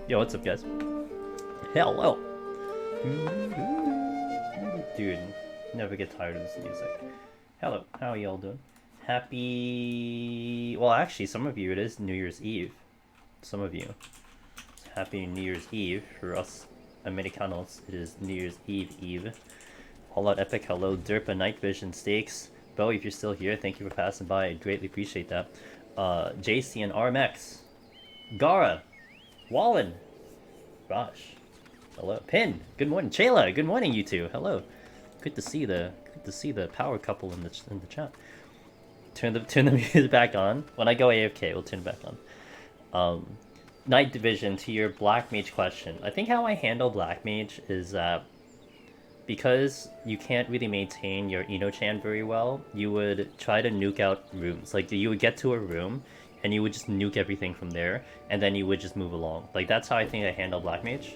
Yo, what's up, guys? Hello! Dude, never get tired of this music. Hello, how are y'all doing? Happy... Well, actually, some of you, it is New Year's Eve. Some of you. Happy New Year's Eve. For us Americanos, it is New Year's Eve. All Out Epic, hello. Derpa Night Vision Steaks. Bo, if you're still here, thank you for passing by. I greatly appreciate that. JC and RMX. Gara. Wallen. Gosh. Hello. Pin. Good morning. Chayla. Good morning, you two. Hello. Good to see the power couple in the chat. Turn the music back on. When I go AFK, we'll turn it back on. Night Division, to your Black Mage question. I think how I handle Black Mage is that because you can't really maintain your Ino-chan very well, you would try to nuke out rooms. Like, you would get to a room, and you would just nuke everything from there, and then you would just move along. Like, that's how I think I handle Black Mage.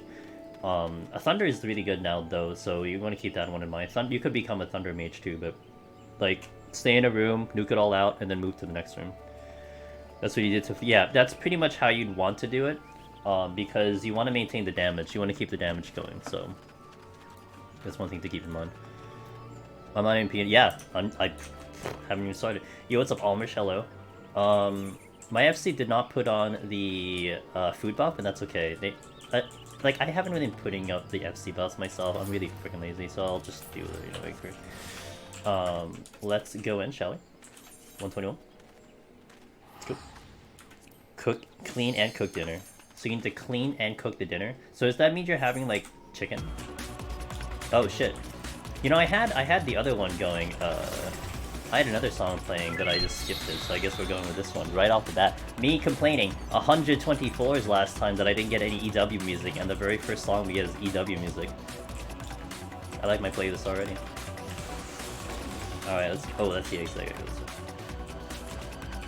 A Thunder is really good now, though, so you want to keep that one in mind. You could become a Thunder Mage, too, but, like, stay in a room, nuke it all out, and then move to the next room. That's what you did to... Yeah, that's pretty much how you'd want to do it, because you want to maintain the damage. You want to keep the damage going, so... That's one thing to keep in mind. I'm not even... Yeah, I haven't even started. Yo, what's up, Almish? Hello. My FC did not put on the food buff, and that's okay. Like, I haven't really been putting up the FC buffs myself. I'm really freaking lazy, so I'll just do it, wait for it. Let's go in, shall we? 121. Let's go. Cook, clean, and cook dinner. So you need to clean and cook the dinner. So does that mean you're having, like, chicken? Oh, shit. You know, I had the other one going, I had another song playing, but I just skipped it, so I guess we're going with this one right off the bat. Me complaining 120 floors last time that I didn't get any EW music, and the very first song we get is EW music. I like my playlist already. Alright, let's... Oh, that's the exit.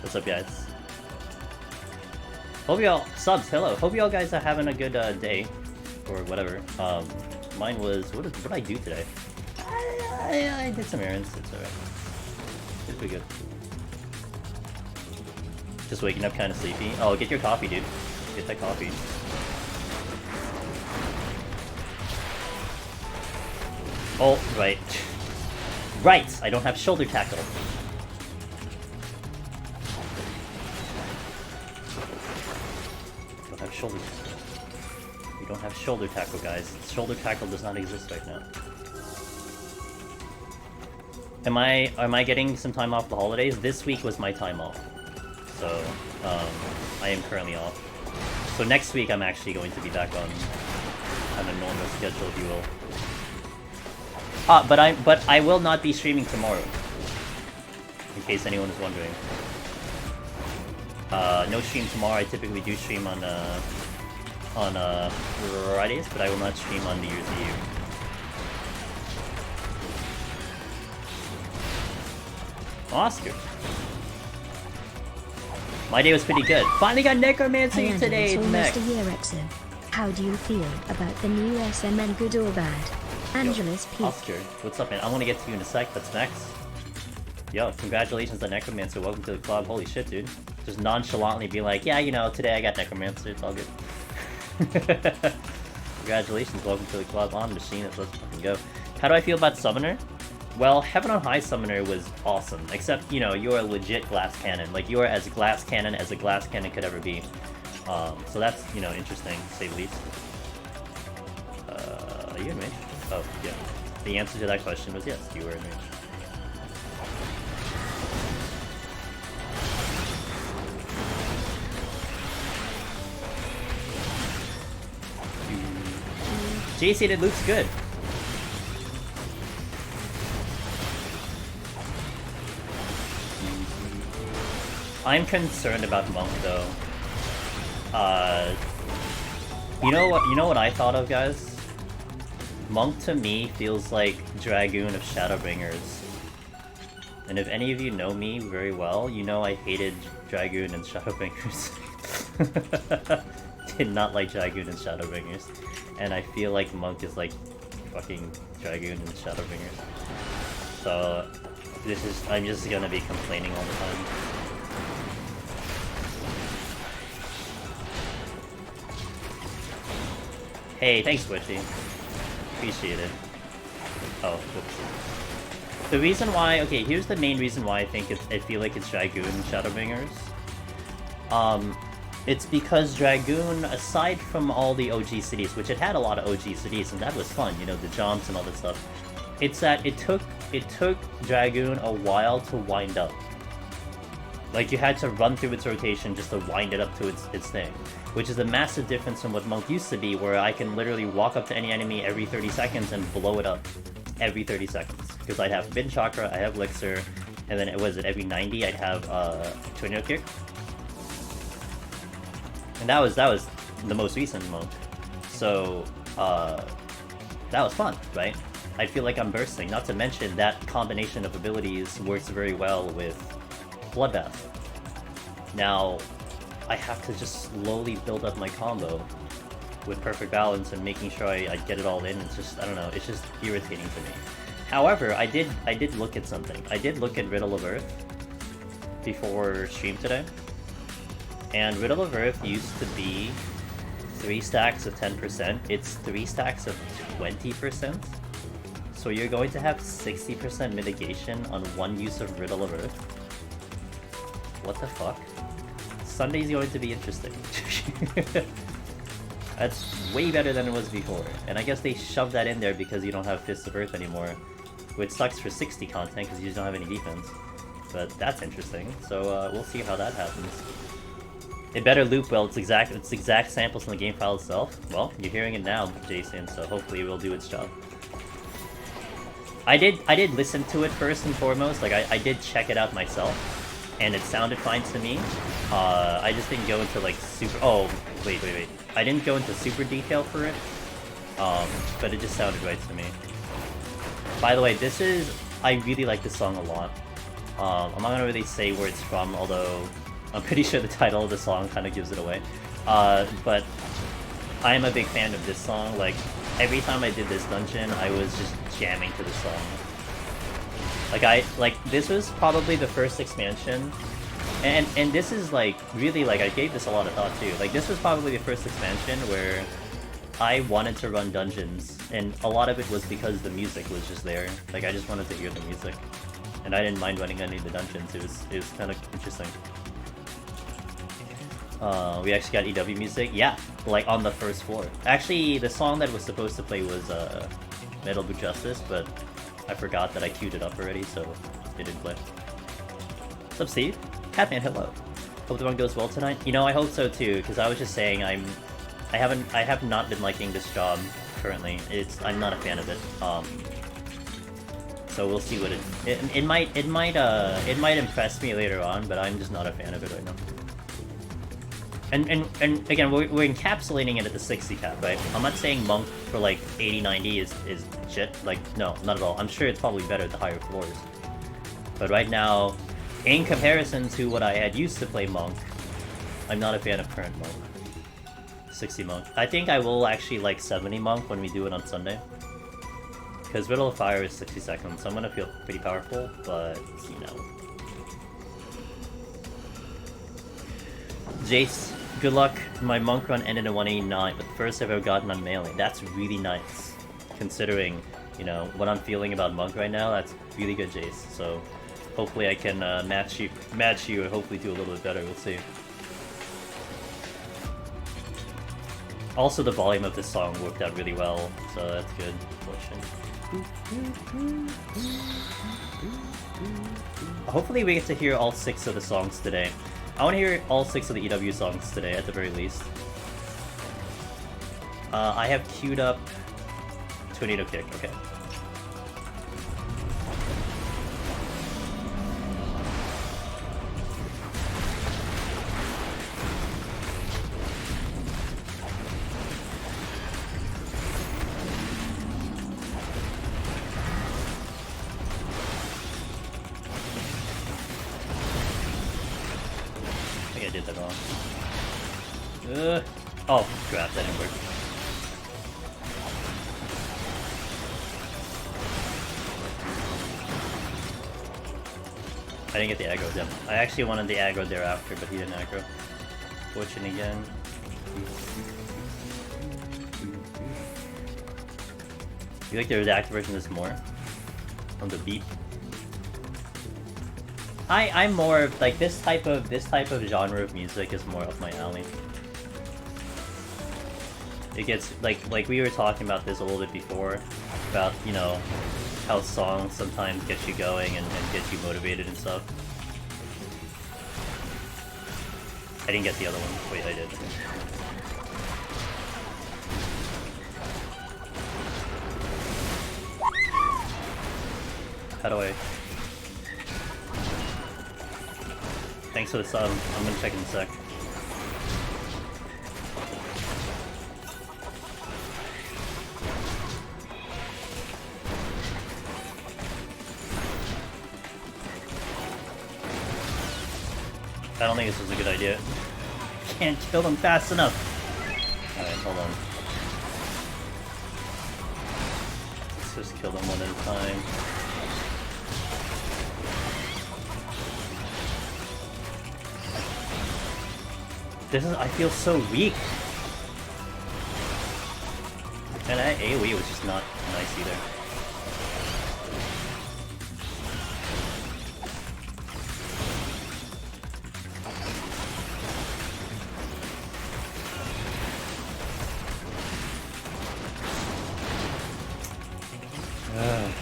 What's up, guys? Hope y'all... Subs, hello. Hope y'all guys are having a good day. Or whatever. Mine was... What did I do today? I did some errands. It's alright. It's pretty good. Just waking up kind of sleepy. Oh, get your coffee, dude. Get that coffee. Oh, right. Right! I don't have shoulder tackle. I don't have shoulder tackle. We don't have shoulder tackle, guys. Shoulder tackle does not exist right now. Am I getting some time off the holidays? This week was my time off. So, I am currently off. So next week I'm actually going to be back on a normal schedule, if you will. But I will not be streaming tomorrow. In case anyone is wondering. No stream tomorrow. I typically do stream on Fridays, but I will not stream on New Year's Eve. Oscar. My day was pretty good. Finally got Necromancy hey, today, it's Max. almost a year, Exo. How do you feel about the new SMN, good or bad? Angelus P. Oscar, what's up, man? I want to get to you in a sec. That's Max. Yo, congratulations on Necromancer. Welcome to the club. Holy shit, dude. Just nonchalantly be like, yeah, you know, today I got Necromancer. It's all good. Congratulations. Welcome to the club. On machine. Let's fucking go. How do I feel about Summoner? Well, Heaven on High Summoner was awesome, except, you know, you're a legit glass cannon. Like, you're as glass cannon as a glass cannon could ever be. So that's, you know, interesting, to say the least. Are you in mage? Oh, yeah. The answer to that question was yes, you were in mage. JC, it looks good. I'm concerned about Monk, though. You know what I thought of, guys? Monk to me feels like Dragoon of Shadowbringers. And if any of you know me very well, you know I hated Dragoon and Shadowbringers. Did not like Dragoon and Shadowbringers. And I feel like Monk is like fucking Dragoon and Shadowbringers. So I'm just gonna be complaining all the time. Hey, thanks, Squishy. Appreciate it. Oh, whoops. The reason why... Okay, here's the main reason why I think I feel like it's Dragoon Shadowbringers. It's because Dragoon, aside from all the OG cities, which it had a lot of OG cities, and that was fun, you know, the jumps and all that stuff, it's that it took Dragoon a while to wind up. Like, you had to run through its rotation just to wind it up to its thing. Which is a massive difference from what Monk used to be, where I can literally walk up to any enemy every 30 seconds and blow it up every 30 seconds. Because I'd have Bin Chakra, I have Elixir, and then every 90 I'd have Tornado Kick. And that was the most recent Monk. So, that was fun, right? I feel like I'm bursting. Not to mention that combination of abilities works very well with Bloodbath. Now, I have to just slowly build up my combo with perfect balance and making sure I get it all in. It's just, I don't know, it's just irritating to me. However, I did look at something. I did look at Riddle of Earth before stream today. And Riddle of Earth used to be 3 stacks of 10%. It's 3 stacks of 20%. So you're going to have 60% mitigation on one use of Riddle of Earth. What the fuck? Sunday's going to be interesting. That's way better than it was before. And I guess they shoved that in there because you don't have Fist of Earth anymore. Which sucks for 60 content because you just don't have any defense. But that's interesting. So we'll see how that happens. It better loop well. It's exact samples from the game file itself. Well, you're hearing it now, Jason, so hopefully it will do its job. I did listen to it first and foremost. Like I did check it out myself. And it sounded fine to me. I just didn't go into like super... Oh, wait. I didn't go into super detail for it. But it just sounded right to me. By the way, I really like this song a lot. I'm not gonna really say where it's from, although I'm pretty sure the title of the song kind of gives it away. But I am a big fan of this song. Every time I did this dungeon, I was just jamming to this song. This was probably the first expansion, and this is really I gave this a lot of thought too. This was probably the first expansion where I wanted to run dungeons, and a lot of it was because the music was just there. I just wanted to hear the music, and I didn't mind running any of the dungeons. It was kind of interesting. We actually got EW music, yeah, on the first floor. Actually, the song that was supposed to play was Metal Boot Justice, but I forgot that I queued it up already, so it didn't play. What's up, Steve? Catman, hello. Hope the run goes well tonight. You know, I hope so too, because I was just saying I have not been liking this job currently. I'm not a fan of it. So we'll see what it might impress me later on, but I'm just not a fan of it right now. And again, we're encapsulating it at the 60 cap, right? I'm not saying Monk for 80, 90 is shit. No, not at all. I'm sure it's probably better at the higher floors. But right now, in comparison to what I had used to play Monk, I'm not a fan of current Monk. 60 Monk. I think I will actually like 70 Monk when we do it on Sunday. Because Riddle of Fire is 60 seconds, so I'm gonna feel pretty powerful, but, you know. Jace, good luck. My Monk run ended in 189, but the first I've ever gotten on melee. That's really nice. Considering, you know, what I'm feeling about Monk right now, that's really good, Jace. So, hopefully I can match you and hopefully do a little bit better, we'll see. Also, the volume of this song worked out really well, so that's good. Hopefully we get to hear all 6 of the songs today. I want to hear all 6 of the EW songs today, at the very least. I have queued up Tornado Kick, okay. Oh, crap, that didn't work. I didn't get the aggro down. I actually wanted the aggro thereafter, but he didn't aggro. Fortune again. You like the redacted version of this more? From the beat? I'm more of like this type of genre of music is more up my alley. It gets like we were talking about this a little bit before, about, you know, how songs sometimes get you going and get you motivated and stuff. I didn't get the other one. Wait, I did. How do I... Thanks for the sub. I'm gonna check in a sec. I don't think this was a good idea. Can't kill them fast enough. Alright, hold on. Let's just kill them one at a time. This is, I feel so weak. And that AoE was just not nice either.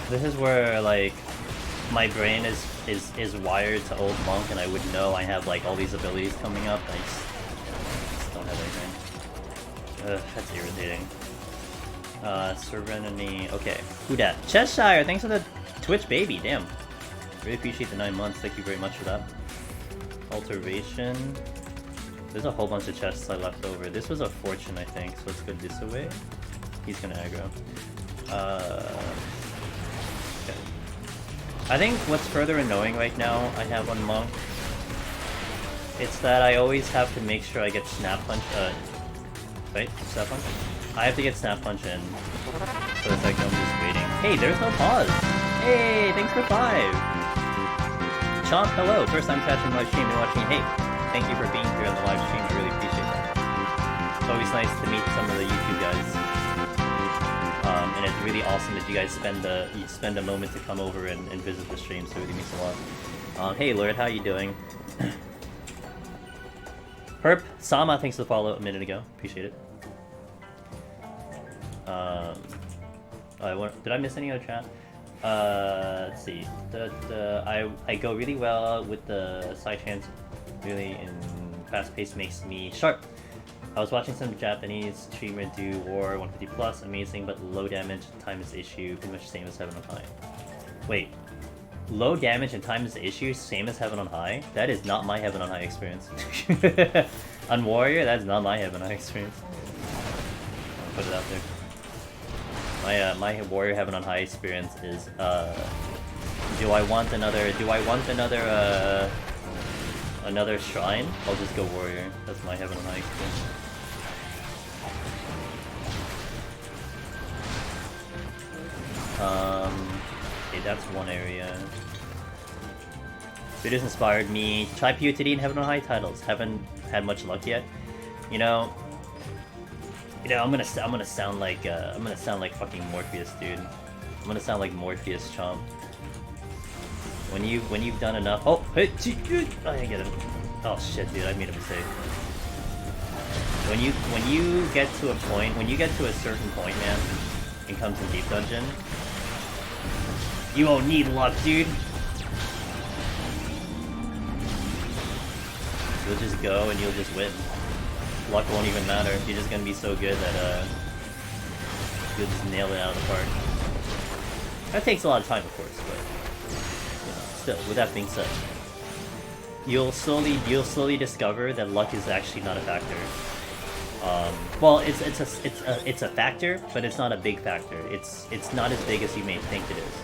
This is where, like, my brain is wired to old monk, and I would know I have, like, all these abilities coming up. I just don't have anything. Ugh, that's irritating. Serenity. Okay, who dat? Cheshire, thanks for the Twitch baby, damn. Really appreciate the 9 months, thank you very much for that. Alteration. There's a whole bunch of chests I left over. This was a fortune, I think, so let's go this away. He's gonna aggro. Okay. I think what's further annoying right now, I have on Monk, it's that I always have to make sure I get Snap Punch, wait, Snap Punch? I have to get Snap Punch in, so it's like I'm just waiting. Hey, there's no pause! Hey, thanks for 5! Chomp, hello! First time catching live stream and watching. Hey, thank you for being here on the live stream, I really appreciate that. It's always nice to meet some of the YouTube guys. And it's really awesome that you guys spend a moment to come over and visit the stream, so it really means a lot. Hey Lord, how you doing? Herp, Sama, thanks for the follow a minute ago. Appreciate it. Did I miss any other chat? Let's see. I go really well with the side chance. Really, in fast pace makes me sharp. I was watching some Japanese streamer do War 150 plus, amazing, but low damage, time is issue, pretty much same as Heaven on High. Wait, low damage and time is issue, same as Heaven on High? That is not my Heaven on High experience. On Warrior, that is not my Heaven on High experience. I'll put it out there. My Warrior Heaven on High experience is, do I want another shrine? I'll just go Warrior. That's my Heaven on High experience. Okay, that's one area. Videos inspired me. Try PoTD and Heaven on High titles. Haven't had much luck yet. You know, I'm gonna sound like fucking Morpheus, dude. I'm gonna sound like Morpheus Chomp. When you've done enough. Oh, hey, I didn't get him. Oh shit, dude, I made a mistake. When you get to a point, when you get to a certain point, man, and comes in Deep Dungeon, you won't need luck, dude. You'll just go and you'll just win. Luck won't even matter. You're just gonna be so good that you'll just nail it out of the park. That takes a lot of time, of course, but still, with that being said, you'll slowly discover that luck is actually not a factor. Well, it's a factor, but it's not a big factor. It's not as big as you may think it is.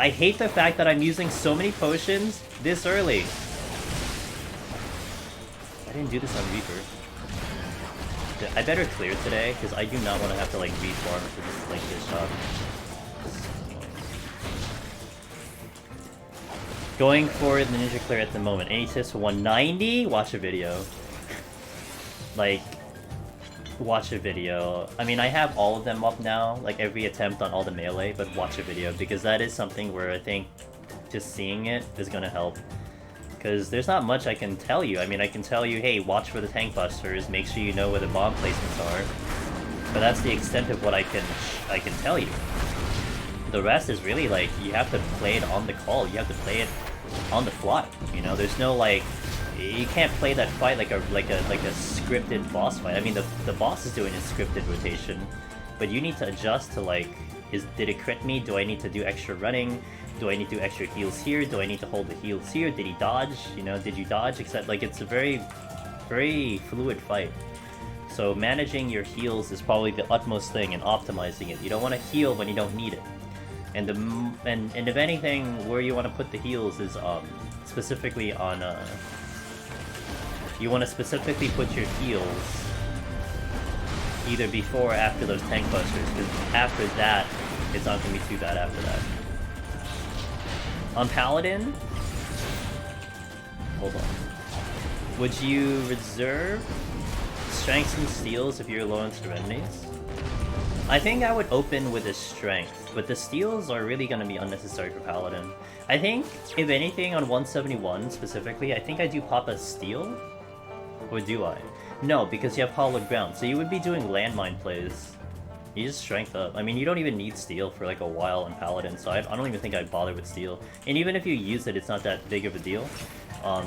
I hate the fact that I'm using so many potions this early. I didn't do this on Reaper. I better clear today, because I do not want to have to like reform for this shot. Going for the ninja clear at the moment. Any tips for 190? Watch a video. Like, Watch a video. I mean, I have all of them up now, like every attempt on all the melee, but watch a video, because that is something where I think just seeing it is gonna help. Because there's not much I can tell you. I mean, I can tell you, hey, watch for the tank busters, make sure you know where the bomb placements are. But that's the extent of what I can tell you. The rest is really like, you have to play it on the call, you have to play it on the fly, you know? There's no like, you can't play that fight like a scripted boss fight. I mean, the boss is doing a scripted rotation, but you need to adjust to like, did it crit me? Do I need to do extra running? Do I need to do extra heals here? Do I need to hold the heals here? Did he dodge? You know, did you dodge? Except like, it's a very, very fluid fight. So managing your heals is probably the utmost thing, and optimizing it. You don't want to heal when you don't need it. And if anything, where you want to put the heals is specifically on you want to specifically put your heals either before or after those tank busters, because after that, it's not going to be too bad after that. On Paladin, hold on. Would you reserve strengths and steals if you're low on serenities? I think I would open with a strength, but the steals are really going to be unnecessary for Paladin. I think, if anything, on 171 specifically, I think I do pop a steal? Or do I? No, because you have hollowed ground, so you would be doing landmine plays. You just strength up. I mean, you don't even need steal for like a while on Paladin, so I don't even think I'd bother with steal. And even if you use it, it's not that big of a deal,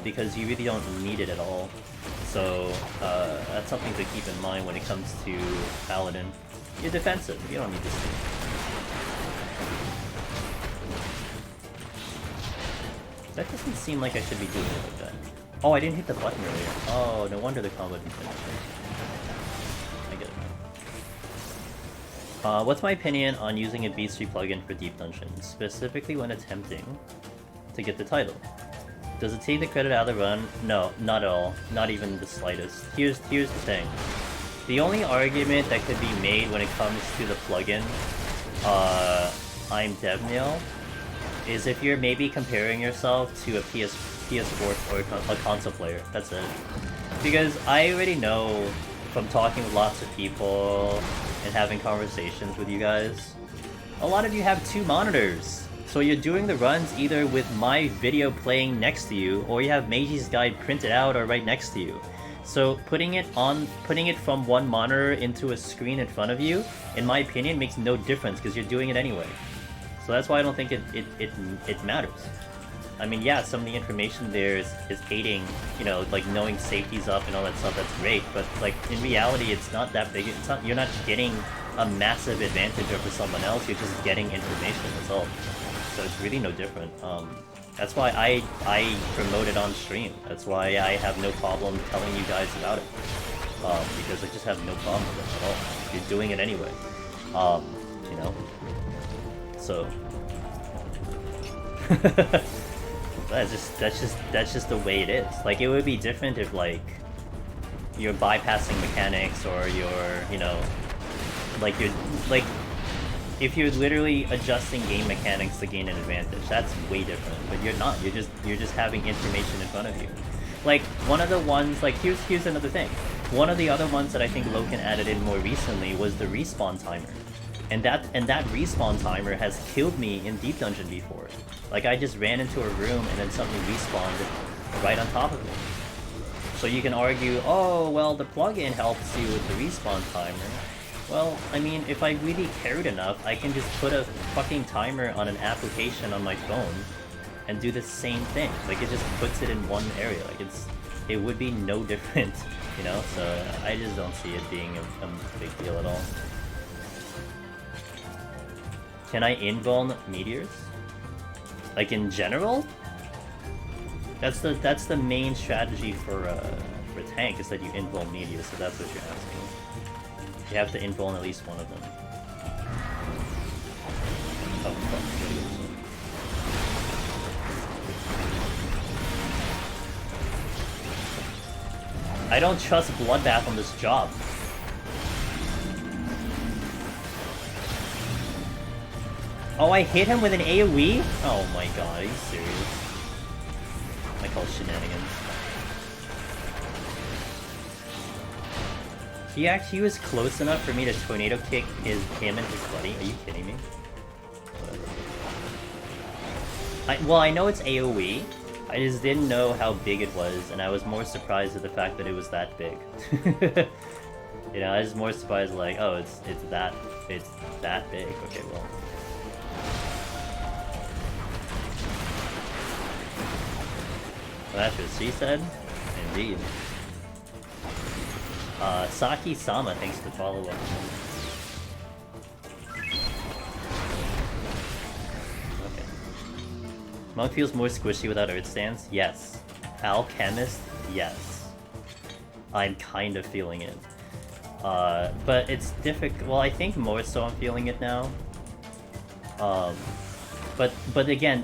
because you really don't need it at all. So that's something to keep in mind when it comes to Paladin. You're defensive, you don't need to steal. That doesn't seem like I should be doing it like that. Oh, I didn't hit the button earlier. Oh, no wonder the combo didn't finish. I get it. What's my opinion on using a B3 plugin for deep dungeons, specifically when attempting to get the title? Does it take the credit out of the run? No, not at all. Not even the slightest. Here's the thing. The only argument that could be made when it comes to the plugin, I'm DevNail, is if you're maybe comparing yourself to a PS4 or a console player. That's it. Because I already know from talking with lots of people and having conversations with you guys, a lot of you have 2 monitors. So you're doing the runs either with my video playing next to you, or you have Meiji's guide printed out or right next to you. So putting it from one monitor into a screen in front of you, in my opinion, makes no difference because you're doing it anyway. So that's why I don't think it matters. I mean, yeah, some of the information there is aiding, you know, like knowing safety's up and all that stuff, that's great, but like in reality it's not that big. It's not, you're not getting a massive advantage over someone else, you're just getting information, that's all. So it's really no different. That's why I promote it on stream. That's why I have no problem telling you guys about it. Because I just have no problem with it at all. You're doing it anyway. You know? So that's just the way it is. Like, it would be different if like you're bypassing mechanics, or you're, you know, like you're like if you're literally adjusting game mechanics to gain an advantage. That's way different. But you're not. You're just having information in front of you. Like, one of the ones, like, here's another thing. One of the other ones that I think Loken added in more recently was the respawn timer. And that respawn timer has killed me in Deep Dungeon before. Like, I just ran into a room and then something respawned right on top of me. So you can argue, oh, well, the plugin helps you with the respawn timer. Well, I mean, if I really cared enough, I can just put a fucking timer on an application on my phone and do the same thing. Like, it just puts it in one area. Like, it would be no different, you know? So I just don't see it being a big deal at all. Can I invuln meteors? Like, in general? That's the main strategy for tank, is that you invuln meteors, so that's what you're asking. You have to invuln at least one of them. Oh, fuck. I don't trust Bloodbath on this job. Oh, I hit him with an AoE? Oh my god, are you serious? I call shenanigans. He was close enough for me to tornado kick him and his buddy. Are you kidding me? Whatever. Well, I know it's AoE. I just didn't know how big it was, and I was more surprised at the fact that it was that big. You know, I was more surprised like, oh, it's that big. Okay, well. That's what she said. Indeed. Saki-sama, thanks for the follow-up. Okay. Monk feels more squishy without Earth Stance? Yes. Alchemist? Yes. I'm kind of feeling it. But it's difficult. Well, I think more so I'm feeling it now. But again,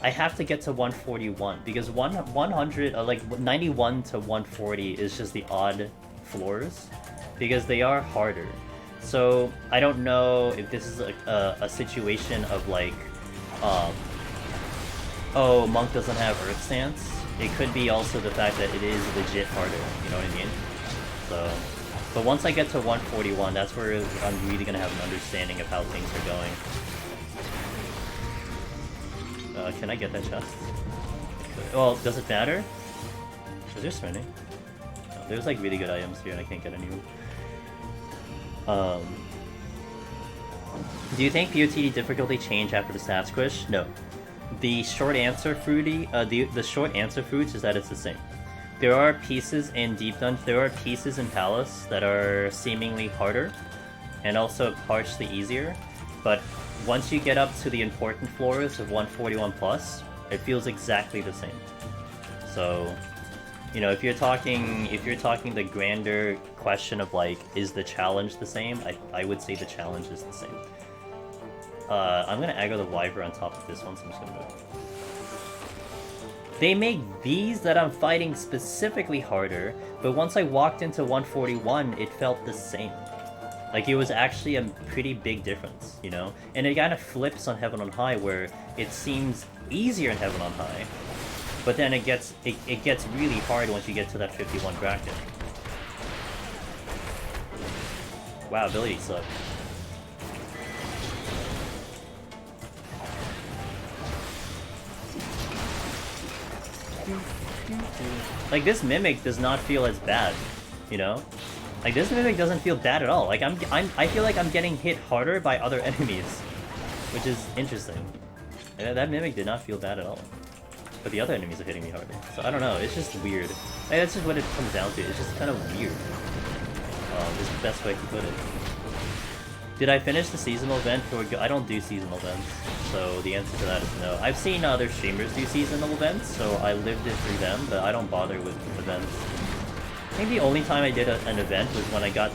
I have to get to 141 because 100 like 91 to 140 is just the odd floors because they are harder. So I don't know if this is a situation of like, oh, Monk doesn't have Earth Stance. It could be also the fact that it is legit harder. You know what I mean? So, but once I get to 141, that's where I'm really gonna have an understanding of how things are going. Can I get that chest? Well, does it matter? Is there so many? No, there's like really good items here and I can't get any of them. Do you think PoTD difficulty changed after the stat squish? No. The short answer, Fruity, the short answer, Fruits, is that it's the same. There are pieces in Deep Dungeon, there are pieces in Palace that are seemingly harder, and also partially easier, but once you get up to the important floors of 141 plus, it feels exactly the same. So, you know, if you're talking the grander question of like, is the challenge the same? I would say the challenge is the same. I'm gonna aggro the Wyver on top of this one, so I'm just gonna move. They make these that I'm fighting specifically harder, but once I walked into 141, it felt the same. Like, it was actually a pretty big difference, you know? And it kind of flips on Heaven on High, where it seems easier in Heaven on High, but then it gets really hard once you get to that 51 bracket. Wow, ability suck. Like, this Mimic does not feel as bad, you know? Like, this Mimic doesn't feel bad at all. Like, I feel like I'm getting hit harder by other enemies, which is interesting. And that Mimic did not feel bad at all. But the other enemies are hitting me harder. So, I don't know. It's just weird. Like, that's just what it comes down to. It's just kind of weird. Is the best way to put it. Did I finish the seasonal event? I don't do seasonal events. So, the answer to that is no. I've seen other streamers do seasonal events, so I lived it through them, but I don't bother with events. I think the only time I did an event was when I got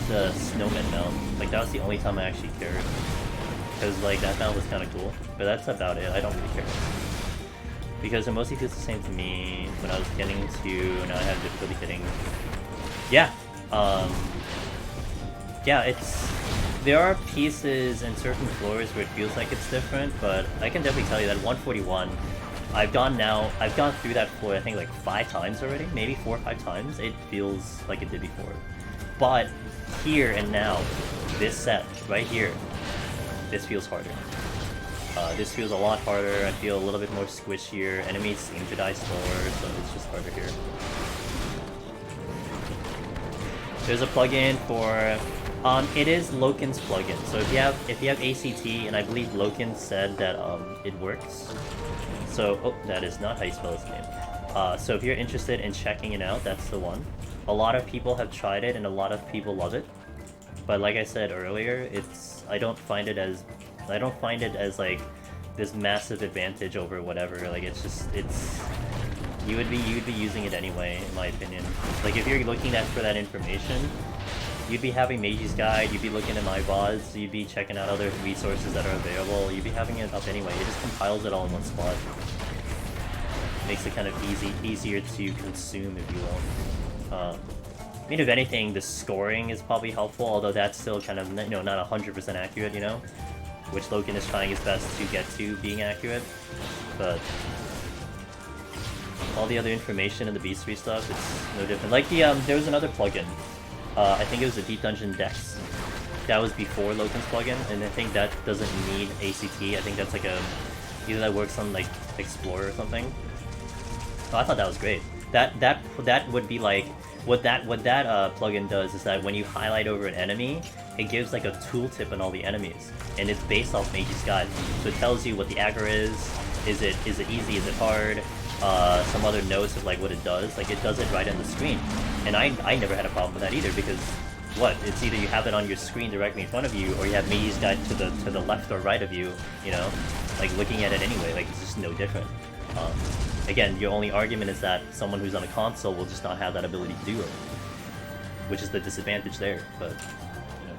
the snowman mount. Like, that was the only time I actually cared. Because, like, that mount was kind of cool. But that's about it. I don't really care. Because it mostly feels the same to me when I was getting to... Now I have difficulty hitting... Yeah. Yeah, there are pieces in certain floors where it feels like it's different, but I can definitely tell you that 141... I've gone through that floor I think like 5 times already, maybe 4 or 5 times. It feels like it did before. But here and now, this set right here, this feels harder. This feels a lot harder. I feel a little bit more squishier. Enemies seem to die slower, so it's just harder here. There's a plugin for it is Loken's plugin. So if you have ACT, and I believe Loken said that it works. So, oh, that is not how you spell his name. So if you're interested in checking it out, that's the one. A lot of people have tried it, and a lot of people love it. But like I said earlier, I don't find it as like this massive advantage over whatever. Like, you would be using it anyway, in my opinion. Like, if you're looking for that information, you'd be having Meiji's Guide, you'd be looking at my VODs, you'd be checking out other resources that are available, you'd be having it up anyway. It just compiles it all in one spot. Makes it kind of easier to consume, if you will. I mean, if anything, the scoring is probably helpful, although that's still kind of, you know, not 100% accurate, you know? Which Loken is trying his best to get to being accurate, but... all the other information in the Beast 3 stuff, it's no different. Like the there was another plugin. I think it was a Deep Dungeon Dex. That was before Loken's plugin, and I think that doesn't need ACT. I think that's like a either that works on like Explorer or something. Oh, I thought that was great. That would be like what that plugin does is that when you highlight over an enemy, it gives like a tooltip on all the enemies, and it's based off Meiji's guide. So it tells you what the aggro is. Is it easy? Is it hard? Some other notes of like what it does. Like it does it right on the screen, and I never had a problem with that either because what? It's either you have it on your screen directly in front of you, or you have Meiji's guide to the left or right of you. You know, like looking at it anyway. Like it's just no different. Again, your only argument is that someone who's on a console will just not have that ability to do it, which is the disadvantage there. But you know.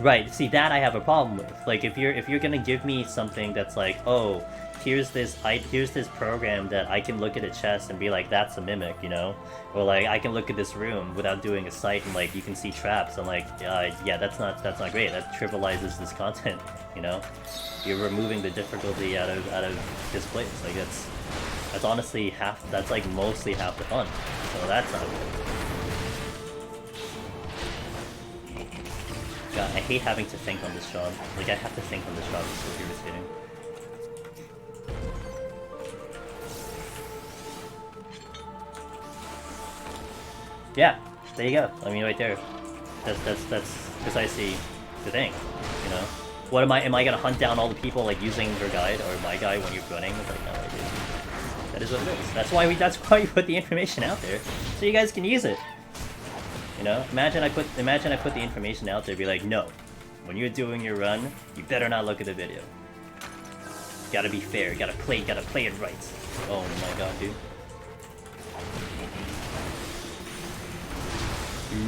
Right, see that I have a problem with. Like if you're gonna give me something that's like, oh, here's this program that I can look at a chest and be like, that's a mimic, you know? Or like I can look at this room without doing a sight and like you can see traps. I'm like, yeah, that's not great. That trivializes this content, you know? You're removing the difficulty out of this place. Like that's honestly that's like mostly half the fun. So that's not good. God, I hate having to think on this job. Like, I have to think on this job, it's so irritating. Yeah, there you go. I mean, right there. That's precisely the thing, you know? What am I gonna hunt down all the people, like, using your guide, or my guide when you're running? It's like, no, I do. That is what it is. That's why we put the information out there, so you guys can use it. You know, imagine I put the information out there, be like, no, when you're doing your run, you better not look at the video. Gotta be fair, gotta play it right. Oh my god, dude.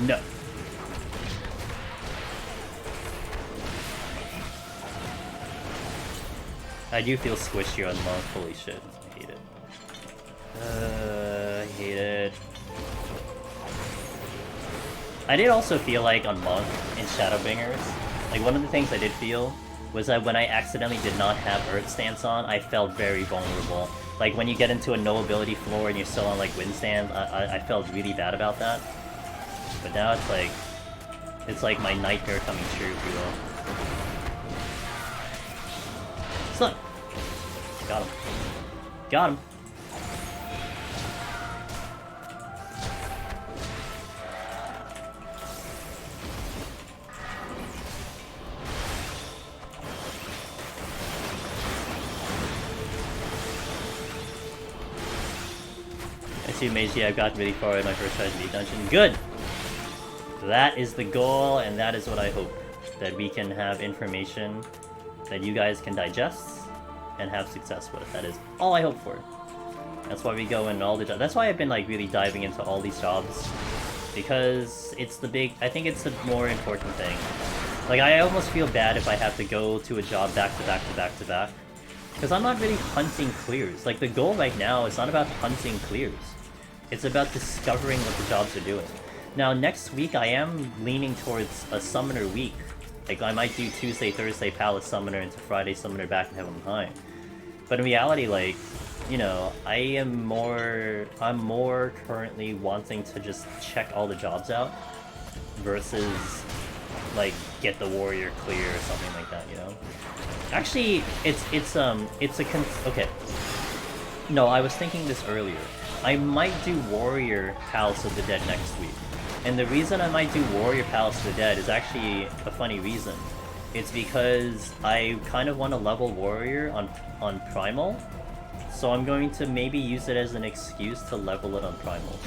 No. I do feel squishy on Monk, holy shit, I hate it. I hate it. I did also feel like on Monk in Shadowbringers, like one of the things I did feel was that when I accidentally did not have Earth Stance on, I felt very vulnerable. Like when you get into a no ability floor and you're still on like Wind Stand, I felt really bad about that. But now it's like my nightmare coming true, if you will. Slug! Got him. Got him. I see Meiji, I've gotten really far in my first try to beat dungeon. Good! That is the goal, and that is what I hope. That we can have information that you guys can digest and have success with. That is all I hope for. That's why we go in all the jobs. That's why I've been like really diving into all these jobs. Because it's the big... I think it's the more important thing. Like, I almost feel bad if I have to go to a job back to back to back to back. Because I'm not really hunting clears. Like, the goal right now is not about hunting clears. It's about discovering what the jobs are doing. Now, next week I am leaning towards a Summoner week. Like, I might do Tuesday, Thursday Palace Summoner into Friday Summoner back in Heaven High. But in reality, like, you know, I'm more currently wanting to just check all the jobs out versus, like, get the warrior clear or something like that, you know? Actually, okay. No, I was thinking this earlier. I might do Warrior Palace of the Dead next week. And the reason I might do Warrior Palace of the Dead is actually a funny reason. It's because I kind of want to level Warrior on Primal. So I'm going to maybe use it as an excuse to level it on Primal.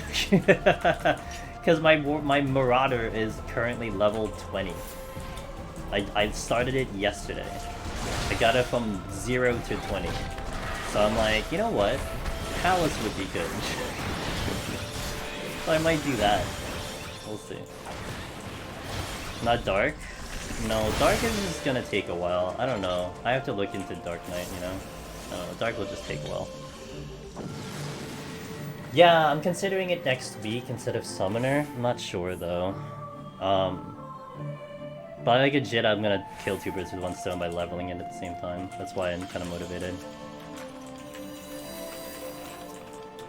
Because my Marauder is currently level 20. I started it yesterday. I got it from 0 to 20. So I'm like, you know what? Palace would be good. So I might do that. We'll see. Not Dark? No, Dark is just gonna take a while. I don't know. I have to look into Dark Knight, you know? I don't know. Dark will just take a while. Yeah, I'm considering it next week instead of Summoner. I'm not sure, though. But like legit, I'm gonna kill 2 birds with 1 stone by leveling it at the same time. That's why I'm kind of motivated.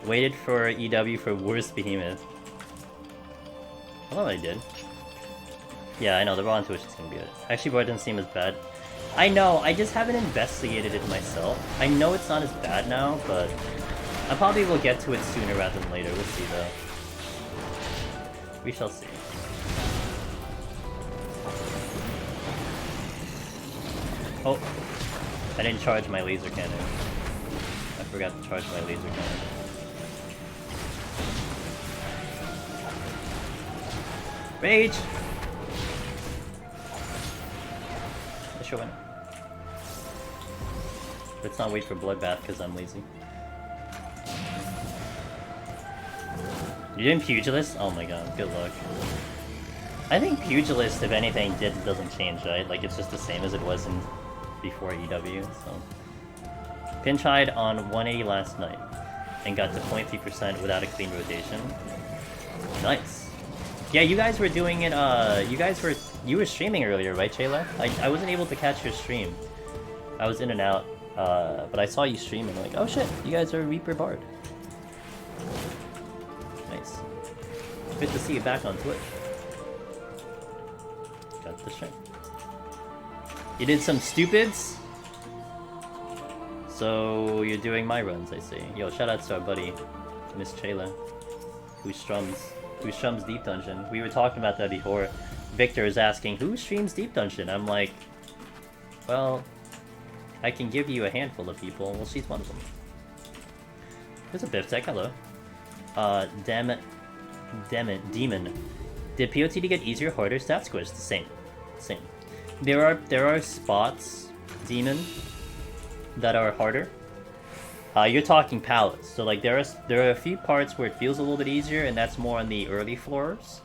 Waited for EW for worst behemoth. I thought I did. Yeah, I know, the raw intuition is gonna be it. Actually, boy, it doesn't seem as bad. I know, I just haven't investigated it myself. I know it's not as bad now, but I probably will get to it sooner rather than later. We'll see, though. We shall see. Oh, I didn't charge my laser cannon. I forgot to charge my laser cannon. Rage! I should win. Let's not wait for bloodbath because I'm lazy. You didn't Pugilist? Oh my god, good luck. I think Pugilist, if anything, doesn't change, right? Like, it's just the same as it was in before EW, so... Pinch-eyed on 180 last night, and got to 0.3% without a clean rotation. Nice. Yeah, you guys were doing it, you were streaming earlier, right, Chayla? I wasn't able to catch your stream. I was in and out, but I saw you streaming, like, oh shit, you guys are Reaper Bard. Nice. Good to see you back on Twitch. Got the stream. You did some stupids? So you're doing my runs, I see. Yo, shout out to our buddy, Miss Chayla, who strums Deep Dungeon. We were talking about that before. Victor is asking, who streams Deep Dungeon? I'm like, well, I can give you a handful of people. Well, she's one of them. There's a Biftech, hello. Damn it, Demon. Did PoTD get easier, harder? Stat scores the same. Same. There are spots, Demon, that are harder. You're talking palettes, so like there are a few parts where it feels a little bit easier, and that's more on the early floors.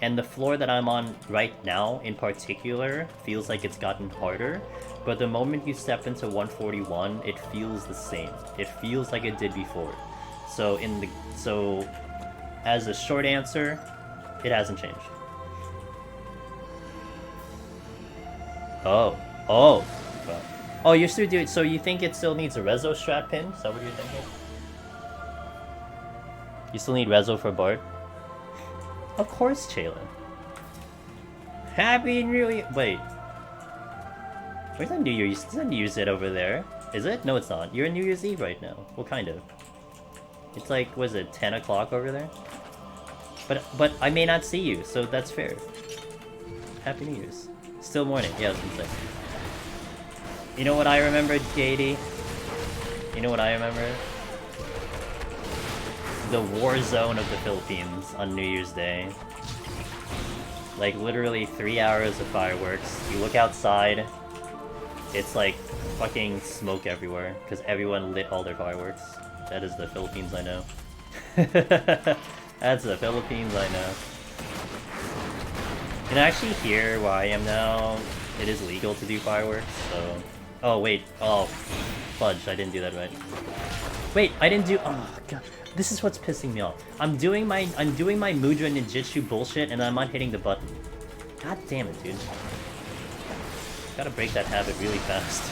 And the floor that I'm on right now, in particular, feels like it's gotten harder. But the moment you step into 141, it feels the same. It feels like it did before. So as a short answer, it hasn't changed. Oh, you're still doing. So you think it still needs a reso strat pin? Is that what you're thinking? You still need reso for Bard? Of course, Chayla. Happy New Year! Wait. Where's that New Year's? Is that New Year's Eve over there? Is it? No, it's not. You're on New Year's Eve right now. Well, kind of. It's like, was it 10 o'clock over there? But I may not see you, so that's fair. Happy New Year's. Still morning. Yeah, I was gonna say. You know what I remember, JD? You know what I remember? The war zone of the Philippines on New Year's Day. Like, literally 3 hours of fireworks. You look outside, it's like fucking smoke everywhere, because everyone lit all their fireworks. That is the Philippines I know. That's the Philippines I know. And actually here, where I am now, it is legal to do fireworks, so... Oh, wait. Oh, fudge. I didn't do that right. Wait, I didn't do... Oh, God. This is what's pissing me off. I'm doing my Mudra Ninjutsu bullshit, and I'm not hitting the button. God damn it, dude. Gotta break that habit really fast.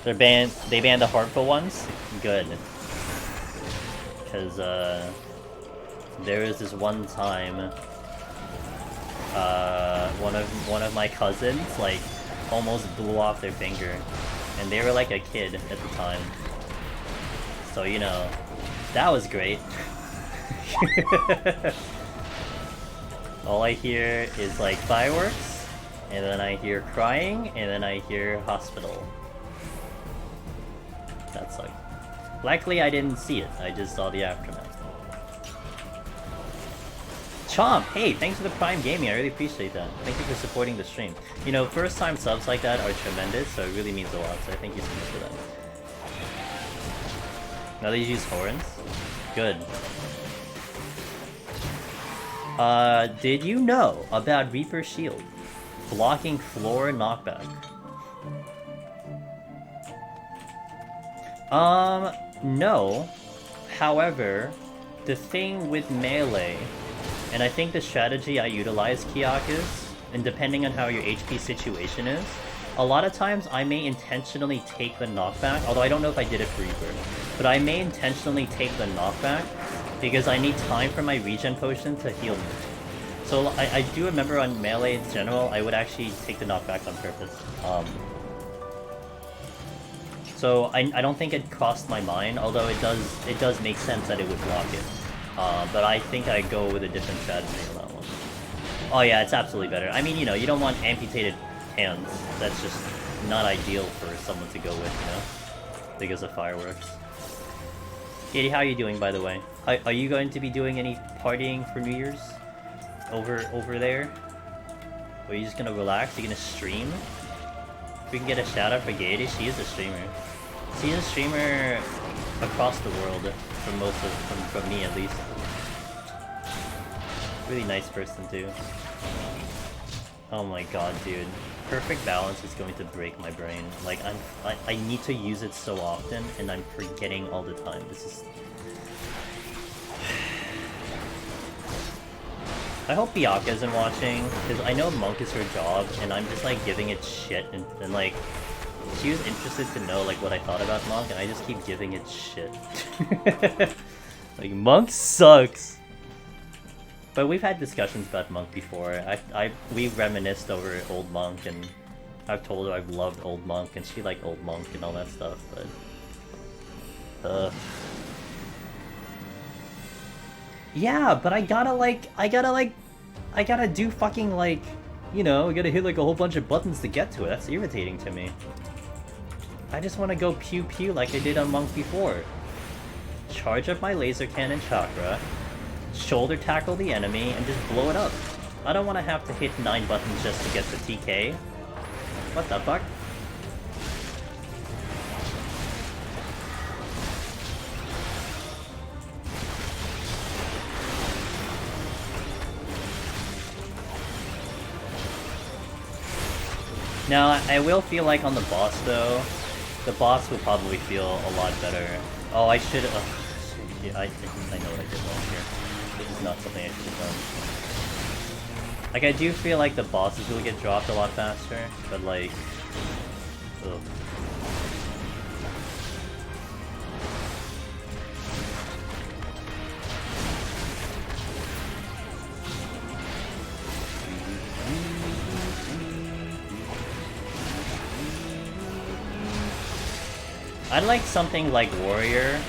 They banned the harmful ones? Good. Because, there was this one time... one of my cousins, like, almost blew off their finger. And they were like a kid at the time. So, you know, that was great. All I hear is, like, fireworks, and then I hear crying, and then I hear hospital. That sucked. Luckily, I didn't see it. I just saw the aftermath. Chomp! Hey, thanks for the Prime Gaming, I really appreciate that. Thank you for supporting the stream. You know, first time subs like that are tremendous, so it really means a lot, so I thank you so much for that. Now they use horns? Good. Did you know about Reaper Shield? Blocking floor knockback. No. However, the thing with melee And I think the strategy I utilize, Kiak, is, and depending on how your HP situation is, a lot of times I may intentionally take the knockback, although I don't know if I did it for Reaper, but I may intentionally take the knockback because I need time for my regen potion to heal me. So I do remember on melee in general, I would actually take the knockback on purpose. So I don't think it crossed my mind, although it does make sense that it would block it. But I think I go with a different strategy on that one. Oh yeah, it's absolutely better. I mean, you know, you don't want amputated hands. That's just not ideal for someone to go with, you know? Because of fireworks. Katie, how are you doing, by the way? Are you going to be doing any partying for New Year's? Over there? Or are you just gonna relax? Are you gonna stream? If we can get a shout out for Katie, she is a streamer. She's a streamer across the world, from me at least. Really nice person too. Oh my god, dude. Perfect balance is going to break my brain. Like, I need to use it so often, and I'm forgetting all the time. This is... I hope Bianca isn't watching, because I know Monk is her job, and I'm just like giving it shit, and like, she was interested to know like what I thought about Monk, and I just keep giving it shit. Like, Monk sucks! But we've had discussions about Monk before. We reminisced over old Monk, and I've told her I've loved old Monk, and she liked old Monk and all that stuff, but... Yeah, but I gotta do fucking like, you know, I gotta hit like a whole bunch of buttons to get to it. That's irritating to me. I just wanna go pew pew like I did on Monk before. Charge up my laser cannon chakra, shoulder tackle the enemy, and just blow it up. I don't wanna have to hit 9 buttons just to get the TK. What the fuck? Now, I will feel like on the boss, though, the boss will probably feel a lot better. Oh, I should... yeah, I know what I did wrong here. This is not something I should have done. Like, I do feel like the bosses will get dropped a lot faster, but like... Ugh. I'd like something like Warrior,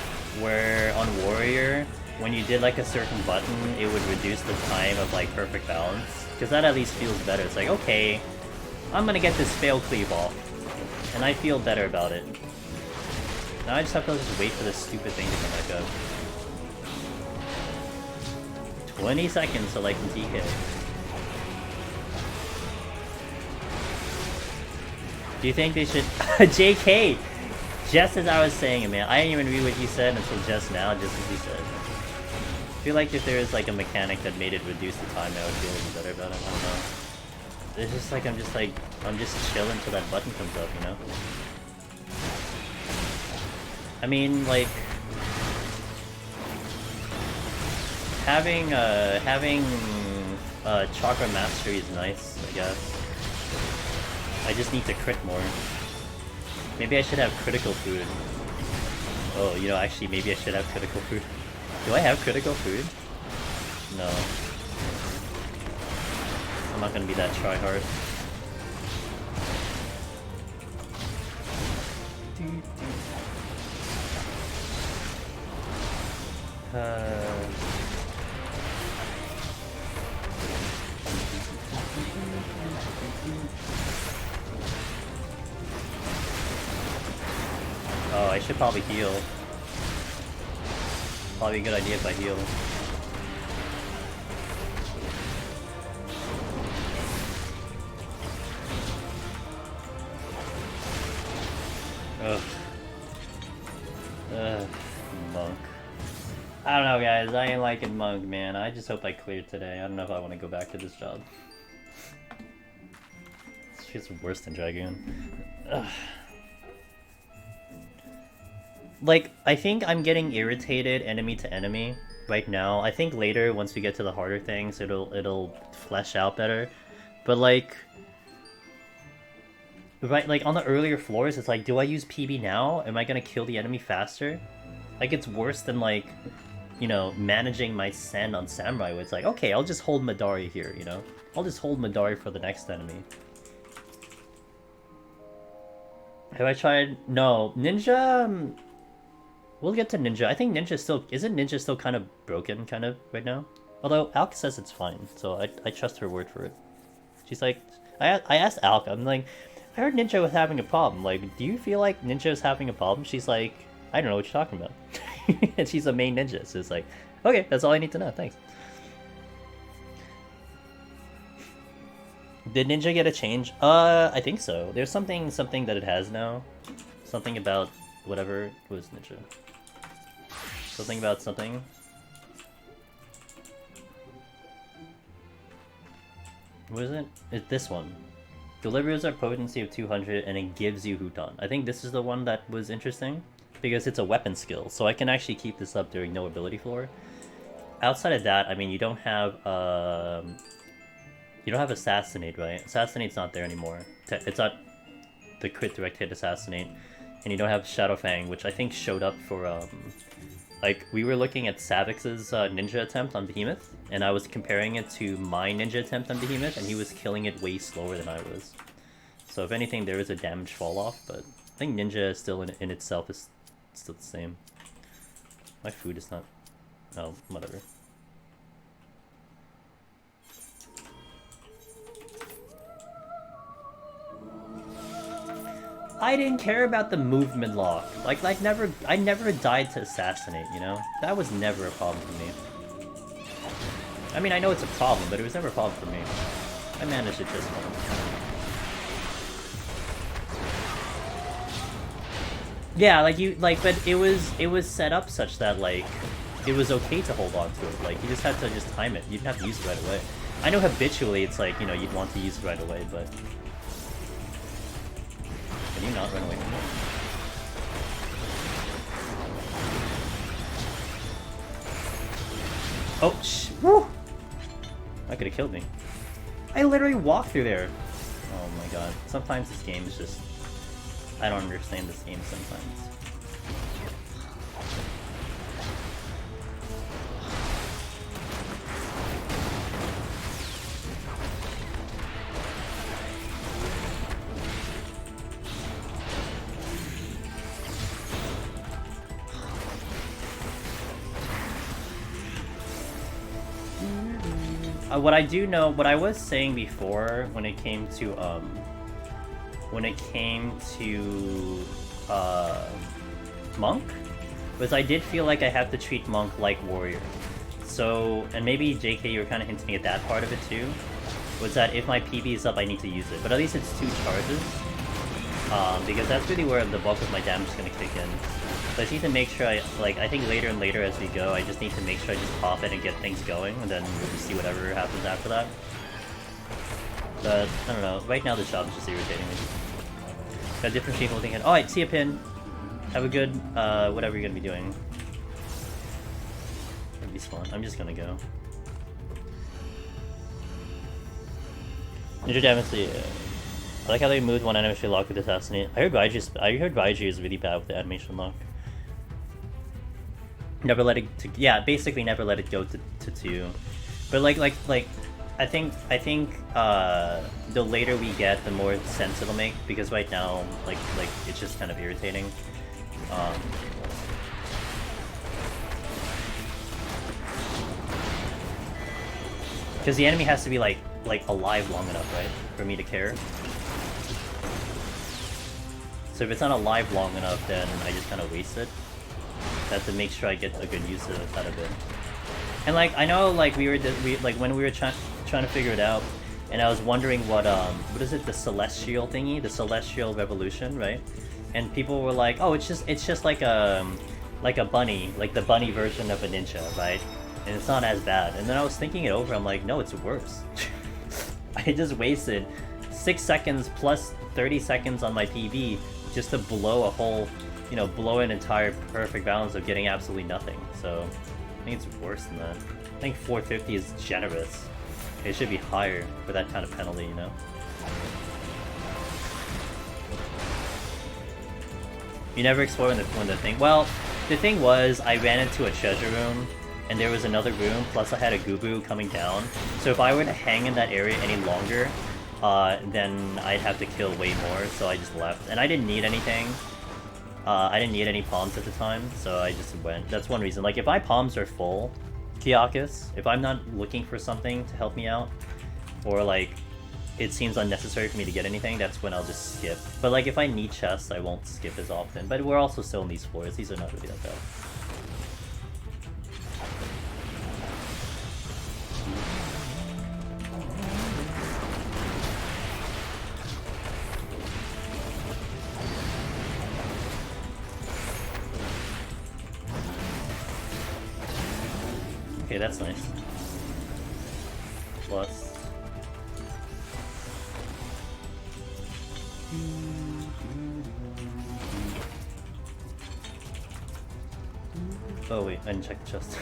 where on Warrior, when you did like a certain button, it would reduce the time of like perfect balance. Because that at least feels better. It's like, okay, I'm gonna get this fail cleave off. And I feel better about it. Now I just have to just wait for this stupid thing to come back up. 20 seconds till I can TK. Do you think they should... JK! Just as I was saying it, man. I didn't even read what you said until just now, just as you said. I feel like if there was like a mechanic that made it reduce the time, I would feel a little better about it. I don't know. It's just like, I'm just chilling until that button comes up, you know? I mean, like... Having Chakra Mastery is nice, I guess. I just need to crit more. Maybe I should have critical food. Oh, you know, actually, maybe I should have critical food. Do I have critical food? No. I'm not gonna be that tryhard. Oh, I should probably heal. Probably a good idea if I heal. Ugh. Monk. I don't know, guys. I ain't liking Monk, man. I just hope I cleared today. I don't know if I want to go back to this job. It's just worse than Dragoon. Ugh. Like, I think I'm getting irritated enemy to enemy right now. I think later, once we get to the harder things, it'll flesh out better. But like, right, like on the earlier floors, it's like, do I use PB now? Am I gonna kill the enemy faster? Like, it's worse than like, you know, managing my Sen on Samurai, where it's like, okay, I'll just hold Midari here, you know? I'll just hold Midari for the next enemy. Have I tried? No. Ninja... we'll get to Ninja. I think Ninja still... Isn't Ninja still kind of broken, kind of, right now? Although, Alk says it's fine, so I trust her word for it. She's like... I asked Alk, I'm like, I heard Ninja was having a problem. Like, do you feel like Ninja is having a problem? She's like, I don't know what you're talking about. And she's a main ninja, so it's like, okay, that's all I need to know, thanks. Did Ninja get a change? I think so. There's something that it has now. Something about whatever was Ninja. Something about something. What is it? It's this one. Delivers a potency of 200 and it gives you Huton. I think this is the one that was interesting because it's a weapon skill, so I can actually keep this up during no ability floor. Outside of that, I mean, you don't have Assassinate, right? Assassinate's not there anymore. It's not the crit direct hit Assassinate. And you don't have Shadowfang, which I think showed up for, like, we were looking at Savix's ninja attempt on Behemoth, and I was comparing it to my ninja attempt on Behemoth, and he was killing it way slower than I was. So if anything, there is a damage fall off, but I think ninja is still in itself is still the same. My food is not... Oh, whatever. I didn't care about the movement lock. I never died to assassinate, you know? That was never a problem for me. I mean, I know it's a problem, but it was never a problem for me. I managed it just fine. Yeah, but it was set up such that, like, it was okay to hold on to it. Like, you just had to just time it. You didn't have to use it right away. I know habitually it's like, you know, you'd want to use it right away, but... Can you not run away from me? Oh, woo! That could have killed me. I literally walked through there. Oh my god. Sometimes this game is just... I don't understand this game sometimes. What I do know, what I was saying before when it came to Monk, was I did feel like I have to treat Monk like Warrior. So, and maybe JK, you were kind of hinting at that part of it too, was that if my PB is up, I need to use it. But at least it's 2 charges, because that's really where the bulk of my damage is going to kick in. So I just need to make sure I think later and later as we go, I just need to make sure I just pop it and get things going, and then we'll just see whatever happens after that. But, I don't know, right now the job is just irritating me. Got different people thinking, alright, see a pin. Have a good, whatever you're gonna be doing. It'll be fun. I'm just gonna go. Ninja damage, yeah. I like how they moved one animation lock with Assassinate. I heard Raiju is really bad with the animation lock. Never let it to, yeah, basically never let it go to 2. But I think the later we get, the more sense it'll make, because right now like it's just kind of irritating. Because the enemy has to be like alive long enough, right, for me to care. So if it's not alive long enough, then I just kind of waste it. I have to make sure I get a good use out of it. And like I know, like when we were trying to figure it out, and I was wondering what is it, the Celestial thingy, the Celestial Revolution, right? And people were like, oh, it's just like a bunny, like the bunny version of a ninja, right? And it's not as bad. And then I was thinking it over, I'm like, no, it's worse. I just wasted 6 seconds plus 30 seconds on my PV just to blow a whole, you know, blow an entire perfect balance of getting absolutely nothing. So think it's worse than that. I think 450 is generous. It should be higher for that kind of penalty, you know? You never explore when the thing... Well, the thing was, I ran into a treasure room, and there was another room, plus I had a Gubu coming down. So if I were to hang in that area any longer, then I'd have to kill way more, so I just left. And I didn't need anything. I didn't need any palms at the time, so I just went. That's one reason. Like, if my palms are full, Kiyakis, if I'm not looking for something to help me out, or like, it seems unnecessary for me to get anything, that's when I'll just skip. But like, if I need chests, I won't skip as often. But we're also still in these floors. These are not really that bad. Okay, that's nice. Plus... Oh wait, I didn't check the chest.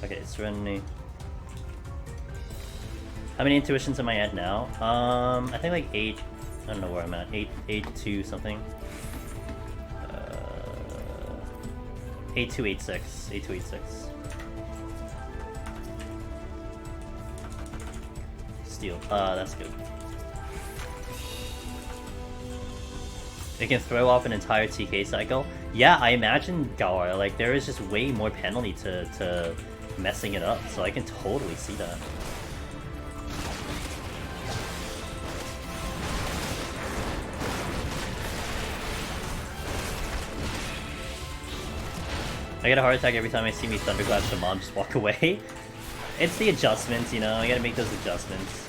Okay, Serenity. How many intuitions am I at now? I think like 8. I don't know where I'm at. 8 2 something. 8286. 8286. Steel. That's good. It can throw off an entire TK cycle. Yeah, I imagine, Gawar, like, there is just way more penalty to messing it up, so I can totally see that. I get a heart attack every time I see me thunderclap the mom just walk away. It's the adjustments, you know, I gotta make those adjustments.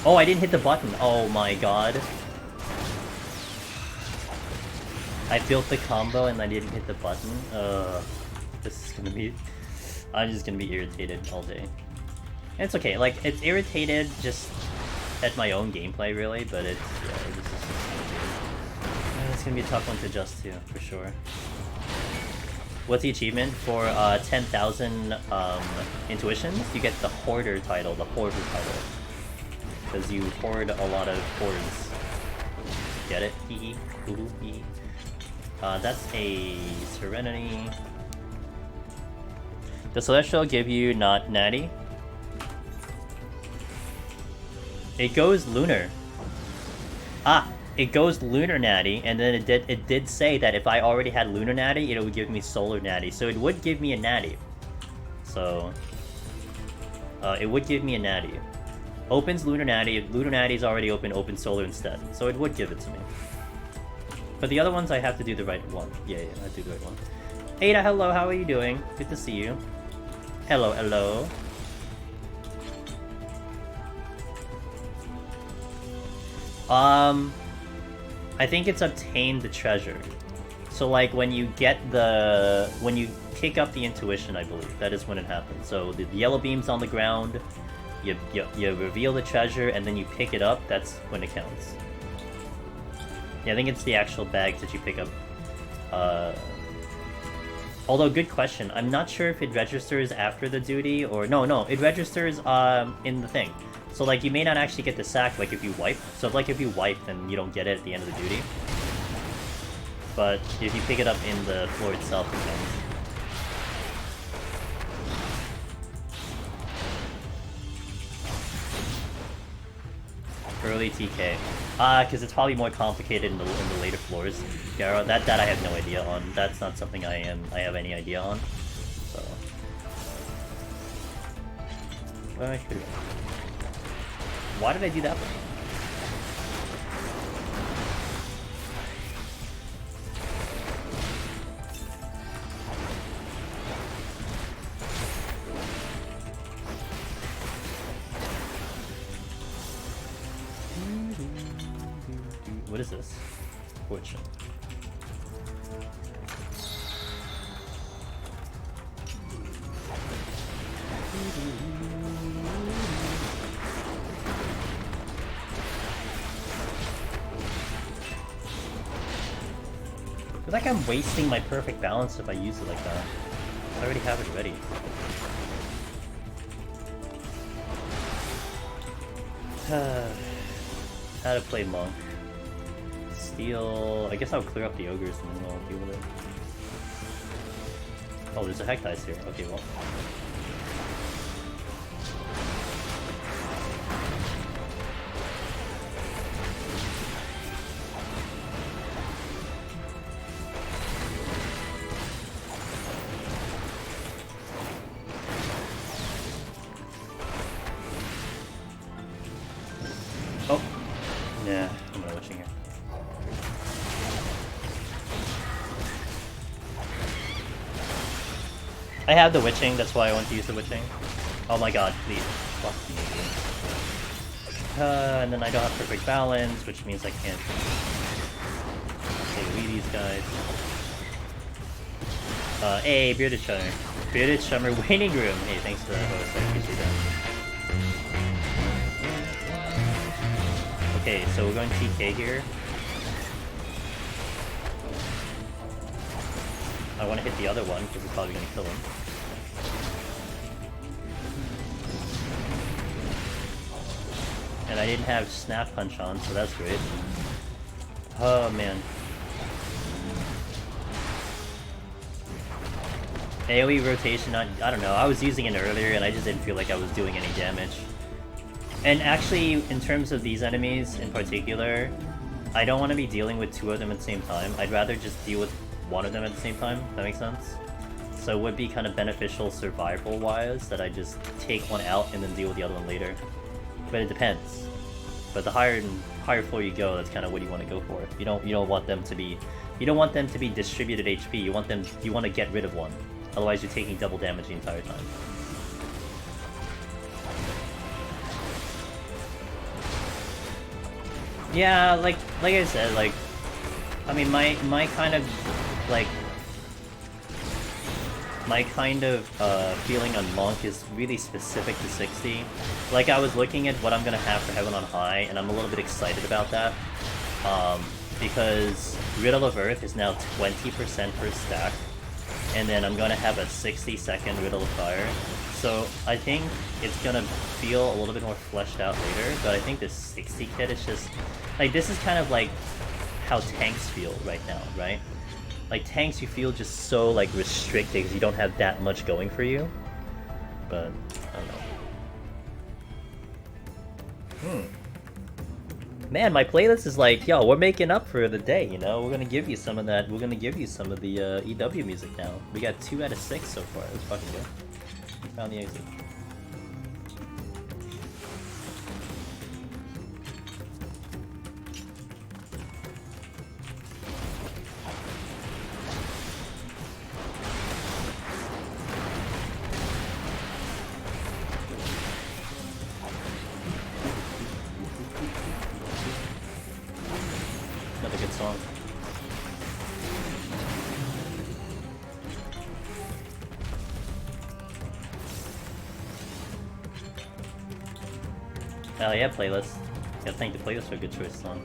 Oh, I didn't hit the button. Oh my god. I built the combo and I didn't hit the button. This is gonna be... I'm just gonna be irritated all day. And it's okay, like, it's irritated just at my own gameplay, really, but it's... Yeah, it's gonna be a tough one to adjust to, for sure. What's the achievement? For 10,000 intuitions, you get the Hoarder title, the Hoarder title. Because you hoard a lot of hoards. Get it? Hee hee. Hoo hee. That's a Serenity. Does Celestial give you not Natty? It goes Lunar. Ah, it goes Lunar Natty, and then it did say that if I already had Lunar Natty, it would give me Solar Natty. So it would give me a Natty. So it would give me a Natty. Opens Lunar Natty. If Lunar Natty is already open, open Solar instead. So it would give it to me. But the other ones, I have to do the right one. Yeah, I do the right one. Ada, hello, how are you doing? Good to see you. Hello, hello. I think it's obtained the treasure. So, like, when you get the... When you pick up the intuition, I believe, that is when it happens. So, the yellow beam's on the ground, you reveal the treasure, and then you pick it up, that's when it counts. Yeah, I think it's the actual bags that you pick up. Although, good question. I'm not sure if it registers after the duty or... No, it registers in the thing. So, like, you may not actually get the sack, like, if you wipe. So, like, if you wipe, then you don't get it at the end of the duty. But if you pick it up in the floor itself, it counts. Early TK. Because it's probably more complicated in the later floors. Garo, that I have no idea on. That's not something I have any idea on. So. Why did I do that one? What is this? Fortune. feel like I'm wasting my perfect balance if I use it like that. I already have it ready. How to play Monk. Steal... I guess I'll clear up the ogres and then I'll deal with it. Oh, there's a Heck Dice here. Okay, well. Oh! Yeah, I'm gonna witching here. I have the witching, that's why I want to use the witching. Oh my god, please. Fuck you. And then I don't have perfect balance, which means I can't AoE these guys. Hey, Bearded Shunner. Bearded Shunner waiting room. Hey, thanks for that host, I appreciate that. Okay, so we're going TK here. I want to hit the other one, because we're probably going to kill him. And I didn't have Snap Punch on, so that's great. Oh, man. AoE rotation, I don't know, I was using it earlier and I just didn't feel like I was doing any damage. And actually, in terms of these enemies in particular, I don't want to be dealing with two of them at the same time. I'd rather just deal with one of them at the same time, if that makes sense. So it would be kind of beneficial survival-wise that I just take one out and then deal with the other one later. But it depends. But the higher floor you go, that's kind of what you want to go for. You don't want them to be distributed HP. You want to get rid of one. Otherwise, you're taking double damage the entire time. Yeah, like I said, like, I mean, my kind of feeling on Monk is really specific to 60. Like, I was looking at what I'm gonna have for Heaven on High, and I'm a little bit excited about that. Because Riddle of Earth is now 20% per stack, and then I'm gonna have a 60-second Riddle of Fire. So I think it's gonna feel a little bit more fleshed out later, but I think this 60 kit is just... Like, this is kind of like how tanks feel right now, right? Like, tanks you feel just so, like, restricted because you don't have that much going for you. But, I don't know. Man, my playlist is like, yo, we're making up for the day, you know? We're gonna give you some of that, we're gonna give you some of the EW music now. We got 2 out of 6 so far, let's fucking go. Found the exit. Another good song. Oh yeah, playlist. Gotta thank the playlist for a good choice song.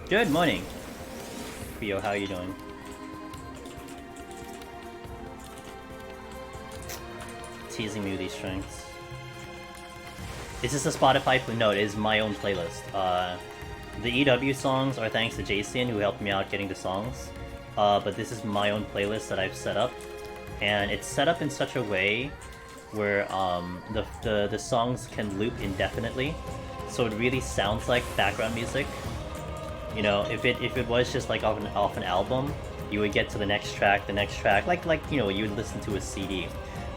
Good morning! Theo, how are you doing? Teasing me with these strengths. Is this a Spotify play? No, it is my own playlist. The EW songs are thanks to Jason, who helped me out getting the songs. But this is my own playlist that I've set up. And it's set up in such a way where the songs can loop indefinitely. So it really sounds like background music. You know, if it was just like off an album, you would get to the next track, like you know, you would listen to a CD.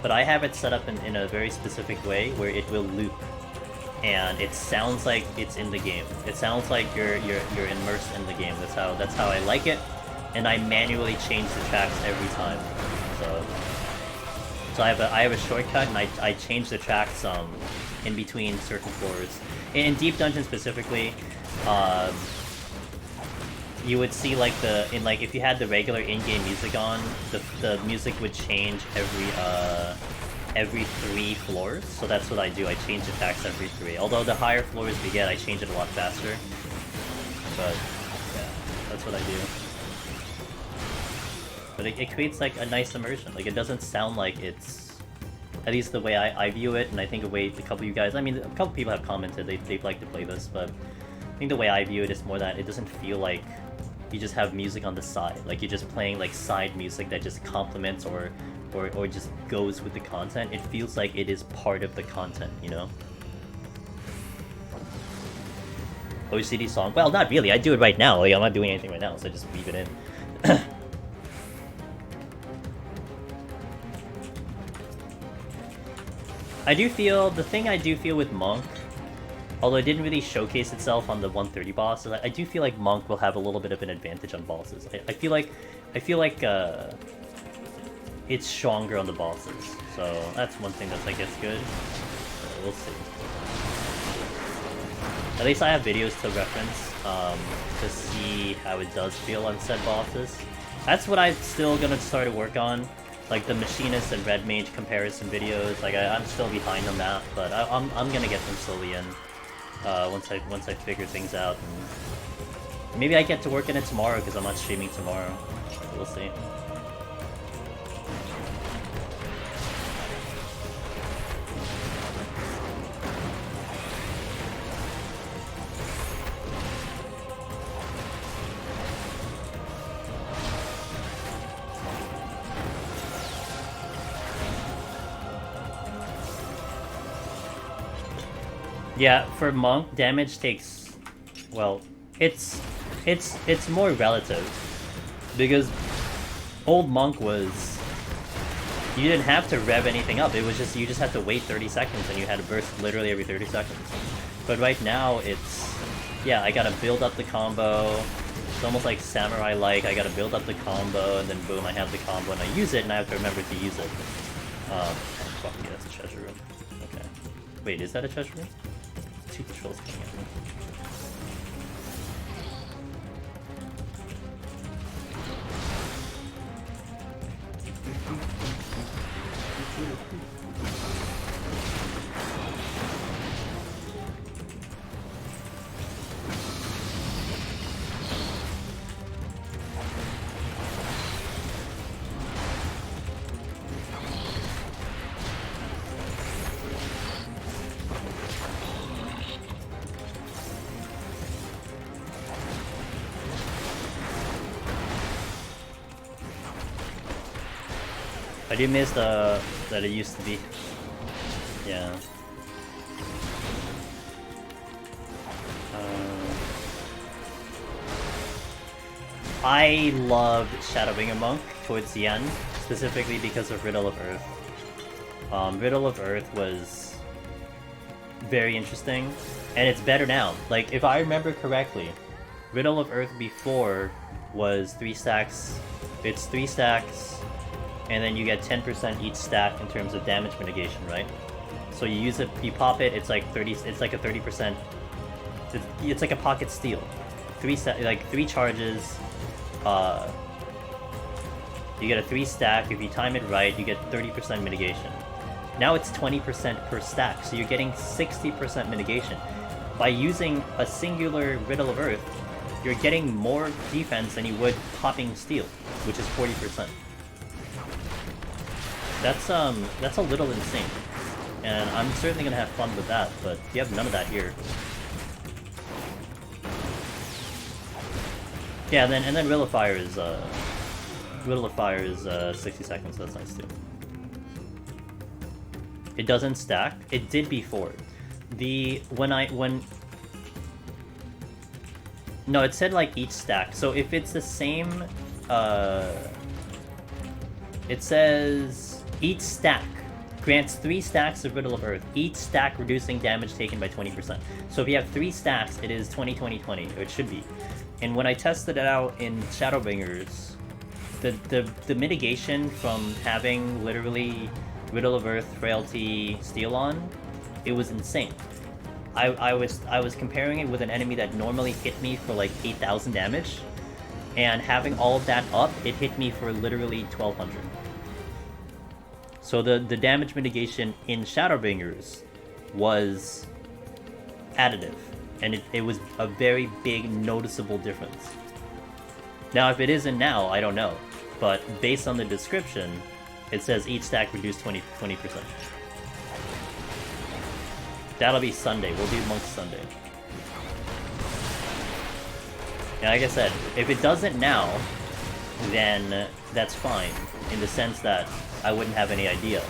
But I have it set up in a very specific way where it will loop, and it sounds like it's in the game. It sounds like you're immersed in the game. That's how I like it, and I manually change the tracks every time. So I have a shortcut, and I change the tracks in between certain floors. In Deep Dungeon specifically, you would see like if you had the regular in-game music on, the music would change every 3 floors. So that's what I do. I change attacks every 3. Although the higher floors we get, I change it a lot faster. But yeah, that's what I do. But it creates like a nice immersion. Like it doesn't sound like it's, at least the way I view it, and I think a couple of you guys, I mean, a couple people have commented they'd like to play this, but I think the way I view it is more that it doesn't feel like you just have music on the side. Like you're just playing like side music that just complements or just goes with the content. It feels like it is part of the content, you know? OCD song? Well, not really. I do it right now. Like, I'm not doing anything right now, so I just leave it in. the thing I do feel with Monk, although it didn't really showcase itself on the 130 boss, I do feel like Monk will have a little bit of an advantage on bosses. I feel like it's stronger on the bosses, so that's one thing that's, I guess, good. So we'll see. At least I have videos to reference to see how it does feel on said bosses. That's what I'm still gonna start to work on. Like the Machinist and Red Mage comparison videos, like I'm still behind on that, but I'm gonna get them slowly in once I figure things out. And maybe I get to work on it tomorrow because I'm not streaming tomorrow. We'll see. Yeah, for Monk, damage takes, well, it's more relative, because old Monk was, you didn't have to rev anything up, it was just, you just had to wait 30 seconds and you had to burst literally every 30 seconds. But right now, it's, yeah, I gotta build up the combo, it's almost like Samurai-like, I gotta build up the combo, and then boom, I have the combo and I use it, and I have to remember to use it. Fuck yeah, that's a treasure room. Okay. Wait, is that a treasure room? 2 patrols coming at me. I do miss that it used to be. Yeah. I loved Shadowbringers MNK towards the end, specifically because of Riddle of Earth. Riddle of Earth was very interesting, and it's better now. Like, if I remember correctly, Riddle of Earth before was 3 stacks. It's 3 stacks, and then you get 10% each stack in terms of damage mitigation, right? So you use it, you pop it, it's like 30. It's like a 30%. It's like a pocket steal. 3 charges. You get a 3 stack. If you time it right, you get 30% mitigation. Now it's 20% per stack, so you're getting 60% mitigation. By using a singular Riddle of Earth, you're getting more defense than you would popping steel, which is 40%. That's a little insane, and I'm certainly gonna have fun with that. But you have none of that here. Yeah, and then Riddle of Fire is 60 seconds. So that's nice too. It doesn't stack. It did before. No, it said like each stack. So if it's the same, it says each stack grants 3 stacks of Riddle of Earth, each stack reducing damage taken by 20%. So if you have 3 stacks, it is 20-20-20, or it should be. And when I tested it out in Shadowbringers, the mitigation from having literally Riddle of Earth, Frailty, Steel on, it was insane. I was comparing it with an enemy that normally hit me for like 8,000 damage. And having all of that up, it hit me for literally 1200. So the damage mitigation in Shadowbringers was additive, and it was a very big noticeable difference. Now if it isn't now, I don't know, but based on the description, it says each stack reduced 20%. That'll be Sunday. We'll do Monk Sunday. And like I said, if it doesn't now, then that's fine, in the sense that I wouldn't have any idea.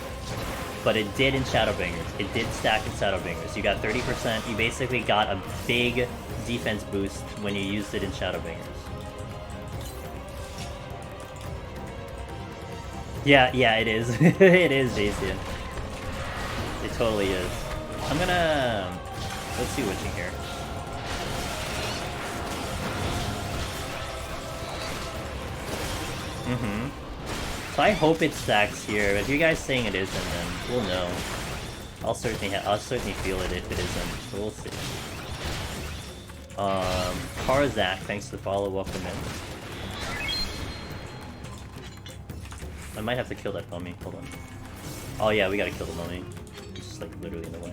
But it did in Shadowbringers. It did stack in Shadowbringers. You got 30%. You basically got a big defense boost when you used it in Shadowbringers. Yeah, it is. It is, Jason. It totally is. I'm gonna... Let's see what's in here. So I hope it stacks here. If you guys saying it isn't, then we'll know. I'll certainly feel it if it isn't. We'll see. Karzak, thanks for the follow. Welcome in. I might have to kill that mummy. Hold on. Oh yeah, we gotta kill the mummy. It's just like literally in the way.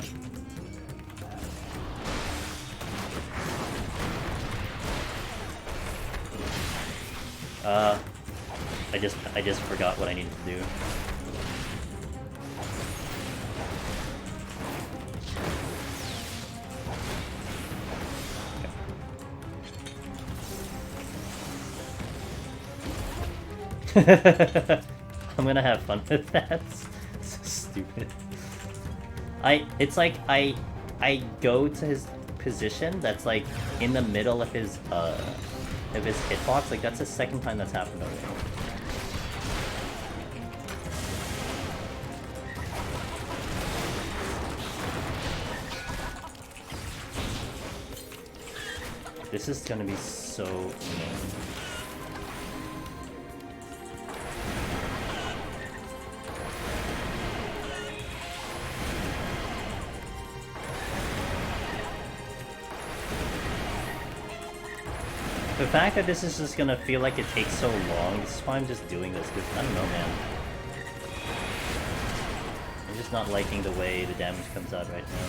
I just forgot what I needed to do. Okay. I'm gonna have fun with that. So stupid. It's like I go to his position that's like in the middle of his hitbox. Like that's the second time that's happened already. This is gonna be so annoying. The fact that this is just gonna feel like it takes so long, this is why I'm just doing this, because I don't know, man. I'm just not liking the way the damage comes out right now.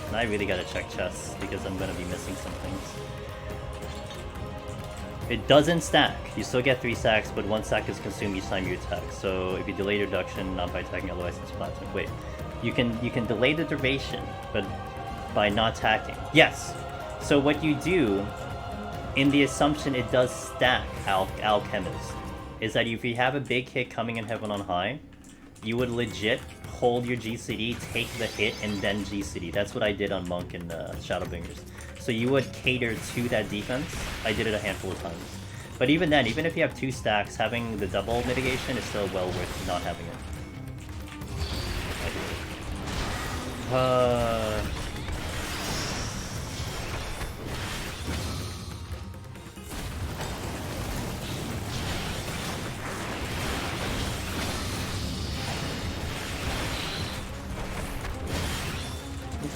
And I really gotta check chests, because I'm gonna be missing some things. It doesn't stack. You still get 3 stacks, but 1 stack is consumed each time you attack. So if you delay your reduction, not by attacking, otherwise it's plasma. Wait, you can delay the duration, but by not attacking. Yes! So what you do, in the assumption it does stack Alchemist, is that if you have a big hit coming in Heaven on High, you would legit hold your GCD, take the hit, and then GCD. That's what I did on Monk and Shadowbringers. So you would cater to that defense. I did it a handful of times. But even then, even if you have 2 stacks, having the double mitigation is still well worth not having it.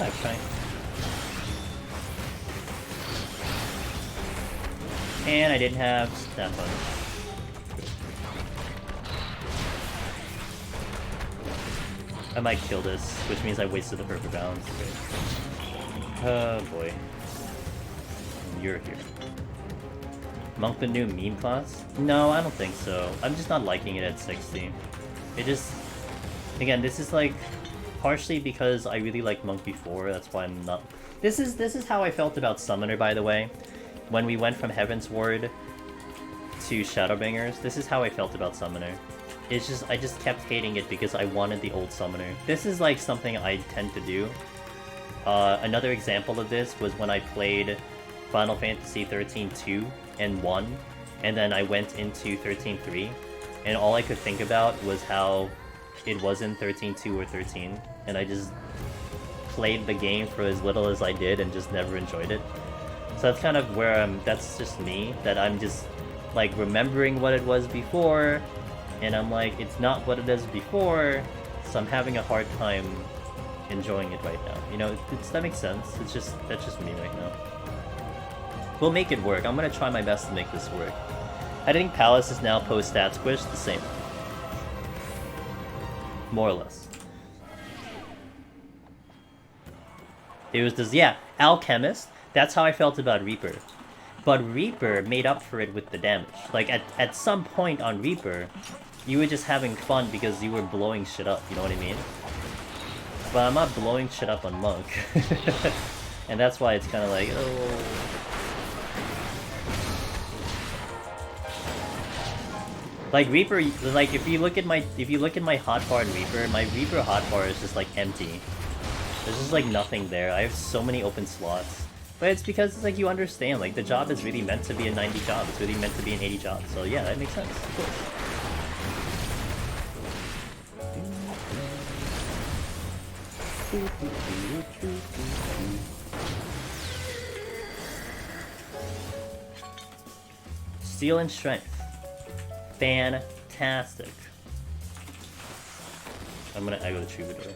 Okay. And I didn't have that one. I might kill this, which means I wasted the perfect balance. Oh boy. You're here. Monk the new meme class? No, I don't think so. I'm just not liking it at 60. It just... Again, this is like... Partially because I really liked Monk before, that's why I'm not... This is how I felt about Summoner, by the way. When we went from Heaven's Ward to Shadowbringers, this is how I felt about Summoner. It's just, I just kept hating it because I wanted the old Summoner. This is like something I tend to do. Another example of this was when I played Final Fantasy 13-2 and 1, and then I went into 13-3, and all I could think about was how it wasn't 13-2 or 13, and I just played the game for as little as I did and just never enjoyed it. So that's kind of where that's just me, that I'm just like remembering what it was before, and I'm like, it's not what it is before, so I'm having a hard time enjoying it right now. You know, that makes sense. That's just me right now. We'll make it work. I'm gonna try my best to make this work. I think Palace is now post-stat squish, the same. More or less. It was this, yeah, Alchemist, that's how I felt about Reaper. But Reaper made up for it with the damage. Like, at some point on Reaper, you were just having fun because you were blowing shit up, you know what I mean? But I'm not blowing shit up on Monk. And that's why it's kind of like, oh... Like Reaper, like if you look at my hotbar in Reaper, my Reaper hotbar is just like empty. There's just like nothing there. I have so many open slots. But it's because it's like you understand, like the job is really meant to be a 90 job. It's really meant to be an 80 job. So yeah, that makes sense. Of course. Steel and Strength. Fantastic. I'm gonna echo the Troubadour.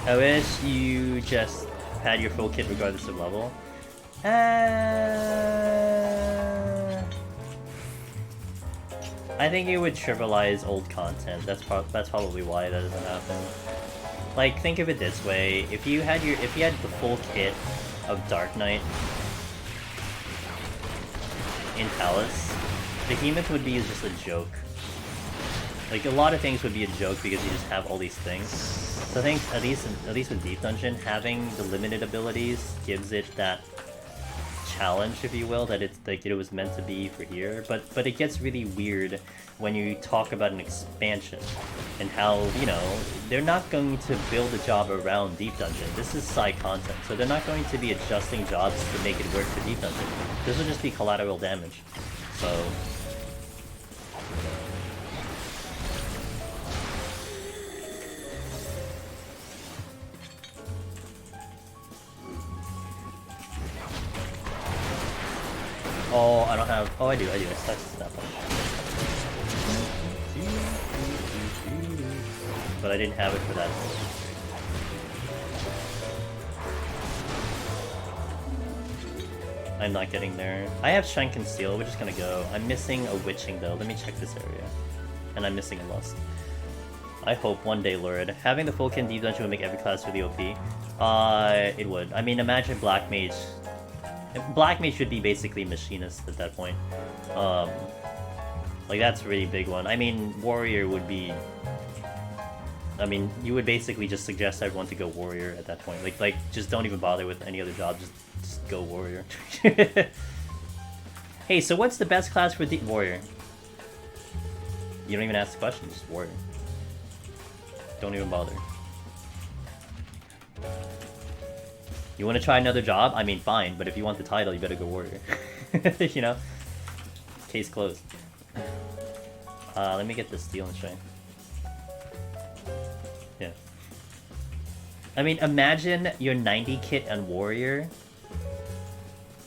I wish you just had your full kit regardless of level. I think it would trivialize old content. That's probably why that doesn't happen. Like, think of it this way: if you had the full kit of Dark Knight in Palace, Behemoth would be just a joke. Like, a lot of things would be a joke because you just have all these things. So I think, at least with Deep Dungeon, having the limited abilities gives it that challenge, if you will, that it's like it was meant to be for here. But it gets really weird when you talk about an expansion and how, you know, they're not going to build a job around Deep Dungeon. This is side content, so they're not going to be adjusting jobs to make it work for Deep Dungeon. This will just be collateral damage. So... Oh, I don't have... Oh, I do. It's that one. But I didn't have it for that. I'm not getting there. I have Shank and Steel, we're just gonna go. I'm missing a Witching, though. Let me check this area. And I'm missing a Lust. I hope one day, Lurid. Having the full kit in Deep Dungeon would make every class really OP. It would. I mean, imagine Black Mage... Black Mage should be basically Machinist at that point. Like, that's a really big one. I mean, Warrior would be... I mean, you would basically just suggest everyone to go Warrior at that point. Like just don't even bother with any other job, just go Warrior. Hey, so what's the best class for the Warrior? You don't even ask the question, just Warrior. Don't even bother. You want to try another job? I mean, fine, but if you want the title, you better go Warrior. You know? Case closed. Let me get the Steel and Strength. Yeah. I mean, imagine your 90 kit and Warrior.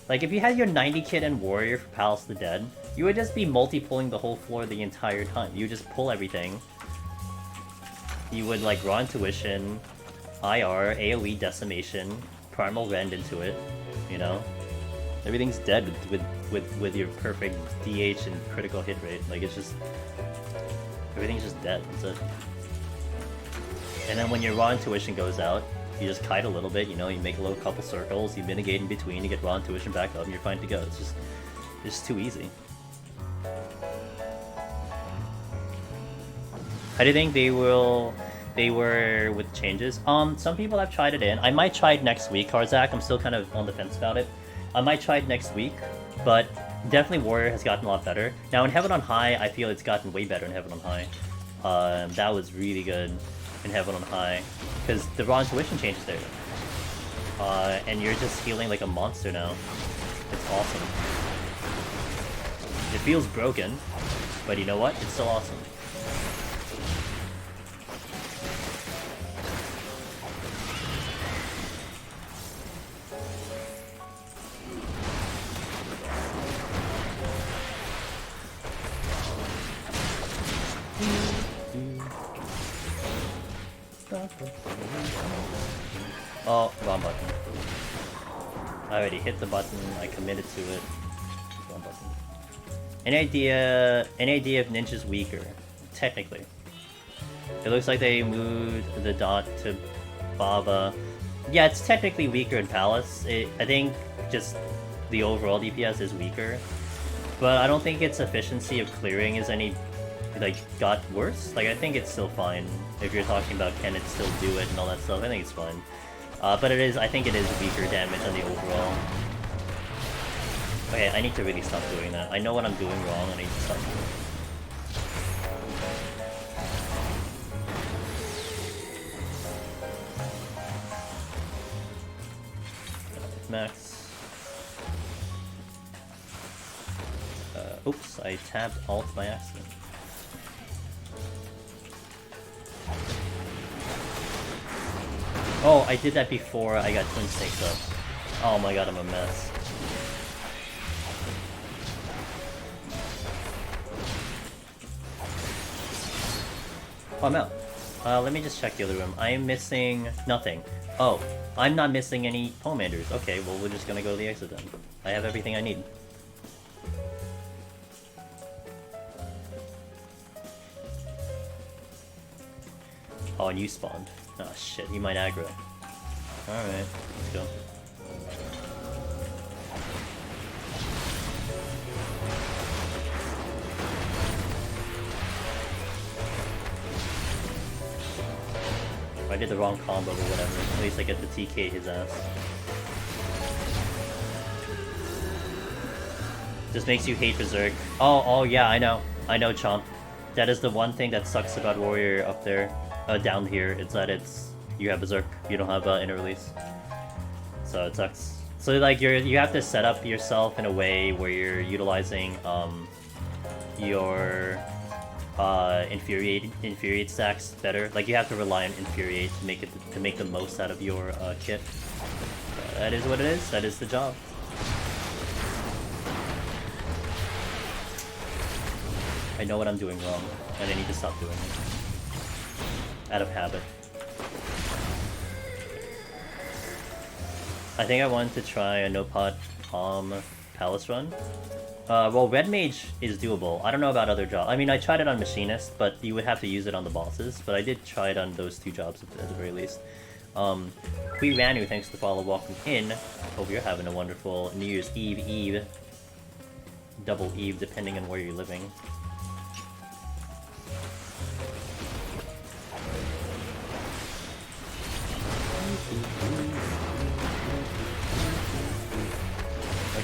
Like, if you had your 90 kit and Warrior for Palace of the Dead, you would just be multi-pulling the whole floor the entire time. You would just pull everything. You would, like, raw intuition, IR, AoE decimation, Primal Rend into it, you know? Everything's dead with your perfect DH and critical hit rate. Like, it's just... Everything's just dead. That's it. And then when your raw intuition goes out, you just kite a little bit, you know, you make a little couple circles, you mitigate in between, you get raw intuition back up, and you're fine to go. It's just too easy. How do you think they were with changes? Some people have tried it in. I might try it next week, Karzak. I'm still kind of on the fence about it. I might try it next week, but definitely Warrior has gotten a lot better. Now in Heaven on High, I feel it's gotten way better in Heaven on High. That was really good. in Heaven on High, because the raw intuition changes there. And you're just healing like a monster now. It's awesome. It feels broken, but you know what? It's still awesome. Oh, wrong button. I already hit the button, I committed to it. Wrong button. Any idea if Ninja's weaker? Technically. It looks like they moved the dot to Baba. Yeah, it's technically weaker in Palace. I think just the overall DPS is weaker. But I don't think its efficiency of clearing is any, like, got worse. Like, I think it's still fine. If you're talking about can it still do it and all that stuff, I think it's fine. But I think it is weaker damage on the overall. Okay, I need to really stop doing that. I know what I'm doing wrong, I need to stop doing it. Max. Oops, I tabbed Alt by accident. Oh, I did that before I got Twin Snakes up. Oh my god, I'm a mess. Oh, I'm out. Let me just check the other room. I am missing nothing. Oh, I'm not missing any Pomanders. Okay, well, we're just gonna go to the exit then. I have everything I need. Oh, and you spawned. Oh shit, he might aggro. Alright, let's go. I did the wrong combo or whatever. At least I get the TK his ass. Just makes you hate Berserk. Oh yeah, I know, Chomp. That is the one thing that sucks about Warrior up there, down here. It's that you have Berserk, you don't have inner release, so it sucks. So like you have to set up yourself in a way where you're utilizing your infuriate stacks better. Like you have to rely on infuriate to make the most out of your kit. That is what it is. That is the job. I know what I'm doing wrong, and I need to stop doing it. Out of habit. I think I wanted to try a no-pot Palace run. Well, Red Mage is doable. I don't know about other jobs. I mean, I tried it on Machinist, but you would have to use it on the bosses. But I did try it on those two jobs at the very least. Kui Ranu, thanks for the follow, welcome in. Hope you're having a wonderful New Year's Eve. Double Eve, depending on where you're living.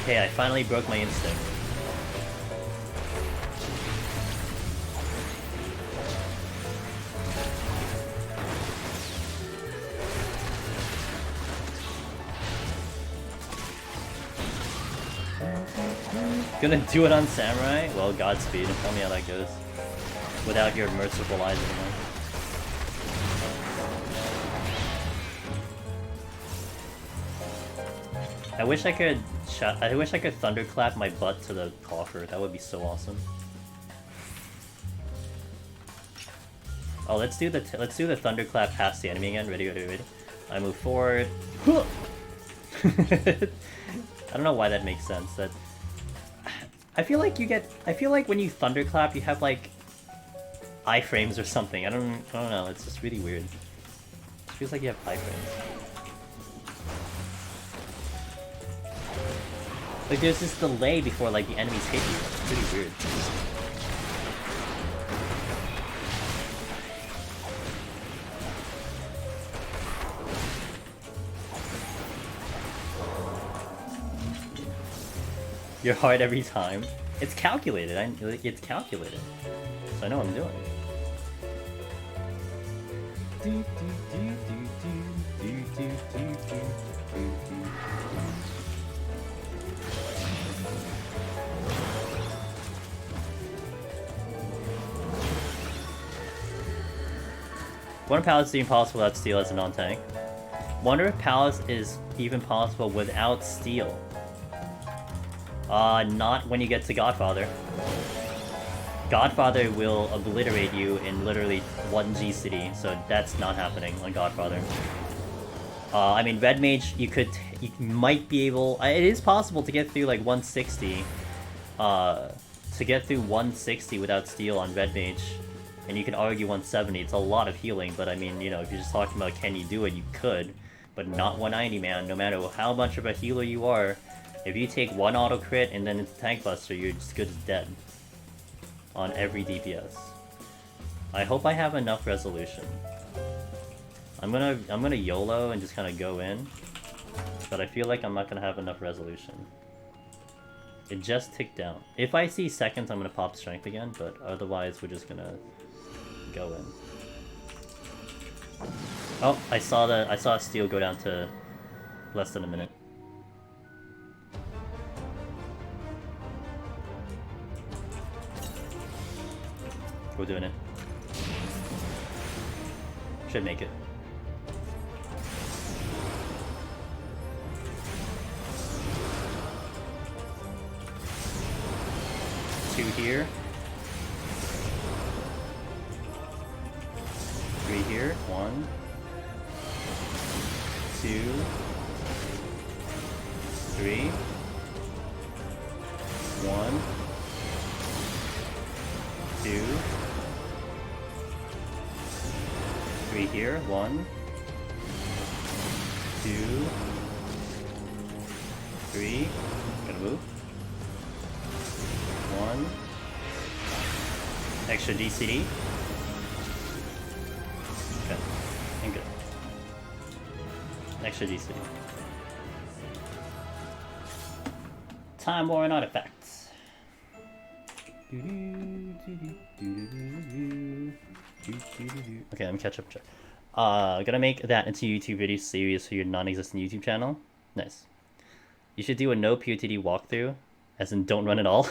Okay, I finally broke my instinct. Gonna do it on Samurai? Well, Godspeed, and tell me how that goes. Without your merciful eyes anymore. I wish I could thunderclap my butt to the coffer. That would be so awesome. Oh, let's do the thunderclap past the enemy again. Ready. I move forward. I don't know why that makes sense. I feel like when you thunderclap, you have like iframes or something. I don't know. It's just really weird. It feels like you have iframes. Like there's this delay before like the enemies hit you. It's pretty weird. You're hard every time. It's calculated. It's calculated. So I know what I'm doing. Wonder if Palace is even possible without Steel as a non-tank. Wonder if Palace is even possible without Steel. Not when you get to Godfather. Godfather will obliterate you in literally 1G City, so that's not happening on Godfather. I mean, Red Mage, you might be able... It is possible to get through, like, 160. To get through 160 without Steel on Red Mage. And you can argue 170, it's a lot of healing, but I mean, you know, if you're just talking about can you do it, you could. But not 190, man. No matter how much of a healer you are, if you take one auto crit and then it's Tank Buster, you're just good as dead. On every DPS. I hope I have enough resolution. I'm gonna YOLO and just kind of go in, but I feel like I'm not gonna have enough resolution. It just ticked down. If I see seconds, I'm gonna pop strength again, but otherwise we're just gonna go in. Oh, I saw Steel go down to less than a minute. We're doing it. Should make it. Two here. Three here. 1, 2, 3. 1, 2, 3 here. 1, 2, 3. Gotta move. 1. Extra DCD. Okay. And good. Extra DCD. Time War and Artifacts. Okay, let me catch up. Gonna make that into a YouTube video series for your non-existent YouTube channel. Nice. You should do a no PoTD walkthrough, as in don't run at all.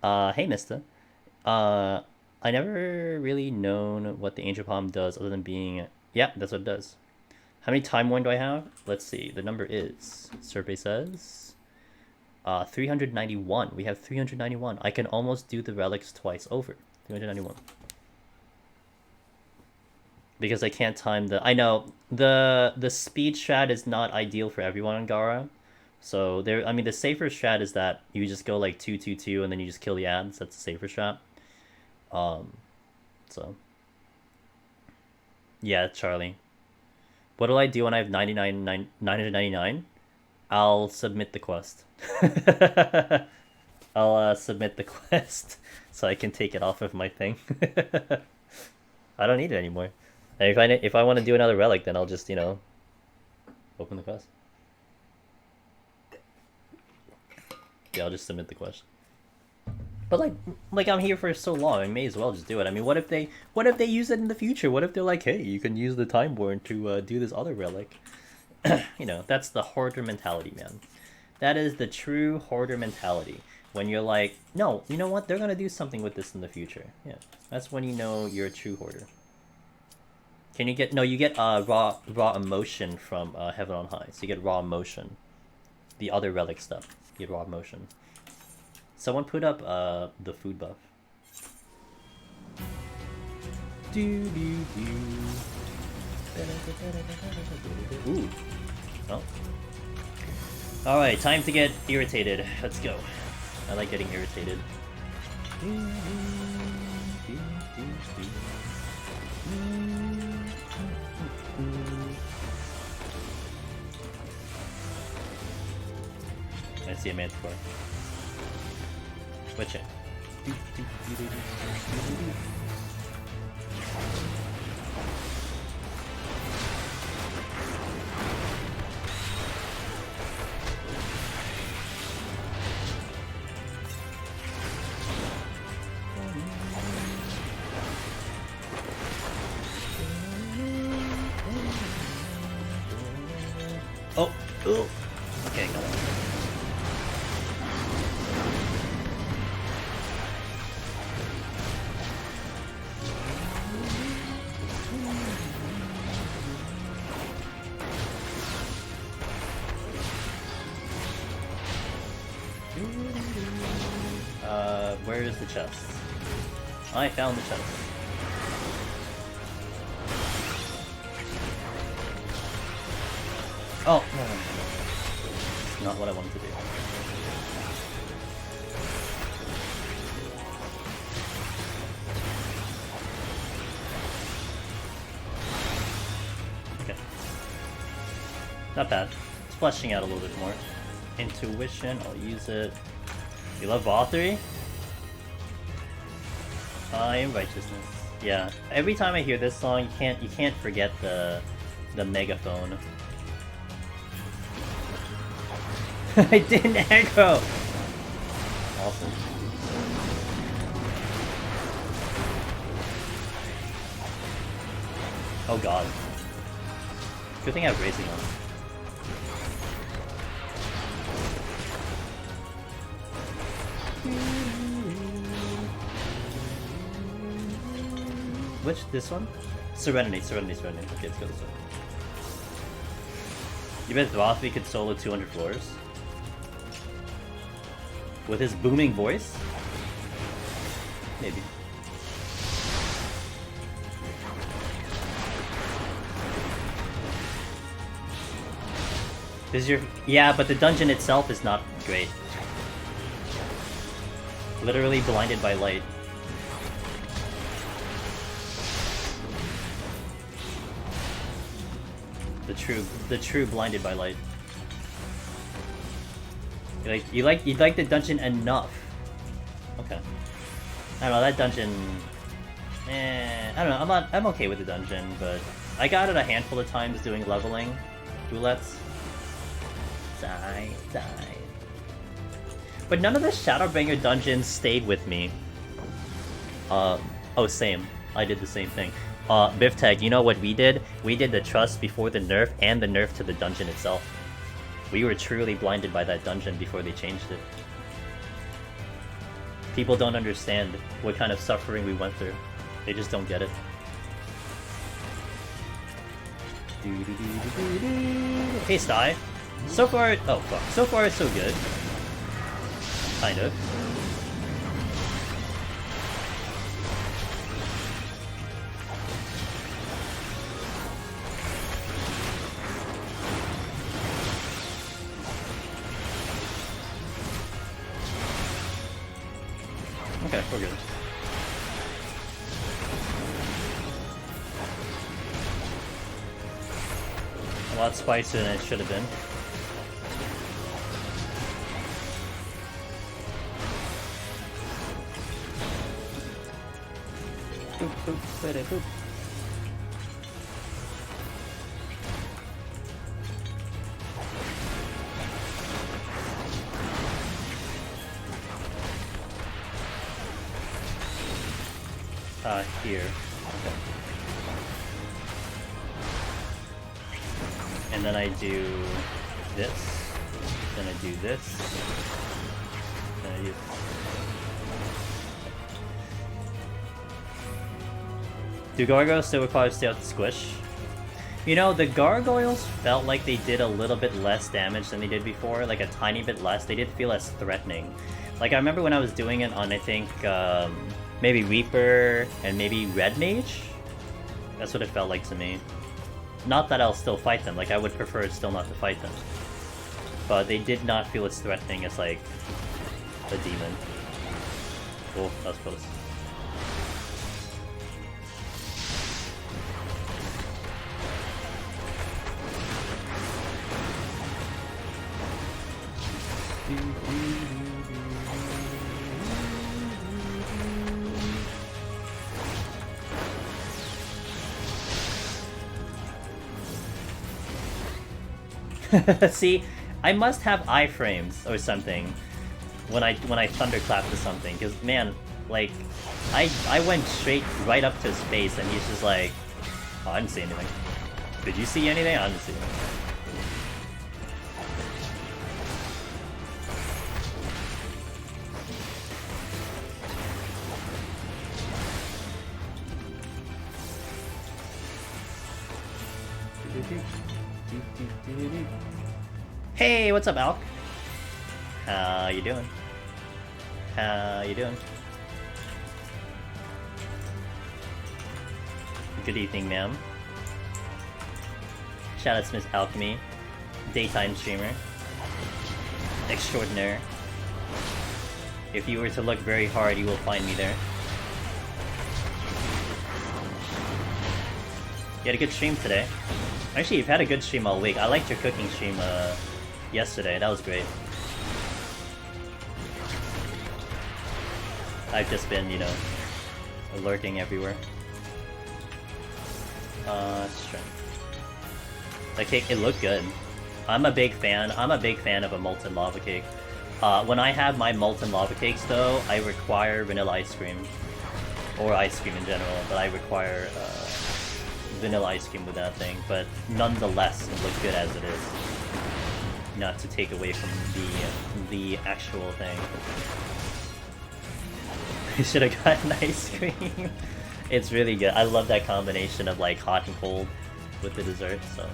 Hey mister. I never really known what the Angel Palm does other than being... Yeah, that's what it does. How many Time Worn do I have? Let's see. The number is... Survey says... 391. We have 391. I can almost do the relics twice over. 391. Because I can't time the... I know. The speed strat is not ideal for everyone on Gara. So there, I mean, the safer strat is that you just go like 2-2-2 and then you just kill the ads. That's the safer strat. So yeah, Charlie. What do I do when I have 999? I'll submit the quest. I'll submit the quest so I can take it off of my thing. I don't need it anymore. And if I want to do another relic, then I'll just, you know, open the quest. Yeah, I'll just submit the quest. But like I'm here for so long, I may as well just do it. I mean, what if they use it in the future? What if they're like, hey, you can use the Timeborn to do this other relic? You know, that's the hoarder mentality, man. That is the true hoarder mentality. When you're like, no, you know what? They're gonna do something with this in the future. Yeah, that's when you know you're a true hoarder. Can you get... No, you get raw emotion from Heaven on High. So you get raw emotion. The other relic stuff. You get raw emotion. Someone put up the food buff. Ooh. Oh. Alright, time to get irritated. Let's go. I like getting irritated. I see a Manticore. Switch it. Oh, ooh. Okay, got it. Where is the chest? I found the chest. Oh, no. Not what I wanted to do. Okay. Not bad. It's fleshing out a little bit more. Intuition, I'll use it. You love Authority? I am Righteousness. Yeah. Every time I hear this song, you can't forget the megaphone. I didn't echo! Awesome. Oh god. Good thing I have racing on. Which? This one? Serenity. Okay, let's go this way. You bet Throthby could solo 200 floors? With his booming voice? Maybe. This is your... Yeah, but the dungeon itself is not great. Literally blinded by light. The true blinded by light. You like the dungeon enough. Okay. I don't know, that dungeon... I don't know, I'm okay with the dungeon, but I got it a handful of times doing leveling roulettes. Die. But none of the Shadowbringer dungeons stayed with me. Oh, same. I did the same thing. Biftag, you know what we did? We did the trust before the nerf and the nerf to the dungeon itself. We were truly blinded by that dungeon before they changed it. People don't understand what kind of suffering we went through. They just don't get it. Hey, Sty. So far... Oh, fuck. So far, it's so good. Kind of. Okay, we're good. A lot spicier than it should have been. Boop, boop, bada, boop. Here. Okay. And then I do this. Then I do this. Then I do... Do gargoyles still require stay out to squish? You know, the gargoyles felt like they did a little bit less damage than they did before, like a tiny bit less. They did feel less threatening. Like, I remember when I was doing it on, I think, maybe Reaper and maybe Red Mage? That's what it felt like to me. Not that I'll still fight them, like I would prefer still not to fight them. But they did not feel as threatening as like a demon. Oh, that was close. See, I must have iframes or something when I thunderclap to something, because man, like I went straight right up to his face and he's just like, oh, I didn't see anything. Did you see anything? I didn't see anything. Hey, what's up, Alk? How you doing? How you doing? Good evening, ma'am. Shout out to Miss Alchemy, daytime streamer, extraordinaire. If you were to look very hard, you will find me there. You had a good stream today. Actually, you've had a good stream all week. I liked your cooking stream yesterday. That was great. I've just been, you know, lurking everywhere. The cake, it looked good. I'm a big fan of a molten lava cake. When I have my molten lava cakes though, I require vanilla ice cream. Or ice cream in general, but I require vanilla ice cream with that thing. But nonetheless, it looks good as it is. Not to take away from the actual thing. I should have gotten ice cream. It's really good. I love that combination of like hot and cold with the dessert, so.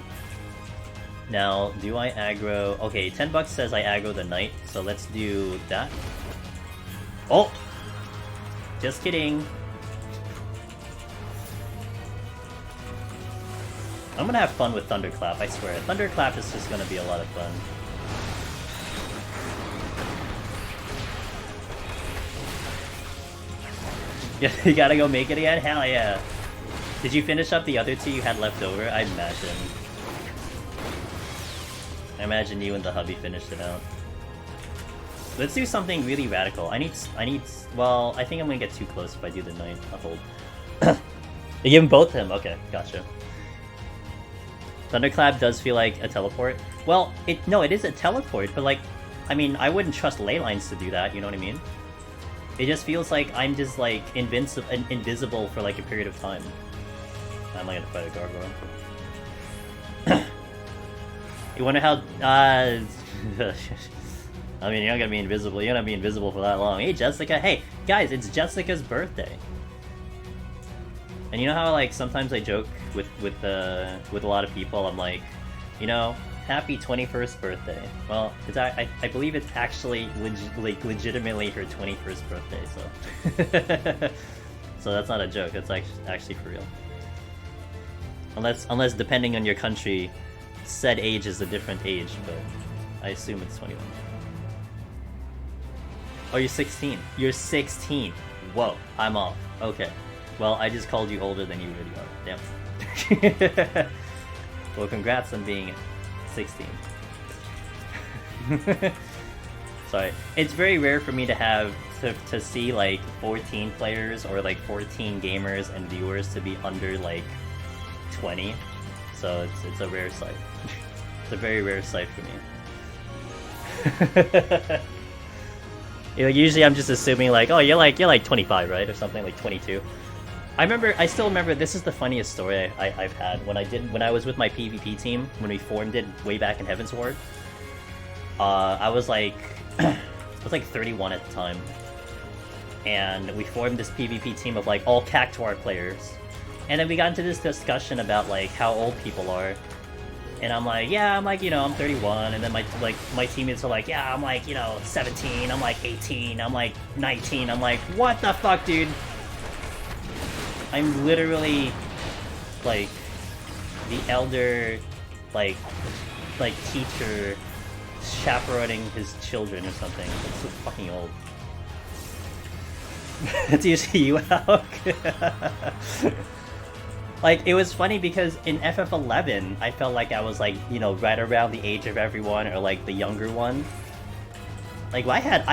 Now, do I aggro? Okay, $10 says I aggro the knight, so let's do that. Oh! Just kidding. I'm gonna have fun with Thunderclap, I swear. Thunderclap is just gonna be a lot of fun. Yeah, you gotta go make it again? Hell yeah. Did you finish up the other two you had left over? I imagine you and the hubby finished it out. Let's do something really radical. Well, I think I'm gonna get too close if I do the knight. I'll hold. You give them both to him? Okay, gotcha. Thunderclap does feel like a teleport. Well, it is a teleport, but like, I mean, I wouldn't trust Leylines to do that, you know what I mean? It just feels like I'm just like invisible for like a period of time. I'm not gonna fight a gargoyle. You wonder how? I mean, you're not gonna be invisible. You're not gonna be invisible for that long. Hey, Jessica. Hey, guys, it's Jessica's birthday. And you know how like sometimes I joke with a lot of people. I'm like, you know, happy 21st birthday. Well, I believe it's actually legitimately her 21st birthday. So, so that's not a joke. That's actually for real. Unless depending on your country, said age is a different age, but I assume it's 21. Oh, you're 16. You're 16. Whoa, I'm off. Okay. Well, I just called you older than you really are. Damn. Well, congrats on being 16. Sorry. It's very rare for me to have to see like 14 players or like 14 gamers and viewers to be under like 20. So it's a rare sight. It's a very rare sight for me. You know, usually I'm just assuming like, oh, you're like 25, right, or something, like 22. I still remember. This is the funniest story I've had when I was with my PvP team when we formed it way back in Heavensward. I was like 31 at the time, and we formed this PvP team of like all Cactuar players. And then we got into this discussion about like how old people are, and I'm like, yeah, I'm like, you know, I'm 31, and then my teammates are like, yeah, I'm like, you know, 17, I'm like 18, I'm like 19, I'm like, what the fuck, dude? I'm literally like the elder, like teacher chaperoning his children or something. It's so fucking old. It's usually you, Alk. Like, it was funny because in FF11, I felt like I was like, you know, right around the age of everyone, or like the younger one. Like, I had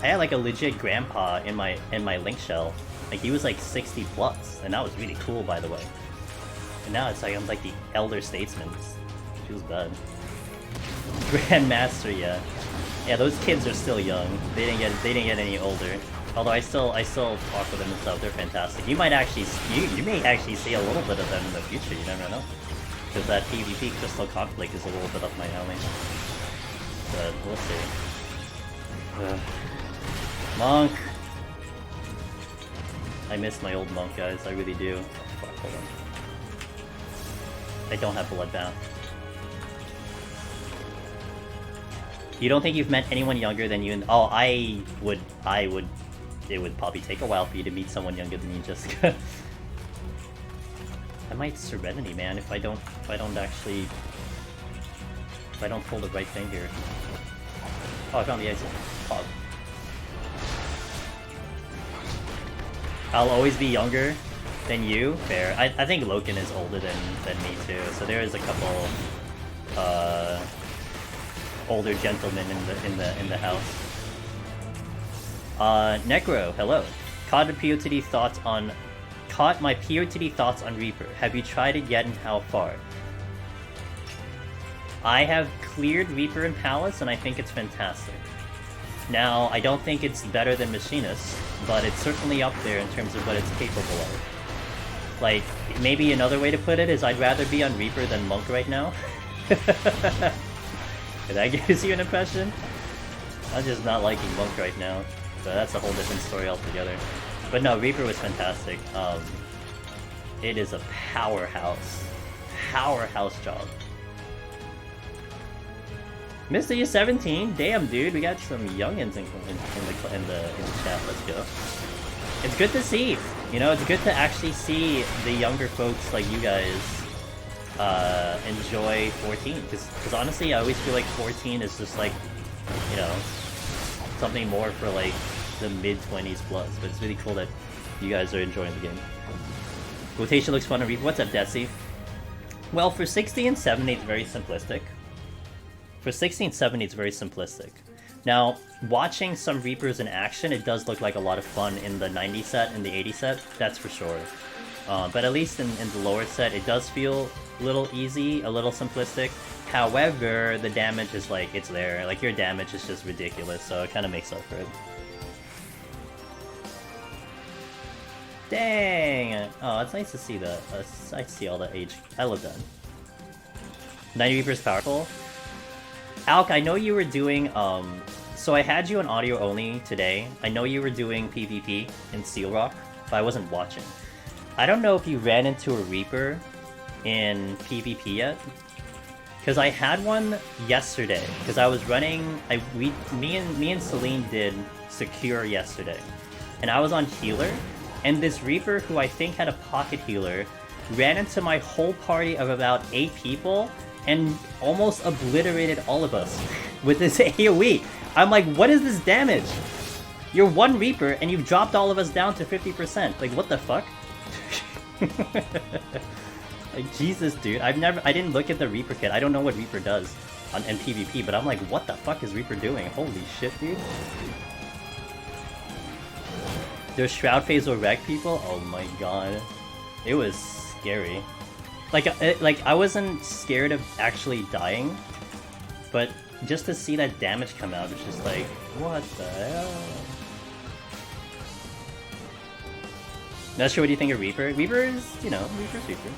like a legit grandpa in my link shell. Like, he was like 60 plus, and that was really cool, by the way. And now it's like I'm like the elder statesman. It feels bad. Grandmaster, yeah. Yeah, those kids are still young. They didn't get any older. Although I still talk with them and stuff. They're fantastic. You may actually see a little bit of them in the future. You never know, because that PvP crystal conflict is a little bit up my alley. But we'll see. Monk. I miss my old monk, guys. I really do. Oh, fuck, hold I don't have Bloodbound. You don't think you've met anyone younger than you? Oh, I would. It would probably take a while for you to meet someone younger than you, Jessica. I might Serenity, man, if I don't pull the right thing here. Oh, I found the exit. Pog. I'll always be younger than you. Fair. I think Loken is older than me too. So there is a couple older gentlemen in the house. Necro, hello. Caught my PoTD thoughts on Reaper. Have you tried it yet and how far? I have cleared Reaper and Palace and I think it's fantastic. Now, I don't think it's better than Machinist, but it's certainly up there in terms of what it's capable of. Like, maybe another way to put it is I'd rather be on Reaper than Monk right now. That gives you an impression? I'm just not liking Monk right now, so that's a whole different story altogether. But no, Reaper was fantastic. It is a powerhouse job. Mr. U17, damn dude, we got some youngins in the chat. Let's go. It's good to see. You know, it's good to actually see the younger folks like you guys enjoy 14. Because honestly, I always feel like 14 is just like, you know, something more for like the mid-20s plus. But it's really cool that you guys are enjoying the game. Rotation looks fun to read. What's up, Desi? Well, for 60 and 70, it's very simplistic. For 60 and 70, it's very simplistic. Now, watching some Reapers in action, it does look like a lot of fun in the 90 set and the 80 set, that's for sure. But at least in the lower set, it does feel a little easy, a little simplistic. However, the damage is like, it's there. Like, your damage is just ridiculous, so it kind of makes up for it. Dang! Oh, it's nice to see that. I see all the age. I love that. 90 Reaper's powerful. Alk, I know you were doing, so I had you on audio only today. I know you were doing PvP in Steel Rock, but I wasn't watching. I don't know if you ran into a Reaper in PvP yet, because I had one yesterday, because I was running, me and Celine did Secure yesterday, and I was on Healer, and this Reaper, who I think had a pocket healer, ran into my whole party of about 8 people, and almost obliterated all of us with this AoE. I'm like, what is this damage? You're one Reaper and you've dropped all of us down to 50%. Like, what the fuck? Like, Jesus, dude. I didn't look at the Reaper kit. I don't know what Reaper does in PvP, but I'm like, what the fuck is Reaper doing? Holy shit, dude. Their Shroud Phase will wreck people? Oh my god. It was scary. Like, I wasn't scared of actually dying, but just to see that damage come out, it's just like, what the hell? Not sure what you think of Reaper. Reaper is, you know, Reaper's Reaper.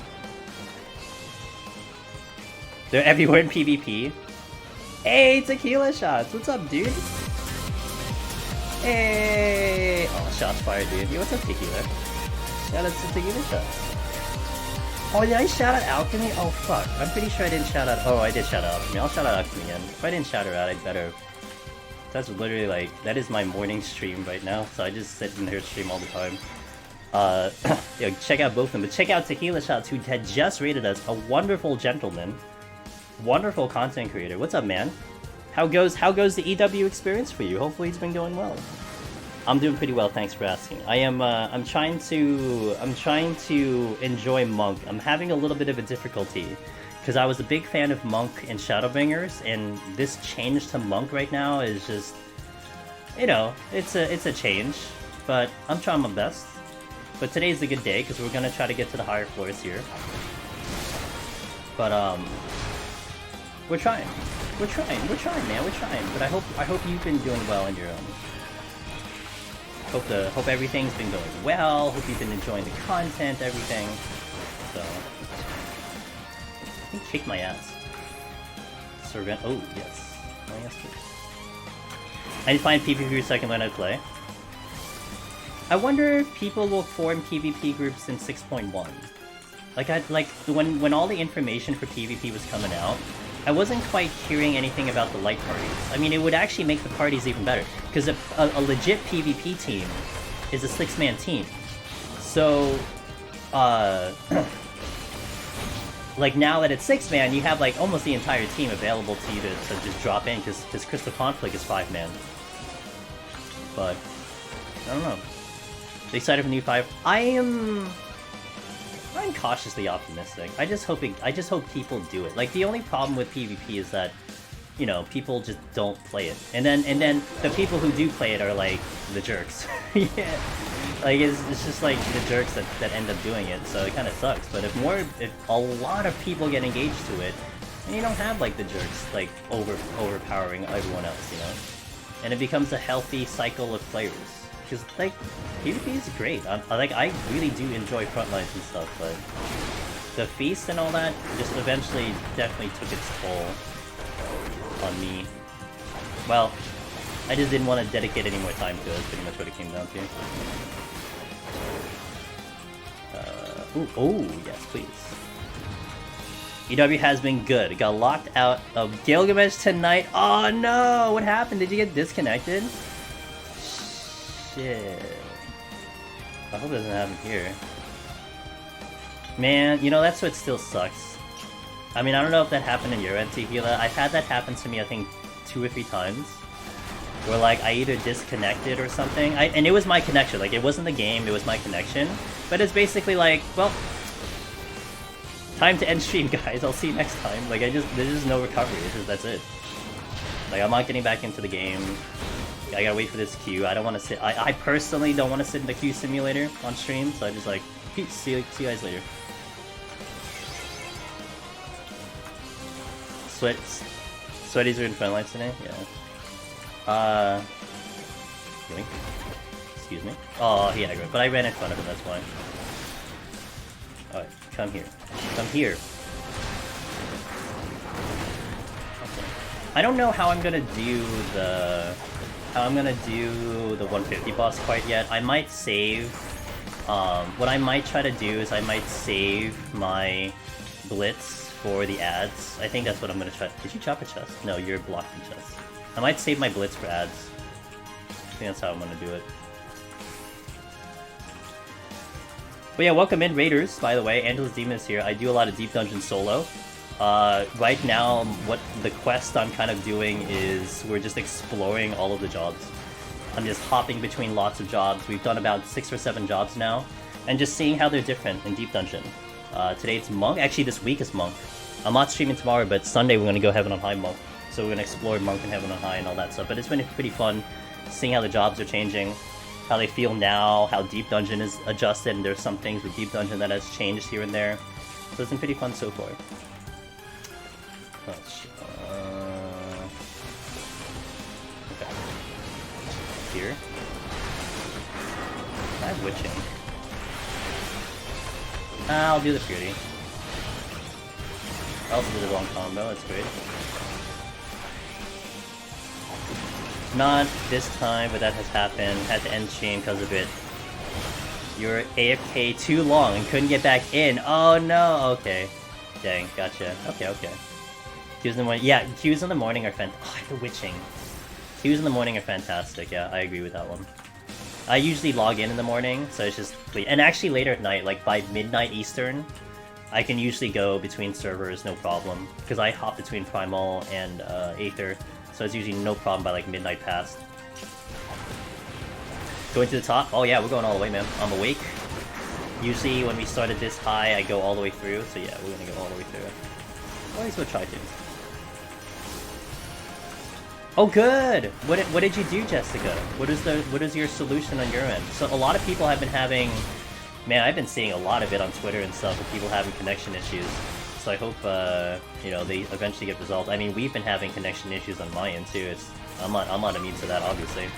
They're everywhere in PvP. Hey, Tequila Shots! What's up, dude? Hey! Oh, shots fired, dude. Yo, what's up, Tequila? Shout out to Tequila Shots. Oh, did I shout out Alchemy? Oh, fuck. I'm pretty sure I didn't shout out... Oh, I did shout out Alchemy. I'll shout out Alchemy again. If I didn't shout her out, I'd better... That's literally, like... That is my morning stream right now, so I just sit in her stream all the time. Yo, check out both of them. But check out Tequila Shots, who had just rated us. A wonderful gentleman. Wonderful content creator. What's up, man? How goes the EW experience for you? Hopefully it's been going well. I'm doing pretty well, thanks for asking. I'm trying to enjoy Monk. I'm having a little bit of a difficulty, because I was a big fan of Monk and Shadowbringers, and this change to Monk right now is just, you know, it's a change, but I'm trying my best. But today's a good day, because we're gonna try to get to the higher floors here. But, we're trying, man, we're trying, but I hope you've been doing well on your own. Hope everything's been going well. Hope you've been enjoying the content, everything. So, I think kick my ass. Servant. Oh yes. Oh yes, please. I need to find PvP so I can learn how to play. I wonder if people will form PvP groups in 6.1. Like when all the information for PvP was coming out, I wasn't quite hearing anything about the light parties. I mean, it would actually make the parties even better, because a legit PvP team is a 6-man team. So, like now that it's 6-man, you have like almost the entire team available to you to just drop in, because Crystal Conflict is 5-man. But I don't know. They excited for new 5. I'm cautiously optimistic. I just hope people do it. Like the only problem with PvP is that, you know, people just don't play it, and then the people who do play it are like the jerks. Yeah, like it's just like the jerks that end up doing it. So it kind of sucks. But if a lot of people get engaged to it, then you don't have like the jerks like overpowering everyone else, you know, and it becomes a healthy cycle of players. Because, like, PvP is great. I really do enjoy frontlines and stuff, but the feast and all that just eventually definitely took its toll on me. Well, I just didn't want to dedicate any more time to it. That's pretty much what it came down to. Oh, yes, please. EW has been good. It got locked out of Gilgamesh tonight. Oh, no! What happened? Did you get disconnected? Shit. I hope it doesn't happen here. Man, you know, that's what still sucks. I mean, I don't know if that happened in your end, Tequila. I've had that happen to me, I think, 2 or 3 times. Where, like, I either disconnected or something. And it was my connection. Like, it wasn't the game, it was my connection. But it's basically like, well, time to end stream, guys. I'll see you next time. Like, there's just no recovery. That's it. Like, I'm not getting back into the game. I gotta wait for this queue. I don't want to sit. I personally don't want to sit in the queue simulator on stream, so I just like, peace. See you guys later. Sweaties are in front lines today. Yeah. Really? Excuse me. Oh, he aggroed, but I ran in front of him. That's why. All right, come here. Come here. Okay. I don't know how I'm gonna do the 150 boss quite yet. I might save. What I might try to do is I might save my blitz for the ads. I think that's what I'm gonna try. Did you chop a chest? No, you're blocking chest. I might save my blitz for ads. I think that's how I'm gonna do it. But yeah, welcome in Raiders, by the way. Angelus Demon is here. I do a lot of Deep Dungeon solo. Right now, what the quest I'm kind of doing is we're just exploring all of the jobs. I'm just hopping between lots of jobs. We've done about 6 or 7 jobs now, and just seeing how they're different in Deep Dungeon. Today it's Monk. Actually, this week is Monk. I'm not streaming tomorrow, but Sunday we're going to go Heaven on High Monk. So we're going to explore Monk and Heaven on High and all that stuff. But it's been pretty fun seeing how the jobs are changing, how they feel now, how Deep Dungeon is adjusted, and there's some things with Deep Dungeon that has changed here and there. So it's been pretty fun so far. Okay. Here. I'm witching. I'll do the Purity. I also did a long combo, that's great. Not this time, but that has happened. Had to end stream because of it. You were AFK too long and couldn't get back in. Oh no, okay. Dang, gotcha. Okay. Queues in the morning. Yeah, queues in the morning are fantastic. Oh, the witching. Queues in the morning are fantastic. Yeah, I agree with that one. I usually log in the morning, so it's just... And actually later at night, like by midnight Eastern, I can usually go between servers, no problem. Because I hop between Primal and Aether, so it's usually no problem by like midnight past. Going to the top? Oh yeah, we're going all the way, man. I'm awake. Usually when we started this high, I go all the way through, so yeah, we're gonna go all the way through. At least we'll try to. Oh, good! What did you do, Jessica? What is your solution on your end? So a lot of people have been having... Man, I've been seeing a lot of it on Twitter and stuff of people having connection issues. So I hope, you know, they eventually get resolved. I mean, we've been having connection issues on my end too. I'm not immune to that, obviously.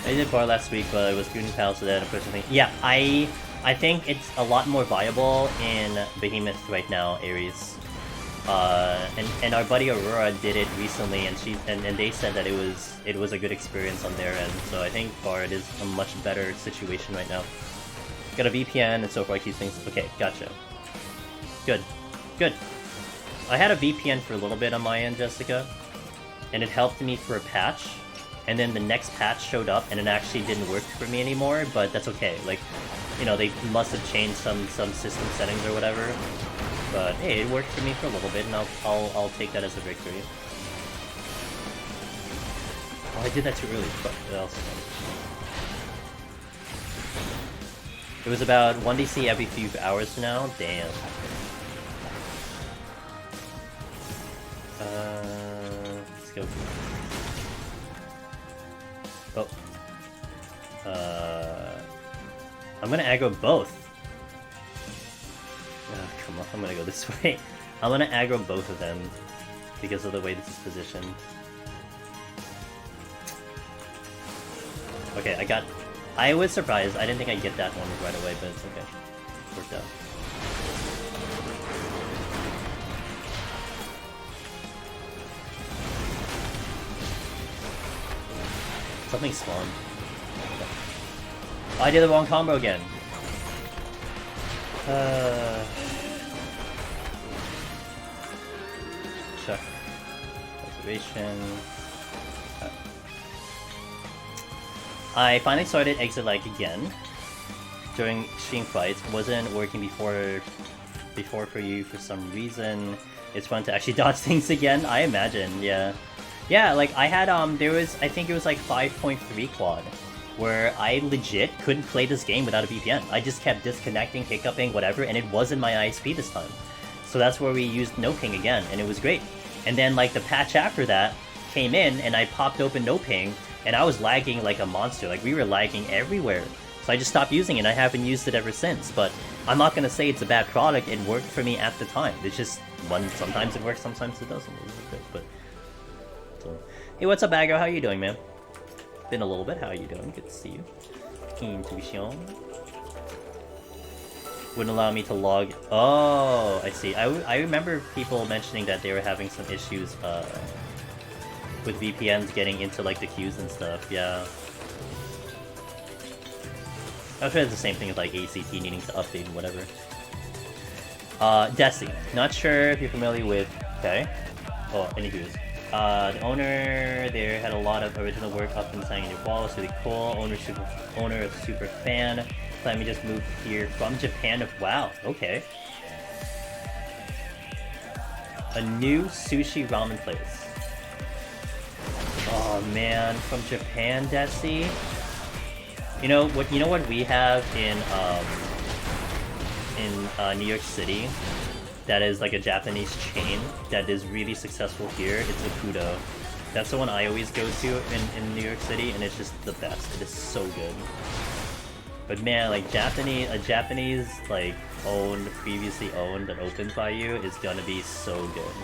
I did bar last week, but it was Goonie Pals today, unfortunately. Yeah, I think it's a lot more viable in Behemoth right now, Ares. And our buddy Aurora did it recently, and they said that it was a good experience on their end. So I think Bard is a much better situation right now. Got a VPN and so far keeps things okay. Gotcha. Good, good. I had a VPN for a little bit on my end, Jessica, and it helped me for a patch. And then the next patch showed up, and it actually didn't work for me anymore. But that's okay. Like, you know, they must have changed some system settings or whatever. But hey, it worked for me for a little bit, and I'll take that as a victory. Oh, I did that too early. What else? It was about 1DC every few hours now. Damn. Let's go. Oh. I'm gonna aggro both. Come on, I'm gonna go this way. I'm gonna aggro both of them because of the way this is positioned. Okay, I was surprised. I didn't think I'd get that one right away, but it's okay. Worked out. Something spawned. Oh, I did the wrong combo again. Check. Observation. I finally started exit lag again during stream fights. Wasn't working before for you for some reason. It's fun to actually dodge things again. I imagine, yeah. Yeah, like I had there was, I think it was like 5.3 quad where I legit couldn't play this game without a VPN. I just kept disconnecting, hiccuping, whatever, and it wasn't my ISP this time. So that's where we used no ping again, and it was great. And then like the patch after that came in, and I popped open no ping, and I was lagging like a monster. Like we were lagging everywhere. So I just stopped using it, and I haven't used it ever since. But I'm not gonna say it's a bad product. It worked for me at the time. It's just sometimes it works, sometimes it doesn't. But so, hey, what's up, Agro? How you doing, man? Been a little bit. How are you doing? Good to see you. Intuition. Wouldn't allow me to log. Oh, I see. I remember people mentioning that they were having some issues with VPNs getting into like the queues and stuff. Yeah. I'm sure it's the same thing as like ACT needing to update and whatever. Desi. Not sure if you're familiar with. Okay. Oh, anywho's. The owner there had a lot of original work up and signing your wall. It's really cool. Owner a super fan. Let me just move here from Japan. Wow. Okay. A new sushi ramen place. Oh man, from Japan, Desi. You know what we have in New York City? That is like a Japanese chain that is really successful here. It's Ikudo. That's the one I always go to in New York City, and it's just the best. It is so good. But man, like a Japanese like previously owned and opened by you is gonna be so good.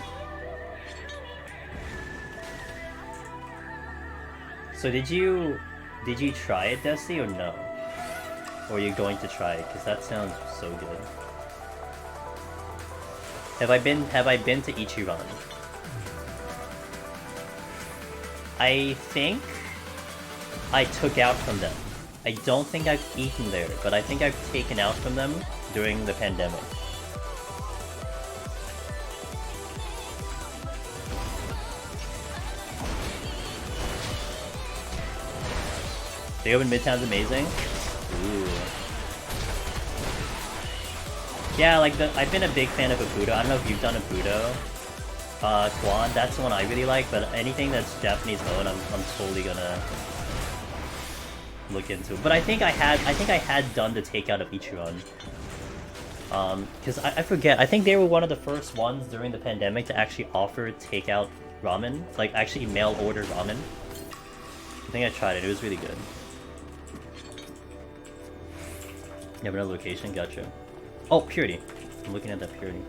So did you try it, Desi, or no? Or are you going to try it? Because that sounds so good. Have I been to Ichiran? I think I took out from them. I don't think I've eaten there, but I think I've taken out from them during the pandemic. They open Midtown's amazing. Ooh. Yeah, like I've been a big fan of Ikudo. I don't know if you've done Ikudo. Kwan, that's the one I really like, but anything that's Japanese owned, I'm totally gonna look into. But I think I had done the takeout of Ichiran. Because I forget, I think they were one of the first ones during the pandemic to actually offer takeout ramen, like actually mail order ramen. I think I tried it, it was really good. You have another location? Gotcha. Oh, Purity. I'm looking at that Purity.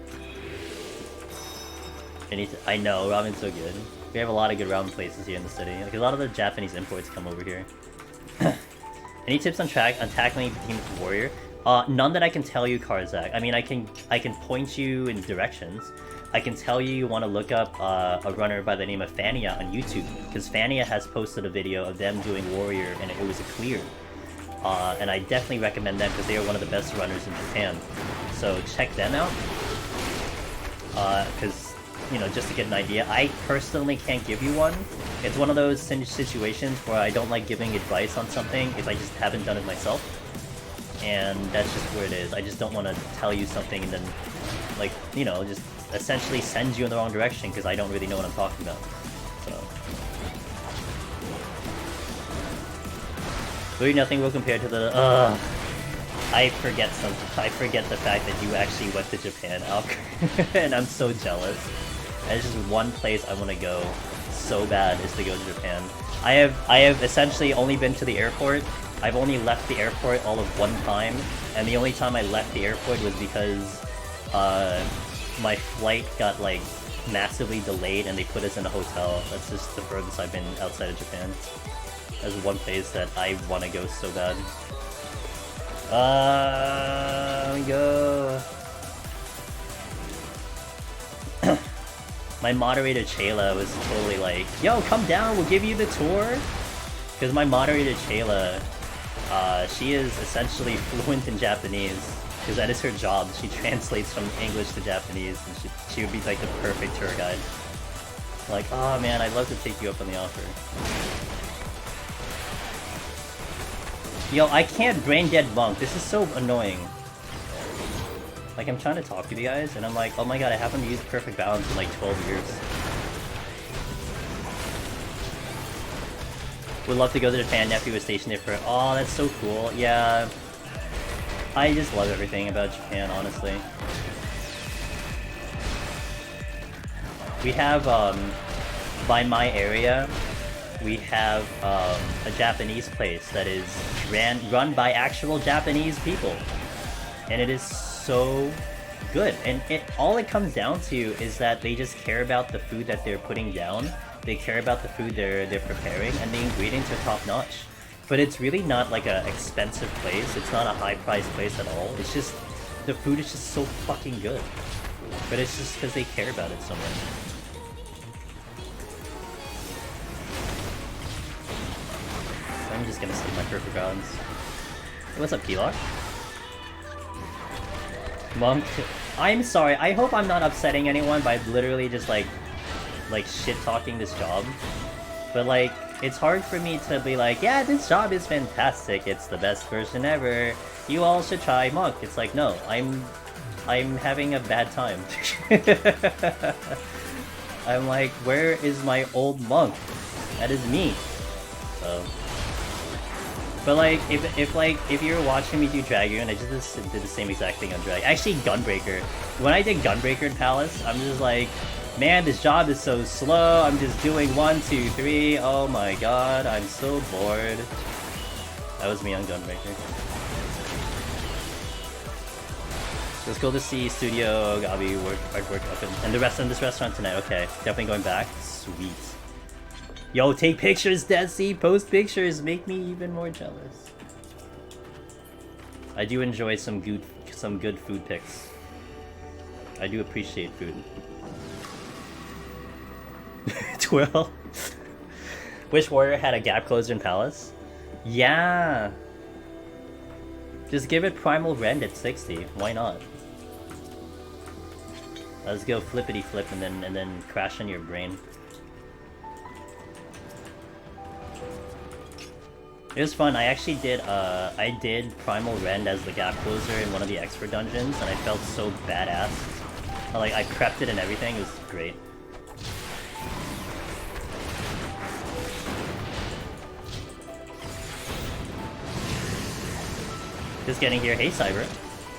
I know, ramen's so good. We have a lot of good ramen places here in the city. Like, a lot of the Japanese imports come over here. Any tips on tackling Team Warrior? None that I can tell you, Karzak. I mean, I can point you in directions, I can tell you want to look up a runner by the name of Fania on YouTube, because Fania has posted a video of them doing Warrior, and it was a clear. And I definitely recommend them because they are one of the best runners in Japan. So check them out. Because, you know, just to get an idea, I personally can't give you one. It's one of those situations where I don't like giving advice on something if I just haven't done it myself. And that's just where it is. I just don't want to tell you something and then, like, you know, just essentially send you in the wrong direction because I don't really know what I'm talking about. So. Really nothing will compare to the, I forget something. I forget the fact that you actually went to Japan, Alker. And I'm so jealous. There's just one place I want to go so bad is to go to Japan. I have essentially only been to the airport. I've only left the airport all of one time, and the only time I left the airport was because my flight got like massively delayed and they put us in a hotel. That's just the furthest I've been outside of Japan. That's one place that I want to go so bad. Go. My moderator Chayla was totally like, yo, come down, we'll give you the tour. Because my moderator Chayla, she is essentially fluent in Japanese. Because that is her job. She translates from English to Japanese, and she would be like the perfect tour guide. Like, oh man, I'd love to take you up on the offer. Yo, I can't brain dead Monk. This is so annoying. Like, I'm trying to talk to you guys, and I'm like, oh my god, I haven't used perfect balance in like 12 years. Would love to go to Japan. Nephew was stationed there for. Oh, that's so cool. Yeah. I just love everything about Japan, honestly. We have, by my area, we have a Japanese place that is run by actual Japanese people. And it is so good. And all it comes down to is that they just care about the food that they're putting down. They care about the food they're preparing, and the ingredients are top notch. But it's really not like an expensive place. It's not a high-priced place at all. It's just, the food is just so fucking good. But it's just because they care about it so much. I'm just gonna skip my perfect balance. What's up, P-Lock? Monk, I'm sorry. I hope I'm not upsetting anyone by literally just like shit-talking this job. But like, it's hard for me to be like, yeah, this job is fantastic. It's the best version ever. You all should try Monk. It's like, no, I'm having a bad time. I'm like, where is my old Monk? That is me. So. But like, if you're watching me do Dragoon, I just did the same exact thing on Drag. Actually, Gunbreaker. When I did Gunbreaker in Palace, I'm just like, man, this job is so slow. I'm just doing 1, 2, 3. Oh my god, I'm so bored. That was me on Gunbreaker. It was cool to see Studio Gabi work up and the rest in this restaurant tonight. Okay, definitely going back. Sweet. Yo, take pictures, Desi! Post pictures! Make me even more jealous. I do enjoy some good food pics. I do appreciate food. 12? Wish Warrior had a gap closer in Palace? Yeah! Just give it Primal Rend at 60. Why not? Let's go flippity flip and then crash on your brain. It was fun. I actually did Primal Rend as the gap closer in one of the expert dungeons, and I felt so badass. Like, I prepped it and everything. It was great. Just getting here. Hey, Cyber.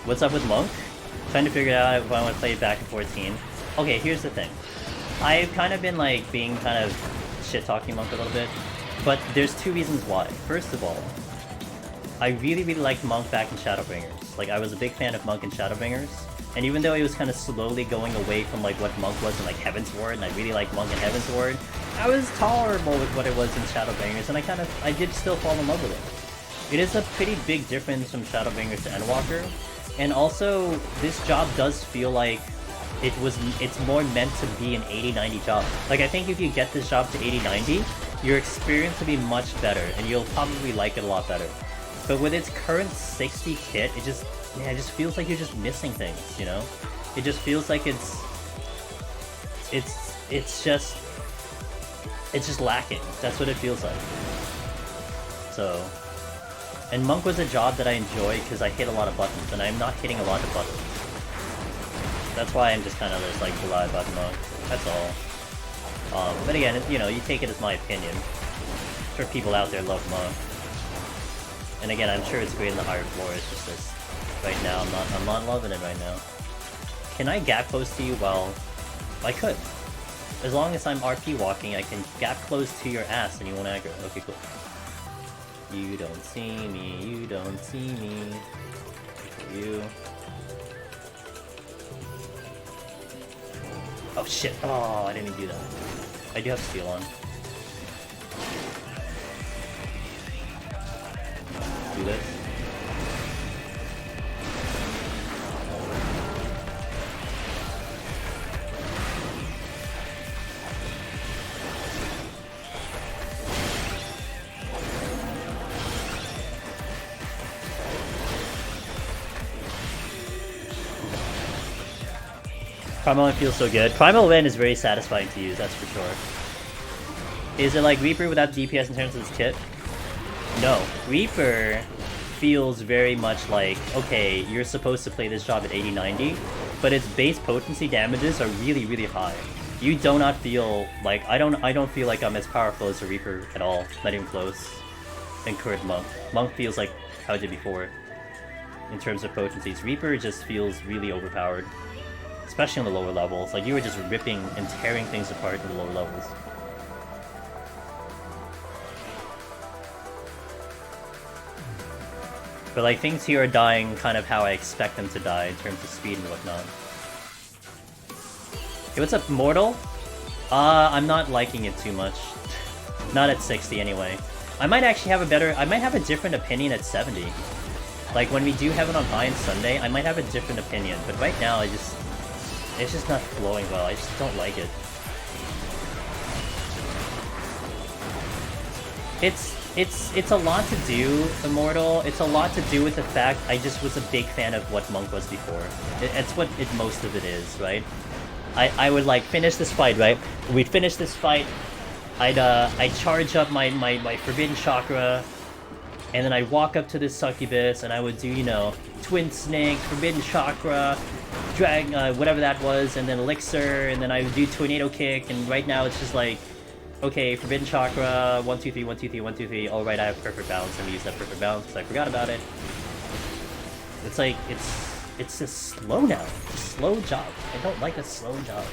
What's up with Monk? Trying to figure out if I want to play it back in 14. Okay, here's the thing. I've kind of been, like, being kind of shit-talking Monk a little bit. But there's two reasons why. First of all, I really liked Monk back in Shadowbringers. Like, I was a big fan of Monk in Shadowbringers. And even though he was kind of slowly going away from, like, what Monk was in, like, Heaven's Ward, and I really liked Monk in Heaven's Ward, I was tolerable with what it was in Shadowbringers, and I did still fall in love with it. It is a pretty big difference from Shadowbringers to Endwalker. And also, this job does feel like it's more meant to be an 80-90 job. Like, I think if you get this job to 80-90, your experience will be much better, and you'll probably like it a lot better. But with its current 60 kit, it just feels like you're just missing things, you know? It just feels like it's just lacking. That's what it feels like. So, and Monk was a job that I enjoy because I hit a lot of buttons, and I'm not hitting a lot of buttons. That's why I'm just kind of just like rely about Monk. That's all. But again, you know, you take it as my opinion. I'm sure people out there love Monk. And again, I'm sure it's great in the higher floors. Just this right now, I'm not loving it right now. Can I gap close to you? Well, I could. As long as I'm RP walking, I can gap close to your ass and you won't aggro. Okay, cool. You don't see me. You don't see me. You. Oh shit! Oh, I didn't even do that. I do have steel on. Do this. Primal Wind feels so good. Primal Wind is very satisfying to use, that's for sure. Is it like Reaper without DPS in terms of its kit? No. Reaper feels very much like, okay, you're supposed to play this job at 80-90, but its base potency damages are really, really high. You do not feel like, I don't feel like I'm as powerful as a Reaper at all, not even close, than current Monk. Monk feels like how it did before, in terms of potencies. Reaper just feels really overpowered. Especially on the lower levels, like you were just ripping and tearing things apart in the lower levels. But like things here are dying kind of how I expect them to die in terms of speed and whatnot. Hey, what's up, Mortal? I'm not liking it too much. Not at 60 anyway. I might actually have I might have a different opinion at 70. Like when we do have it on high on Sunday, I might have a different opinion, but right now it's just not flowing well. I just don't like it. It's a lot to do, Immortal. It's a lot to do with the fact I just was a big fan of what Monk was before. It's what most of it is, right? I would like finish this fight, right? We'd finish this fight. I'd charge up my Forbidden Chakra, and then I'd walk up to this succubus, and I would do, you know, Twin Snake, Forbidden Chakra, drag, whatever that was, and then Elixir, and then I would do Tornado Kick, and right now it's just like, okay, Forbidden Chakra, 1, 2, 3, 1, 2, 3, 1, 2, 3, oh right, I have Perfect Balance, and we use that Perfect Balance because I forgot about it. It's like, it's just slow now. It's a slow job. I don't like a slow job.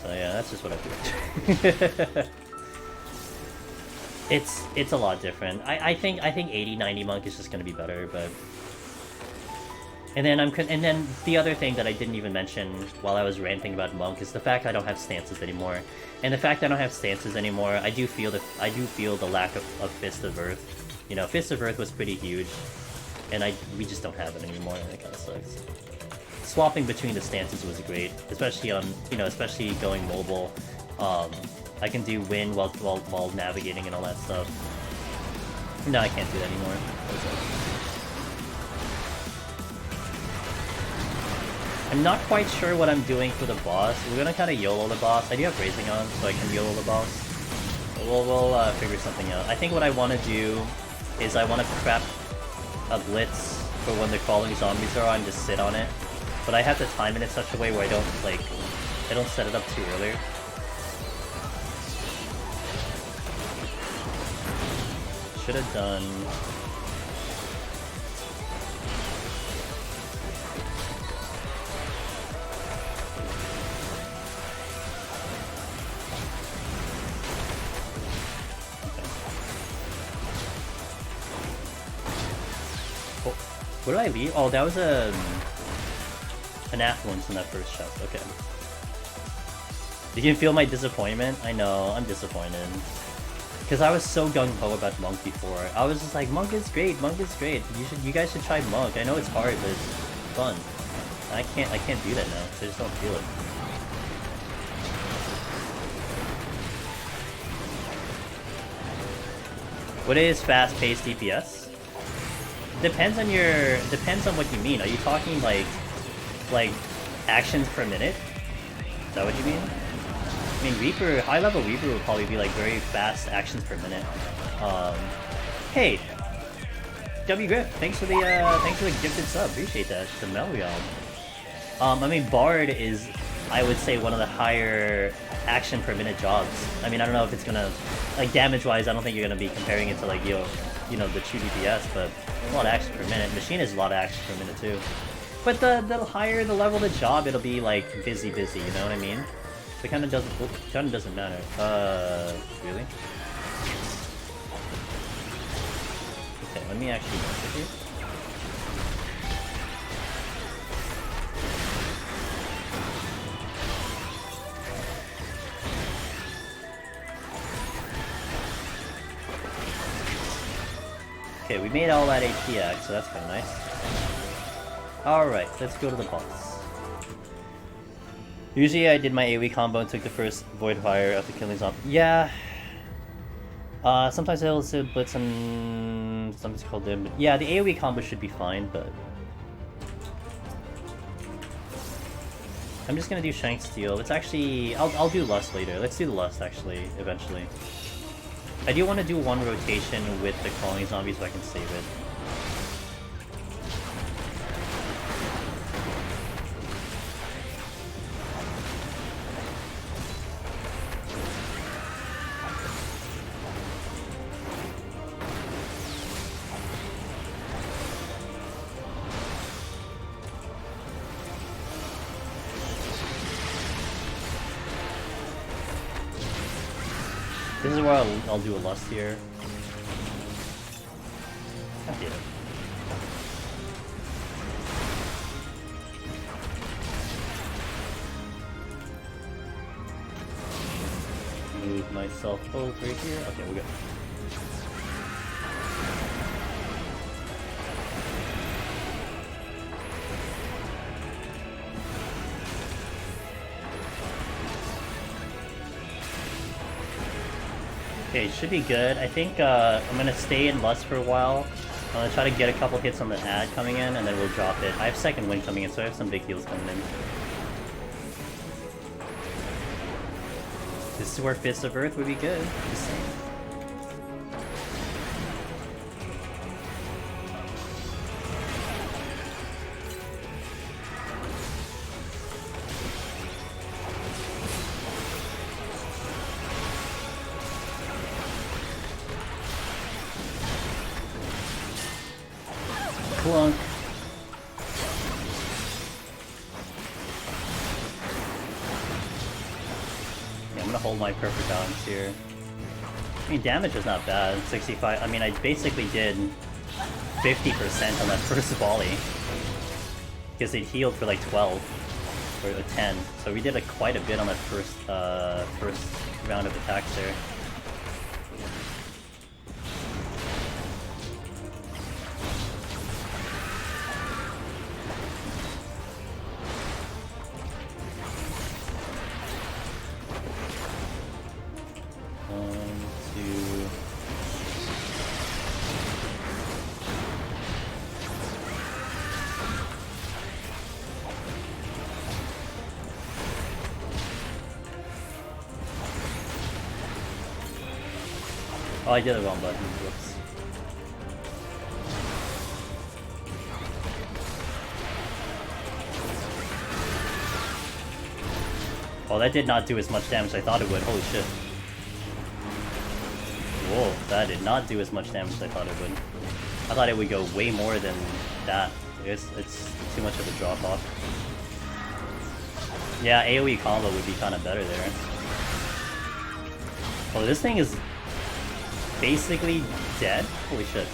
So yeah, that's just what I feel. It's a lot different. I think 80-90 Monk is just gonna be better, but and then the other thing that I didn't even mention while I was ranting about Monk is the fact I don't have stances anymore. And the fact I don't have stances anymore, I do feel the lack of Fist of Earth. You know, Fist of Earth was pretty huge, and we just don't have it anymore, and it kind of sucks. Swapping between the stances was great, especially on, you know, especially going mobile. I can do win while navigating and all that stuff. No, I can't do that anymore. I'm not quite sure what I'm doing for the boss. We're gonna kind of YOLO the boss. I do have Raising on, so I can YOLO the boss. We'll figure something out. I think what I want to do is I want to prep a blitz for when the crawling zombies are on, just sit on it. But I have to time it in such a way where I don't set it up too early. Should have done. Oh, what did I leave? Oh, that was an affluence in that first chest. Okay. You can feel my disappointment? I know, I'm disappointed. Because I was so gung-ho about Monk before. I was just like, Monk is great, Monk is great. You guys should try Monk. I know it's hard, but it's fun. I can't do that now, because I just don't feel it. What is fast-paced DPS? Depends on what you mean. Are you talking like actions per minute? Is that what you mean? I mean, Reaper, high-level Reaper will probably be like very fast actions per minute. Hey, W Griff, thanks for the gifted sub. Appreciate that. The Melreal. I mean, Bard is, I would say, one of the higher action per minute jobs. I mean, I don't know if it's gonna, like, damage-wise, I don't think you're gonna be comparing it to like the true DPS, but a lot of action per minute. Machine is a lot of action per minute too. But the higher the level of the job, it'll be like busy, you know what I mean? So it kind of doesn't matter. Really? Okay, let me actually look at here. Okay, we made all that APX, so that's kind of nice. Alright, let's go to the boss. Usually I did my AoE combo and took the first Void Fire after killing zombie. Yeah. Sometimes I also blitz and something's called them. Yeah, the AoE combo should be fine, but I'm just gonna do Shank Steel. It's actually I'll do Lust later. Let's do the Lust actually, eventually. I do want to do one rotation with the crawling zombies so I can save it. This is where I'll do a Lust here. I get it. Move myself over here. Okay, we're good. Okay, should be good. I think I'm gonna stay in Lust for a while. I'm gonna try to get a couple hits on the ad coming in, and then we'll drop it. I have second wind coming in, so I have some big heals coming in. This is where Fist of Earth would be good. Just saying. Clunk. Yeah, I'm gonna hold my perfect balance here. I mean, damage was not bad. 65. I mean, I basically did 50% on that first volley because it healed for like 12 or 10. So we did quite a bit on that first round of attacks there. Oh, I did the wrong button. Whoops. Oh, that did not do as much damage as I thought it would. Holy shit. Whoa, that did not do as much damage as I thought it would. I thought it would go way more than that. It's too much of a drop off. Yeah, AoE combo would be kind of better there. Oh, this thing is basically dead? Holy shit.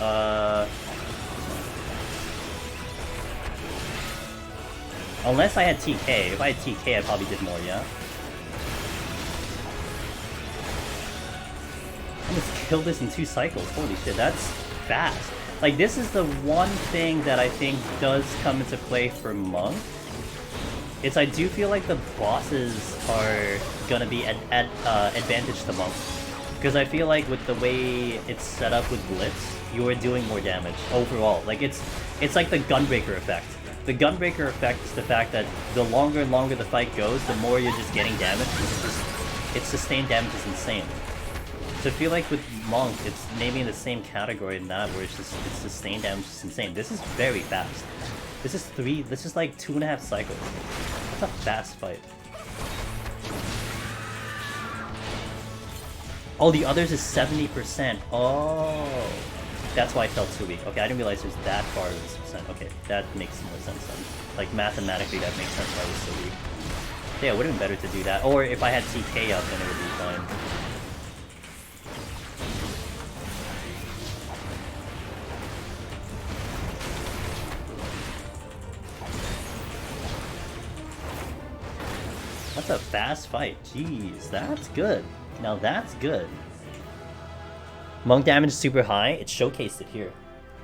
Unless I had TK. If I had TK, I probably did more, yeah? I just killed this in 2 cycles. Holy shit, that's fast. Like, this is the one thing that I think does come into play for Monk. is I do feel like the bosses are gonna be at advantage to Monk. Because I feel like with the way it's set up with Blitz, you are doing more damage overall. Like it's like the Gunbreaker effect. The Gunbreaker effect is the fact that the longer and longer the fight goes, the more you're just getting damage. Its sustained damage is insane. So I feel like with Monk, it's maybe in the same category in that, where it's sustained damage is insane. This is very fast. This is like 2.5 cycles. That's a fast fight. Oh, the others is 70%. Oh, that's why I felt too weak. Okay, I didn't realize there's that far of this percent. Okay, that makes more sense then. Like mathematically, that makes sense why I was so weak. Yeah, it would have been better to do that. Or if I had TK up, then it would be fine. That's a fast fight. Jeez, that's good. Now that's good. Monk damage is super high. It showcased it here.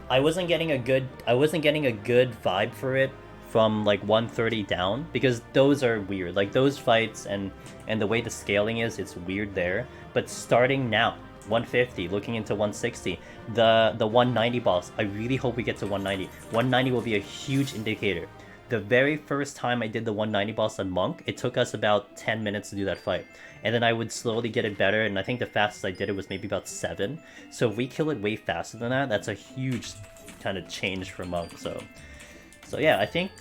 I wasn't getting a good vibe for it from like 130 down, because those are weird. Like those fights and the way the scaling is, it's weird there. But starting now, 150, looking into 160, the 190 boss, I really hope we get to 190. 190 will be a huge indicator. The very first time I did the 190 boss on Monk, it took us about 10 minutes to do that fight. And then I would slowly get it better, and I think the fastest I did it was maybe about 7. So if we kill it way faster than that, that's a huge kind of change for Monk. So yeah, I think,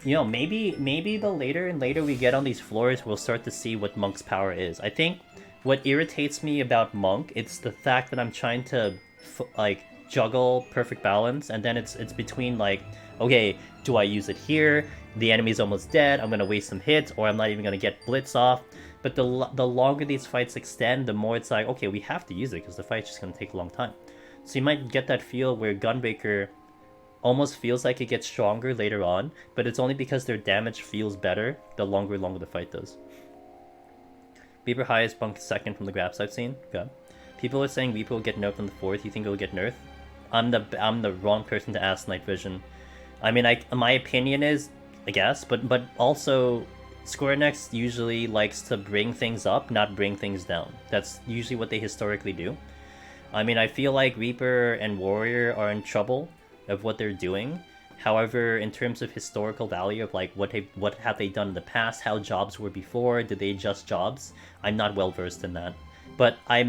you know, maybe the later and later we get on these floors, we'll start to see what Monk's power is. I think what irritates me about Monk, it's the fact that I'm trying to like juggle perfect balance, and then it's between like, okay, do I use it here? The enemy's almost dead, I'm gonna waste some hits, or I'm not even gonna get blitz off. But the longer these fights extend, the more it's like, okay, we have to use it because the fight's just gonna take a long time. So you might get that feel where Gunbreaker almost feels like it gets stronger later on, but it's only because their damage feels better the longer the fight does. Beaver High is Monk second from the graphs I've seen. Okay. People are saying Weepo will get nerfed on the 4th. You think it will get nerfed? I'm the wrong person to ask Night Vision. I mean, my opinion is, I guess, but also Square Enix usually likes to bring things up, not bring things down. That's usually what they historically do. I mean, I feel like Reaper and Warrior are in trouble of what they're doing. However, in terms of historical value of like what have they done in the past, how jobs were before, did they adjust jobs? I'm not well versed in that. But I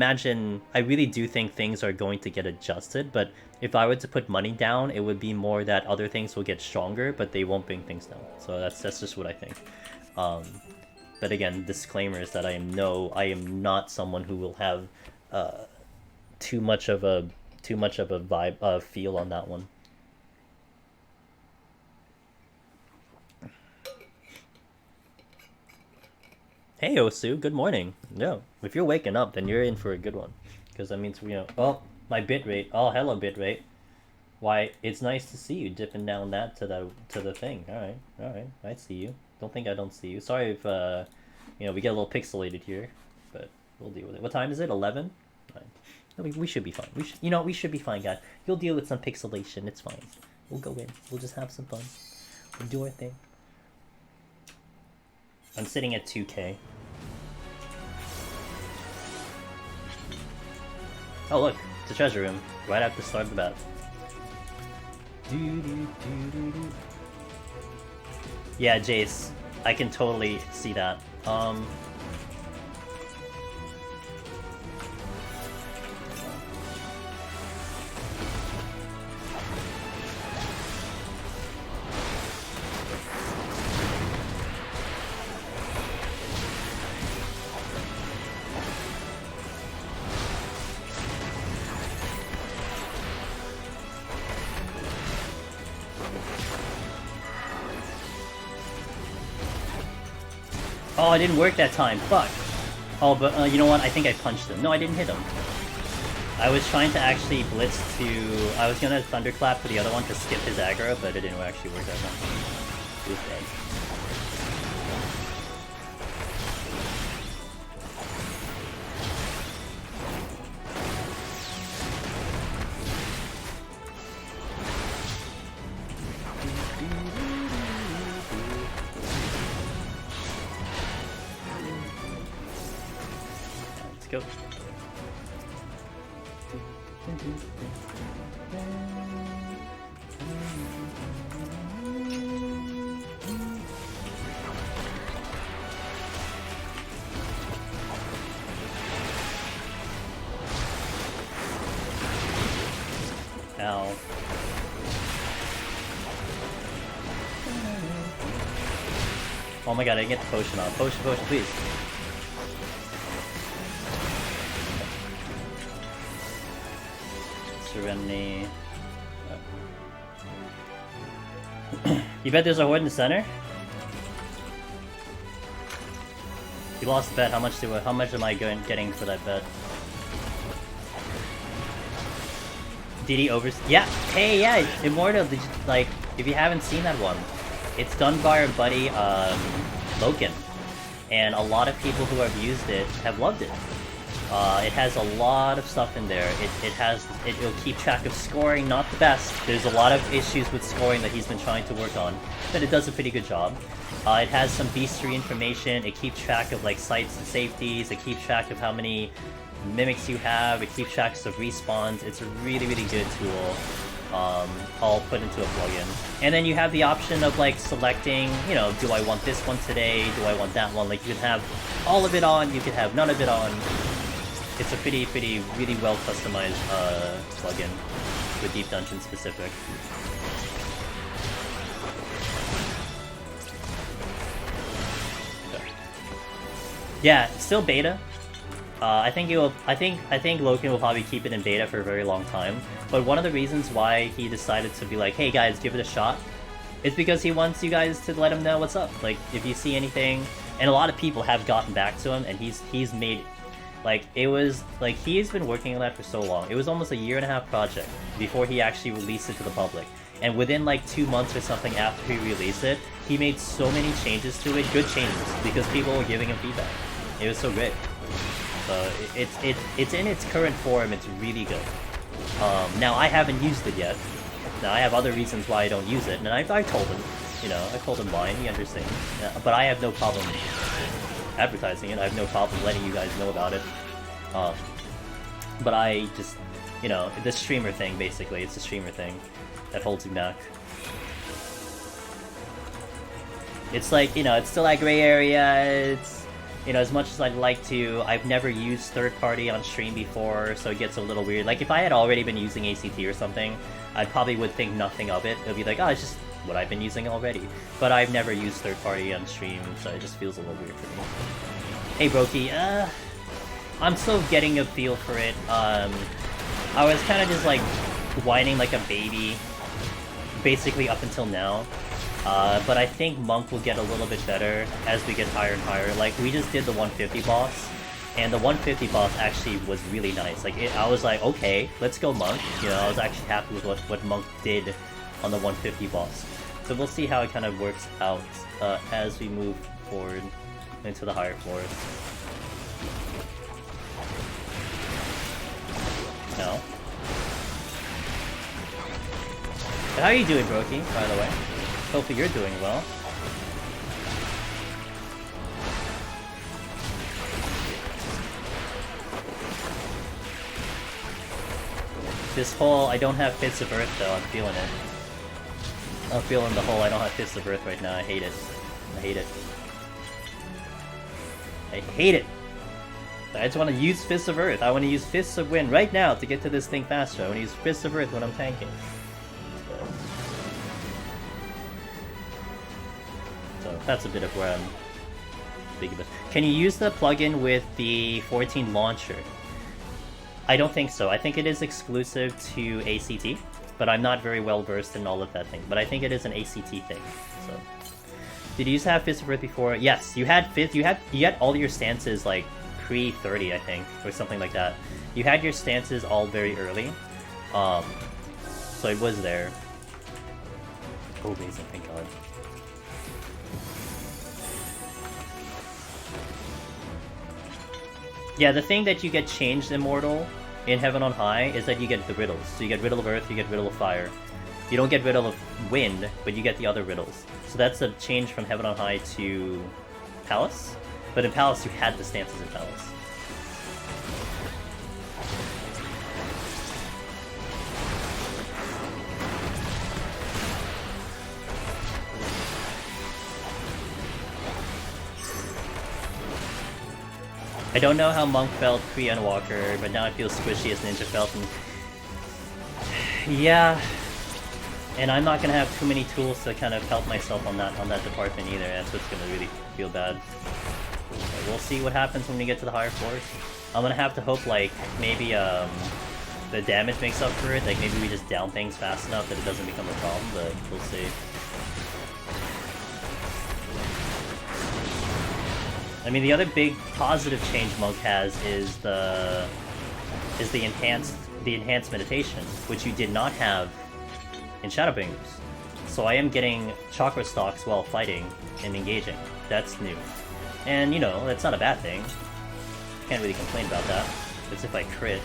really do think things are going to get adjusted, but if I were to put money down, it would be more that other things will get stronger, but they won't bring things down. So that's just what I think. But again, disclaimer is that I am not someone who will have too much of a vibe feel on that one. Hey Osu, good morning. Yeah, if you're waking up, then you're in for a good one, because that means, you know. Oh, my bitrate. Oh, hello bitrate. Why, it's nice to see you dipping down that to the thing. All right, I see you. Don't think I don't see you. Sorry if you know, we get a little pixelated here, but we'll deal with it. What time is it? 11. No, we should be fine. We should be fine, guys. You'll deal with some pixelation. It's fine. We'll go in. We'll just have some fun. We'll do our thing. I'm sitting at 2K. Oh look, it's a treasure room right after the start of the battle. Yeah, Jace, I can totally see that. Oh, it didn't work that time. Fuck. Oh, but you know what? I think I punched him. No, I didn't hit him. I was trying to actually blitz to... I was gonna thunderclap for the other one to skip his aggro, but it didn't actually work that time. He was dead. go. Ow. Oh my god, I didn't get the potion on. Potion, please. Serenity. You bet there's a horde in the center? You lost the bet. How much am I getting for that bet? DD over. Yeah. Hey, yeah. Immortal. Did you, like, if you haven't seen that one, it's done by our buddy Loken, and a lot of people who have used it have loved it. It has a lot of stuff in there. It'll keep track of scoring, not the best. There's a lot of issues with scoring that he's been trying to work on, but it does a pretty good job. It has some beastry information. It keeps track of like sites and safeties. It keeps track of how many mimics you have. It keeps track of respawns. It's a really, really good tool. All put into a plugin. And then you have the option of like selecting, you know, do I want this one today? Do I want that one? Like you can have all of it on, you can have none of it on. It's a pretty really well customized plugin with Deep Dungeon specific. Okay. Yeah, it's still beta. I think Loken will probably keep it in beta for a very long time. But one of the reasons why he decided to be like, hey guys, give it a shot, is because he wants you guys to let him know what's up. Like, if you see anything, and a lot of people have gotten back to him, and he's made, like, it was, like, he's been working on that for so long. It was almost a 1.5-year project before he actually released it to the public. And within like 2 months or something after he released it, he made so many changes to it, good changes, because people were giving him feedback. It was so great. So it's in its current form, it's really good. Now I haven't used it yet. Now I have other reasons why I don't use it, and I told him, you know, I told him why, and he understands. But I have no problem advertising it. I have no problem letting you guys know about it. But I just, you know, the streamer thing basically. It's the streamer thing that holds me back. It's like, you know, it's still that gray area. It's, you know, as much as I'd like to, I've never used third-party on stream before, so it gets a little weird. Like, if I had already been using ACT or something, I probably would think nothing of it. It would be like, oh, it's just what I've been using already. But I've never used third-party on stream, so it just feels a little weird for me. Hey, Brokey, I'm still getting a feel for it. I was kind of just, like, whining like a baby, basically up until now. But I think Monk will get a little bit better as we get higher and higher. Like, we just did the 150 boss, and the 150 boss actually was really nice. Like, I was like, okay, let's go Monk. You know, I was actually happy with what Monk did on the 150 boss. So we'll see how it kind of works out as we move forward into the higher floors. No. But how are you doing, Brokey, by the way? Hopefully you're doing well. This whole, I don't have Fits of Earth though, I'm feeling it. I'm feeling the whole I don't have Fists of Earth right now, I hate it. I hate it. I hate it! I just want to use Fists of Earth. I want to use Fists of Wind right now to get to this thing faster. I want to use Fists of Earth when I'm tanking. So that's a bit of where I'm thinking about. Can you use the plugin with the 14 launcher? I don't think so. I think it is exclusive to ACT, but I'm not very well versed in all of that thing. But I think it is an ACT thing. So, did you used to have Fist of Earth before? Yes, you had Fist. You had all your stances like pre-30, I think, or something like that. You had your stances all very early, so it was there. Oh, amazing! Thank God. Yeah, the thing that you get changed Immortal in Heaven on High is that you get the riddles. So you get Riddle of Earth, you get Riddle of Fire. You don't get Riddle of Wind, but you get the other riddles. So that's a change from Heaven on High to Palace. But in Palace, you had the stances in Palace. I don't know how Monk felt pre-Endwalker, but now it feels squishy as Ninja felt. And yeah, and I'm not gonna have too many tools to kind of help myself on that department either. That's what's gonna really feel bad. But we'll see what happens when we get to the higher floors. I'm gonna have to hope like maybe the damage makes up for it. Like maybe we just down things fast enough that it doesn't become a problem. But we'll see. I mean, the other big positive change Monk has is the enhanced meditation, which you did not have in Shadowbringers. So I am getting chakra stocks while fighting and engaging. That's new. And, you know, that's not a bad thing. Can't really complain about that. It's if I crit.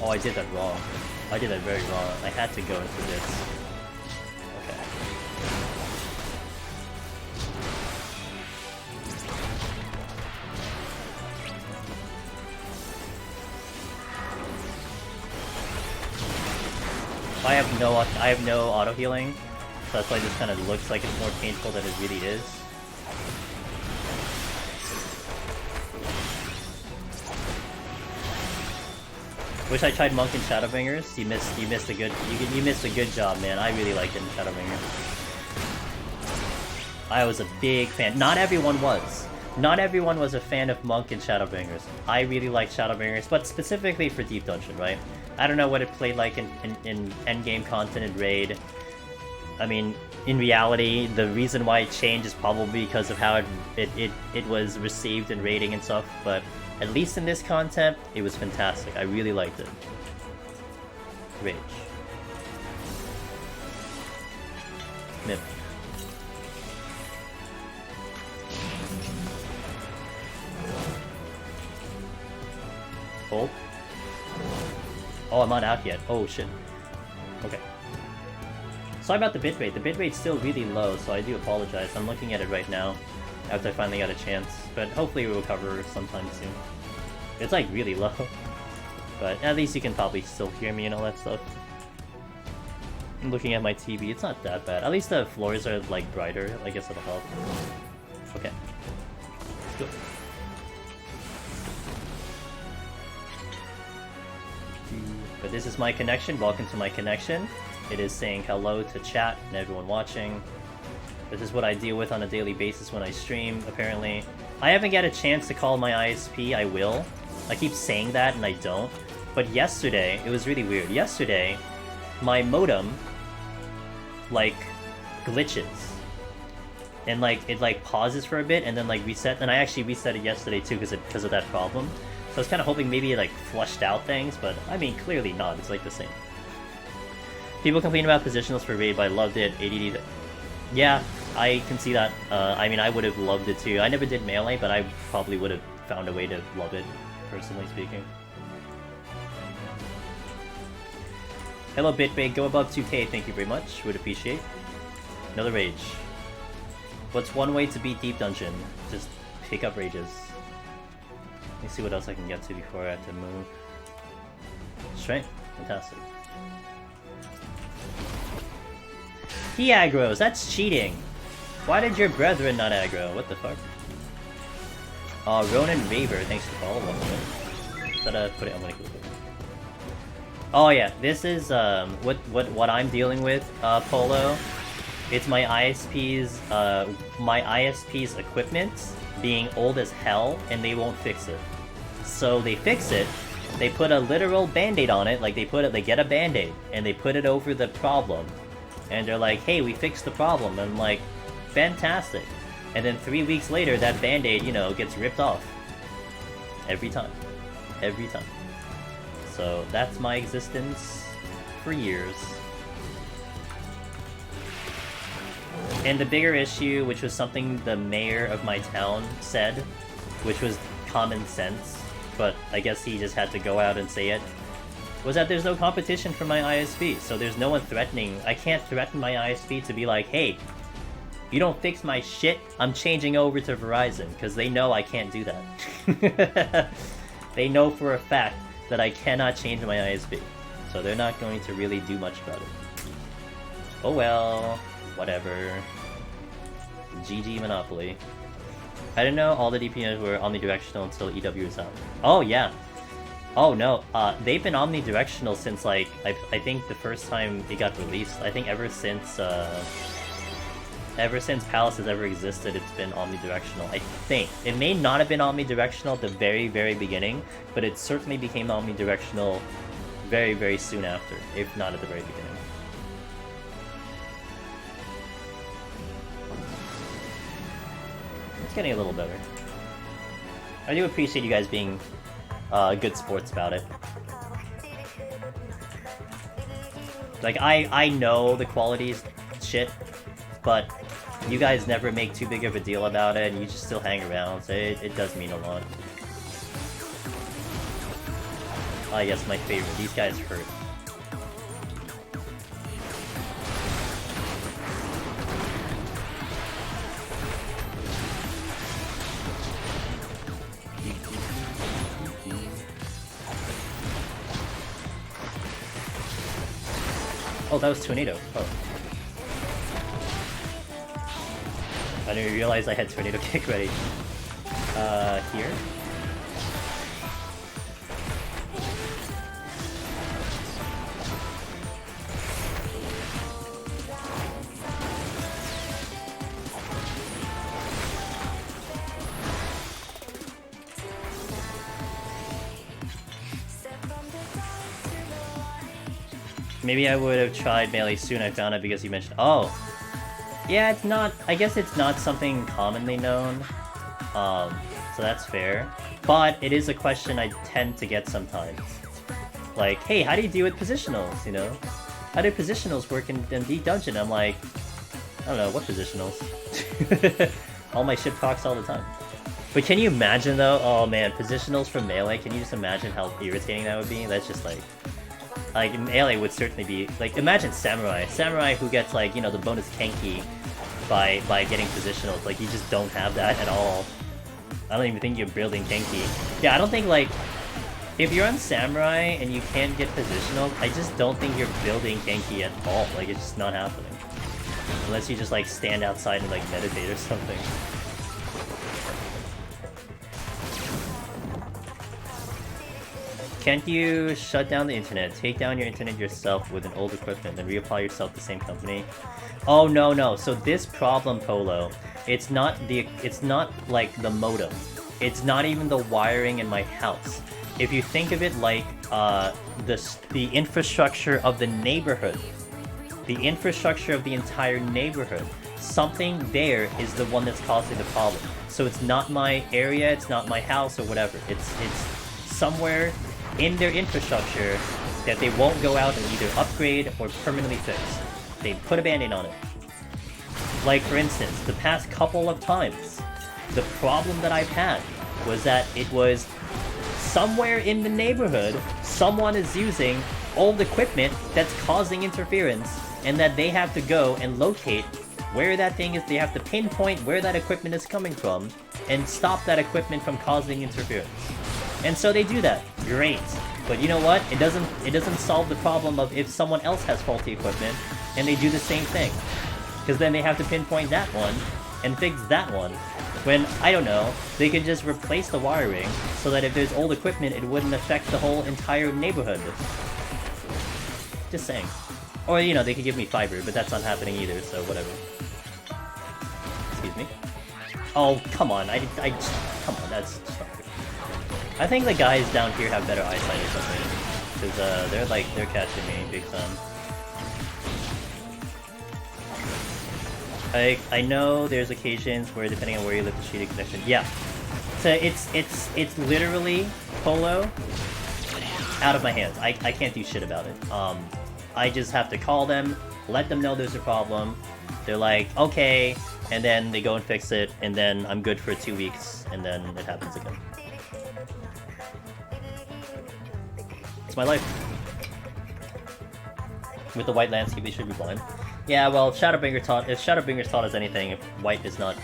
Oh, I did that wrong. I did that very wrong. I had to go into this. Okay. I have no auto healing, so that's why this kind of looks like it's more painful than it really is. Wish I tried Monk in Shadowbringers. You missed a good job, man. I really liked it in Shadowbringers. I was a big fan. Not everyone was. Not everyone was a fan of Monk in Shadowbringers. I really liked Shadowbringers, but specifically for Deep Dungeon, right? I don't know what it played like in endgame content and raid. I mean, in reality, the reason why it changed is probably because of how it was received in raiding and stuff, but at least in this content, it was fantastic. I really liked it. Rage. Mip. Hold. Oh, I'm not out yet. Oh, shit. Okay. Sorry about the bitrate. The bitrate's still really low, so I do apologize. I'm looking at it right now, after I finally got a chance. But hopefully we'll recover sometime soon. It's like really low. But at least you can probably still hear me and all that stuff. I'm looking at my TV. It's not that bad. At least the floors are like brighter. I guess it'll help. Okay. Let's go. But this is my connection. Welcome to my connection. It is saying hello to chat and everyone watching. This is what I deal with on a daily basis when I stream, apparently. I haven't got a chance to call my ISP. I will. I keep saying that and I don't. But yesterday, it was really weird. Yesterday, my modem, like, glitches. And, like, it, like, pauses for a bit and then, like, reset. And I actually reset it yesterday, too, because of that problem. So I was kind of hoping maybe it, like, flushed out things, but, I mean, clearly not. It's, like, the same. People complain about positionals for raid, but I loved it. ADD... Yeah, I can see that. I mean, I would have loved it, too. I never did Melee, but I probably would have found a way to love it, personally speaking. Hello, BitBig. Go above 2K. Thank you very much. Would appreciate. Another rage. What's one way to beat Deep Dungeon? Just pick up rages. Let me see what else I can get to before I have to move. Strength. Fantastic. He aggroes. That's cheating. Why did your brethren not aggro? What the fuck? Ronan Raver. Thanks for follow up. Should I put it? I'm gonna click it. Oh yeah, this is what I'm dealing with, Polo. It's my ISP's equipment being old as hell, and they won't fix it. So they fix it. They put a literal band-aid on it, like they get a band-aid and they put it over the problem, and they're like, "Hey, we fixed the problem." And I'm like, fantastic. And then 3 weeks later, that band-aid, you know, gets ripped off. Every time. Every time. So that's my existence for years. And the bigger issue, which was something the mayor of my town said, which was common sense, but I guess he just had to go out and say it, was that there's no competition for my ISP. So there's no one threatening. I can't threaten my ISP to be like, "Hey, you don't fix my shit, I'm changing over to Verizon," because they know I can't do that. They know for a fact that I cannot change my ISP. so they're not going to really do much about it. Oh well, whatever. GG Monopoly. I didn't know all the DPS were omnidirectional until EW was out. Oh yeah. Oh no, they've been omnidirectional since like, I think the first time it got released. I think ever since Palace has ever existed, it's been omnidirectional, I think. It may not have been omnidirectional at the very, very beginning, but it certainly became omnidirectional very, very soon after, if not at the very beginning. It's getting a little better. I do appreciate you guys being good sports about it. Like, I know the quality's shit, but you guys never make too big of a deal about it, and you just still hang around, so it does mean a lot. Ah, yes, my favorite. These guys hurt. Oh, that was Tornado. Oh. I didn't realize I had Tornado Kick ready. Here? Maybe I would have tried Melee soon. I found it because you mentioned. Oh, yeah. It's not. I guess it's not something commonly known. So that's fair. But it is a question I tend to get sometimes. Like, hey, how do you deal with positionals? You know, how do positionals work in D Dungeon? I'm like, I don't know what positionals. All my shit talks all the time. But can you imagine though? Oh man, positionals from Melee. Can you just imagine how irritating that would be? That's just like Melee would certainly be like, imagine Samurai who gets like, you know, the bonus Kenki by getting positionals. Like, you just don't have that at all. I don't even think you're building Kenki. Yeah, I don't think like, if you're on Samurai and you can't get positional, I just don't think you're building Kenki at all. Like, it's just not happening. Unless you just like stand outside and like meditate or something. Can't you shut down the internet, take down your internet yourself with an old equipment, then reapply yourself to the same company? Oh no. So this problem, Polo, it's not like the modem. It's not even the wiring in my house. If you think of it like the infrastructure of the neighborhood, the infrastructure of the entire neighborhood, something there is the one that's causing the problem. So it's not my area, it's not my house or whatever. It's somewhere in their infrastructure that they won't go out and either upgrade or permanently fix. They put a band-aid on it. Like, for instance, the past couple of times, the problem that I've had was that it was somewhere in the neighborhood, someone is using old equipment that's causing interference, and that they have to go and locate where that thing is. They have to pinpoint where that equipment is coming from and stop that equipment from causing interference. And so they do that. Great. But you know what? It doesn't solve the problem of if someone else has faulty equipment and they do the same thing. Because then they have to pinpoint that one and fix that one. When, I don't know, they could just replace the wiring so that if there's old equipment, it wouldn't affect the whole entire neighborhood. Just saying. Or, you know, they could give me fiber, but that's not happening either, so whatever. Excuse me? Oh, come on. Come on, that's just not good. I think the guys down here have better eyesight or something. Because, they're catching me big time. I know there's occasions where, depending on where you live, the cheating connection. Yeah. So it's literally, Polo, out of my hands. I can't do shit about it. I just have to call them, let them know there's a problem. They're like, okay, and then they go and fix it, and then I'm good for 2 weeks, and then it happens again. It's my life. With the white landscape, they should be blind. Yeah, well, if Shadowbringers taught us anything, if white is not,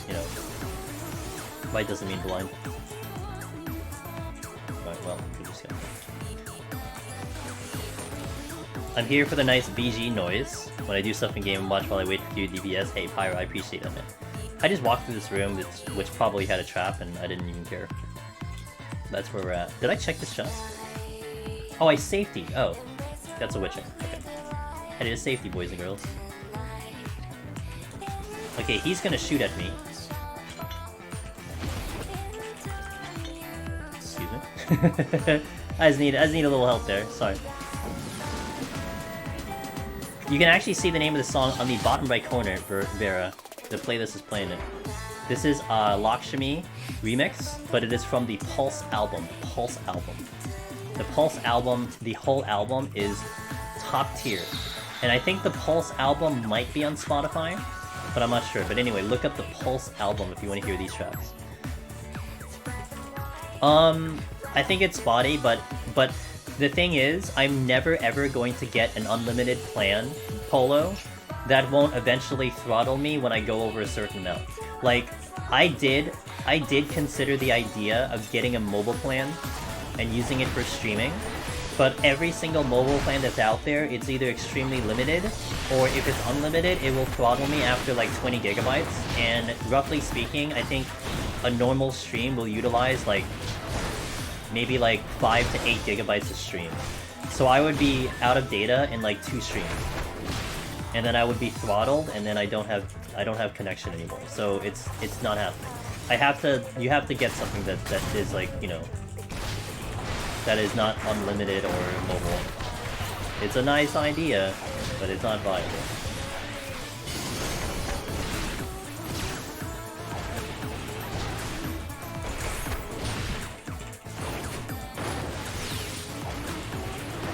you know, white doesn't mean blind. Right, well, we just got... I'm here for the nice BG noise. When I do stuff in game and watch while I wait for you DBS. Hey Pyro, I appreciate that, man. I just walked through this room which probably had a trap and I didn't even care. That's where we're at. Did I check this chest? Oh, I safety. Oh, that's a witching. Okay. I did a safety, boys and girls. Okay, he's gonna shoot at me. Excuse me. I just need a little help there. Sorry. You can actually see the name of the song on the bottom right corner, Vera. The playlist is playing it. This is Lakshmi remix, but it is from the Pulse album. Pulse album. The Pulse album, the whole album is top tier. And I think the Pulse album might be on Spotify, but I'm not sure. But anyway, look up the Pulse album if you want to hear these tracks. I think it's spotty, but the thing is, I'm never ever going to get an unlimited plan, Polo, that won't eventually throttle me when I go over a certain amount. Like, I did consider the idea of getting a mobile plan and using it for streaming, but every single mobile plan that's out there, it's either extremely limited, or if it's unlimited, it will throttle me after like 20 gigabytes, and roughly speaking, I think a normal stream will utilize like maybe like 5 to 8 gigabytes of stream. So I would be out of data in like 2 streams. And then I would be throttled, and then I don't have connection anymore. So it's not happening. You have to get something that is like, you know, that is not unlimited or mobile. It's a nice idea, but it's not viable.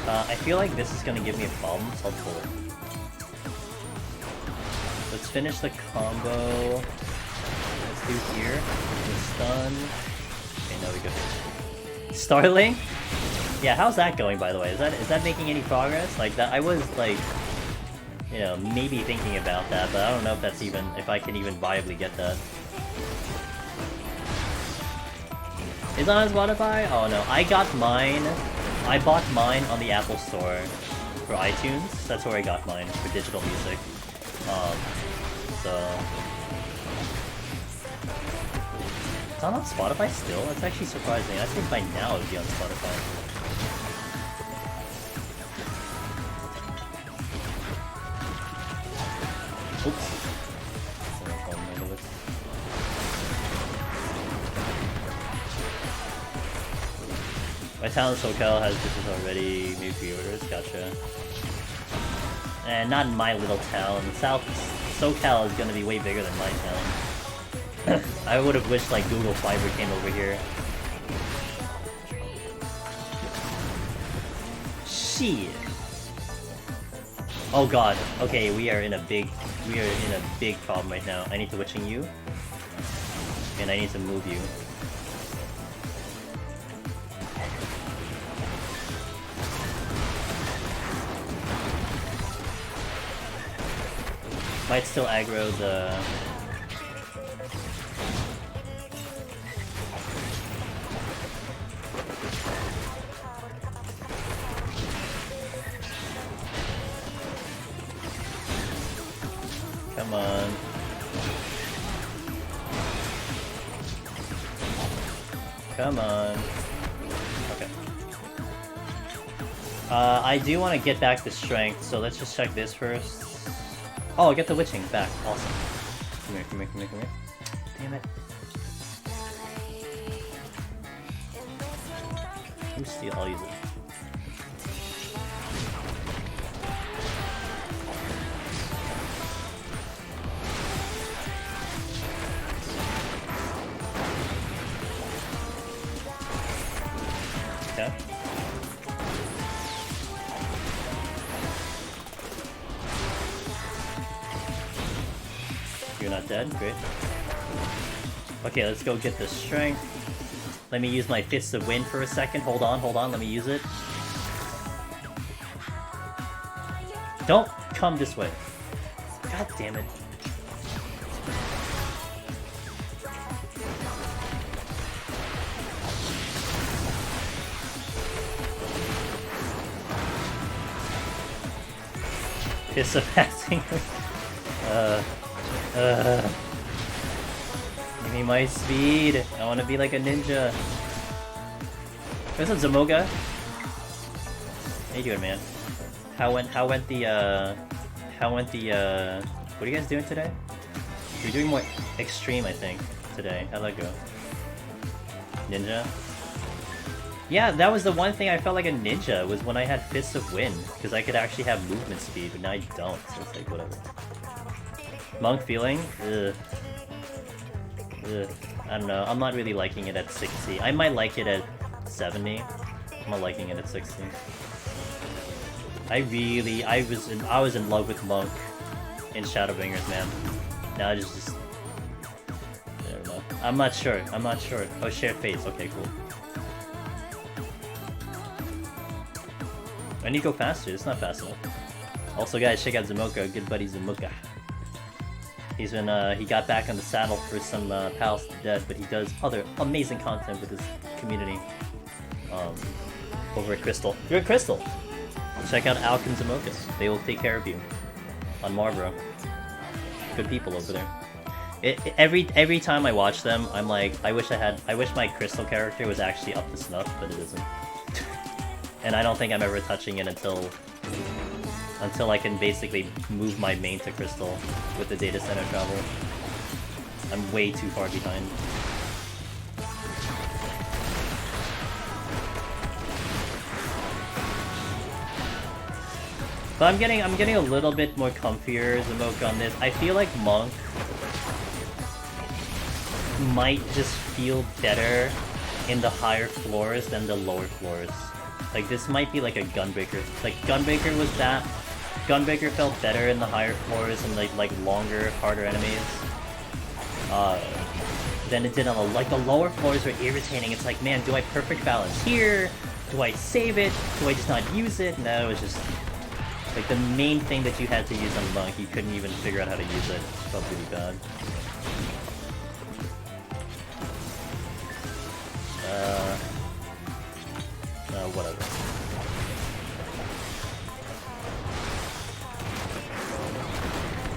I feel like this is gonna give me a problem, so I'll pull it. Let's finish the combo. Let's do here. The stun. Okay, now we go. Starling? Yeah, how's that going, by the way? Is that making any progress? Like that, I was like, you know, maybe thinking about that, but I don't know if I can even viably get that. Is it on Spotify? Oh no, I bought mine on the Apple Store for iTunes. That's where I got mine for digital music. So it's not on Spotify still? That's actually surprising. I think by now it would be on Spotify. Oops. My town SoCal has dishes already, maybe pre-orders, gotcha. And not in my little town. SoCal is gonna be way bigger than my town. I would have wished like Google Fiber came over here. Shit. Oh god. Okay, we are in a big problem right now. I need to witching you. And I need to move you. Might still aggro the... Come on. Come on. Okay. I do want to get back the strength, so let's just check this first. Oh, I get the witching back. Awesome. Come here, come here, come here, come here. Damn it. You steal, I'll use it. Okay. You're not dead? Great. Okay, let's go get the strength. Let me use my Fists of Wind for a second. Hold on, let me use it. Don't come this way. God damn it. Fist of passing. Give me my speed. I want to be like a ninja. What's up, Zamoga? How you doing, man? How went the what are you guys doing today? You're doing more extreme, I think, today. How'd that go? Ninja? Yeah, that was the one thing I felt like a ninja, was when I had Fists of Wind, because I could actually have movement speed, but now I don't, so it's like, whatever. Monk feeling? Ugh. Ugh. I don't know, I'm not really liking it at 60. I might like it at 70. I'm not liking it at 60. I was in love with Monk in Shadowbringers, man. Now I just I don't know. I'm not sure. Oh, shared face. Okay, cool. I need to go faster. It's not fast enough. Also, guys, check out Zamoka. Good buddy Zamoka. He's been he got back on the saddle for some Palace to Dead, but he does other amazing content with his community. Over at Crystal. You're at Crystal. Check out Alk and Zamokas. They will take care of you on Marlboro. Good people over there. Every time I watch them, I'm like, I wish my Crystal character was actually up to snuff, but it isn't. And I don't think I'm ever touching it until I can basically move my main to Crystal with the data center travel. I'm way too far behind. But I'm getting a little bit more comfier Zamoka on this. I feel like Monk might just feel better in the higher floors than the lower floors. Like, this might be like a Gunbreaker. Like, Gunbreaker was that. Gunbreaker felt better in the higher floors and like longer, harder enemies. Than it did on the lower floors were irritating. It's like, man, do I perfect balance here? Do I save it? Do I just not use it? No, it was just like the main thing that you had to use on Monk, you couldn't even figure out how to use it. It felt really bad. Whatever.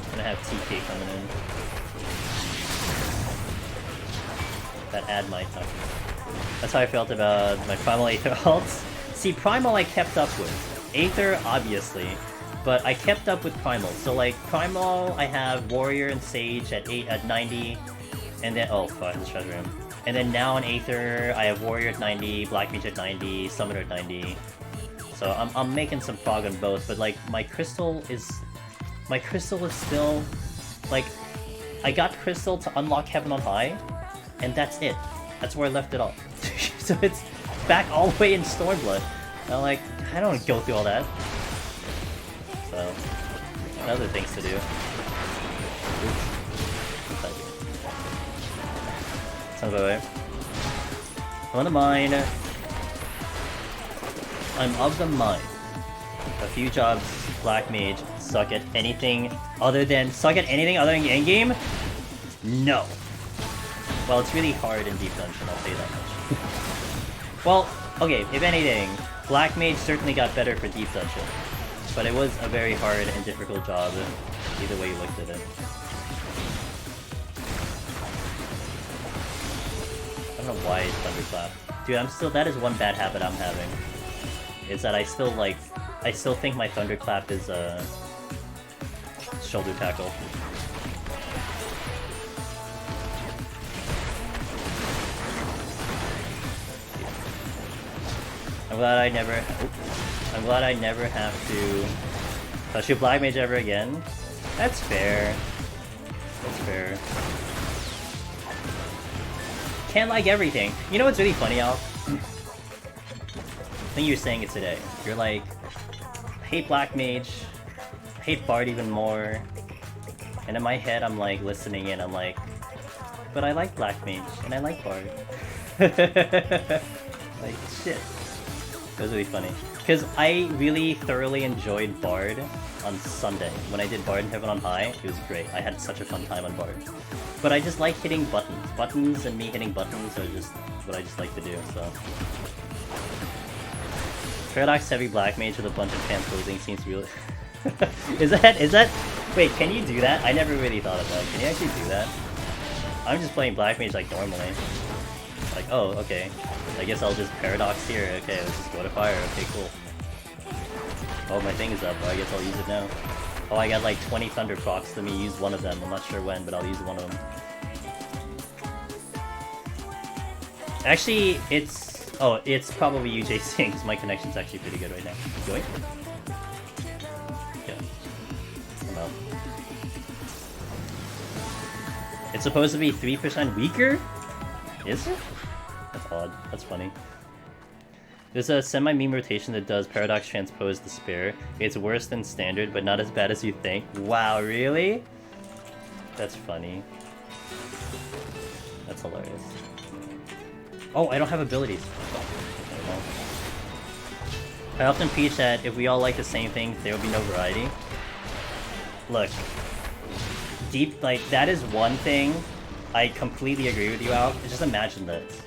I'm gonna have TK coming in. That ad might talk. That's how I felt about my Primal Aether alts. See, Primal I kept up with. Aether, obviously. But I kept up with Primal. So like, Primal, I have Warrior and Sage at 90. And then, oh fuck, this treasure room. And then now on Aether, I have Warrior at 90, Black Mage at 90, Summoner at 90. So I'm making some prog on both, but like my crystal is still like, I got Crystal to unlock Heaven on High, and that's it. That's where I left it off. So it's back all the way in Stormblood. I'm like, I don't go through all that. So other things to do. Sounds about right. I'm of the mind. I'm of the mind. A few jobs, Black Mage, suck at anything other than endgame? No. Well, it's really hard in Deep Dungeon, I'll say that much. Well, okay, if anything, Black Mage certainly got better for Deep Dungeon. But it was a very hard and difficult job, either way you looked at it. I don't know why it's Thunderclap. Dude, that is one bad habit I'm having. Is that I still think my Thunderclap is shoulder tackle. I'm glad I never have to touch your Black Mage ever again. That's fair. That's fair. Can't like everything. You know what's really funny, Al? I think you were saying it today. You're like, I hate Black Mage, I hate Bard even more. And in my head, I'm like listening in. I'm like, but I like Black Mage and I like Bard. Like shit. It was really funny. Because I really thoroughly enjoyed Bard on Sunday. When I did Bard in Heaven on High, it was great. I had such a fun time on Bard. But I just like hitting buttons. Buttons and me hitting buttons are just what I just like to do, so. Paradox heavy Black Mage with a bunch of fan clothing seems real. Is that... Wait, can you do that? I never really thought of that. Can you actually do that? I'm just playing Black Mage like normally. Like, oh, okay. I guess I'll just Paradox here. Okay, let's just go to fire. Okay, cool. Oh, my thing is up. I guess I'll use it now. Oh, I got like 20 Thunder Procs. Let me use one of them. I'm not sure when, but I'll use one of them. Actually, it's... Oh, it's probably UJC, because my connection's actually pretty good right now. Going? Yeah. I'm out. It's supposed to be 3% weaker? Is it? That's odd. That's funny. There's a semi-meme rotation that does Paradox Transpose Despair. It's worse than standard, but not as bad as you think. Wow, really? That's funny. That's hilarious. Oh, I don't have abilities. I often preach that if we all like the same things, there will be no variety. Look. Deep, like, that is one thing I completely agree with you, Alf. Just imagine this.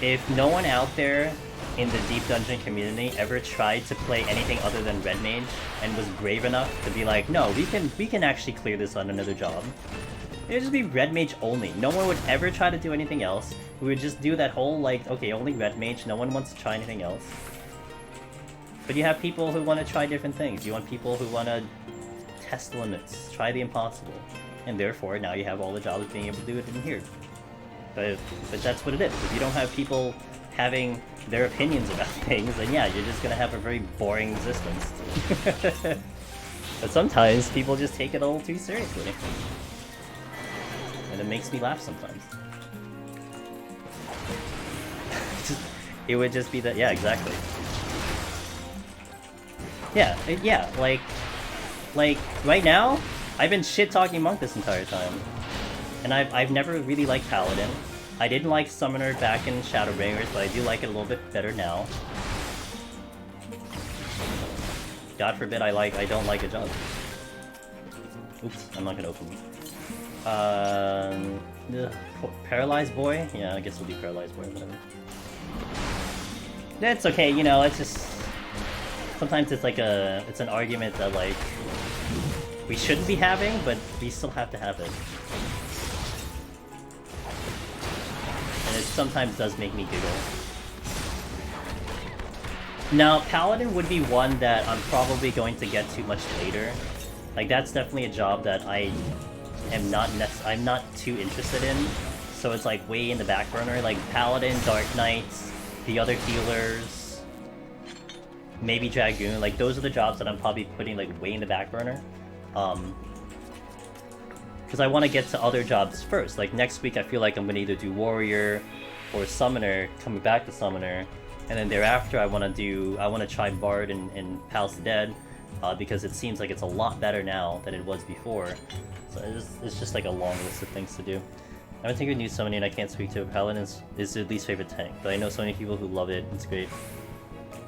If no one out there in the Deep Dungeon community ever tried to play anything other than Red Mage and was brave enough to be like, no, we can actually clear this on another job. It would just be Red Mage only. No one would ever try to do anything else. We would just do that whole, like, okay, only Red Mage, no one wants to try anything else. But you have people who want to try different things. You want people who want to test limits, try the impossible. And therefore, now you have all the jobs being able to do it in here. But that's what it is. If you don't have people having their opinions about things, then yeah, you're just gonna have a very boring existence. But sometimes people just take it a little too seriously. And it makes me laugh sometimes. It would just be that, yeah, exactly. Yeah, like, right now, I've been shit-talking Monk this entire time. And I've never really liked Paladin. I didn't like Summoner back in Shadowbringers, but I do like it a little bit better now. God forbid I don't like a jump. Oops, I'm not gonna open. Paralyzed Boy? Yeah, I guess we'll do Paralyzed Boy, whatever. That's okay, you know, it's just... Sometimes it's like it's an argument that, like, we shouldn't be having, but we still have to have it. And it sometimes does make me giggle. Now, Paladin would be one that I'm probably going to get to much later. Like, that's definitely a job that I'm not too interested in. So it's like way in the back burner. Like Paladin, Dark Knights, the other healers, maybe Dragoon. Like, those are the jobs that I'm probably putting like way in the back burner. Because I want to get to other jobs first. Like next week I feel like I'm going to either do Warrior or Summoner, coming back to Summoner. And then thereafter I want to try Bard and Palace of the Dead. Because it seems like it's a lot better now than it was before. So it's just like a long list of things to do. I haven't taken new summoning and I can't speak to it. Paladin is their least favorite tank, but I know so many people who love it. It's great.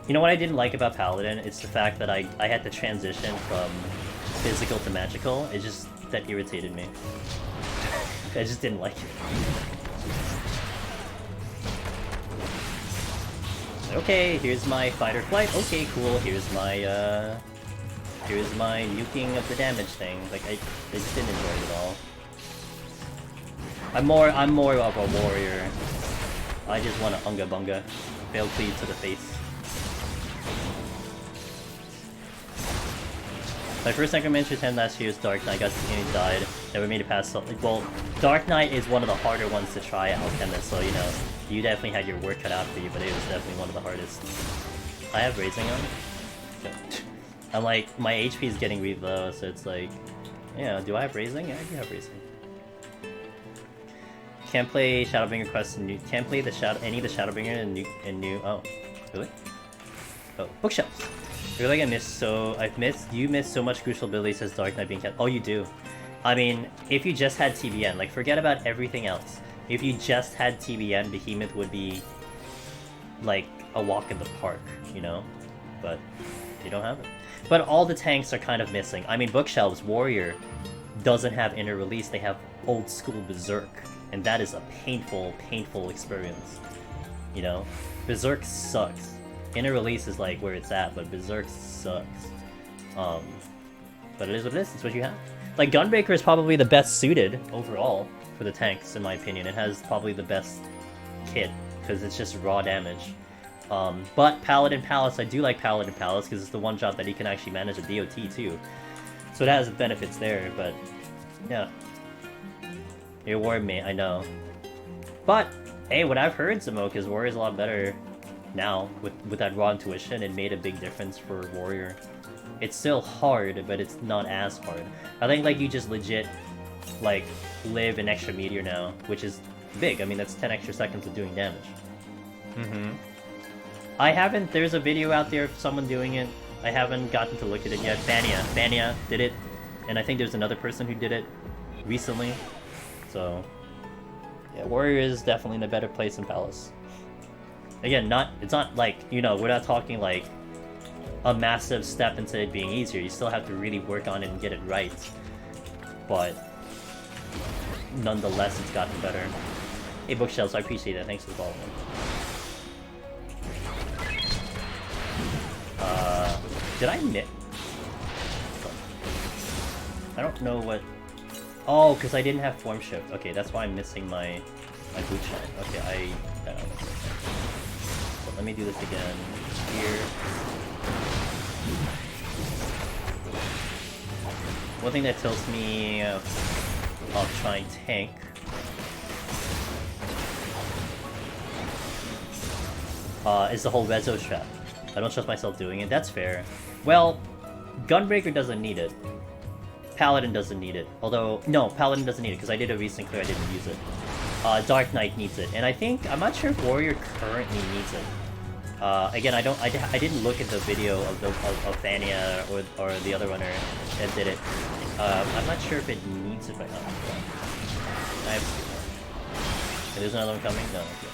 You know what I didn't like about Paladin? It's the fact that I had to transition from physical to magical. It just, that irritated me. I just didn't like it. Okay, here's my fight or flight. Okay, cool. Here's my nuking of the damage thing. Like I just didn't enjoy it at all. I'm more of a warrior. I just want to unga bunga, fail cleave to the face. My first Necromancer 10 last year was Dark Knight. Got to and died. Never made it past. Well, Dark Knight is one of the harder ones to try, Alchemist. So you know, you definitely had your work cut out for you, but it was definitely one of the hardest. I have raising on. I'm like, my HP is getting really low, so it's like, yeah, do I have raising? Yeah, I do have raising. Can't play Shadowbringer Quest and new. Can't play any of the Shadowbringer and new. Oh, really? Oh, bookshelves. I feel like you missed so much crucial abilities as Dark Knight being kept. Oh, you do. I mean, if you just had TBN, like forget about everything else. If you just had TBN, Behemoth would be like a walk in the park, you know? But you don't have it. But all the tanks are kind of missing. I mean, Bookshelves, Warrior doesn't have inner release, they have old school Berserk. And that is a painful, painful experience. You know? Berserk sucks. Inner release is like where it's at, but Berserk sucks. But it is what it is. It's what you have. Like, Gunbreaker is probably the best suited overall for the tanks, in my opinion. It has probably the best kit, because it's just raw damage. But Paladin Palace, I do like Paladin Palace, because it's the one job that he can actually manage a DOT, too. So it has benefits there, but... yeah. You warned me, I know. But, hey, what I've heard, Zamoke, is Warrior's a lot better now. With that raw intuition, it made a big difference for Warrior. It's still hard, but it's not as hard. I think, like, you just legit, like, live an extra meteor now, which is big. I mean, that's 10 extra seconds of doing damage. I haven't... there's a video out there of someone doing it. I haven't gotten to look at it yet. Fania did it. And I think there's another person who did it recently. So, yeah, Warrior is definitely in a better place than Palace. Again, it's not like, you know, we're not talking like a massive step into it being easier. You still have to really work on it and get it right. But nonetheless, it's gotten better. Hey, Bookshelves, I appreciate that. Thanks for following. Did I miss? I don't know what... oh, because I didn't have form shift. Okay, that's why I'm missing my boot shine. Okay, I don't know. So let me do this again. Here. One thing that tells me I'll try and tank. Is the whole Rezo trap. I don't trust myself doing it. That's fair. Well, Gunbreaker doesn't need it. Paladin doesn't need it. Although, no, Paladin doesn't need it because I did a recent clear, I didn't use it. Dark Knight needs it, and I think, I'm not sure if Warrior currently needs it. Again, I didn't look at the video of Fania or the other runner that did it. I'm not sure if it needs it right now. I have to see that. And there's another one coming? No. Okay.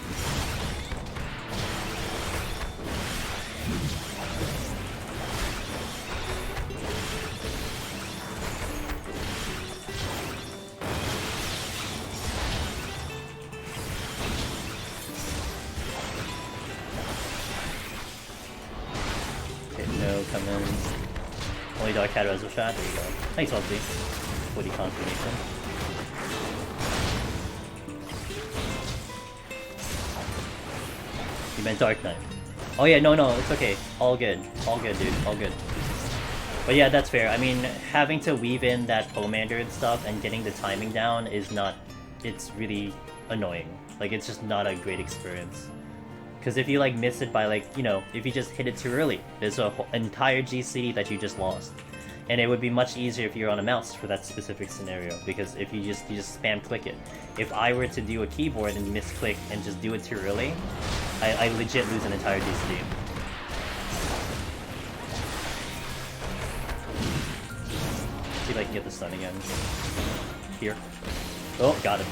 No, come in. Only Dark Cat Rezo shot. There you go. Thanks, Walty. 40 confirmation. You meant Dark Knight. Oh yeah, no, it's okay. All good. All good, dude. All good. But yeah, that's fair. I mean, having to weave in that Pomander and stuff and getting the timing down is not... it's really annoying. Like, it's just not a great experience. Because if you, like, miss it by, like, you know, if you just hit it too early, there's an entire GCD that you just lost. And it would be much easier if you're on a mouse for that specific scenario, because if you just spam click it. If I were to do a keyboard and misclick and just do it too early, I legit lose an entire GCD. See if I can get the stun again. Here. Oh, got it.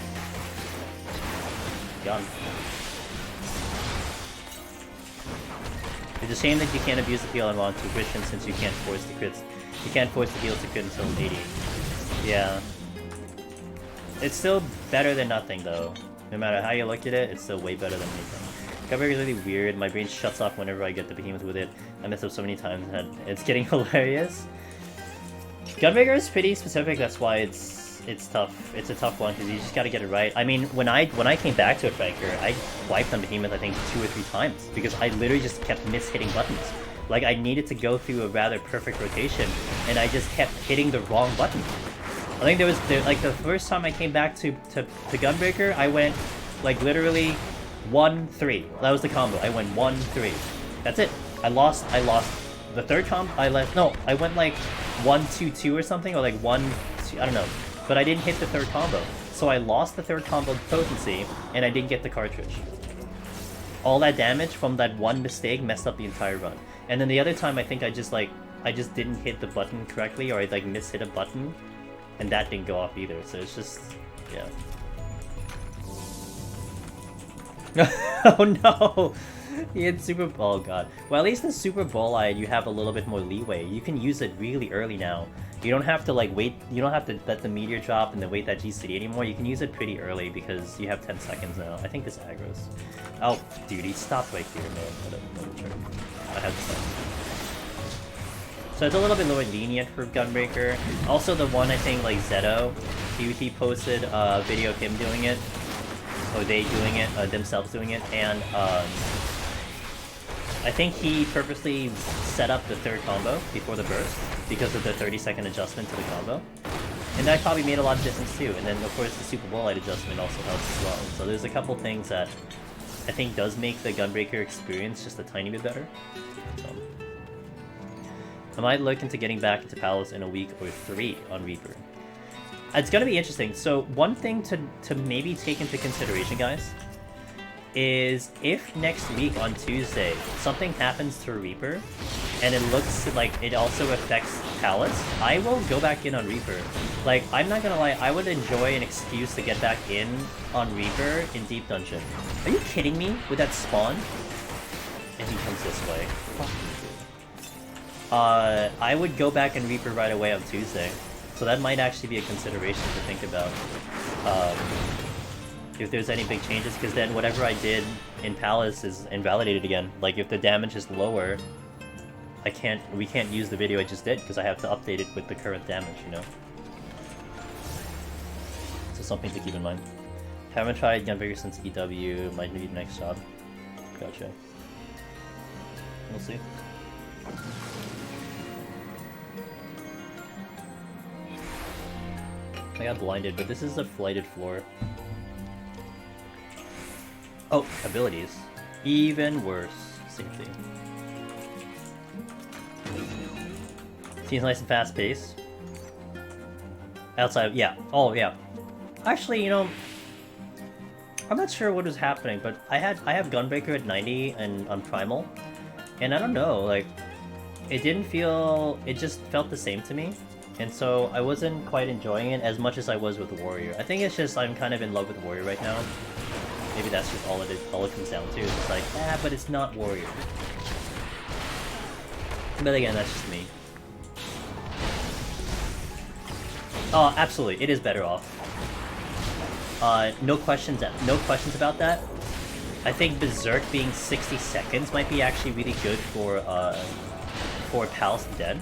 Got him. It's a shame that you can't abuse the PL and on tuition since you can't force the crits. You can't force the heals to crit until 80. Yeah. It's still better than nothing though. No matter how you look at it, it's still way better than anything. Gunbreaker is really weird. My brain shuts off whenever I get the behemoth with it. I mess up so many times and it's getting hilarious. Gunbreaker is pretty specific, that's why it's tough. It's a tough one because you just gotta get it right. I mean, when I came back to it, Franker, I wiped on Behemoth I think 2 or 3 times because I literally just kept mis-hitting buttons. Like, I needed to go through a rather perfect rotation, and I just kept hitting the wrong button. I think like the first time I came back to Gunbreaker, I went like literally 1-3. That was the combo. I went 1-3. That's it. I lost the third combo. I went like 1-2-2 or something, or like 1-2, I don't know. But I didn't hit the third combo. So I lost the third combo potency, and I didn't get the cartridge. All that damage from that one mistake messed up the entire run. And then the other time I think I just didn't hit the button correctly, or I like mishit a button, and that didn't go off either. So it's just, yeah. Oh no! He had Super Bowl, oh god. Well, at least in Super Bowl you have a little bit more leeway. You can use it really early now. You don't have to like wait, you don't have to let the meteor drop and then wait that GCD anymore. You can use it pretty early because you have 10 seconds now. I think this aggro's. Oh, dude, he stopped right here, man. What a jerk. I had to stop. So it's a little bit more lenient for Gunbreaker. Also the one I think like Zeto, he posted a video of him doing it, or they doing it, themselves doing it, and I think he purposely set up the third combo before the burst because of the 30-second adjustment to the combo. And that probably made a lot of difference too. And then of course the Super Bowl light adjustment also helps as well. So there's a couple things that I think does make the Gunbreaker experience just a tiny bit better. So I might look into getting back into Palace in a week or 3 on Reaper. It's gonna be interesting. So one thing to maybe take into consideration, guys, is if next week on Tuesday something happens to Reaper and it looks like it also affects Palace, I will go back in on Reaper. Like, I'm not gonna lie, I would enjoy an excuse to get back in on Reaper in Deep Dungeon. Are you kidding me with that spawn? And he comes this way. Fuck you, dude. I would go back and Reaper right away on Tuesday. So that might actually be a consideration to think about. If there's any big changes, because then whatever I did in Palace is invalidated again. Like, if the damage is lower, we can't use the video I just did, because I have to update it with the current damage, you know? So something to keep in mind. Haven't tried Gunbreaker since EW, might need next job. Gotcha. We'll see. I got blinded, but this is a flighted floor. Oh, abilities. Even worse. Same thing. Seems nice and fast paced. Outside, yeah. Oh, yeah. Actually, you know, I'm not sure what was happening, but I have Gunbreaker at 90 and on Primal, and I don't know, like, it just felt the same to me, and so I wasn't quite enjoying it as much as I was with the Warrior. I think it's just I'm kind of in love with the Warrior right now. Maybe that's just all it comes down to. It's like, but it's not Warrior. But again, that's just me. Oh, absolutely, it is better off. No questions about that. I think Berserk being 60 seconds might be actually really good for Palace Dead.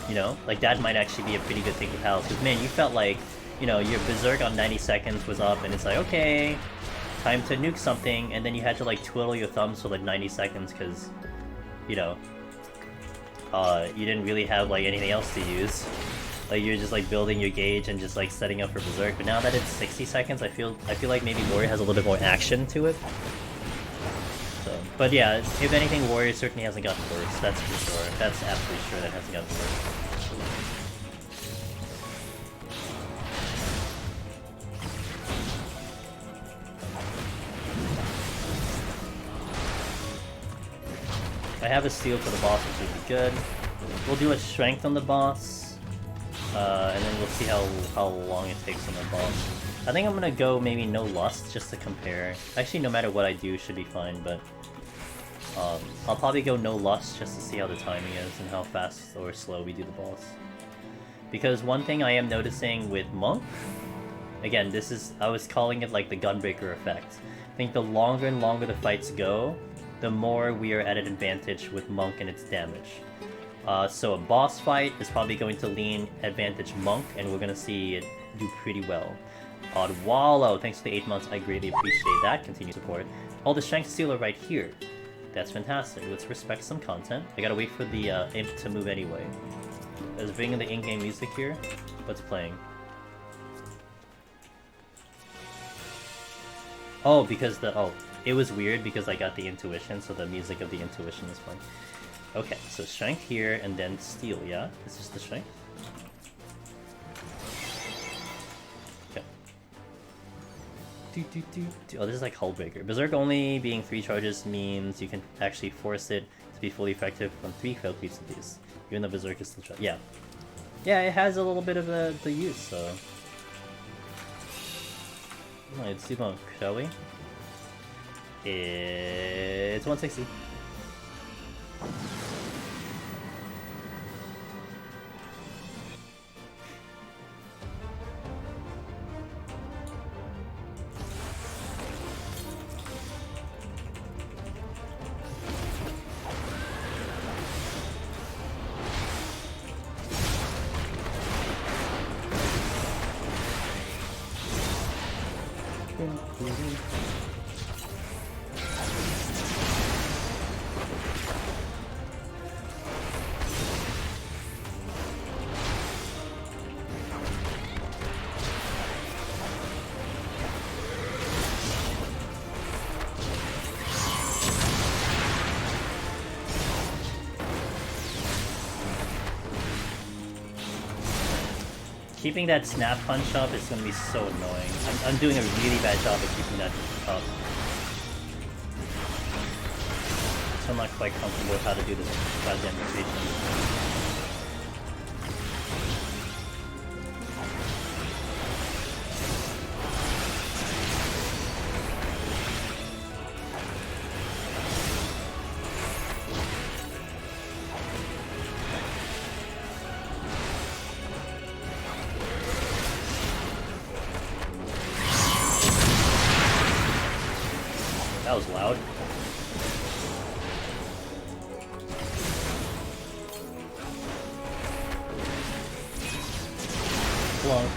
You know, like that might actually be a pretty good thing for Palace. Because man, you felt like, you know, your Berserk on 90 seconds was up, and it's like, okay, time to nuke something, and then you had to like twiddle your thumbs for like 90 seconds because, you know, you didn't really have like anything else to use. Like you're just like building your gauge and just like setting up for Berserk. But now that it's 60 seconds, I feel like maybe Warrior has a little bit more action to it. So, but yeah, if anything, Warrior certainly hasn't gotten worse. That's for sure. That's absolutely sure that hasn't gotten worse. I have a steal for the boss, which would be good. We'll do a strength on the boss. And then we'll see how long it takes on the boss. I think I'm gonna go maybe no lust just to compare. Actually, no matter what I do, should be fine, but I'll probably go no lust just to see how the timing is and how fast or slow we do the boss. Because one thing I am noticing with Monk, again, I was calling it like the Gunbreaker effect. I think the longer and longer the fights go, the more we are at an advantage with Monk and its damage. So a boss fight is probably going to lean advantage Monk, and we're going to see it do pretty well. Odd Wallow, thanks for the 8 months, I greatly appreciate that. Continued support. Oh, the Strength Stealer right here. That's fantastic. Let's respect some content. I gotta wait for the imp to move anyway. Let's bring in the in-game music here. What's playing? Oh, because it was weird because I got the intuition, so the music of the intuition is playing. Okay, so strength here and then steel, yeah? This is the strength? Okay. Oh, this is like Hullbreaker. Berserk only being 3 charges means you can actually force it to be fully effective on 3 failed creeps of these. Even though Berserk is still yeah. Yeah, it has a little bit of the use, so... Let's do Monk, shall we? It's 160. Keeping that snap punch up is gonna be so annoying. I'm doing a really bad job of keeping that up. So I'm not quite comfortable with how to do this goddamn rotation. That was loud. Plunk.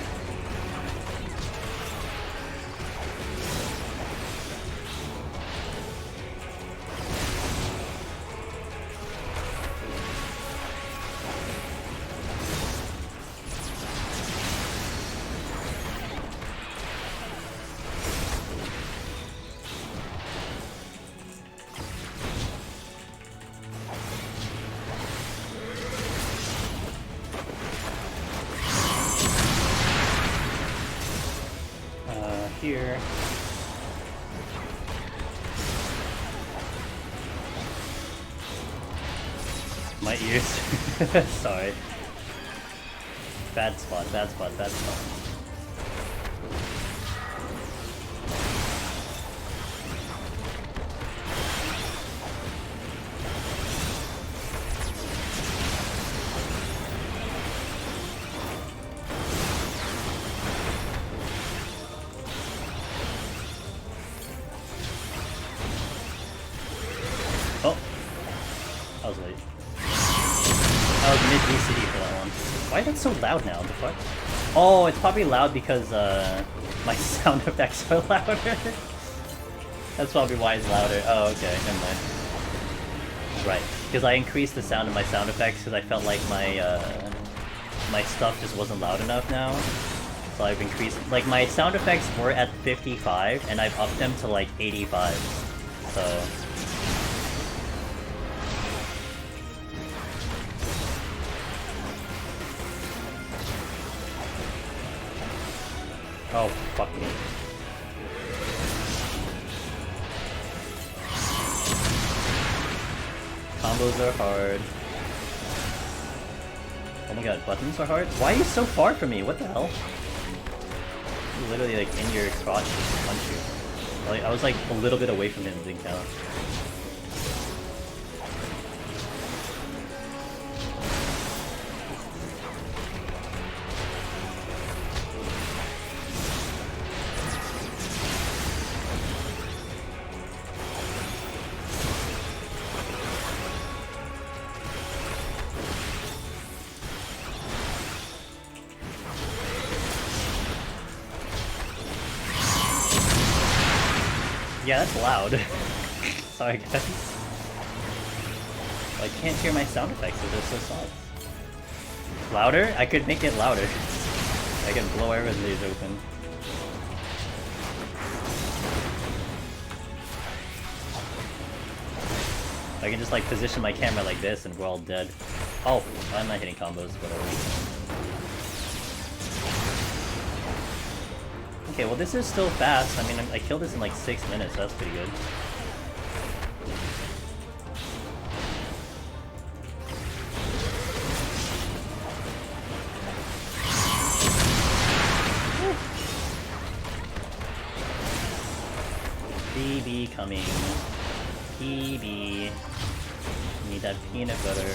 Here. My ears. Sorry. Bad spot, bad spot, bad spot. Oh, I was late. I was mid VCD for that one. Why is it so loud now? The fuck? Oh, it's probably loud because my sound effects are louder. That's probably why it's louder. Oh, okay, never mind. Right, because I increased the sound of my sound effects because I felt like my stuff just wasn't loud enough now. So I've increased, like my sound effects were at 55 and I've upped them to like 85. So. Oh, fuck me. Combos are hard. Oh my god, buttons are hard? Why are you so far from me? What the hell? I'm literally like in your crotch to punch you. Like, I was like a little bit away from him, didn't count. Yeah, that's loud. Sorry guys. I can't hear my sound effects because they're so soft. Louder? I could make it louder. I can blow everybody's open. I can just like position my camera like this and we're all dead. Oh, I'm not hitting combos, whatever. Okay, well this is still fast. I mean, I killed this in like 6 minutes, so that's pretty good. PB coming. PB. Need that peanut butter.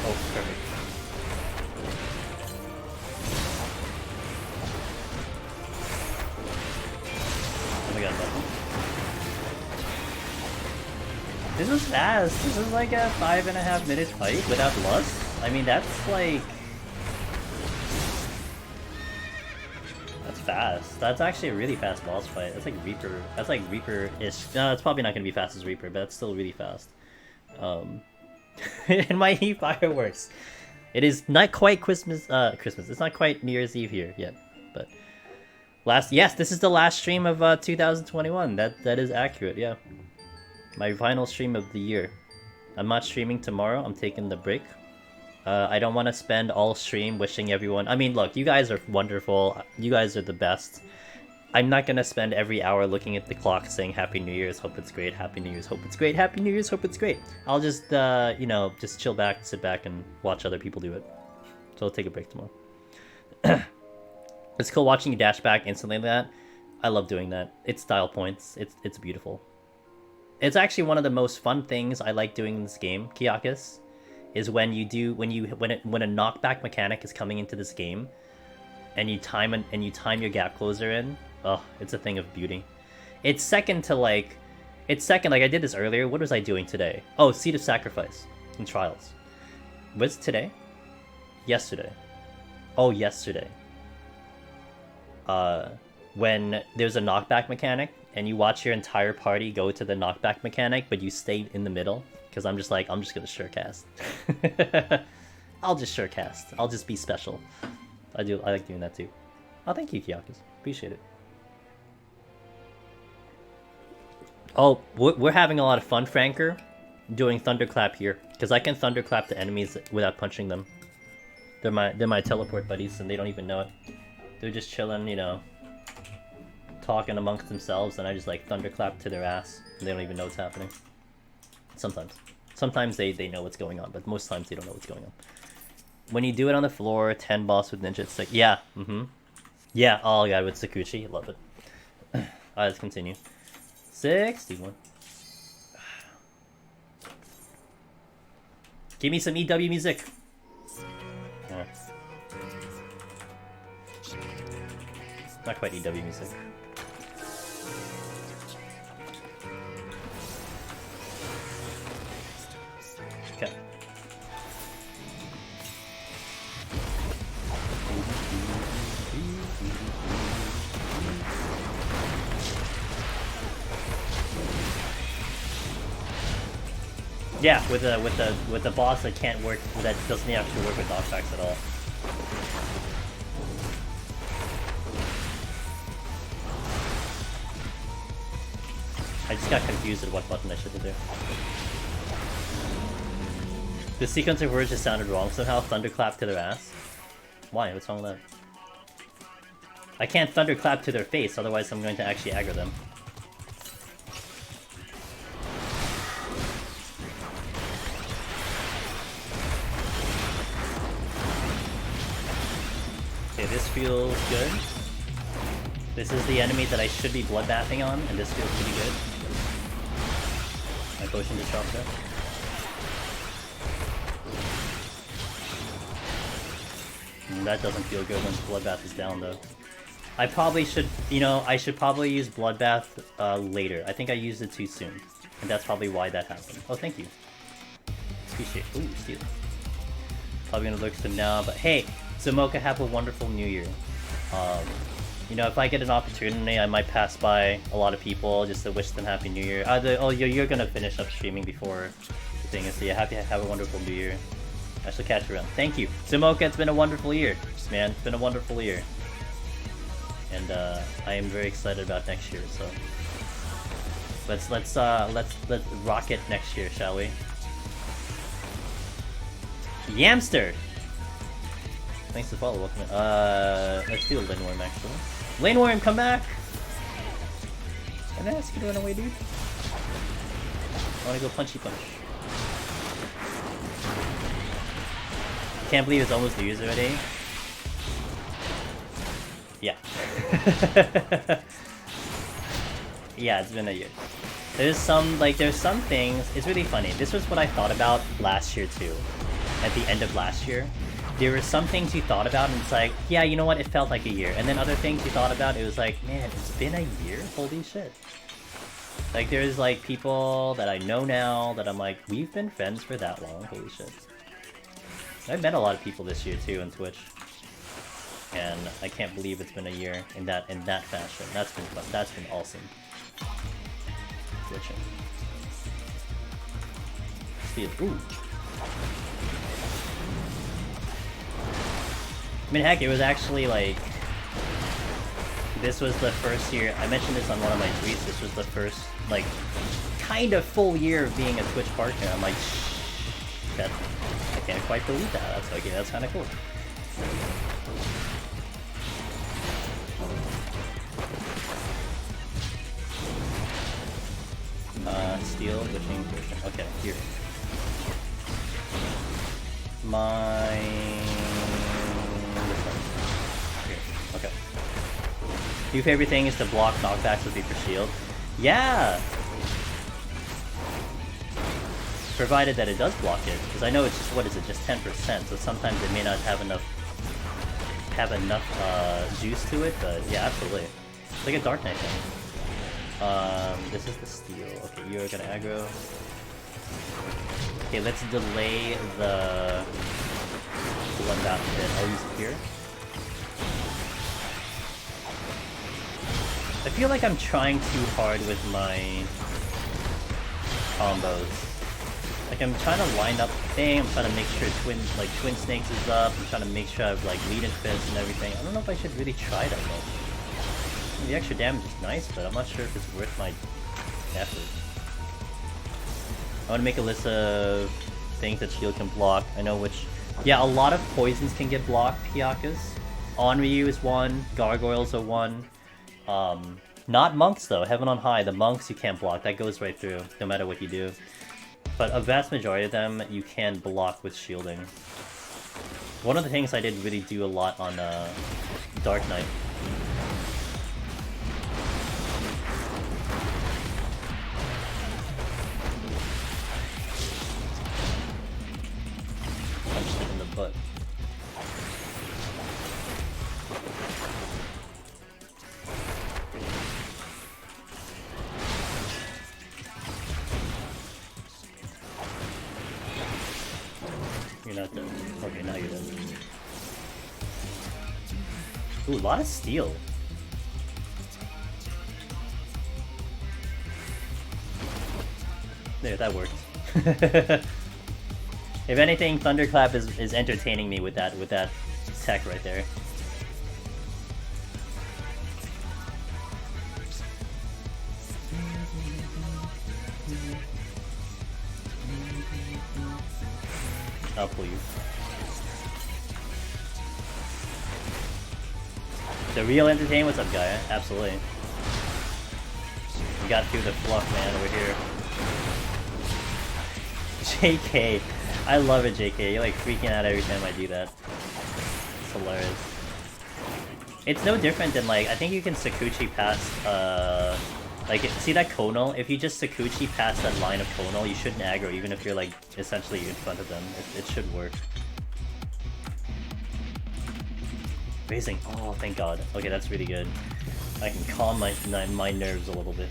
Oh, perfect. Oh my god, nothing. This was fast. This is like a 5.5 minute fight without lust. I mean, that's like... That's fast. That's actually a really fast boss fight. That's like Reaper. That's like Reaper-ish. No, it's probably not gonna be fast as Reaper, but it's still really fast. And my Eve fireworks. It is not quite Christmas. It's not quite New Year's Eve here yet, but yes, this is the last stream of 2021. That is accurate. Yeah, my final stream of the year. I'm not streaming tomorrow. I'm taking the break. I don't want to spend all stream wishing everyone... I mean, look, you guys are wonderful. You guys are the best. I'm not going to spend every hour looking at the clock saying Happy New Year's, hope it's great, Happy New Year's, hope it's great, Happy New Year's, hope it's great. I'll just, you know, just chill back, sit back, and watch other people do it. So I'll take a break tomorrow. It's cool watching you dash back instantly like that. I love doing that. It's style points. It's beautiful. It's actually one of the most fun things I like doing in this game, Kiyakis, is when a knockback mechanic is coming into this game, and you time your gap closer in. Oh, it's a thing of beauty. It's second, like I did this earlier. What was I doing today? Oh, Seed of Sacrifice in Trials. Was it today? Yesterday. Oh, yesterday. When there's a knockback mechanic and you watch your entire party go to the knockback mechanic, but you stayed in the middle. Because I'm just gonna sure cast. I'll just sure cast. I'll just be special. I like doing that too. Oh, thank you, Kiyakis. Appreciate it. Oh, we're having a lot of fun, Franker, doing Thunderclap here. Because I can Thunderclap the enemies without punching them. They're my teleport buddies, and they don't even know it. They're just chilling, you know, talking amongst themselves, and I just like Thunderclap to their ass, and they don't even know what's happening. Sometimes they know what's going on, but most times they don't know what's going on. When you do it on the floor, 10 boss with ninja, it's like, yeah, yeah, oh god, with Sakuchi, love it. Alright, let's continue. 61. Give me some EW music. Yeah. Not quite EW music. Okay. Yeah, with the boss that can't work, that doesn't actually work with knockbacks at all. I just got confused at what button I should do. The sequence of words just sounded wrong somehow. Thunderclap to their ass. Why? What's wrong with that? I can't thunderclap to their face, otherwise I'm going to actually aggro them. Okay, this feels good. This is the enemy that I should be bloodbathing on, and this feels pretty good. My potion just dropped there. That doesn't feel good when Bloodbath is down, though. I probably should, you know, I should probably use Bloodbath later. I think I used it too soon, and that's probably why that happened. Oh, thank you. Appreciate it. Ooh, steal. Probably gonna look some now, but hey, Zamoka, have a wonderful New Year. You know, if I get an opportunity, I might pass by a lot of people just to wish them Happy New Year. Oh, you're gonna finish up streaming before the thing is, so yeah, have a wonderful New Year. I shall catch you around. Thank you, Zamoka. It's been a wonderful year, man. It's been a wonderful year, and I am very excited about next year. So let's rock it next year, shall we? Yamster. Thanks for the follow. Welcome. Let's do a Lane Worm actually. Lane Worm, come back! Can I ask you to run away, dude? I wanna go punchy punch. Can't believe it's almost New Year's already. Yeah. Yeah, it's been a year. There's some things, it's really funny. This was what I thought about last year too. At the end of last year. There were some things you thought about and it's like, yeah, you know what, it felt like a year. And then other things you thought about, it was like, man, it's been a year? Holy shit. Like, there's like people that I know now that I'm like, we've been friends for that long, holy shit. I've met a lot of people this year too on Twitch. and I can't believe it's been a year in that fashion. That's been fun. That's been awesome. Glitching. Steal. Ooh. I mean, heck, it was actually like, this was the first year, I mentioned this on one of my tweets, this was the first, like, kind of full year of being a Twitch partner. I'm like, that, I can't quite believe that. That's okay, that's kind of cool. Steal, glitching, glitching. Okay, here. Okay. New favorite thing is to block knockbacks with Reaper Shield. Yeah! Provided that it does block it, because I know it's just, what is it, just 10%, so sometimes it may not have enough juice to it, but yeah, absolutely. It's like a Dark Knight thing. This is the steal. Okay, you're gonna aggro. Okay, let's delay the bloodbath bit. I'll use it here. I feel like I'm trying too hard with my combos. Like, I'm trying to line up the thing, I'm trying to make sure Twin Snakes is up, I'm trying to make sure I have, like, lead and fist and everything. I don't know if I should really try that much. The extra damage is nice, but I'm not sure if it's worth my effort. I want to make a list of things that shield can block. I know which... Yeah, a lot of poisons can get blocked, Piakas. Onryu is one, Gargoyles are one. Not monks though, Heaven on High. The monks you can't block, that goes right through, no matter what you do. But a vast majority of them you can block with shielding. One of the things I did really do a lot on Dark Knight. Punched it in the butt. You're not dead. Okay, now you're dead. Ooh, a lot of steel. There, that worked. If anything, Thunderclap is entertaining me with that tech right there. I'll pull you. The real entertain, what's up, guy? Absolutely. We got through the fluff, man, over here. JK. I love it, JK. You're like freaking out every time I do that. It's hilarious. It's no different than, like, I think you can Sakuchi past, like, see that Konal? If you just Sakuchi past that line of Konal, you shouldn't aggro, even if you're, like, essentially in front of them. It should work. Raising. Oh, thank God. Okay, that's really good. I can calm my nerves a little bit.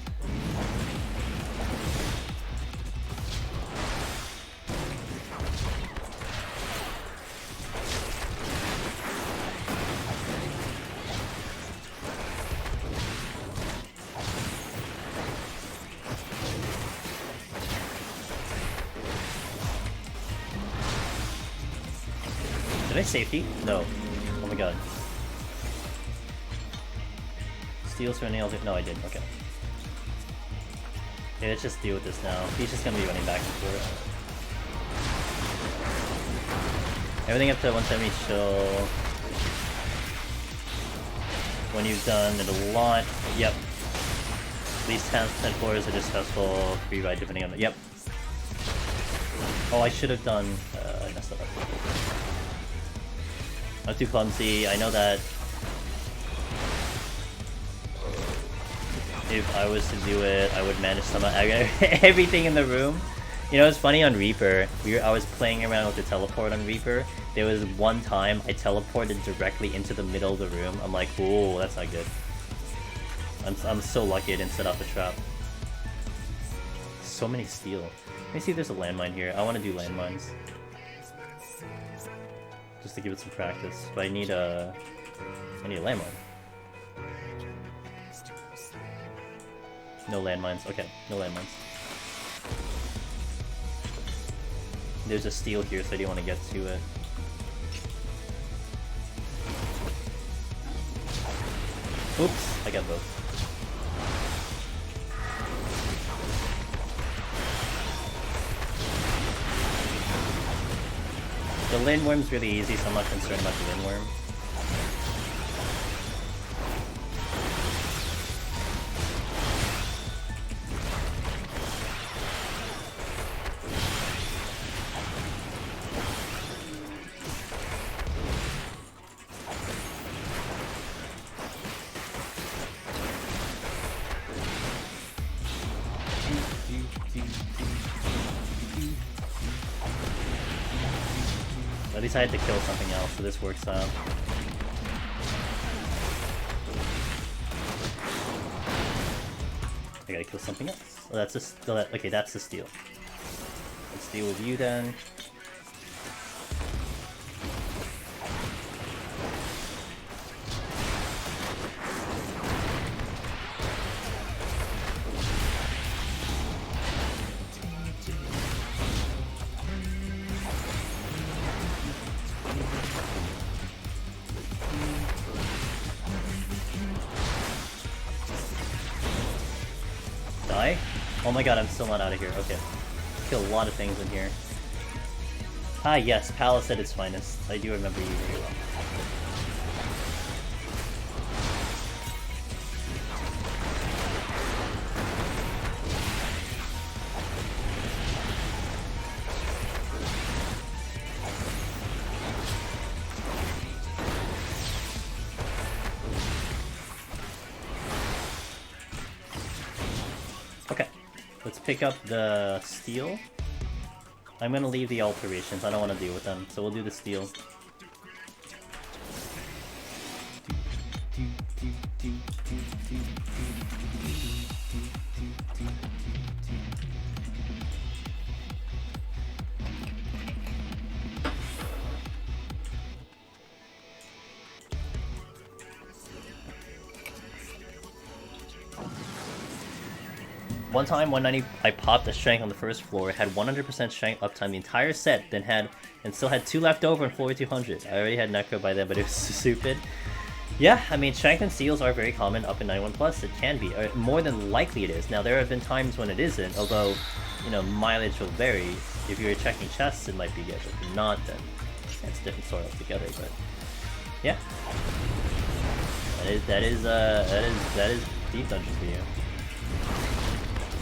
Did I safety? No. Oh my God. Steals for nails. No, I did. Okay. Okay, let's just deal with this now. He's just gonna be running back and forth. Everything up to 170 chill. When you've done it a lot. Yep. These 10 floors are just successful. Free ride depending on the. Yep. Oh, I should have done. I messed that up. I'm too clumsy. I know that. If I was to do it, I would manage some everything in the room. You know, it's funny on Reaper. I was playing around with the teleport on Reaper. There was one time I teleported directly into the middle of the room. I'm like, whoa, that's not good. I'm so lucky I didn't set off a trap. So many steel. Let me see if there's a landmine here. I want to do landmines. Just to give it some practice. But I need a... I need a landmine. No landmines. Okay, no landmines. There's a steel here, so I do want to get to it. Oops, I got both. The Lindworm's really easy, so I'm not concerned about the Lindworm. At least I had to kill something else, so this works out. I gotta kill something else. Oh, that's a okay, that's the steal. Let's deal with you then. Die? Oh my god, I'm still not out of here. Okay. Kill a lot of things in here. Ah yes, Palace at its finest. I do remember you very well. Okay, let's pick up the steel. I'm gonna leave the alterations, I don't want to deal with them, so we'll do the steel. One time, 190, I popped a strength on the first floor, had 100% strength uptime the entire set, then still had 2 left over on floor 200. I already had Necro by then, but it was stupid. Yeah, I mean, strength and steals are very common up in 91+, it can be. More than likely it is. Now, there have been times when it isn't, although, you know, mileage will vary. If you're checking chests, it might be good. If you're not, then that's a different story altogether, but yeah. That is deep dungeon for you.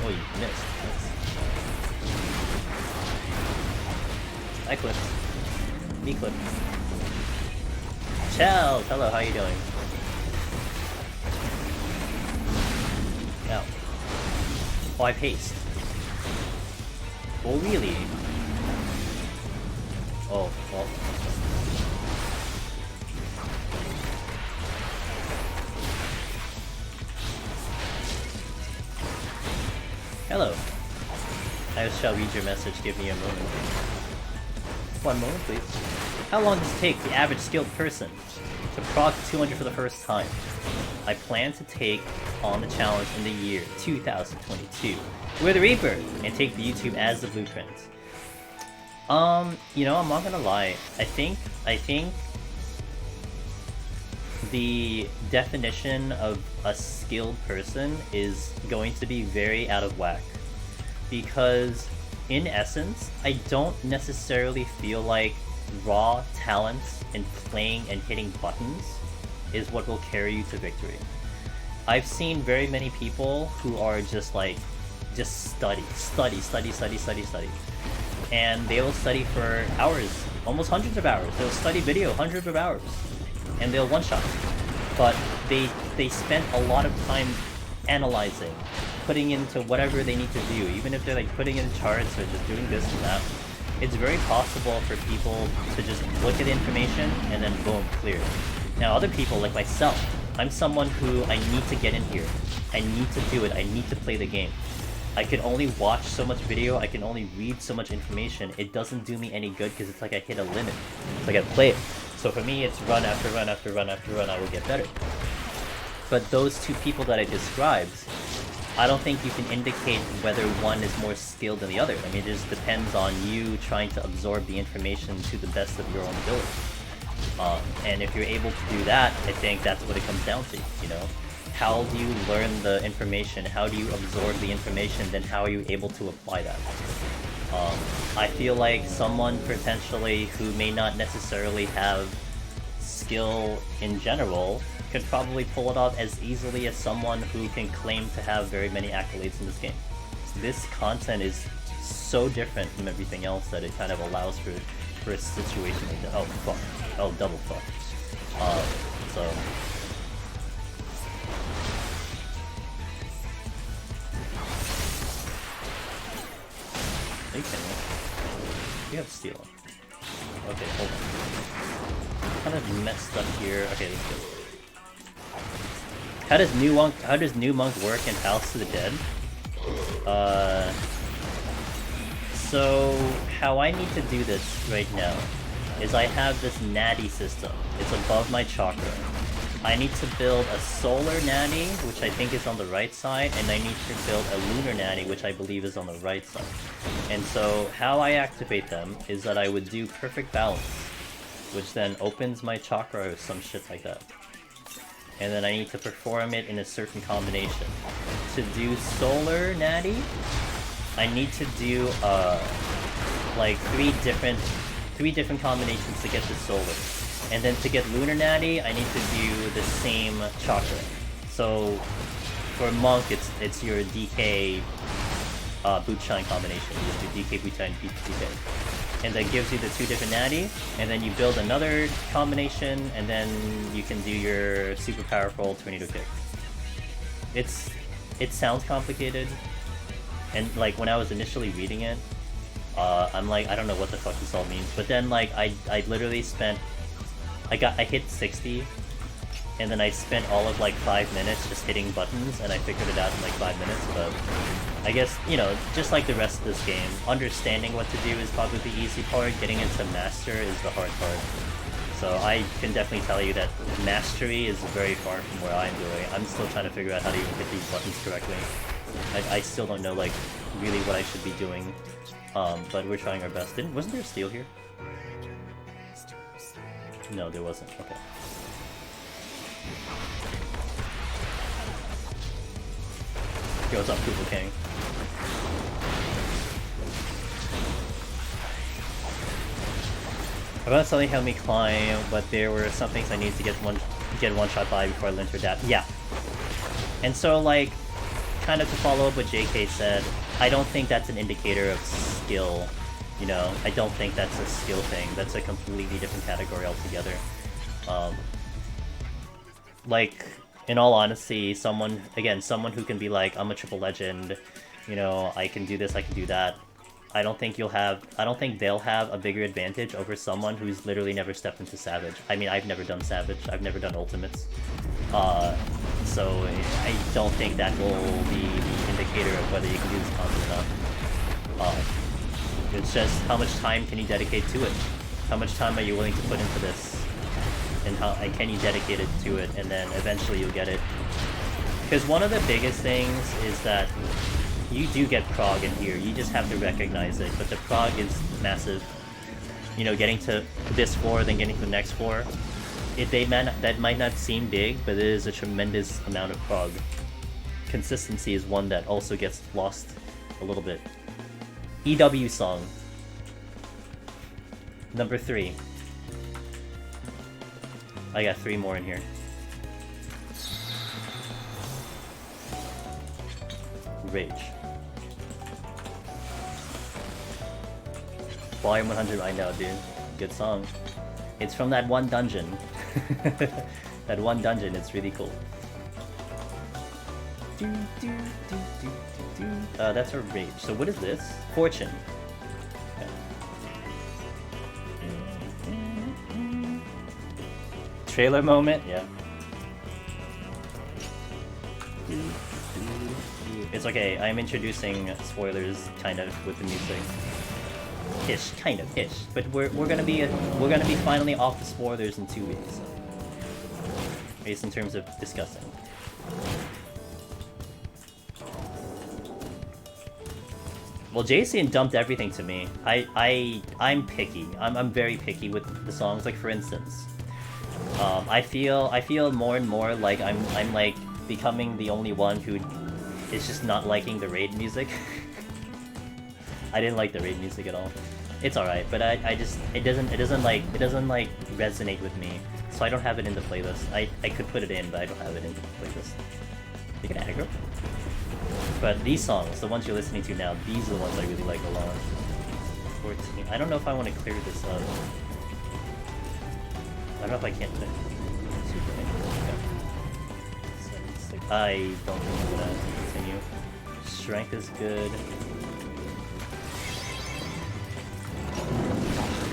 Oh, you missed. I clipped. Me clipped. Chels! Hello, how you doing? Ow. Oh, I have haste. Oh, really? Oh, well. Hello. I shall read your message, give me a moment. One moment, please. How long does it take the average skilled person to proc 200 for the first time? I plan to take on the challenge in the year 2022. We're the Reaper, and take the YouTube as the blueprint. You know, I'm not gonna lie. I think the definition of a skilled person is going to be very out of whack. Because, in essence, I don't necessarily feel like raw talent in playing and hitting buttons is what will carry you to victory. I've seen very many people who are just like, study. And they will study for hours, almost hundreds of hours. They'll study video hundreds of hours. And they'll one-shot. But they spent a lot of time analyzing, putting into whatever they need to do, even if they're like putting in charts or just doing this and that. It's very possible for people to just look at information and then boom, clear. Now other people like myself, I'm someone who I need to get in here. I need to do it, I need to play the game. I can only watch so much video, I can only read so much information. It doesn't do me any good because it's like I hit a limit. So I gotta play it. So for me, it's run after run after run after run, I will get better. But those two people that I described, I don't think you can indicate whether one is more skilled than the other. I mean, it just depends on you trying to absorb the information to the best of your own ability. And if you're able to do that, I think that's what it comes down to, you know? How do you learn the information? How do you absorb the information? Then how are you able to apply that? I feel like someone potentially who may not necessarily have skill in general could probably pull it off as easily as someone who can claim to have very many accolades in this game. This content is so different from everything else that it kind of allows for a situation like that. Oh fuck. Oh, double fuck. So... Are you kidding me? You have steel. Okay, hold on. Kind of messed up here. Okay, let's go. How does New Monk work in House of the Dead? So how I need to do this right now is I have this natty system. It's above my chakra. I need to build a solar natty, which I think is on the right side, and I need to build a lunar natty, which I believe is on the right side. And so how I activate them is that I would do perfect balance, which then opens my chakra or some shit like that. And then I need to perform it in a certain combination. To do solar natty, I need to do like three different combinations to get the solar. And then to get lunar natty, I need to do the same chakra. So for monk, it's your DK boot shine combination. You just do DK boot shine DK, and that gives you the two different natty. And then you build another combination, and then you can do your super powerful tornado kick. It sounds complicated, and like when I was initially reading it, I'm like, I don't know what the fuck this all means. But then like I literally spent. I hit 60, and then I spent all of like 5 minutes just hitting buttons, and I figured it out in like 5 minutes. But I guess, you know, just like the rest of this game, understanding what to do is probably the easy part. Getting into master is the hard part. So I can definitely tell you that mastery is very far from where I'm doing. I'm still trying to figure out how to even hit these buttons correctly. I still don't know like really what I should be doing, but we're trying our best. Wasn't there steel here? No, there wasn't. Okay. Yo, what's up, Koopa King? I want something help me climb, but there were some things I needed to get one shot by before I learned to adapt. Yeah. And so, like, kind of to follow up what JK said, I don't think that's an indicator of skill. You know, I don't think that's a skill thing. That's a completely different category altogether. Like, in all honesty, someone who can be like, I'm a triple legend, you know, I can do this, I can do that. I don't think they'll have a bigger advantage over someone who's literally never stepped into Savage. I mean, I've never done Savage. I've never done Ultimates. So I don't think that will be the indicator of whether you can do this content or not. It's just how much time can you dedicate to it? How much time are you willing to put into this? And can you dedicate it to it, and then eventually you'll get it. Because one of the biggest things is that you do get prog in here, you just have to recognize it, but the prog is massive. You know, getting to this floor, then getting to the next floor, that might not seem big, but it is a tremendous amount of prog. Consistency is one that also gets lost a little bit. EW song. Number 3. I got 3 more in here. Rage. Volume 100, I know, dude. Good song. It's from that one dungeon. That one dungeon, it's really cool. That's our rage. So what is this? Fortune. Okay. Trailer moment? Yeah. It's okay, I'm introducing spoilers, kind of, with the music. ish, kind of ish. But we're gonna be finally off the spoilers in 2 weeks. So. At least in terms of discussing. Well, Jason dumped everything to me. I'm picky. I'm very picky with the songs. Like for instance, I feel more and more like I'm like becoming the only one who is just not liking the raid music. I didn't like the raid music at all. It's alright, but I just it doesn't like resonate with me. So I don't have it in the playlist. I could put it in, but I don't have it in the playlist. You can aggro. But these songs, the ones you're listening to now, these are the ones I really like a lot. 14. I don't know if I want to clear this up. I don't know if I can. I don't think I'm gonna continue. Strength is good.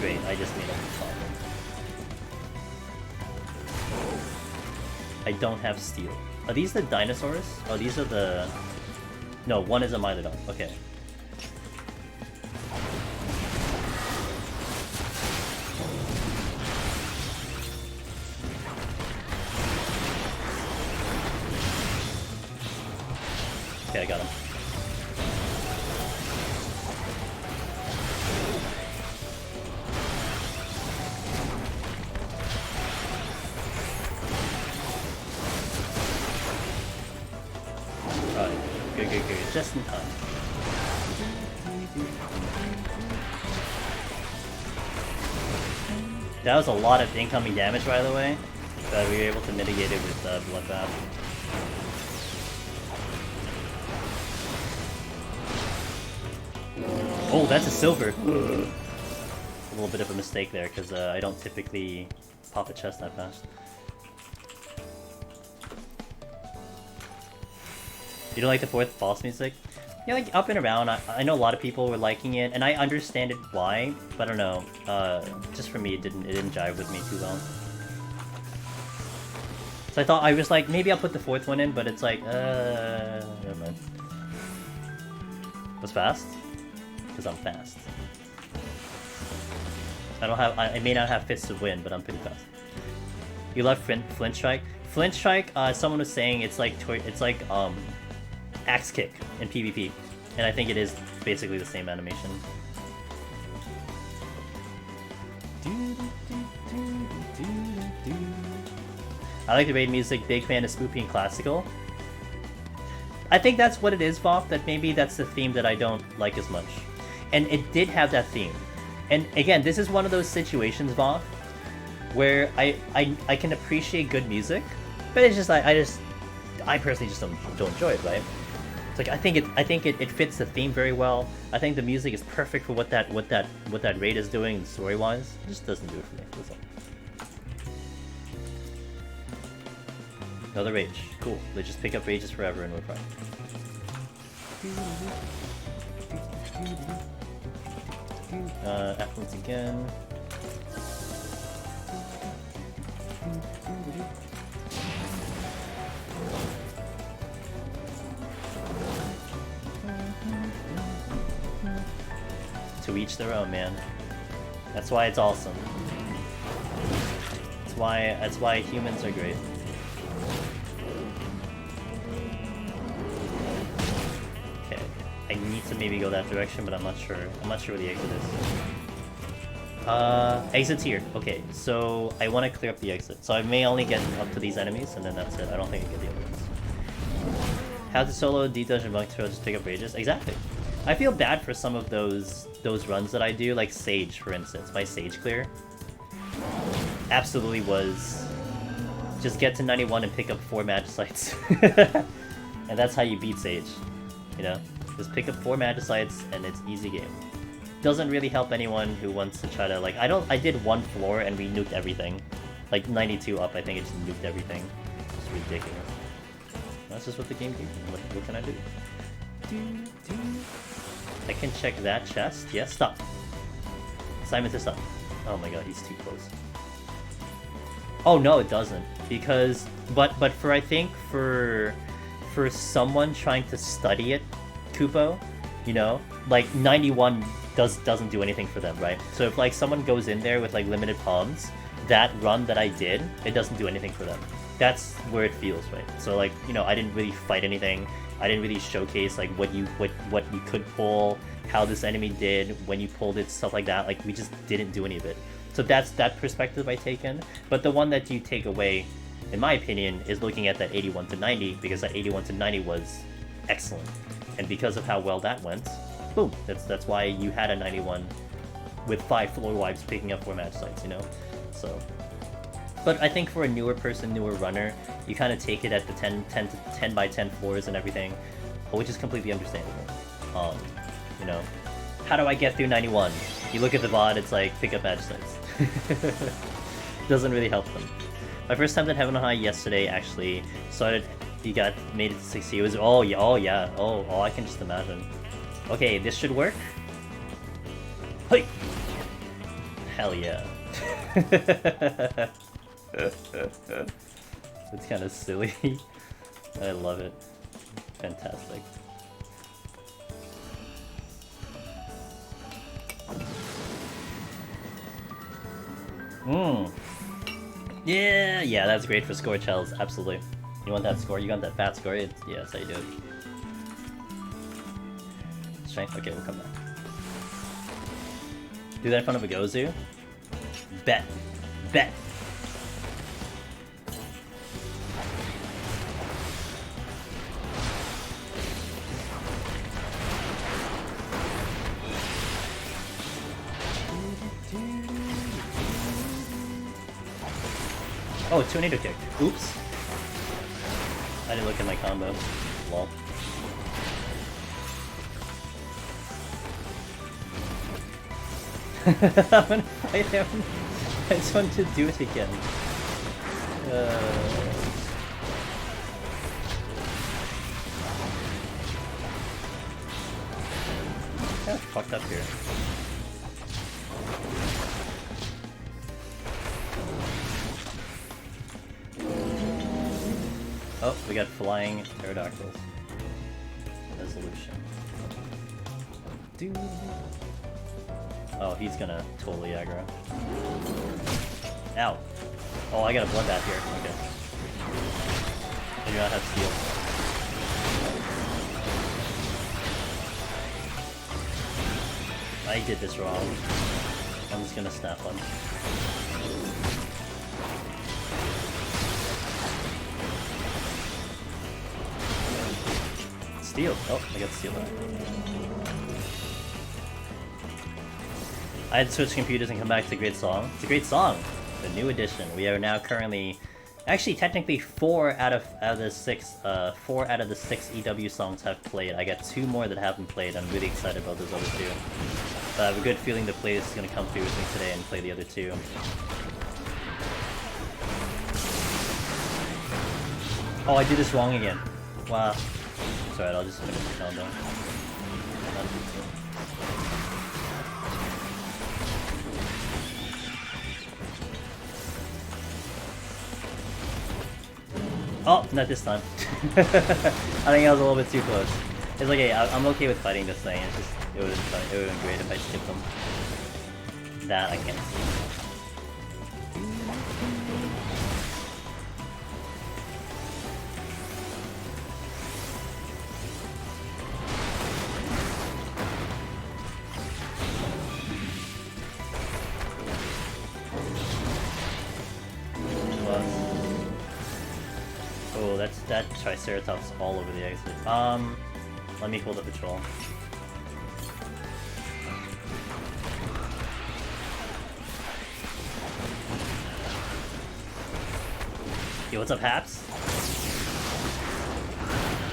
Great, I just made up the problem. I don't have steel. Are these the dinosaurs? Oh, these are the... No, one is a Mylodon. Okay. Okay, I got him. Good. Just in time. That was a lot of incoming damage, by the way, but we were able to mitigate it with Bloodbath. Oh, that's a silver! A little bit of a mistake there, because I don't typically pop a chest that fast. You don't like the 4th boss music? Yeah, like up and around. I know a lot of people were liking it, and I understand it why, but I don't know. Just for me, it didn't jive with me too well. So I was like, maybe I'll put the 4th one in, but it's like, never mind. Was fast? Because I'm fast. I may not have fists of wind, but I'm pretty fast. You love Flint Strike? Flint Strike, someone was saying it's like Axe Kick in PvP, and I think it is basically the same animation. I like the raid music, big fan of spoopy and classical. I think that's what it is, Voth, that maybe that's the theme that I don't like as much. And it did have that theme. And again, this is one of those situations, Voth, where I can appreciate good music, but it's just I personally just don't enjoy it, right? Like I think it fits the theme very well. I think the music is perfect for what that raid is doing story wise. It just doesn't do it for me. That's all. Another rage. Cool. They just pick up rages forever and we're fine. Affluence again. To each their own, man. That's why it's awesome. That's why humans are great. Okay, I need to maybe go that direction, but I'm not sure. I'm not sure where the exit is. Exit's here. Okay, so I want to clear up the exit. So I may only get up to these enemies, and then that's it. I don't think I get the other ones. How to solo D-Dungeon Monk Trail, just pick up rages? Exactly. I feel bad for some of those runs that I do, like Sage, for instance. My Sage clear absolutely was just get to 91 and pick up 4 Magicites. And that's how you beat Sage, you know? Just pick up 4 Magicites and it's easy game. Doesn't really help anyone who wants to try to, like, I did 1 floor and we nuked everything. Like 92 up, I think it just nuked everything. It's ridiculous. That's just what the game gave me. What can I do? I can check that chest. Yes, stop. Simon to stop. Oh my god, he's too close. Oh no, it doesn't. Because but for I think for someone trying to study it, Kupo, you know, like 91 doesn't do anything for them, right? So if like someone goes in there with like limited palms, that run that I did, it doesn't do anything for them. That's where it feels, right? So like, you know, I didn't really fight anything. I didn't really showcase like what you could pull, how this enemy did when you pulled it, stuff like that. Like we just didn't do any of it. So that's that perspective I take in. But the one that you take away, in my opinion, is looking at that 81-90, because that 81-90 was excellent. And because of how well that went, boom, that's why you had a 91 with 5 floor wipes picking up 4 match sites, you know? So, but I think for a newer person, newer runner, you kind of take it at the 10 by 10 floors and everything, which is completely understandable. You know, how do I get through 91? You look at the VOD, it's like, pick up match sites. Doesn't really help them. My first time at Heaven on High yesterday actually started, made it to 60. It was, oh yeah, I can just imagine. Okay, this should work. Hey! Hell yeah. It's kind of silly. I love it. Fantastic. Yeah, that's great for score shells, absolutely. You want that score? You want that fat score? Yeah, that's how you do it. Strength? Okay, we'll come back. Do that in front of a Gozu? Bet. Bet. Oh, tornado kick. Oops. I didn't look at my combo. Lol. I'm gonna fight him. I just want to do it again. Kind of fucked up here. Oh, we got flying pterodactyls. Resolution. Oh, he's gonna totally aggro. Ow. Oh, I got a bloodbath here. Okay. I do not have steel. I did this wrong. I'm just gonna snap one. Steel. Oh, I got steel back. I had to switch computers and come back to a great song. It's a great song. The new edition. We are now currently, actually technically 4 out of the 6 EW songs have played. I got 2 more that haven't played. I'm really excited about those other 2. But I have a good feeling the playlist is gonna come through with me today and play the other 2. Oh, I did this wrong again. Wow. It's alright, I'll just finish the combo. Oh, not this time. I think I was a little bit too close. It's like, hey, I'm okay with fighting this thing. It's just, it would have been great if I skipped them. That I can't see. Oh, that Triceratops all over the exit. Let me pull the patrol. Yo, what's up, Haps?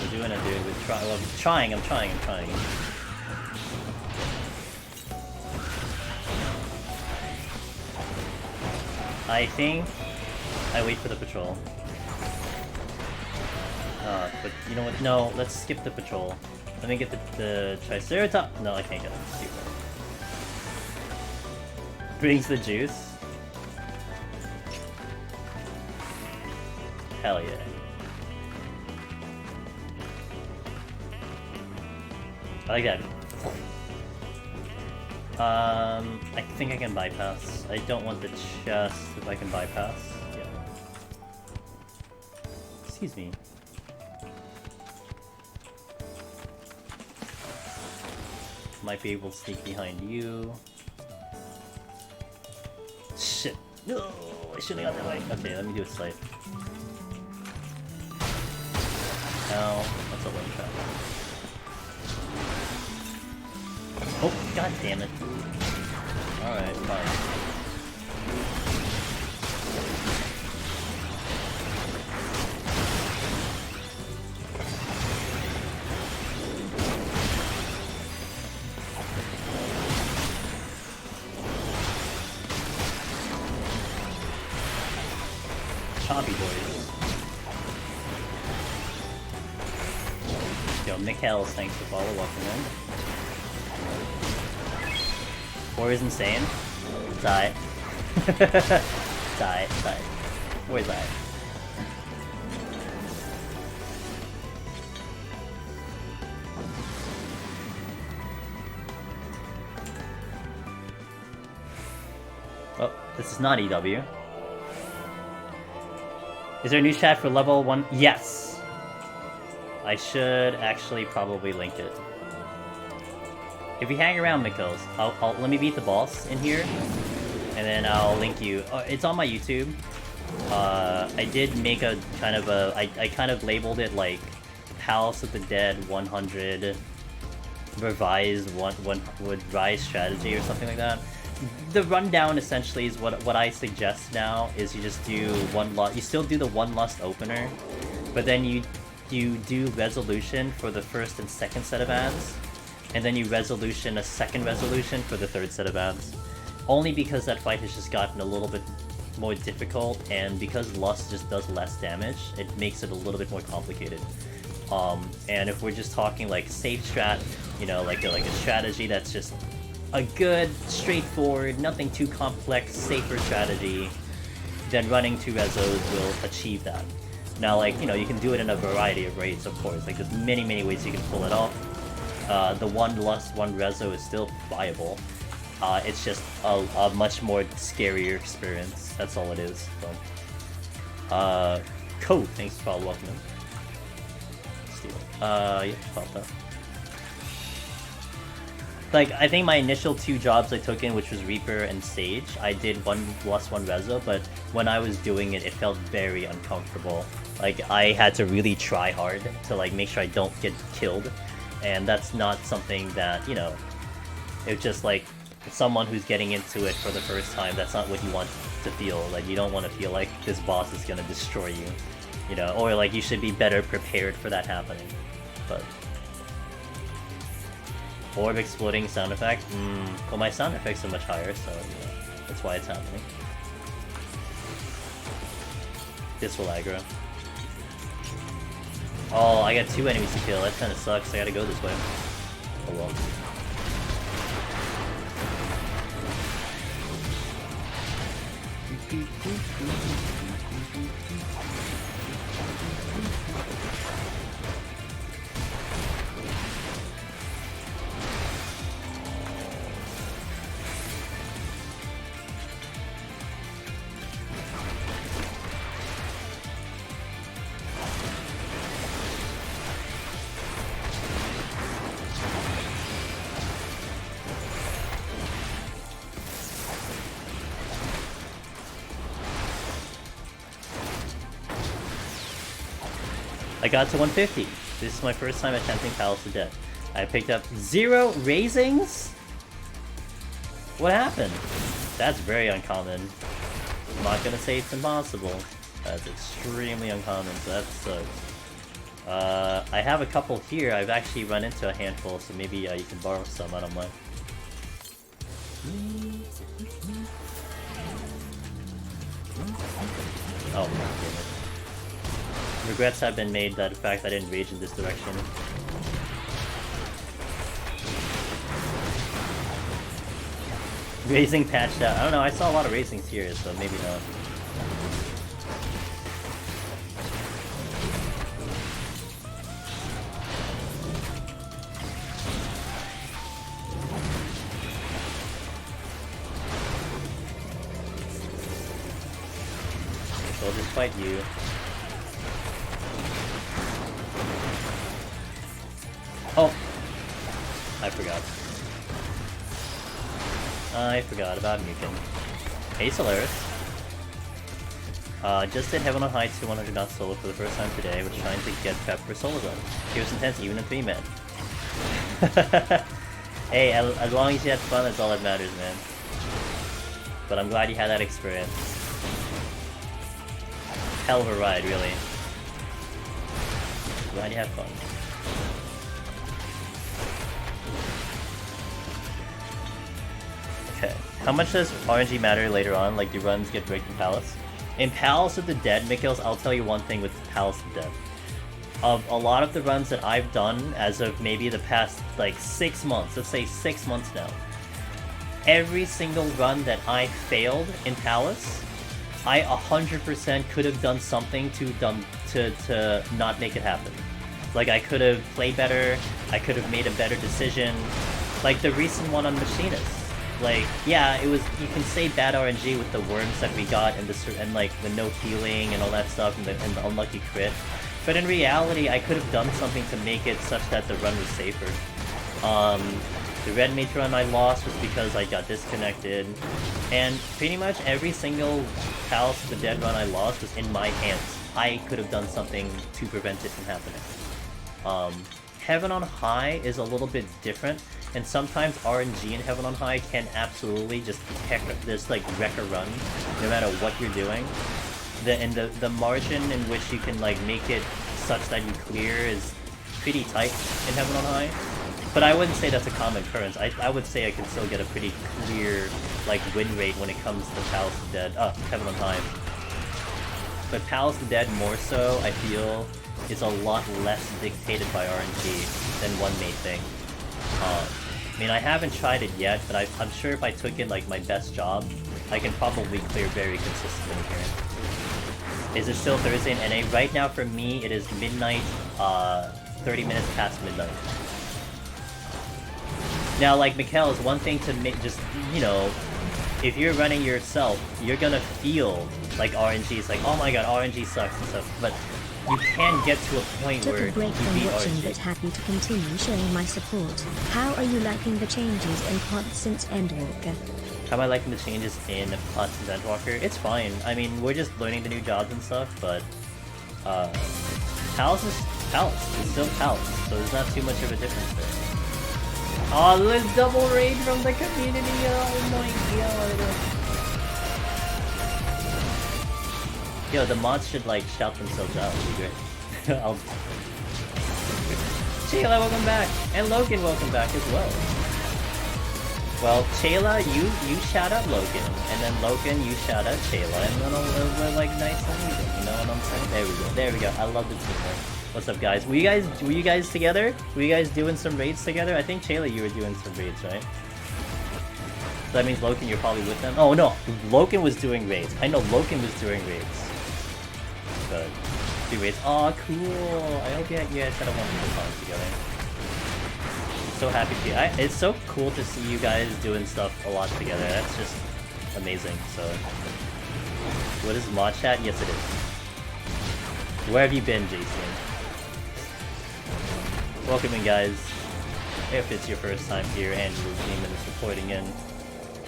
We're doing it, dude. I'm trying. I think I wait for the patrol. But you know what? No, let's skip the patrol. Let me get the Triceratops. No, I can't get it. It's too far. Brings the juice. Hell yeah. I like that. I think I can bypass. I don't want the chest if I can bypass. Yeah. Excuse me. Might be able to sneak behind you. Shit. No, I shouldn't have gone that way. Okay, let me do a slice. Ow, that's a one shot. Oh, god damn it. Alright, fine. Choppy boys. Yo, Mikhails, thanks for follow, welcome in. Warrior's insane. Die. Die. Where's I? Oh, this is not EW. Is there a new chat for level 1? Yes! I should actually probably link it. If you hang around, Mikos, let me beat the boss in here, and then I'll link you. It's on my YouTube. I did make a kind of a... I kind of labeled it like Palace of the Dead 100 revised strategy or something like that. The rundown essentially is what I suggest now is you just do you still do the one lust opener, but then you do resolution for the first and second set of ads, and then you resolution a second resolution for the third set of ads. Only because that fight has just gotten a little bit more difficult, and because lust just does less damage, it makes it a little bit more complicated. And if we're just talking like safe strat, you know, like a strategy that's just a good, straightforward, nothing too complex, safer strategy, then running 2 resos will achieve that. Now, like, you know, you can do it in a variety of rates, of course. Like, there's many ways you can pull it off. The one lust, one reso is still viable. It's just a much more scarier experience. That's all it is. So, Code, thanks for welcoming. Steal. Yeah, about that. Like, I think my initial 2 jobs I took in, which was Reaper and Sage, I did one lust, one reso, but when I was doing it, it felt very uncomfortable. Like, I had to really try hard to, like, make sure I don't get killed, and that's not something that, you know, it's just, like, someone who's getting into it for the first time, that's not what you want to feel. Like, you don't want to feel like this boss is gonna destroy you, you know, or, like, you should be better prepared for that happening, but... Orb exploding sound effect? Well, my sound effects are much higher, so yeah, that's why it's happening. This will aggro. Oh, I got 2 enemies to kill. That kinda sucks. I gotta go this way. Oh well. I got to 150. This is my first time attempting Palace of Death. I picked up 0 raisings? What happened? That's very uncommon. I'm not gonna say it's impossible. That's extremely uncommon, so that sucks. I have a couple here. I've actually run into a handful, so maybe you can borrow some, I don't mind. Oh my goodness. Regrets have been made that in fact I didn't rage in this direction. Raising patched out. I don't know, I saw a lot of raisings here, so maybe not. just fight you. Oh! I forgot. I forgot about Mukin. Hey Solaris. Just did Heaven on High 200 not solo for the first time today, was trying to get prep for solo zone. He was intense even in 3-man. Hey, as long as you had fun, that's all that matters, man. But I'm glad you had that experience. Hell of a ride, really. Glad you had fun. Okay, how much does RNG matter later on? Like, do runs get break in Palace? In Palace of the Dead, Mikhails, I'll tell you one thing with Palace of the Dead. Of a lot of the runs that I've done as of maybe the past, like, 6 months, let's say 6 months now, every single run that I failed in Palace, I 100% could have done something to not make it happen. Like, I could have played better, I could have made a better decision. Like, the recent one on Machinist. Like, yeah, it was, you can say bad RNG with the worms that we got and like the no healing and all that stuff and the unlucky crit. But in reality, I could have done something to make it such that the run was safer. The red mage run I lost was because I got disconnected. And pretty much every single Palace of the Dead run I lost was in my hands. I could have done something to prevent it from happening. Heaven on High is a little bit different. And sometimes RNG in Heaven on High can absolutely just wreck a run, no matter what you're doing. The margin in which you can like make it such that you clear is pretty tight in Heaven on High. But I wouldn't say that's a common occurrence. I would say I can still get a pretty clear like win rate when it comes to Palace of the Dead, Heaven on High. But Palace of the Dead more so, I feel, is a lot less dictated by RNG than one may think. I mean, I haven't tried it yet, but I'm sure if I took it like my best job, I can probably clear very consistently here. Is it still Thursday in NA? Right now for me, it is midnight, 30 minutes past midnight. Now, like Mikhail, is one thing to make, just, you know, if you're running yourself, you're gonna feel like RNG is like, oh my god, RNG sucks and stuff, but you can get to a point where you beat RNG. But happy to continue showing my support. How are you liking the changes in PoTD since Endwalker? How am I liking the changes in PoTD since Endwalker? It's fine. I mean, we're just learning the new jobs and stuff, but Palace is Palace. It's still Palace, so there's not too much of a difference there. Oh, let's double raid from the community! Oh my god! Yo, the mods should like shout themselves out. It'd be great. Chayla, welcome back, and Logan, welcome back as well. Well, Chayla, you shout out Logan, and then Logan, you shout out Chayla, and then we're like nice and even. You know what I'm saying? There we go. There we go. I love the teamwork. What's up, guys? Were you guys together? Were you guys doing some raids together? I think Chayla, you were doing some raids, right? So that means Logan, you're probably with them. Oh no, Logan was doing raids. I know Logan was doing raids. But do raids. Aw, cool. I hope you guys had a wonderful time together. So happy to be. It's so cool to see you guys doing stuff a lot together. That's just amazing. So, what is mod chat? Yes, it is. Where have you been, Jason? Welcome in, guys. If it's your first time here and you're gaming and supporting in,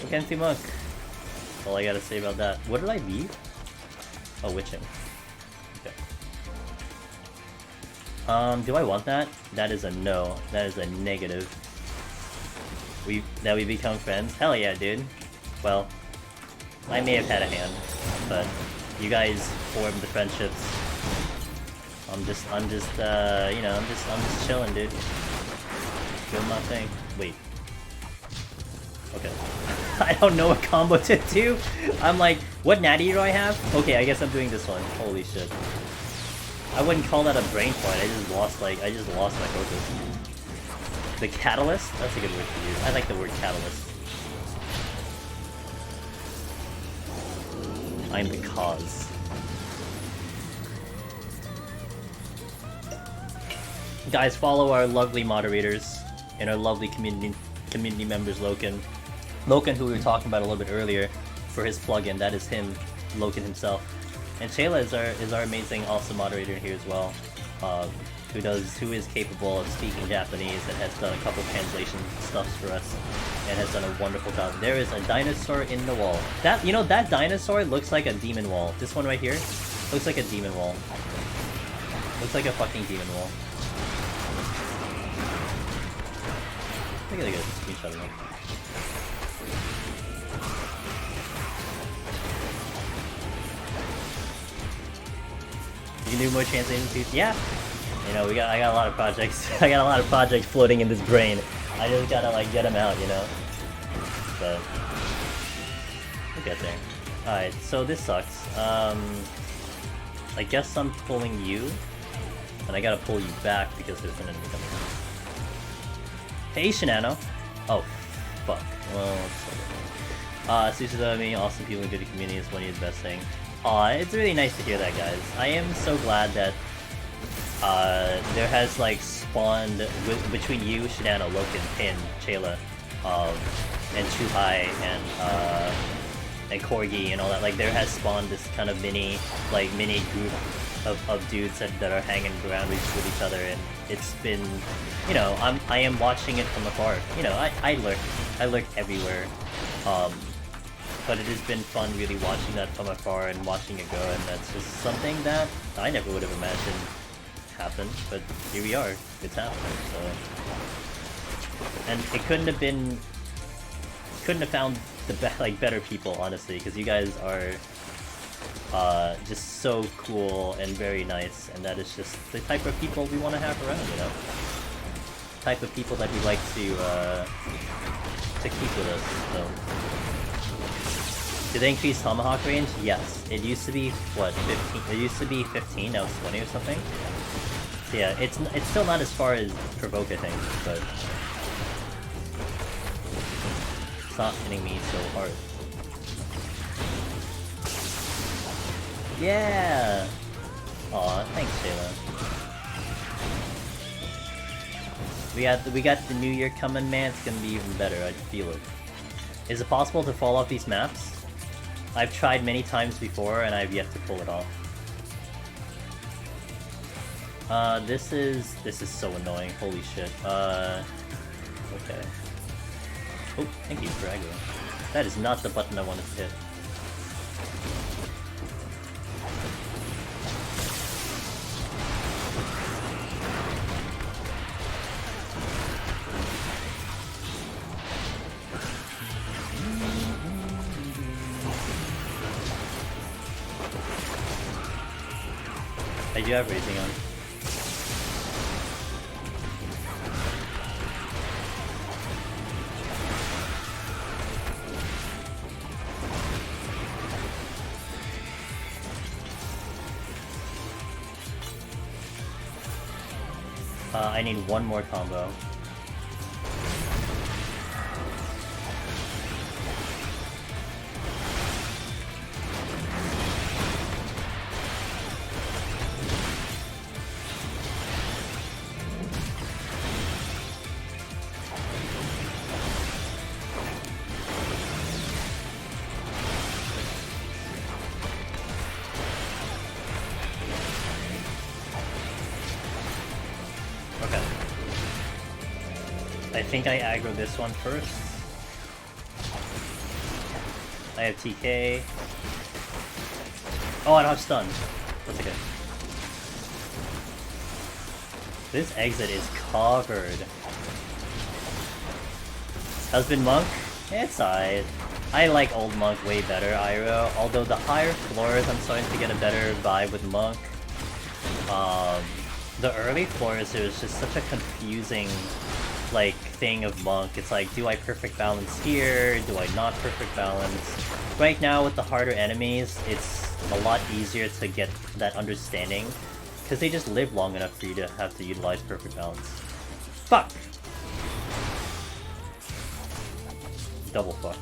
Kenty Monk. That's all I gotta say about that. What did I leave? Oh, witching. Do I want that? That is a no. That is a negative. We become friends? Hell yeah, dude. Well, I may have had a hand, but you guys formed the friendships. I'm just you know, I'm just chilling, dude. Doing my thing. Wait. Okay. I don't know what combo to do. I'm like, what natty do I have? Okay, I guess I'm doing this one. Holy shit. I wouldn't call that a brain fart. I just lost my focus. The catalyst? That's a good word to use. I like the word catalyst. I'm the cause. Guys, follow our lovely moderators and our lovely community members, Loken. Loken, who we were talking about a little bit earlier, for his plugin. That is him, Loken himself. And Shayla is our amazing, awesome moderator here as well, who is capable of speaking Japanese and has done a couple translation stuffs for us, and has done a wonderful job. There is a dinosaur in the wall. That that dinosaur looks like a demon wall. This one right here looks like a demon wall. Looks like a fucking demon wall. Look at a screenshot of it. You can do more translation too? Yeah. You know, I got a lot of projects. I got a lot of projects floating in this brain. I just gotta like get them out, you know. But we'll get there. All right. So this sucks. I guess I'm pulling you, and I gotta pull you back because there's an enemy coming. Hey, Shinano. Oh, fuck. Well, Sushi me, awesome people in good community is one of the best thing. Aw, it's really nice to hear that, guys. I am so glad that there has like spawned between you, Shinano, Loken, Pin, Chayla, and Chuhai, and Corgi and all that. Like there has spawned this kind of mini group of dudes that are hanging around with each other, and it's been, you know, I am watching it from afar. You know, I lurk everywhere, but it has been fun really watching that from afar and watching it go, and that's just something that I never would have imagined happen, but here we are. It's happening. So, and it couldn't have found the better people, honestly, because you guys are just so cool and very nice, and that is just the type of people we want to have around, you know? Type of people that we like to keep with us, so. Did they increase Tomahawk range? Yes. It used to be, what, 15? It used to be 15, now it's 20 or something? So yeah, it's still not as far as Provoke, I think, but it's not hitting me so hard. Yeah! Aw, thanks, Shayla. We got the new year coming, man. It's gonna be even better. I feel it. Is it possible to fall off these maps? I've tried many times before, and I've yet to pull it off. This is so annoying. Holy shit. Okay. Oh, thank you, Drago. That is not the button I wanted to hit. I do have raising on. I need one more combo. I think I aggro this one first. I have TK. Oh, I don't have stun. That's okay. This exit is covered. Husband Monk? It's alright. I like old Monk way better, Iroh. Although the higher floors, I'm starting to get a better vibe with Monk. The early floors, it was just such a confusing like thing of Monk. It's like, do I perfect balance here? Do I not perfect balance? Right now with the harder enemies, it's a lot easier to get that understanding because they just live long enough for you to have to utilize perfect balance. Fuck! Double fuck.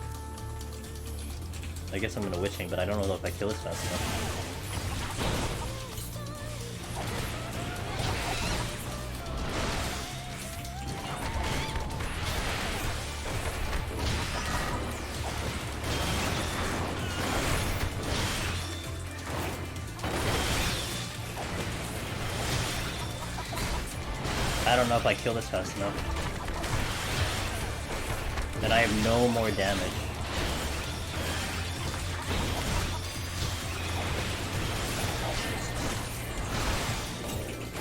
I guess I'm gonna witching, but I don't know if I kill this fast enough. I don't know if I kill this fast enough. Then I have no more damage.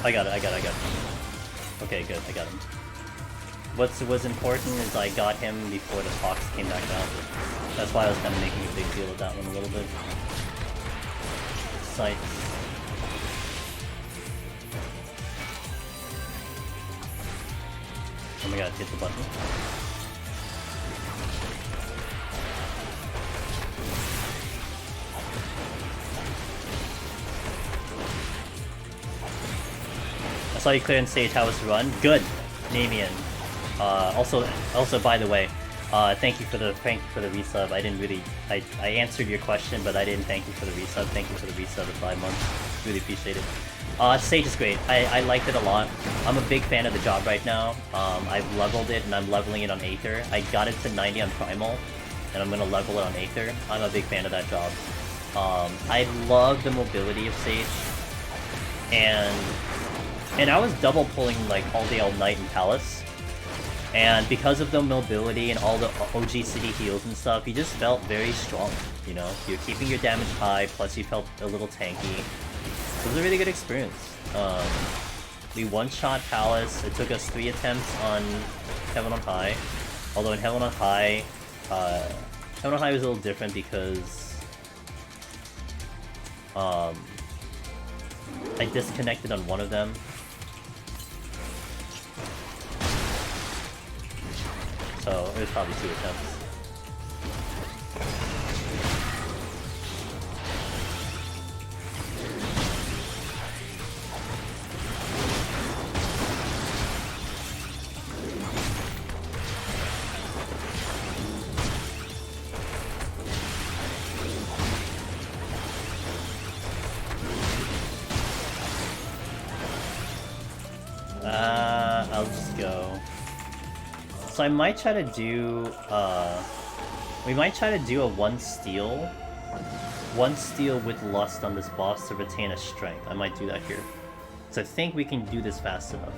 I got it. Okay, good, I got him. What was important is I got him before the fox came back down. That's why I was kind of making a big deal of that one a little bit. Sight. Oh my god, hit the button. I saw you clear and stage how it's run. Good, Namian. Also, by the way, thank you for the resub. I didn't really, I answered your question, but I didn't thank you for the resub. Thank you for the resub of 5 months. Really appreciate it. Sage is great. I liked it a lot. I'm a big fan of the job right now. I've leveled it and I'm leveling it on Aether. I got it to 90 on Primal, and I'm gonna level it on Aether. I'm a big fan of that job. I love the mobility of Sage, and I was double pulling like all day all night in Palace. And because of the mobility and all the OG city heals and stuff, you just felt very strong, you know? You're keeping your damage high, plus you felt a little tanky. It was a really good experience. We one-shot Palace. It took us 3 attempts on Heaven on High. Although in Heaven on High was a little different because I disconnected on one of them. So it was probably 2 attempts. I'll just go. So I might try to do, we might try to do a 1 steal with Lust on this boss to retain a strength. I might do that here. So I think we can do this fast enough.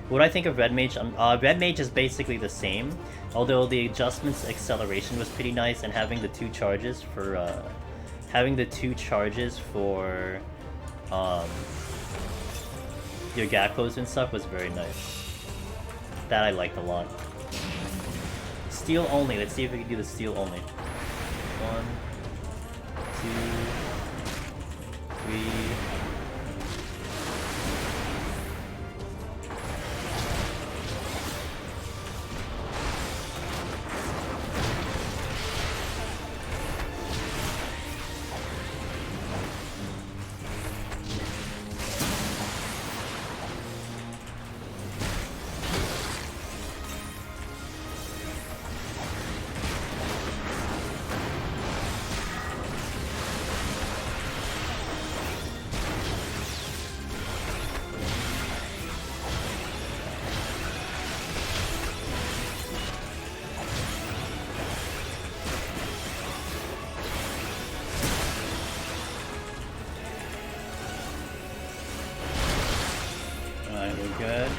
What I think of Red Mage, Red Mage is basically the same, although the adjustments acceleration was pretty nice, and having the 2 charges for, your Gakkos and stuff was very nice. That I liked a lot. Steel only. Let's see if we can do the steel only. 1, 2, 3. Good.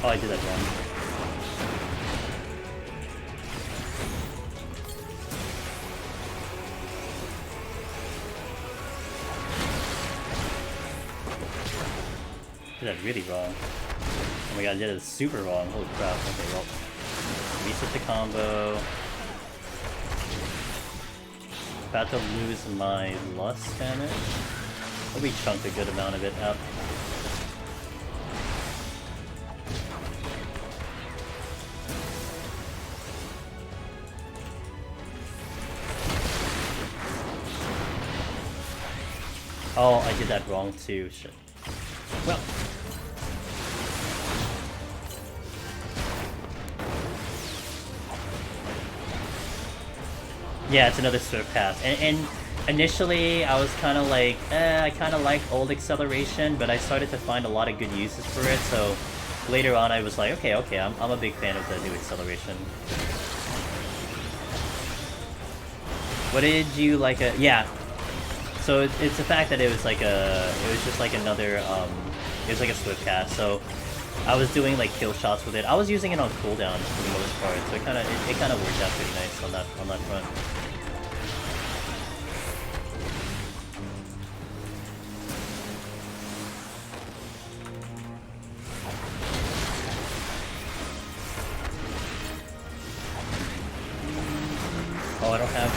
Oh, I did that wrong. Did that really wrong. Oh my god, I did it super wrong. Holy crap. Okay, well. Reset the combo. About to lose my Lust damage. But we chunked a good amount of it up. Oh, I did that wrong too. Shit. Well. Yeah, it's another Swift Pass. And initially, I was kind of like, I kind of like old acceleration, but I started to find a lot of good uses for it, so later on I was like, okay, I'm a big fan of the new acceleration. What did you like? Yeah. So it's the fact that it was just like another it was like a swift cast. So I was doing like kill shots with it. I was using it on cooldown for the most part, so it kind of worked out pretty nice on that front. Oh, I don't have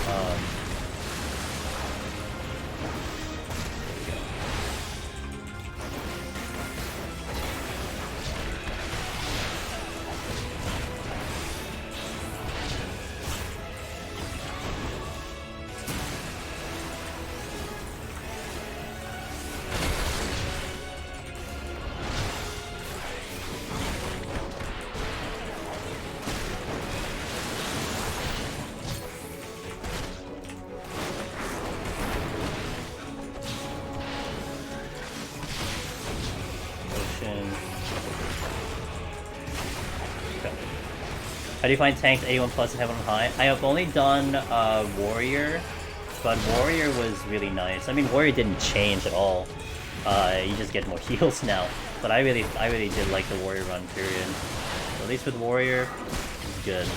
How do you find tanks 81 plus and heaven on high? I have only done warrior, but warrior was really nice. I mean, warrior didn't change at all. You just get more heals now. But I really did like the warrior run period. So at least with warrior, it's good.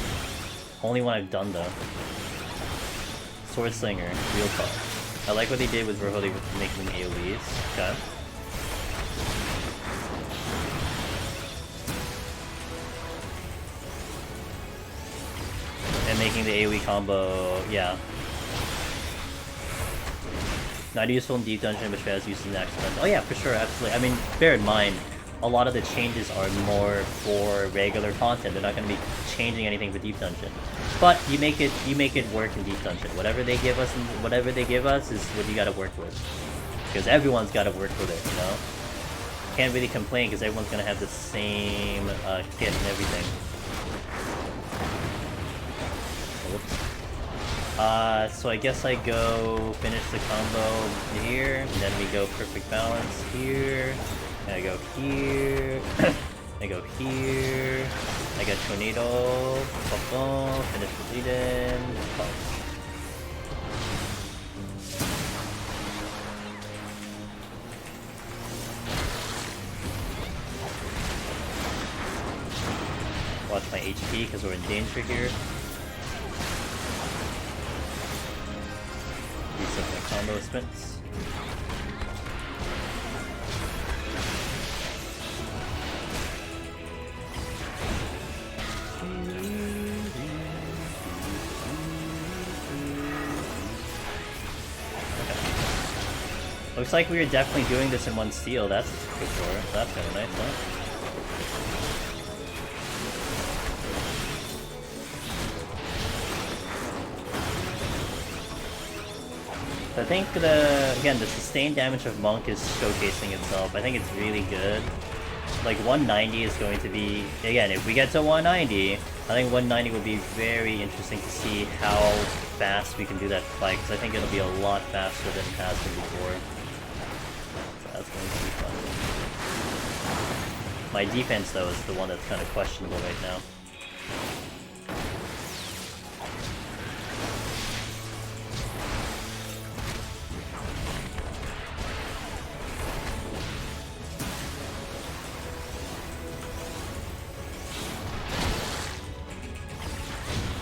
Only one I've done though. Sword slinger, real talk. I like what they did with Roholi with making AoEs. Okay. And making the AoE combo, yeah. Not useful in deep dungeon, but as used in next one. Oh yeah, for sure, absolutely. I mean, bear in mind, a lot of the changes are more for regular content. They're not going to be changing anything for deep dungeon. But you make it work in deep dungeon. Whatever they give us, is what you got to work with. Because everyone's got to work with it, you know. Can't really complain because everyone's going to have the same kit and everything. So I guess I go finish the combo here, and then we go perfect balance here, and I go here, I go here, I got tornado, boom, finish the lead-in, watch my HP because we're in danger here. Reset my combo sprints. Looks like we are definitely doing this in one steal, that's for sure. That's kind of nice, huh? I think the sustained damage of Monk is showcasing itself. I think it's really good. Like 190 is going to be, again, if we get to 190, I think 190 will be very interesting to see how fast we can do that fight, because I think it'll be a lot faster than it has been before. So that's going to be fun. My defense though is the one that's kind of questionable right now.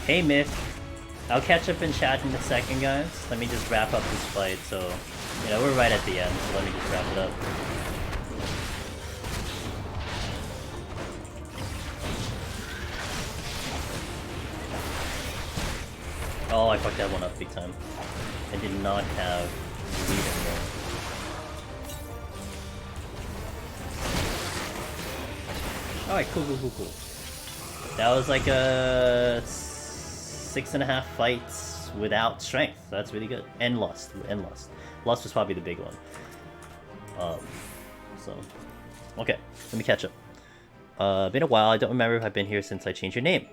Hey Myth, I'll catch up in chat in a second, guys. Let me just wrap up this fight, so, you know, we're right at the end, so let me just wrap it up. Oh, I fucked that one up big time. I did not have lead anymore. Alright, cool. That was like a 6.5 fights without strength. That's really good. And Lust. Lust was probably the big one. So, okay, let me catch up. Been a while. I don't remember if I've been here since I changed your name.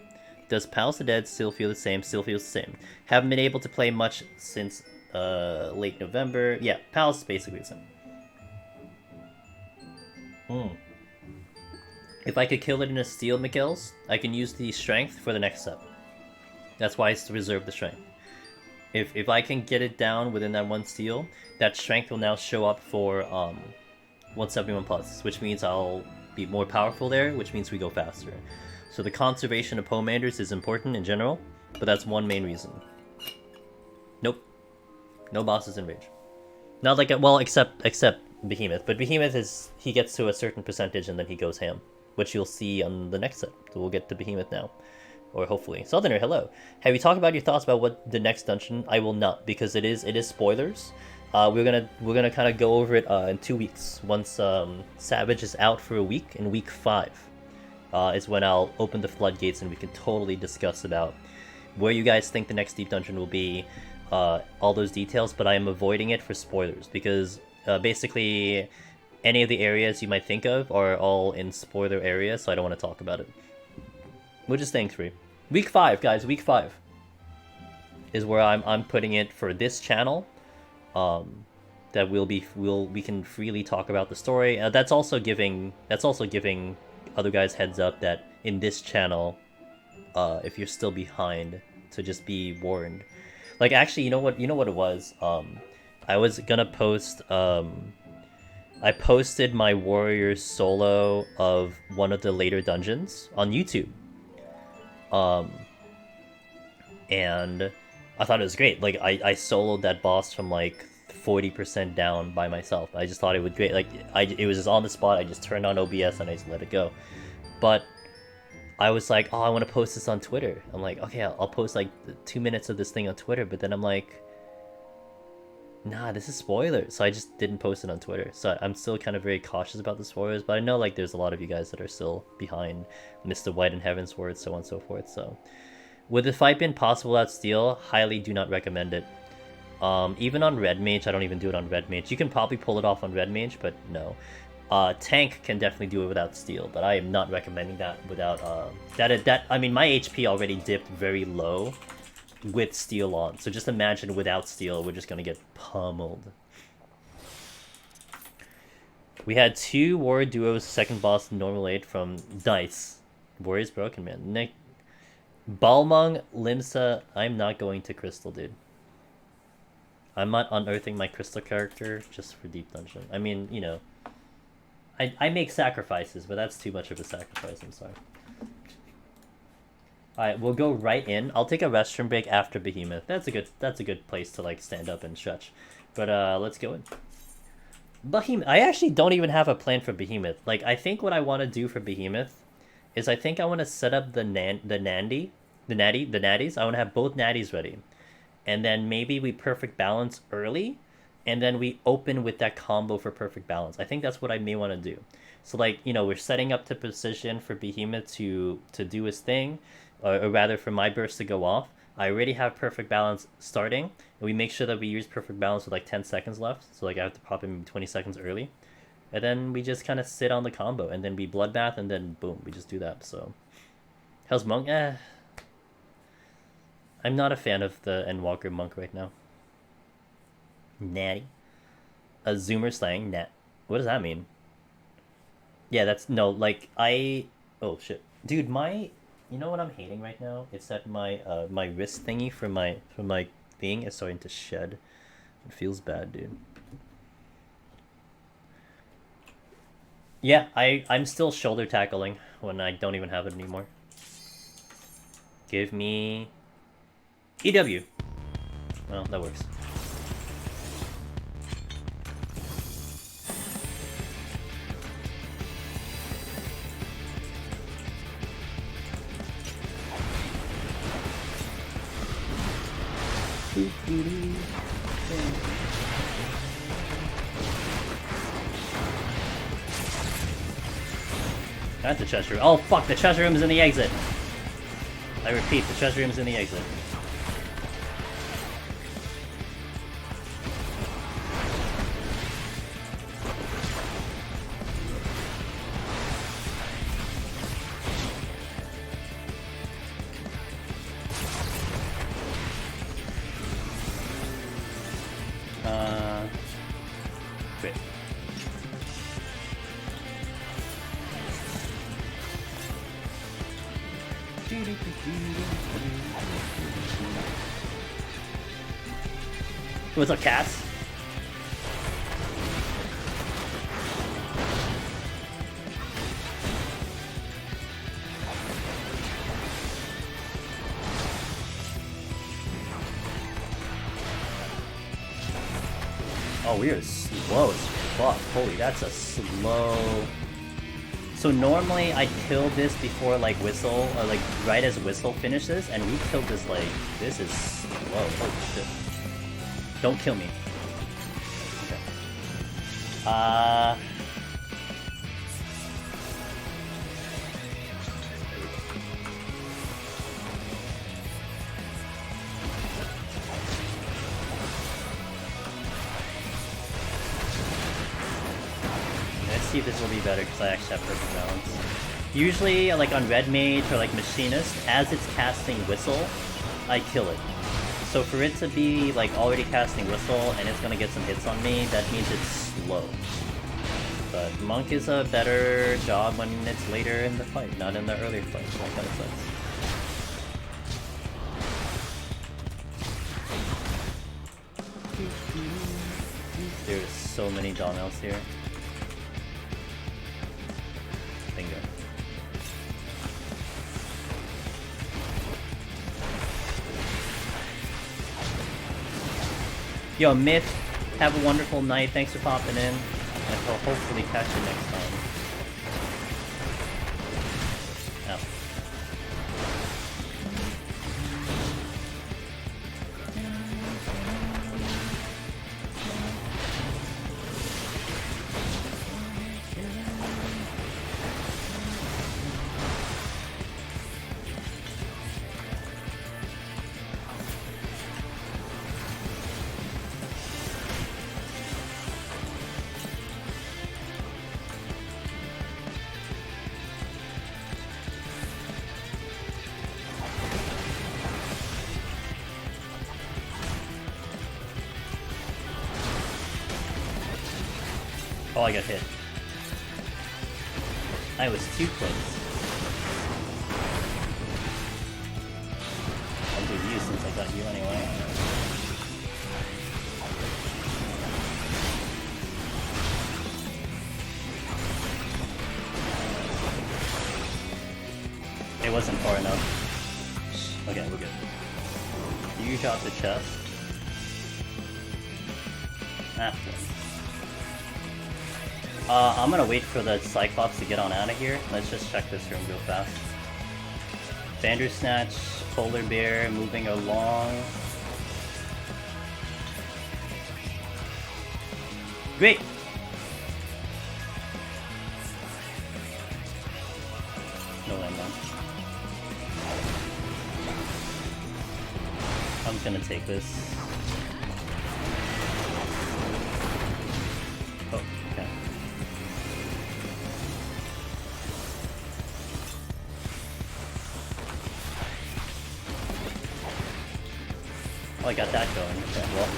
Does Palace of the Dead still feel the same? Still feels the same. Haven't been able to play much since late November. Yeah, Palace is basically the same. If I could kill it in a steel McGills, I can use the strength for the next step. That's why it's to reserve the strength. If I can get it down within that one steel, that strength will now show up for 171 plus, which means I'll be more powerful there, which means we go faster. So the conservation of Pomanders is important in general, but that's one main reason. Nope. No bosses in Rage. Not like, well, except Behemoth. But Behemoth is, he gets to a certain percentage and then he goes ham, which you'll see on the next set. So we'll get to Behemoth now. Or hopefully. Southerner, hello. Have you talked about your thoughts about what the next dungeon? I will not, because it is spoilers. We're gonna kind of go over it in 2 weeks. Once Savage is out for a week, in week 5 is when I'll open the floodgates and we can totally discuss about where you guys think the next deep dungeon will be, all those details. But I am avoiding it for spoilers because basically any of the areas you might think of are all in spoiler areas, so I don't want to talk about it. We're just staying free. Week 5, guys. Week 5 is where I'm putting it for this channel. That we can freely talk about the story. That's also giving other guys heads up that in this channel, if you're still behind, to just be warned. Like, actually, you know what it was. I was gonna post. I posted my warrior solo of one of the later dungeons on YouTube. And I thought it was great. Like, I soloed that boss from like 40% down by myself. I just thought it would great. Like, it was just on the spot. I just turned on OBS and I just let it go. But I was like, oh, I want to post this on Twitter. I'm like, okay, I'll post like 2 minutes of this thing on Twitter. But then I'm like, nah, this is spoilers. So I just didn't post it on Twitter. So I'm still kind of very cautious about the spoilers. But I know like there's a lot of you guys that are still behind Mr. White and Heavensward, so on and so forth. So would the fight been possible without steel? Highly do not recommend it. Even on Red Mage, I don't even do it on Red Mage. You can probably pull it off on Red Mage, but no. Tank can definitely do it without steel, but I am not recommending that without I mean, my HP already dipped very low with steel on, so just imagine without steel, we're just gonna get pummeled. We had 2 Warrior Duos, second boss, normal 8 from Dice. Warrior's broken, man. Nick. Balmung, Limsa, I'm not going to Crystal, dude. I'm not unearthing my Crystal character just for Deep Dungeon. I mean, you know, I make sacrifices, but that's too much of a sacrifice, I'm sorry. Alright, we'll go right in. I'll take a restroom break after Behemoth. That's a good place to like stand up and stretch. But let's go in. Behemoth. I actually don't even have a plan for Behemoth. Like, I think what I want to do for Behemoth is I think I want to set up the natties. I want to have both natties ready. And then maybe we perfect balance early, and then we open with that combo for perfect balance. I think that's what I may want to do. So, like, you know, we're setting up to position for Behemoth to do his thing, or rather for my burst to go off. I already have perfect balance starting, and we make sure that we use perfect balance with like 10 seconds left. So like I have to pop him 20 seconds early. And then we just kind of sit on the combo, and then we bloodbath, and then boom, we just do that. So how's Monk? I'm not a fan of the Endwalker Monk right now. Natty. A Zoomer slang? Nat. What does that mean? Yeah, that's... No, like, oh, shit. Dude, my... You know what I'm hating right now? It's that my my wrist thingy for my thing is starting to shed. It feels bad, dude. Yeah, I'm still shoulder tackling when I don't even have it anymore. Give me... EW. Well, that works. That's the treasure room. Oh fuck, the treasure room is in the exit. I repeat, the treasure room is in the exit. What's up, cats? Oh, we are slow as fuck. Holy, that's a slow... So normally I kill this before like Whistle, or like right as Whistle finishes, and we killed this like... This is slow. Holy shit. Don't kill me. Okay. Let's see if this will be better because I actually have perfect balance. Usually, like on Red Mage or like Machinist, as it's casting Whistle, I kill it. So for it to be like already casting Whistle and it's gonna get some hits on me, that means it's slow. But Monk is a better job when it's later in the fight, not in the earlier fight. That kind of sucks. There's so many Donnells here. Bingo. Yo, Myth, have a wonderful night. Thanks for popping in. And I'll hopefully catch you next time. Ow. Oh, I got hit. I was too close. I'll do you since I got you anyway. It wasn't far enough. Okay, we're good. You got the chest. I'm gonna wait for the Cyclops to get on out of here. Let's just check this room real fast. Bandersnatch, Polar Bear, moving along. Great! No landmine. I'm just gonna take this. Oh, okay. Oh, I got that going. Okay, well.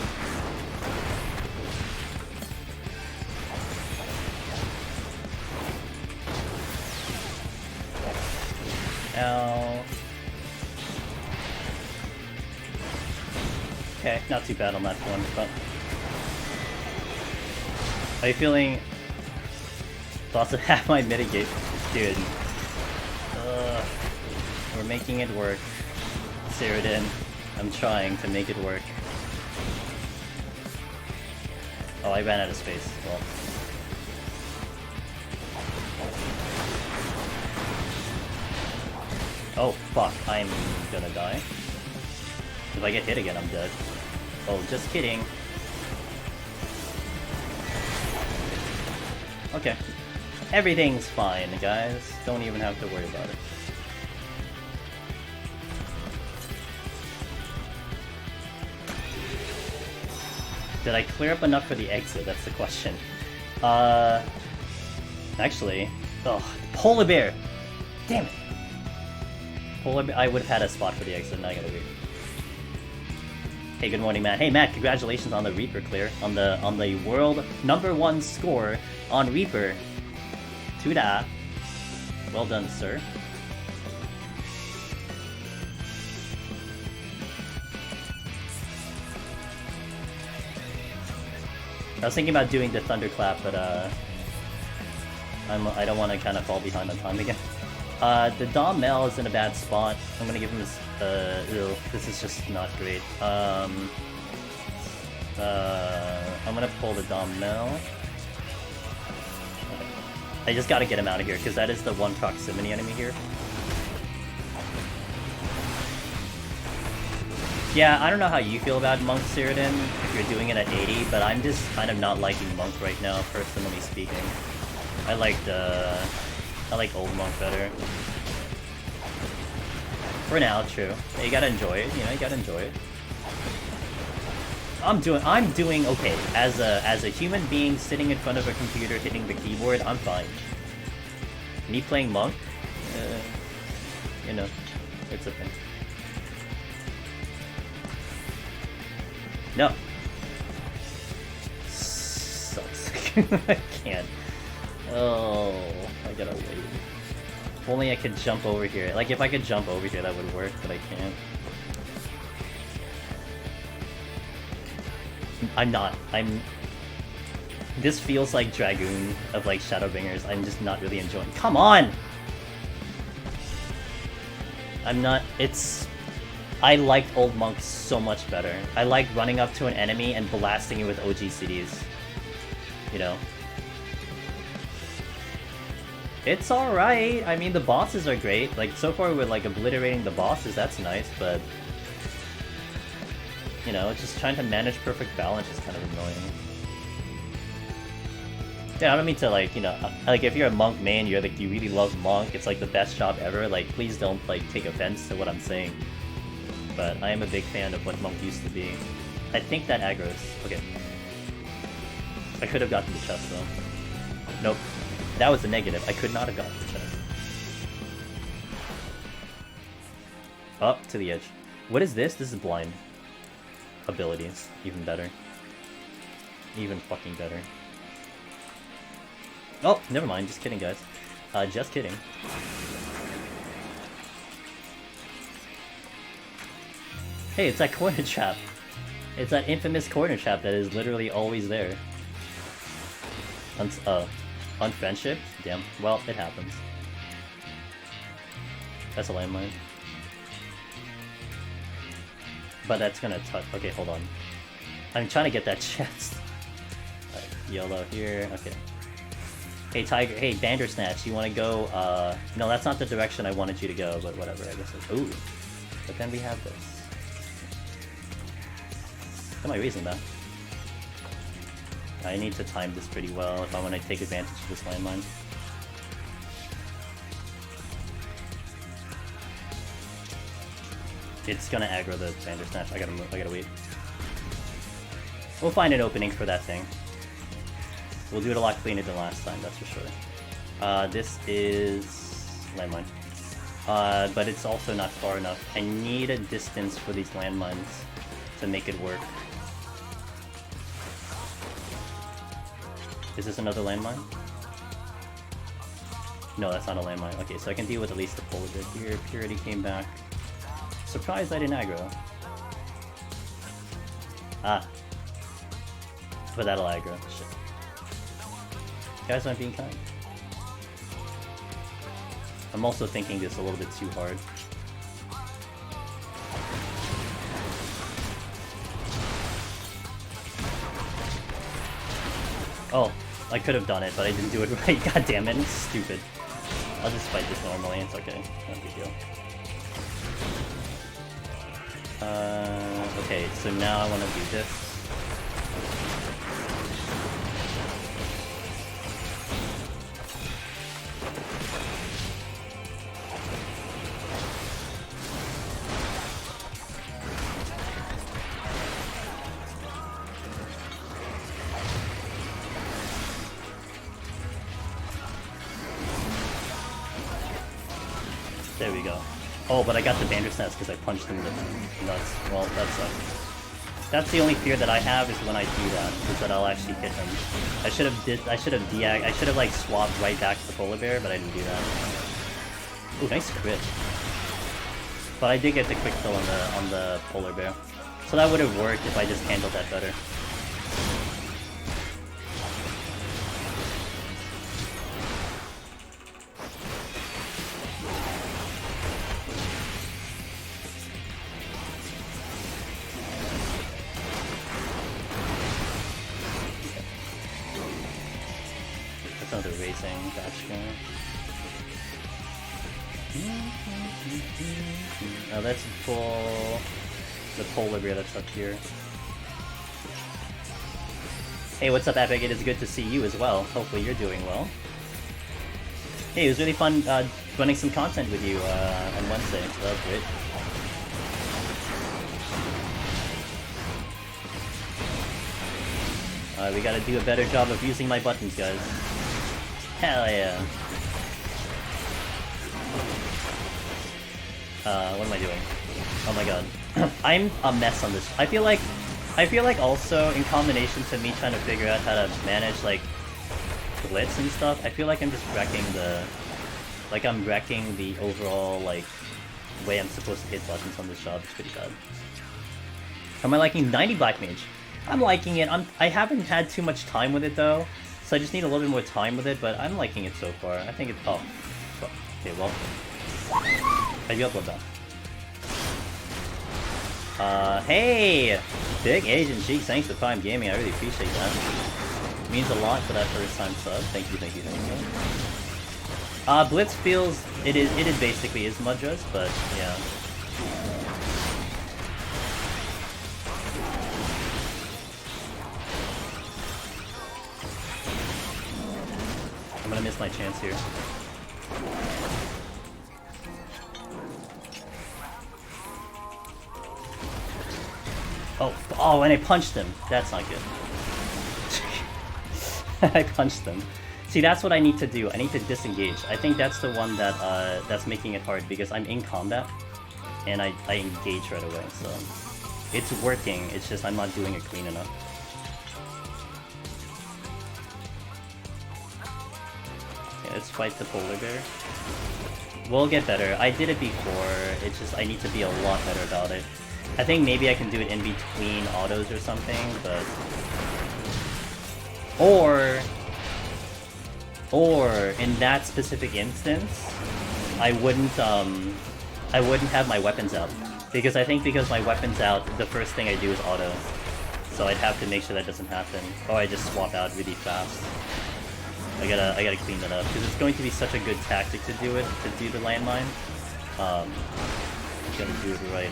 Ow. Okay, not too bad on that one, but... Are you feeling... Thoughts of half my mitigate? Dude. We're making it work. Cyrodiil. I'm trying to make it work. Oh, I ran out of space. Well. Oh, fuck. I'm gonna die. If I get hit again, I'm dead. Oh, just kidding. Okay. Everything's fine, guys. Don't even have to worry about it. Did I clear up enough for the exit? That's the question. Actually... Oh, Polar Bear! Damn it! Polar Bear... I would have had a spot for the exit, now I gotta wait. Hey, good morning, Matt. Hey, Matt, congratulations on the Reaper clear. On the world #1 score on Reaper. Tuda. Well done, sir. was thinking about doing the thunderclap, but I don't want to kind of fall behind on time again. The Dom Mel is in a bad spot. I'm gonna give him this. This is just not great. I'm gonna pull the Dom Mel. I just gotta get him out of here because that is the one proximity enemy here. Yeah, I don't know how you feel about Monk Cyrodiil if you're doing it at 80, but I'm just kind of not liking Monk right now, personally speaking. I like old Monk better. For now, true. You gotta enjoy it, you know, you gotta enjoy it. I'm doing okay. As a human being sitting in front of a computer hitting the keyboard, I'm fine. Me playing Monk, you know, it's a thing. No. Sucks. I can't. Oh, I gotta wait. If only I could jump over here. Like, if I could jump over here, that would work, but I can't. This feels like Dragoon of, like, Shadowbringers. I'm just not really enjoying. Come on! I liked Old Monk so much better. I like running up to an enemy and blasting it with OG CDs. You know? It's alright. I mean, the bosses are great. Like, so far we're, like, obliterating the bosses. That's nice, but... You know, just trying to manage perfect balance is kind of annoying. Yeah, I don't mean to, like, you know, like, if you're a Monk main, you really love Monk, it's, like, the best job ever, like, please don't, like, take offense to what I'm saying. But I am a big fan of what Monk used to be. I think that aggro's... Okay. I could have gotten the chest, though. Nope. That was a negative. I could not have gotten the chest. Up to the edge. What is this? This is blind. Abilities. Even better. Even fucking better. Oh, never mind. Just kidding, guys. Just kidding. Hey, it's that corner trap. It's that infamous corner trap that is literally always there. Unfriendship? Damn. Well, it happens. That's a landmine. But that's gonna touch. Okay, hold on. I'm trying to get that chest. Right, yellow here. Okay. Hey, Tiger. Hey, Bandersnatch. You want to go? No, that's not the direction I wanted you to go. But whatever. I guess. Ooh. But then we have this. What's my reason, though? I need to time this pretty well if I want to take advantage of this landmine. It's gonna aggro the Bandersnatch. I gotta wait. We'll find an opening for that thing. We'll do it a lot cleaner than last time, that's for sure. This is landmine. But it's also not far enough. I need a distance for these landmines to make it work. Is this another landmine? No, that's not a landmine. Okay, so I can deal with at least the polar bit here. Purity came back. Surprised I didn't aggro. Ah. But that'll aggro. Shit. You guys aren't being kind. I'm also thinking this a little bit too hard. Oh, I could have done it, but I didn't do it right. God damn it, it's stupid. I'll just fight this normally, it's okay. Not a big deal. Okay, so now I want to do this. There we go. Oh, but I got the Bandersnatch because I punched him in the nuts. Well, that sucks. That's the only fear that I have is when I do that, is that I'll actually hit him. I should have like swapped right back to the polar bear, but I didn't do that. Ooh, nice crit. But I did get the quick kill on the polar bear. So that would have worked if I just handled that better. shadow racing Bastion. Now let's pull the polar bear that's up here. Hey, what's up, Epic? It is good to see you as well. Hopefully you're doing well. Hey, it was really fun running some content with you on Wednesday. So that was great. We gotta do a better job of using my buttons, guys. Hell yeah. What am I doing? Oh my god. I'm a mess on this. I feel like also in combination to me trying to figure out how to manage like glitz and stuff, I feel like I'm just wrecking the overall like way I'm supposed to hit buttons on this job. It's pretty bad. Am I liking 90 Black Mage? I'm liking it. I haven't had too much time with it though, so I just need a little bit more time with it, but I'm liking it so far. I think it's... oh. Okay, well... I do upload that. Hey! Big Asian Cheeks, thanks for Prime Gaming, I really appreciate that. It means a lot for that first time sub. Thank you, thank you, thank you. Blitz feels... It is basically is Mudras, but yeah. I'm gonna miss my chance here. Oh, and I punched him. That's not good. I punched him. See, that's what I need to do. I need to disengage. I think that's the one that that's making it hard because I'm in combat and I engage right away. So it's working. It's just I'm not doing it clean enough. Okay, let's fight the polar bear. We'll get better. I did it before. It's just I need to be a lot better about it. I think maybe I can do it in between autos or something, but... Or in that specific instance, I wouldn't have my weapons out. Because I think because my weapon's out, the first thing I do is auto. So I'd have to make sure that doesn't happen. Or I just swap out really fast. I gotta clean that up. Because it's going to be such a good tactic to do it, to do the landmine. I'm gonna do it right.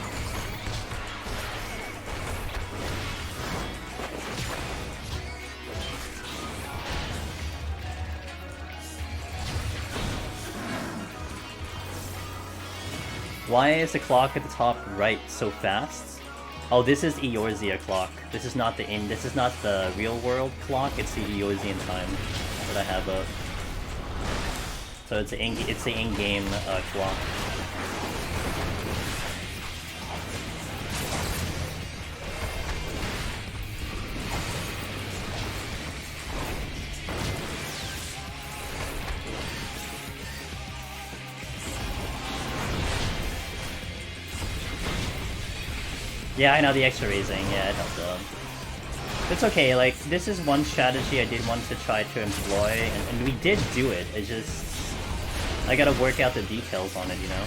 Why is the clock at the top right so fast? Oh, this is Eorzea clock. This is not the real world clock. It's the Eorzean time that I have up. So it's the in-game clock. Yeah, I know the extra raising. Yeah, it helped out. It's okay, like, this is one strategy I did want to try to employ, and we did do it. It's just... I gotta work out the details on it, you know?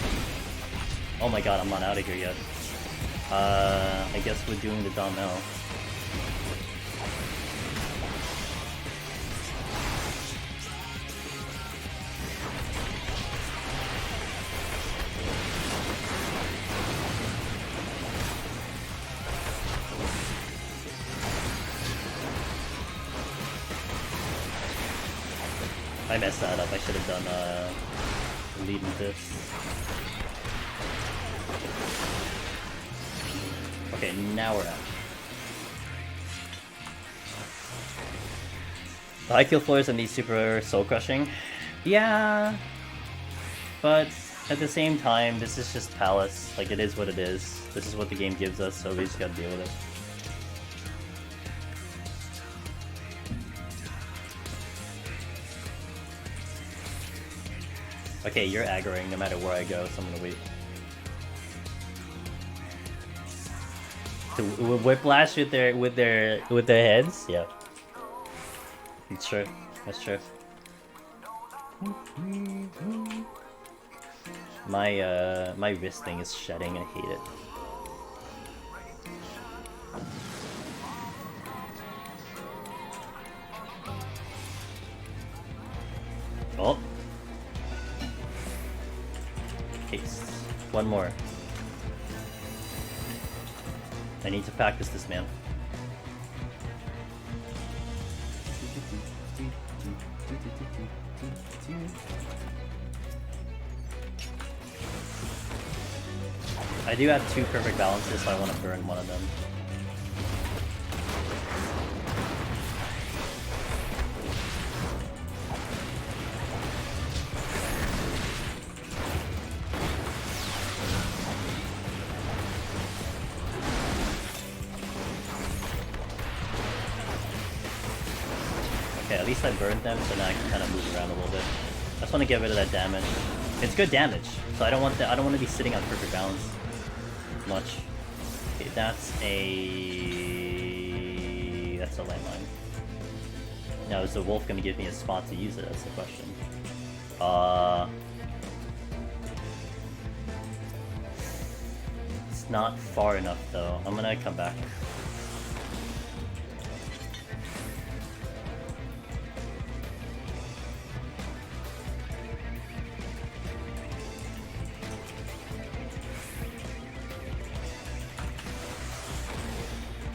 Oh my god, I'm not out of here yet. I guess we're doing the Dom-L. I messed that up. I should have done leading this. Okay, now we're out. The high kill floors and these super soul crushing. Yeah, but at the same time, this is just Palace. Like, it is what it is. This is what the game gives us, so we just gotta deal with it. Okay, you're aggroing no matter where I go, so I'm gonna wait. To whiplash with their heads? Yeah. It's true. That's true. My wrist thing is shedding, I hate it. Oh. Haste. One more. I need to practice this, man. I do have 2 perfect balances, so I want to burn one of them. Okay, at least I burned them, so now I can kind of move around a little bit. I just want to get rid of that damage. It's good damage, so I don't want that. I don't want to be sitting on perfect balance much. Okay, that's a landmine. Now, is the wolf going to give me a spot to use it? That's the question. It's not far enough though. I'm gonna come back.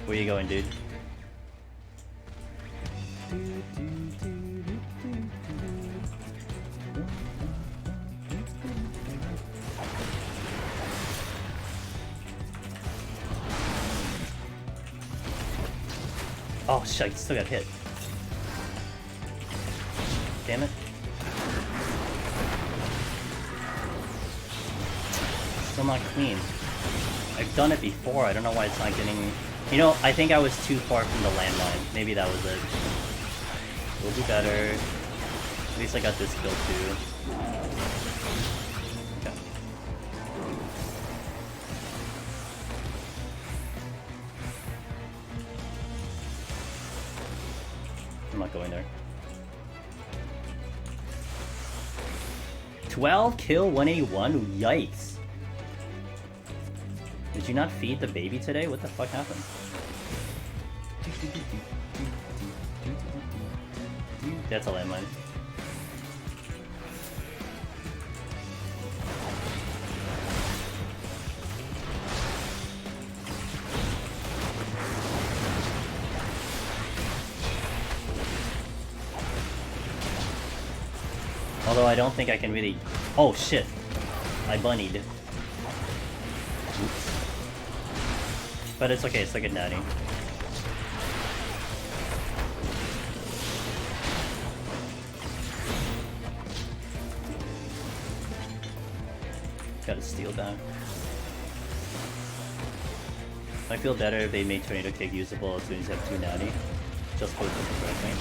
Where you going, dude? Oh shit, I still got hit. Damn it. Still not clean. I've done it before, I don't know why it's not getting... You know, I think I was too far from the landmine. Maybe that was it. We'll do better. At least I got this kill too. Okay. I'm not going there. 12 kill 181? Yikes. Did you not feed the baby today? What the fuck happened? That's a landmine. Although I don't think I can really... Oh shit! I bunnied. Oops. But it's okay, it's like a natty. Gotta steal back. I feel better if they made Tornado Kick usable as soon as you have 2 natty. Just for the thing.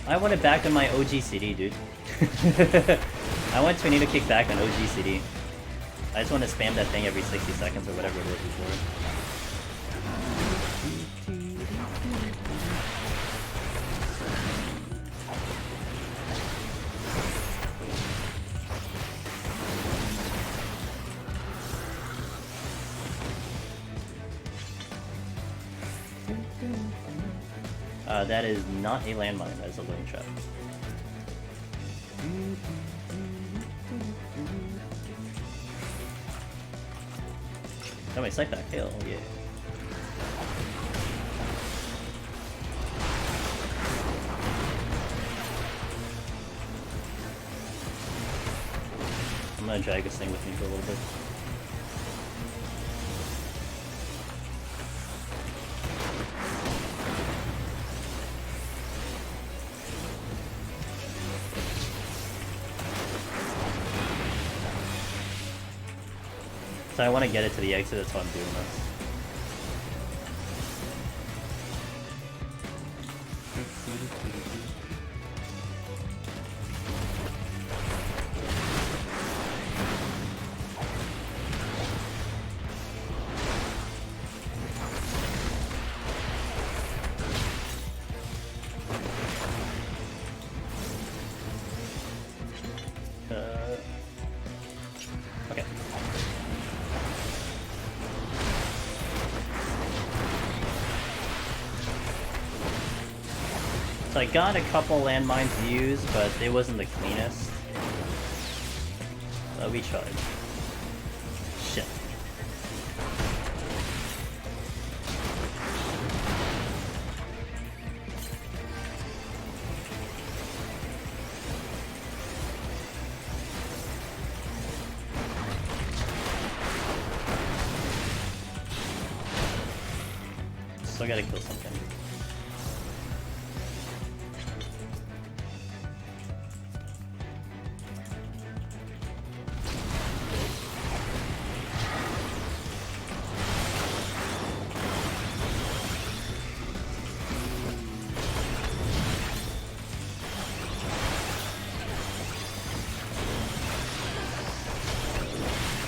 I want it back on my OG CD, dude. I want Tornado Kick back on OG CD. I just want to spam that thing every 60 seconds or whatever it was before. That is not a landmine, that is a loading trap. Got my sight back, hell yeah. I'm gonna drag this thing with me for a little bit. So I want to get it to the exit, that's why I'm doing this. So I got a couple landmines used, but it wasn't the cleanest. So we tried. Shit. Still gotta kill something.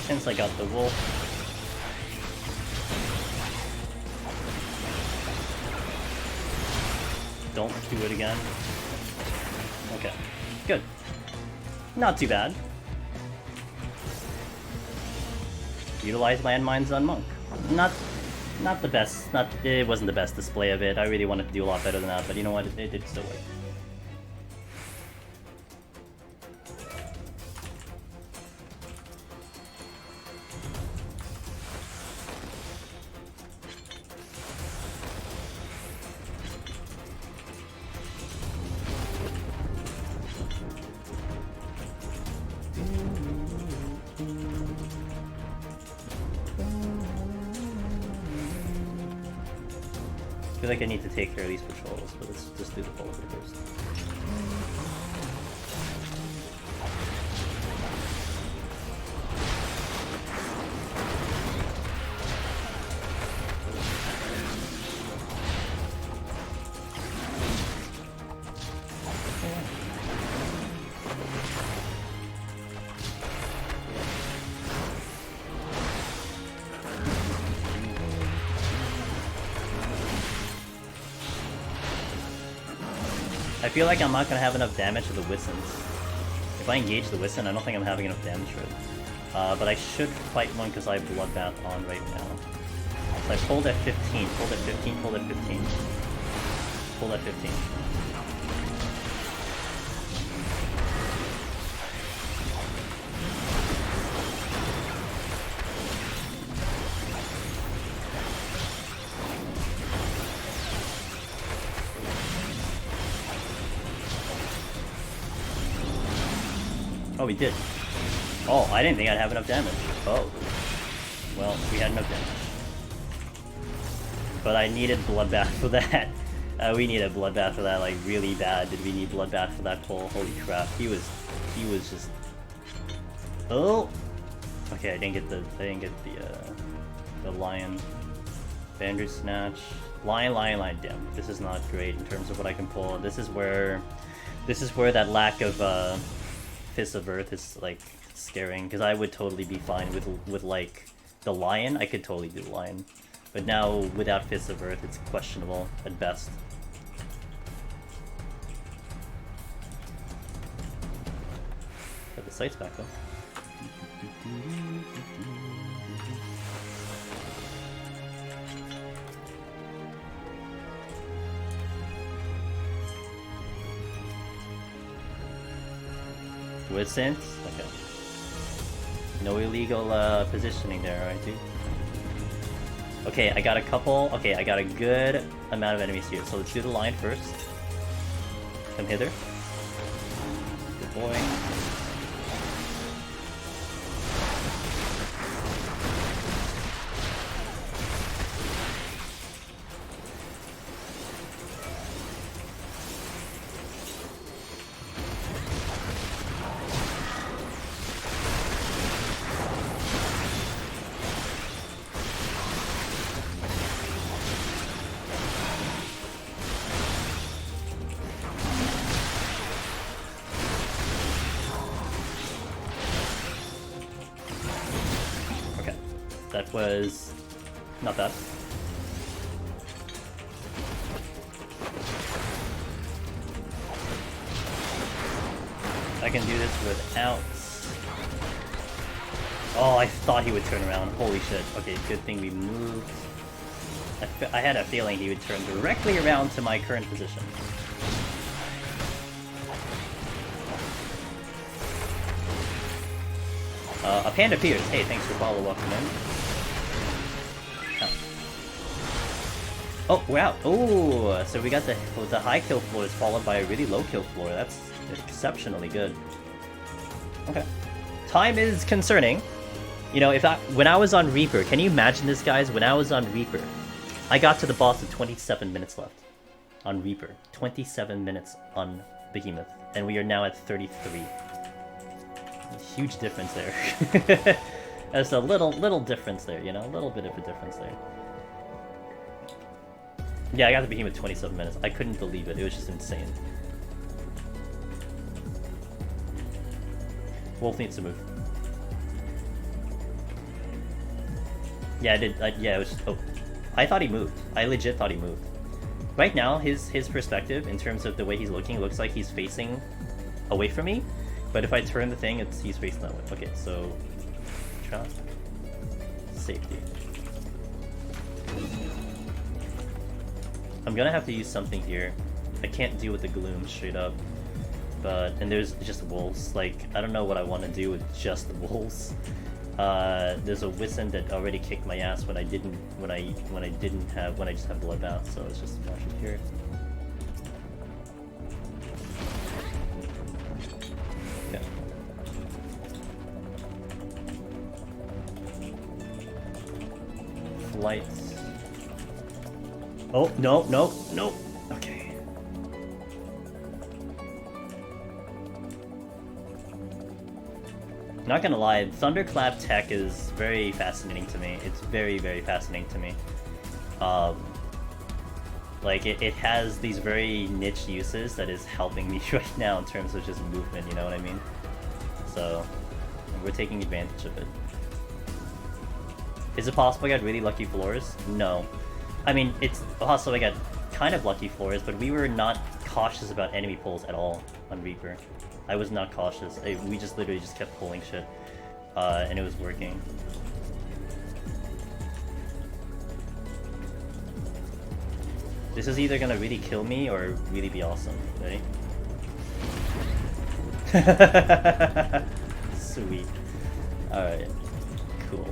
Since I got the wolf. Don't do it again. Okay. Good. Not too bad. Utilize landmines on Monk. Not the best. It wasn't the best display of it. I really wanted to do a lot better than that, but you know what? It did still work. I feel like I need to take care of these patrols, but let's just do the polar first. I feel like I'm not gonna have enough damage to the Wissons. If I engage the Wisson, I don't think I'm having enough damage for it. But I should fight one because I have Bloodbath on right now. So I pulled at 15, pulled at 15, pulled at 15. Pulled at 15. Oh, we did. Oh, I didn't think I'd have enough damage. Oh. Well, we had enough damage. But I needed Bloodbath for that. We needed Bloodbath for that, like, really bad. Did we need Bloodbath for that pull? Holy crap. He was just... Oh! Okay, I didn't get the Lion. Bandersnatch. Lion, damn. This is not great in terms of what I can pull. This is where that lack of, Fist of Earth is like scaring, because I would totally be fine with like the Lion. I could totally do the Lion, but now without Fist of Earth, it's questionable at best. Got the sights back up. With sense? Okay. No illegal positioning there, right, dude? Okay, I got a couple. Okay, I got a good amount of enemies here. So let's do the line first. Come hither. Good boy. That was not bad. I can do this without... Oh, I thought he would turn around. Holy shit. Okay, good thing we moved. I had a feeling he would turn directly around to my current position. A Panda Piers. Hey, thanks for follow welcome in. Oh, wow. Oh, so we got the high kill floors followed by a really low kill floor. That's exceptionally good. Okay. Time is concerning. You know, when I was on Reaper, can you imagine this, guys? When I was on Reaper, I got to the boss with 27 minutes left. On Reaper. 27 minutes on Behemoth. And we are now at 33. Huge difference there. There's a little difference there, you know? A little bit of a difference there. Yeah, I got the Behemoth 27 minutes. I couldn't believe it. It was just insane. Wolf needs to move. Yeah, I did. Yeah, it was. Oh, I thought he moved. I legit thought he moved. Right now, his perspective in terms of the way he's looking looks like he's facing away from me. But if I turn the thing, he's facing that way. Okay, so trust, safety. I'm gonna have to use something here. I can't deal with the gloom straight up. And there's just wolves. Like, I don't know what I want to do with just the wolves. There's a Wissen that already kicked my ass when I just had Bloodbath, so let's just smash it here. Okay. Flights. Oh, no. Okay. Not gonna lie, Thunderclap tech is very fascinating to me. It's very, very fascinating to me. Like, it has these very niche uses that is helping me right now in terms of just movement, you know what I mean? So, we're taking advantage of it. Is it possible I got really lucky floors? No. I mean, it's possible I got kind of lucky floors, but we were not cautious about enemy pulls at all on Reaper. I was not cautious. We just literally just kept pulling shit, and it was working. This is either gonna really kill me or really be awesome. Ready? Sweet. Alright. Cool.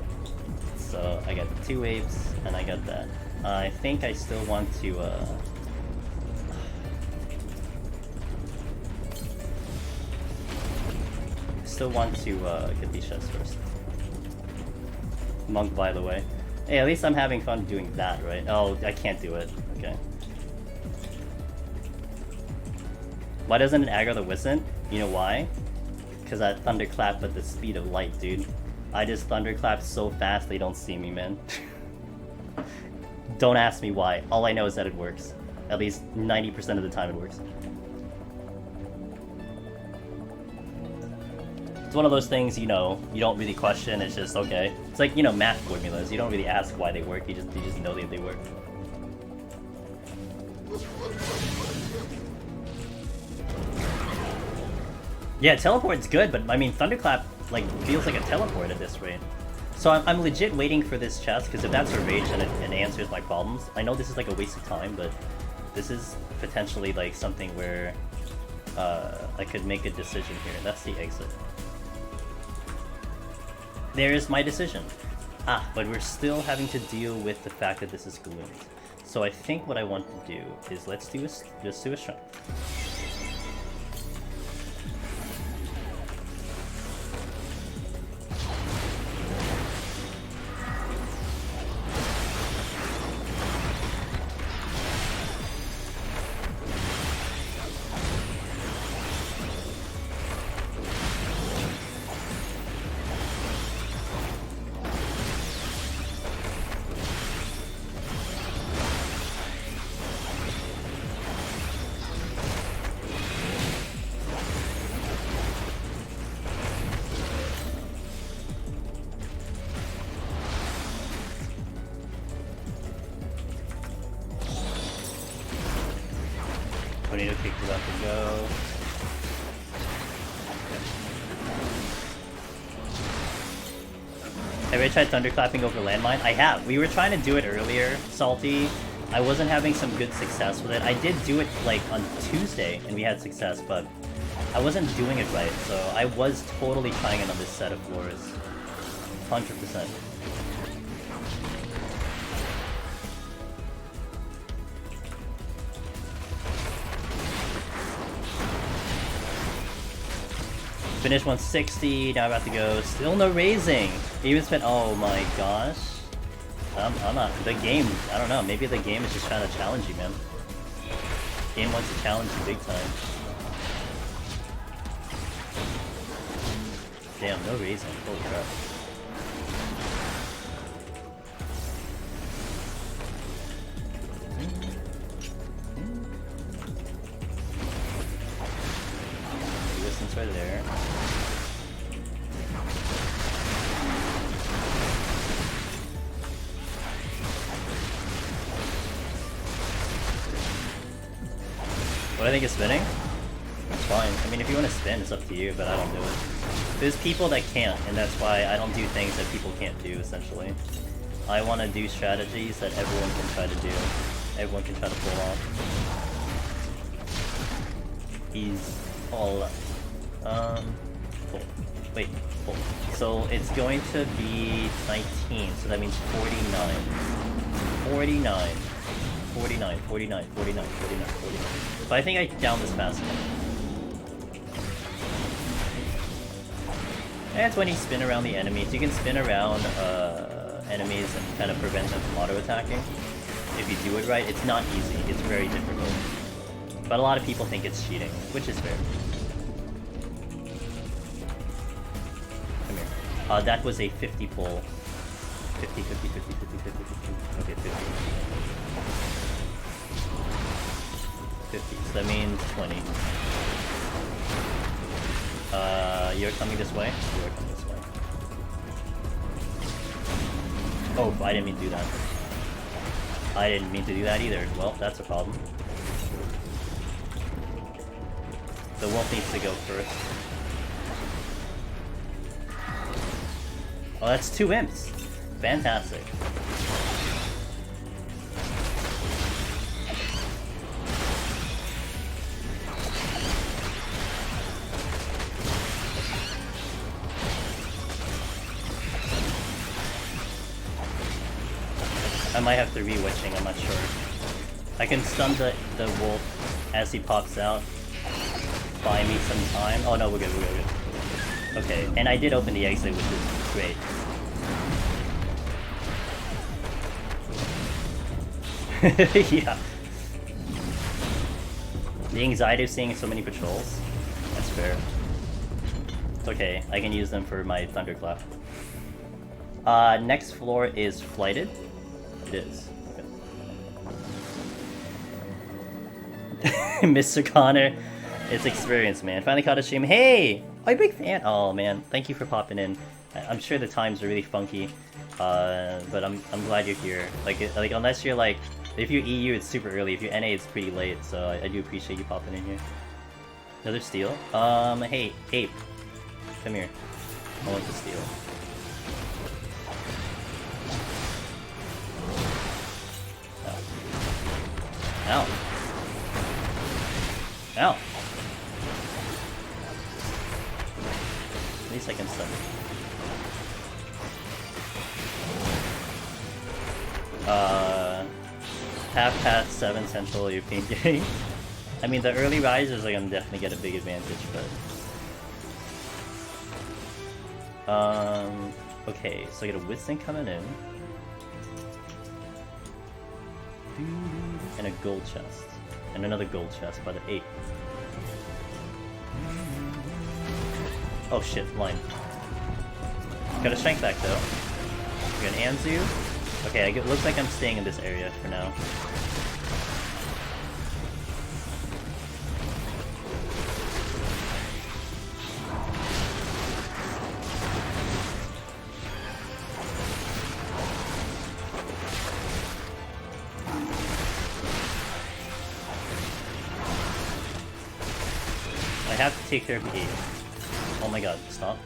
So I got 2 waves, and I got that. I think I still want to, get these chests first. Monk, by the way. Hey, at least I'm having fun doing that, right? Oh, I can't do it. Okay. Why doesn't it aggro the Wissen? You know why? Because I thunderclap at the speed of light, dude. I just thunderclap so fast they don't see me, man. Don't ask me why. All I know is that it works. At least 90% of the time it works. It's one of those things, you know, you don't really question, it's just okay. It's like, you know, math formulas. You don't really ask why they work, you just know that they work. Yeah, teleport's good, but I mean, Thunderclap, like, feels like a teleport at this rate. So I'm legit waiting for this chest, because if that's a rage and it answers my problems, I know this is like a waste of time, but this is potentially like something where I could make a decision here. That's the exit. There's my decision. But we're still having to deal with the fact that this is gloomed. So I think what I want to do is let's do a strength. Tornado kick is about to go. Have you tried thunderclapping over landmine? I have. We were trying to do it earlier, Salty. I wasn't having some good success with it. I did do it like on Tuesday and we had success, but I wasn't doing it right, so I was totally trying it on this set of floors. 100%. Finish 160, now about to go. Still no raising! Even spent. Oh my gosh. I'm not. The game, I don't know, maybe the game is just trying to challenge you, man. Game wants to challenge you big time. Damn, no raising. Holy crap. Distance right there. What I think is spinning? It's fine. I mean, if you want to spin, it's up to you, but I don't do it. There's people that can't, and that's why I don't do things that people can't do, essentially. I want to do strategies that everyone can try to do. Everyone can try to pull off. He's all... Pull. Wait, pull. So it's going to be 19, so that means 49. 49. 49, 49, 49, 49, 49. But I think I downed this fast enough. That's when you spin around the enemies. You can spin around enemies and kind of prevent them from auto-attacking. If you do it right, it's not easy. It's very difficult. But a lot of people think it's cheating, which is fair. Come here. That was a 50 pull. 50, 50, 50, 50, 50, 50. Okay, 50. 50, so that means 20. You're coming this way? You're coming this way. Oh, I didn't mean to do that. I didn't mean to do that either. Well, that's a problem. The wolf needs to go first. Oh, that's 2 imps! Fantastic. I might have to re-witching, I'm not sure. I can stun the wolf as he pops out. Buy me some time. Oh no, we're good, we're good, we're good. Okay, and I did open the exit, which is great. Yeah. The anxiety of seeing so many patrols. That's fair. It's okay, I can use them for my thunderclap. Next floor is flighted. It is. Okay. Mr. Connor, it's experience, man. Finally caught a stream. Hey! I'm a big fan. Oh man, thank you for popping in. I'm sure the times are really funky, but I'm glad you're here. Like unless you're like, if you're EU, it's super early. If you're NA, it's pretty late. So I do appreciate you popping in here. Another steal. Hey, Ape, come here. I want to steal. Ow. Ow. At least I can stun. Half past 7 Central European game. I mean, the early risers are gonna definitely get a big advantage, but... okay, so I get a Wisdom coming in. And a gold chest. And another gold chest by the 8. Oh shit, line. Got a strength back though. We got an Anzu. Okay, it looks like I'm staying in this area for now. I have to take care of the 8. Oh my god, stop.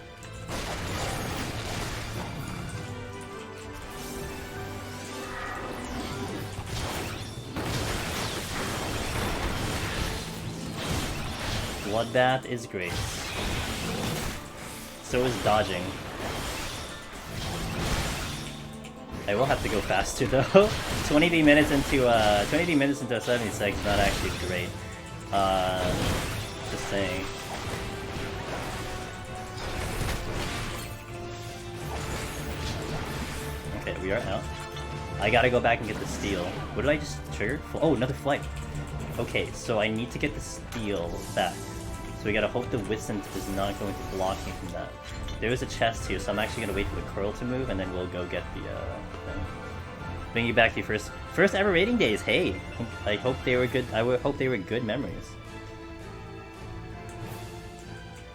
Bloodbath is great. So is dodging. I will have to go faster though. 23 minutes into a 76 is not actually great. Just saying. Okay, we are out. I gotta go back and get the steal. What did I just trigger? Oh, another flight. Okay, so I need to get the steal back. So we gotta hope the Wiscent is not going to block me from that. There is a chest here, so I'm actually gonna wait for the curl to move, and then we'll go get the thing. Bring you back to your first ever rating days. Hey, I hope they were good. I would hope they were good memories.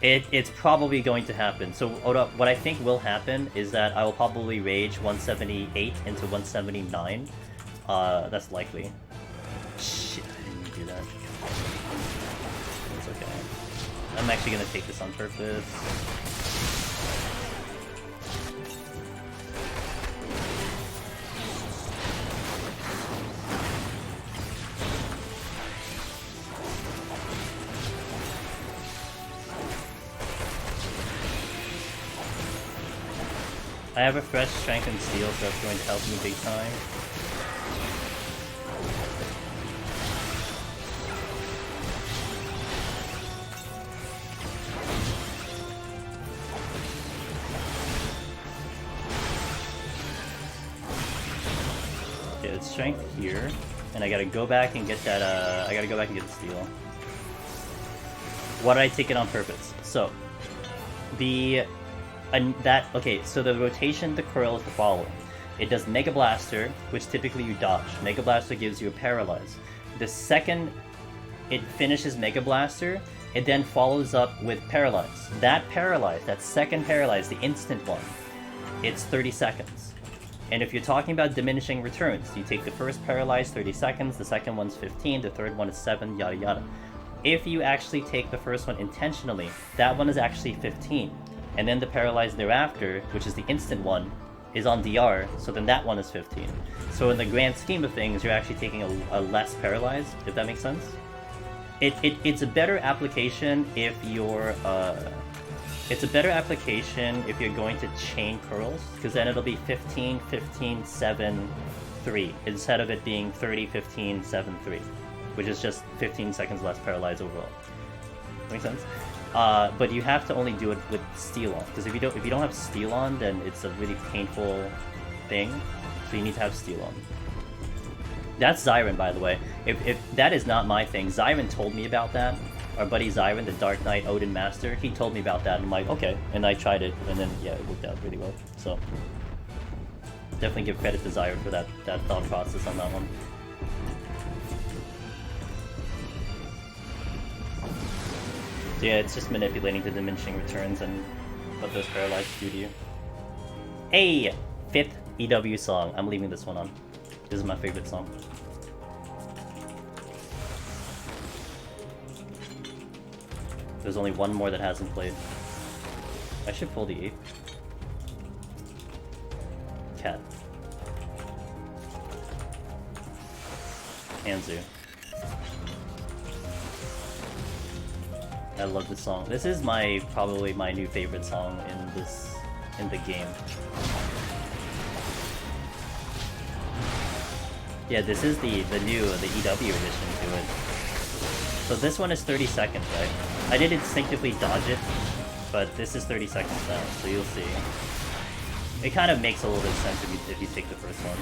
It's probably going to happen. So what I think will happen is that I will probably rage 178 into 179. That's likely. Shit, I didn't do that. It's okay. I'm actually gonna take this on purpose. I have a fresh strength and steel, so that's going to help me big time. Okay, it's strength here, and I gotta go back and get that. I gotta go back and get the steel. Why did I take it on purpose? So, okay, so the rotation to curl is the following. It does Mega Blaster, which typically you dodge. Mega Blaster gives you a Paralyze. The second it finishes Mega Blaster, it then follows up with Paralyze. That Paralyze, that second Paralyze, the instant one, it's 30 seconds. And if you're talking about diminishing returns, you take the first Paralyze 30 seconds, the second one's 15, the third one is 7, yada yada. If you actually take the first one intentionally, that one is actually 15. And then the Paralyze thereafter, which is the instant one, is on DR, so then that one is 15. So in the grand scheme of things, you're actually taking a less Paralyze, if that makes sense. It's a better application if you're going to chain curls, because then it'll be 15, 15, 7, 3, instead of it being 30, 15, 7, 3, which is just 15 seconds less Paralyze overall. Make sense? But you have to only do it with steel on, because if you don't have steel on, then it's a really painful thing. So you need to have steel on. That's Zyron, by the way. If that is not my thing, Zyron told me about that. Our buddy Zyron, the Dark Knight Odin Master, he told me about that, and I'm like, okay. And I tried it, and then yeah, it worked out really well. So definitely give credit to Zyron for that thought process on that one. So yeah, it's just manipulating the diminishing returns and what those Paralyzed do to you. Hey! 5th EW song. I'm leaving this one on. This is my favorite song. There's only one more that hasn't played. I should pull the 8th. Cat. Anzu. I love this song. This is probably my new favorite song in the game. Yeah, this is the EW addition to it. So this one is 30 seconds, right? I did instinctively dodge it, but this is 30 seconds now, so you'll see. It kind of makes a little bit of sense if you take the first one.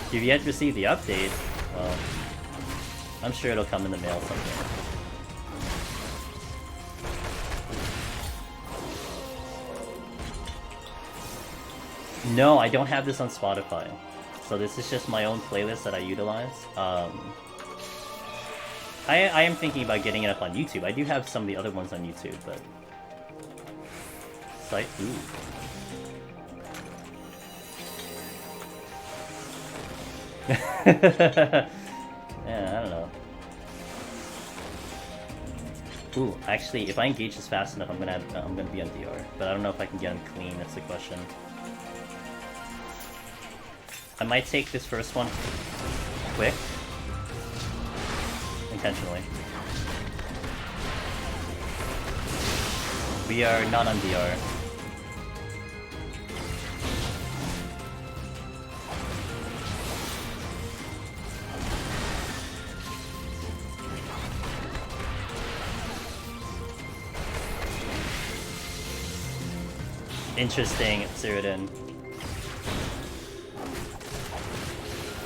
If you've yet received the update, well, I'm sure it'll come in the mail someday. No, I don't have this on Spotify. So this is just my own playlist that I utilize. I am thinking about getting it up on YouTube. I do have some of the other ones on YouTube, but... Site? Ooh. Yeah, I don't know. Ooh, actually, if I engage this fast enough, I'm gonna be on DR. But I don't know if I can get him clean, that's the question. I might take this first one quick. Intentionally. We are not on DR. Interesting, Cyrodiil.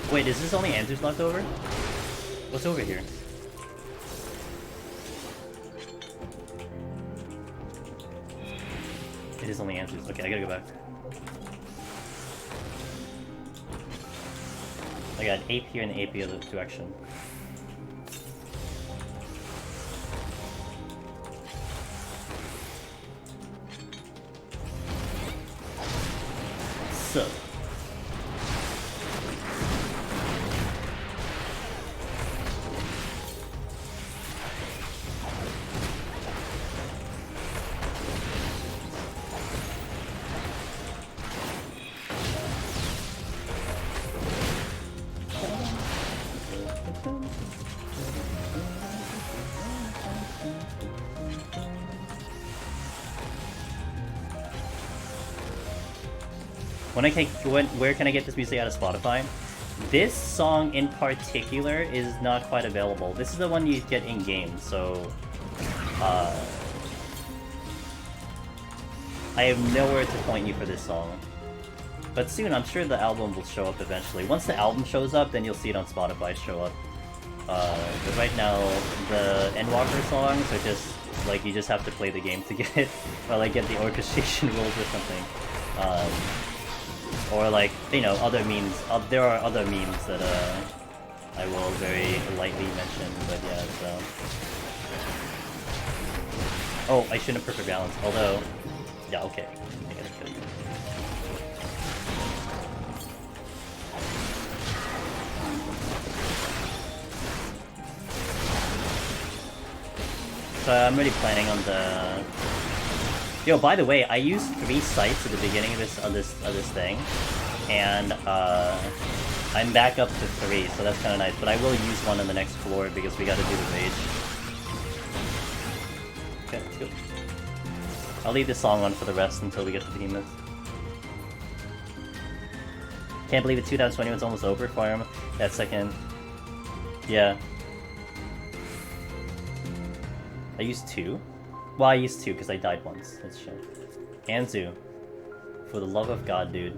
Wait, is this only Andrews left over? What's over here? It is only Andrews. Okay, I gotta go back. I got an ape here and an ape the other direction. So. Where can I get this music out of Spotify? This song in particular is not quite available. This is the one you get in-game, so... I have nowhere to point you for this song. But soon, I'm sure the album will show up eventually. Once the album shows up, then you'll see it on Spotify show up. But right now, the Endwalker songs are just, like, you just have to play the game to get it. Or, like, get the orchestration rules or something. Or like, you know, other memes. There are other memes that I will very lightly mention, but yeah, so... Oh, I shouldn't have perfect balance, although... Yeah, okay. I gotta kill you. So I'm really planning on the... Yo, by the way, I used 3 sites at the beginning of this thing, and I'm back up to 3, so that's kind of nice. But I will use one on the next floor because we got to do the rage. Okay, let's go. I'll leave this song on for the rest until we get to Behemoth. Can't believe it. 2021's almost over. Farm that second. Yeah. I used 2. Well, I used 2 because I died once. That's shit. Anzu, for the love of God, dude.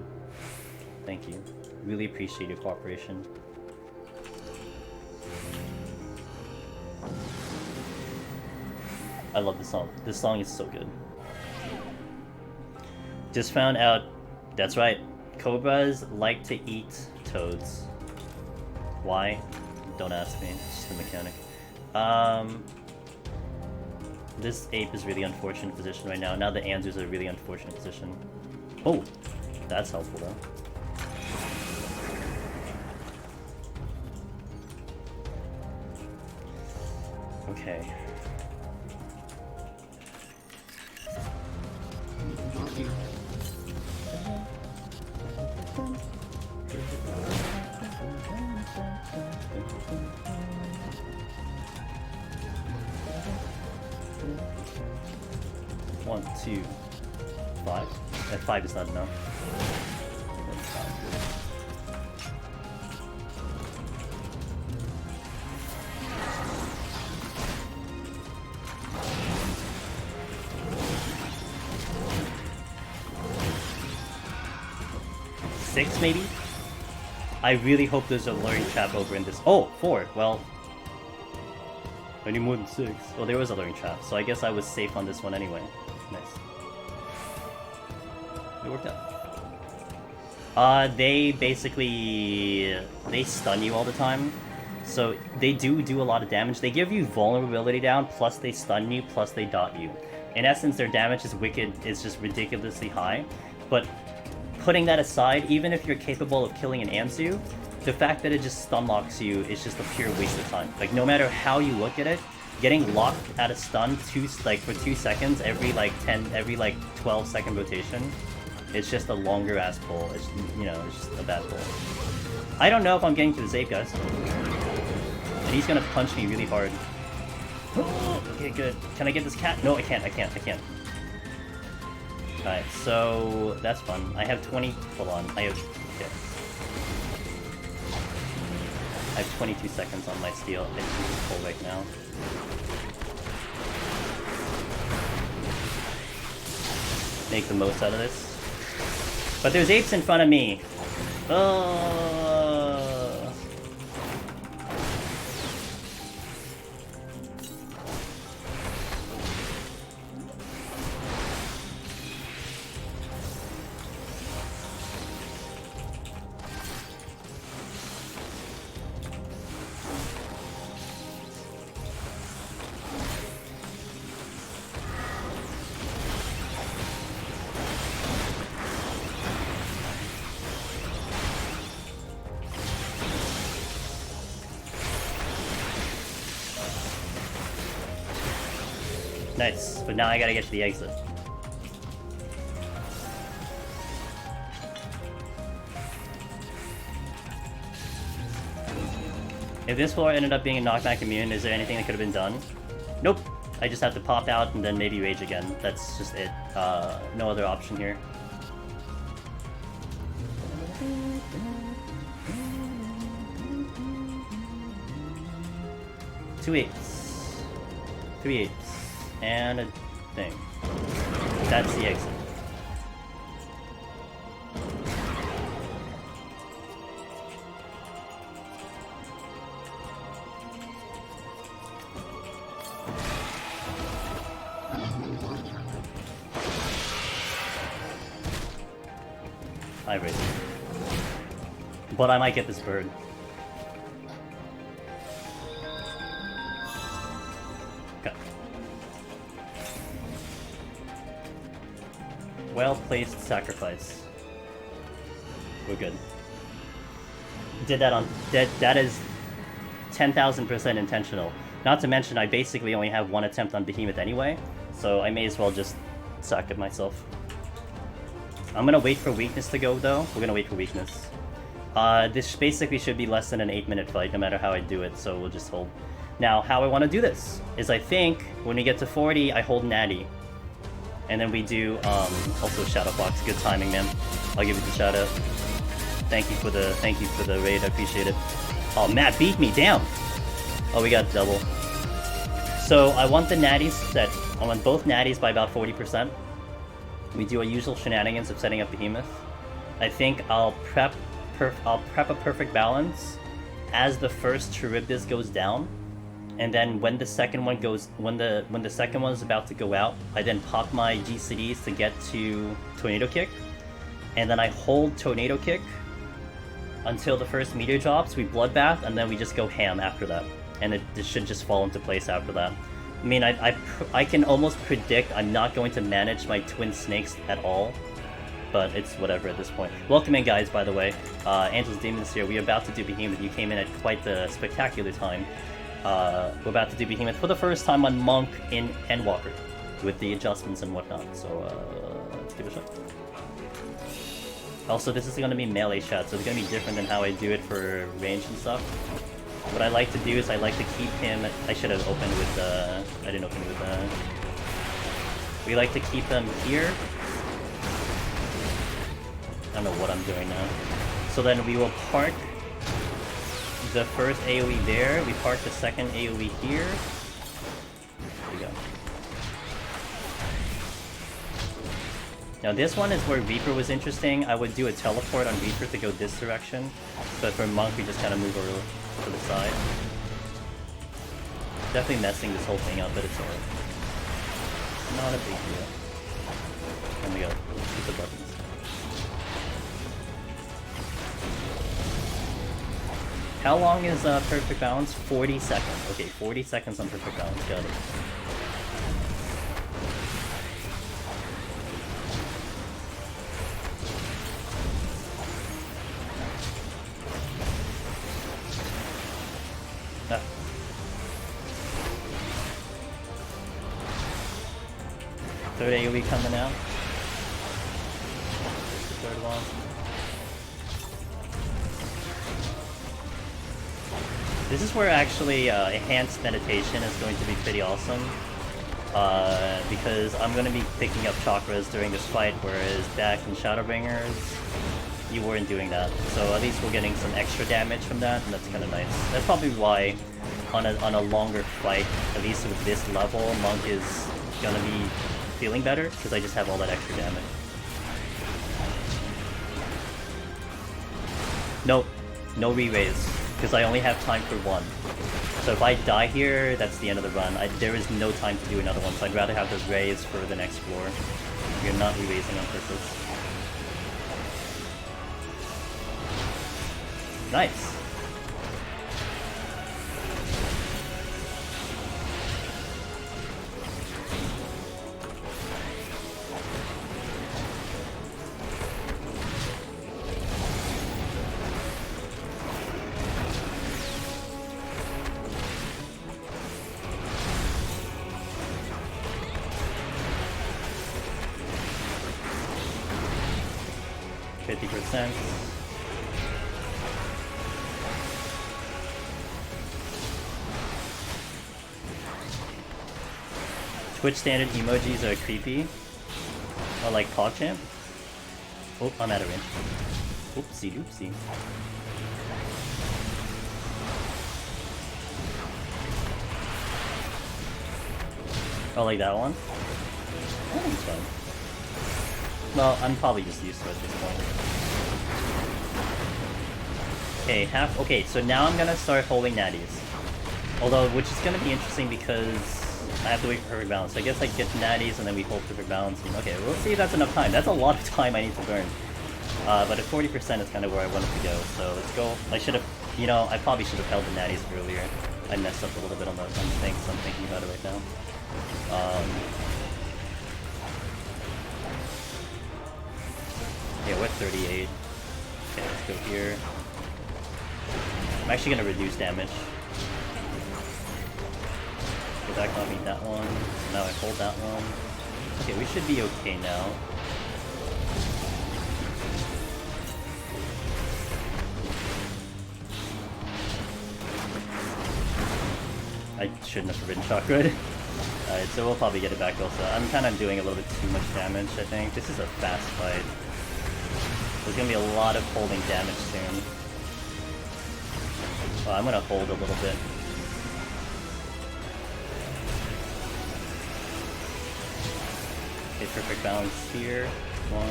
Thank you. Really appreciate your cooperation. I love this song. This song is so good. Just found out, that's right, cobras like to eat toads. Why? Don't ask me. It's just a mechanic. This ape is really unfortunate position right now. Now the Anzus are a really unfortunate position. Oh, that's helpful though. Okay. One, two, 5. That 5 is not enough. 6 maybe? I really hope there's a luring trap over in this. Oh, 4. Well, I need more than 6. Oh, there was a luring trap, so I guess I was safe on this one anyway. Nice. It worked out. They basically... they stun you all the time. So they do a lot of damage. They give you vulnerability down, plus they stun you, plus they dot you. In essence, their damage is wicked, is just ridiculously high. But putting that aside, even if you're capable of killing an Anzu, the fact that it just stun locks you is just a pure waste of time. Like, no matter how you look at it, getting locked at a stun for 2 seconds every 12 second rotation, it's just a longer ass pull. It's, you know, it's just a bad pull. I don't know if I'm getting to the ape, guys. And he's gonna punch me really hard. Okay, good. Can I get this cat? No, I can't. Alright, so that's fun. I have 20. Hold on. I have 22 seconds on my steel. I can just pull right now. make the most out of this. But there's apes in front of me. Nice, but now I gotta get to the exit. If this floor ended up being a knockback immune, is there anything that could have been done? Nope. I just have to pop out and then maybe rage again. That's just it. No other option here. Two eights. 3 eights. And a thing. That's the exit. I raised it. But I might get this bird. Okay. Well-placed sacrifice. We're good. Did that on... That is 10,000% intentional. Not to mention, I basically only have one attempt on Behemoth anyway, so I may as well just sack it myself. I'm gonna wait for weakness to go, though. We're gonna wait for weakness. This basically should be less than an 8-minute fight, no matter how I do it, so we'll just hold. Now, how I want to do this is I think when we get to 40, I hold Natty. And then we do, also Shadowbox. Good timing, man. I'll give it the shout out. Thank you for the raid, I appreciate it. Oh, Matt beat me, damn! Oh, we got double. So, I want the Natties set. I want both Natties by about 40%. We do our usual shenanigans of setting up Behemoth. I think I'll prep a perfect balance as the first Charybdis goes down, and then when the second one goes, when the second one is about to go out, I then pop my GCDs to get to Tornado Kick, and then I hold Tornado Kick until the first meteor drops. We Bloodbath, and then we just go ham after that, and it should just fall into place after that. I mean, I can almost predict I'm not going to manage my twin snakes at all, but it's whatever at this point. Welcome in, guys, by the way. Angel's Demons here. We're about to do Behemoth. You came in at quite the spectacular time. We're about to do Behemoth for the first time on Monk in Endwalker, with the adjustments and whatnot, so let's give it a shot. Also, this is going to be melee shot, so it's going to be different than how I do it for range and stuff. What I like to do is I like to keep him... I should have opened with... I didn't open with... We like to keep them here. I don't know what I'm doing now. So then we will park the first AoE there. We park the second AoE here. There we go. Now this one is where Reaper was interesting. I would do a teleport on Reaper to go this direction. But for Monk, we just kind of move over to the side. Definitely messing this whole thing up, but it's alright. Not a big deal. There we go. Hit the buttons. How long is perfect balance? 40 seconds. Okay, 40 seconds on perfect balance. Got it. Third AoE coming out. The third one. This is where actually enhanced meditation is going to be pretty awesome. Because I'm going to be picking up chakras during this fight, whereas back in Shadowbringers, you weren't doing that. So at least we're getting some extra damage from that, and that's kind of nice. That's probably why on a longer fight, at least with this level, Monk is going to be feeling better because I just have all that extra damage. Nope, no re-raise, because I only have time for one. So if I die here, that's the end of the run. There is no time to do another one, so I'd rather have those raise for the next floor. You're not re-raising on purpose. Nice. Twitch standard emojis are creepy. Or like PogChamp. Oh, I'm out of range. Oopsie doopsie. Oh, like that one? That one's fun. Well, I'm probably just used to it at this point. Okay, okay, so now I'm gonna start holding natties. Although, which is gonna be interesting because I have to wait for perfect balance. So I guess I get natties and then we hold perfect balance. And, okay, we'll see if that's enough time. That's a lot of time I need to burn. But at 40% is kind of where I wanted to go. So let's go. I should have, you know, I probably should have held the natties earlier. I messed up a little bit on the thing, so I'm thinking about it right now. Yeah, we're at 38. Okay, let's go here. I'm actually gonna reduce damage. Okay, that got me that one. So now I hold that one. Okay, we should be okay now. I shouldn't have forbidden chakra. Alright, so we'll probably get it back also. I'm kind of doing a little bit too much damage, I think. This is a fast fight. There's gonna be a lot of holding damage soon. Oh, I'm gonna hold a little bit. Okay, perfect balance here. 1,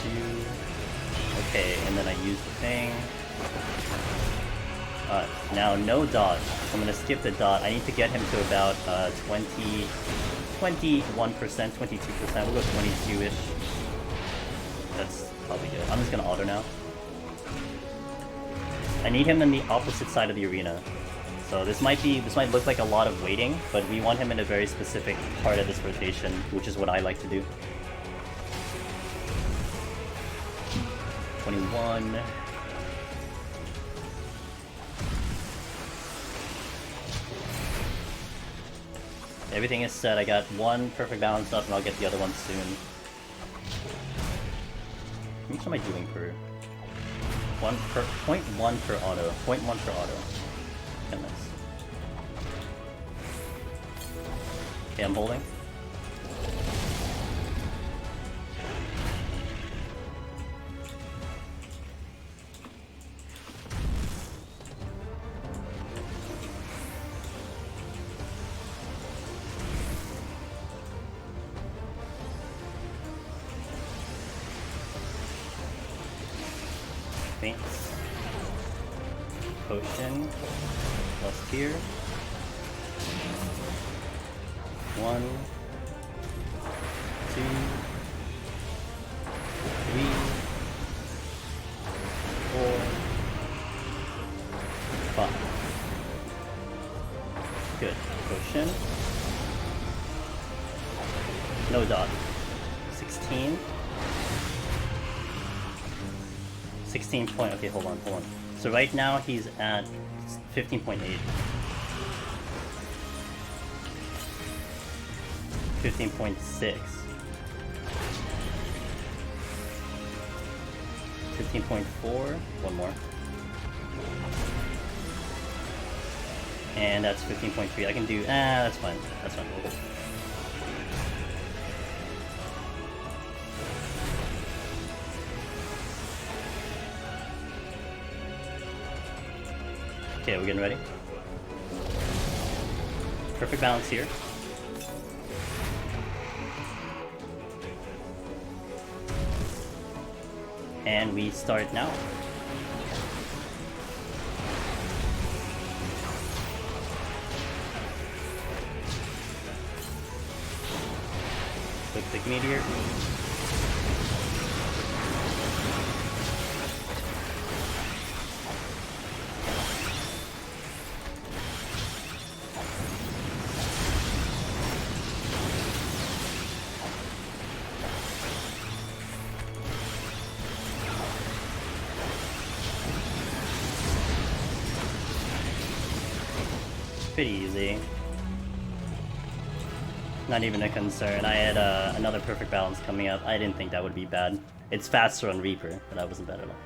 2. Okay, and then I use the thing. Now no dodge. So I'm gonna skip the dot. I need to get him to about 21%, 22%. We'll go 22-ish. That's probably good. I'm just gonna auto now. I need him in the opposite side of the arena. So this might look like a lot of waiting, but we want him in a very specific part of this rotation, which is what I like to do. 21. Everything is set. I got one perfect balance up, and I'll get the other one soon. How much am I doing per? 0.1 per auto. 0.1 per auto. Goodness. Okay, I'm holding. Thanks. Potion. Plus tier. 1, 2, 3, 4, 5. Good. Potion. No dot. 16. 16 point. Okay, hold on. So right now he's at 15.8. 15.6. 15.4. One more. And that's 15.3. I can do. That's fine. That's fine. We'll Okay, we're getting ready. Perfect balance here. And we start now. Quick meteor. Pretty easy. Not even a concern. I had another perfect balance coming up. I didn't think that would be bad. It's faster on Reaper, but that wasn't bad at all.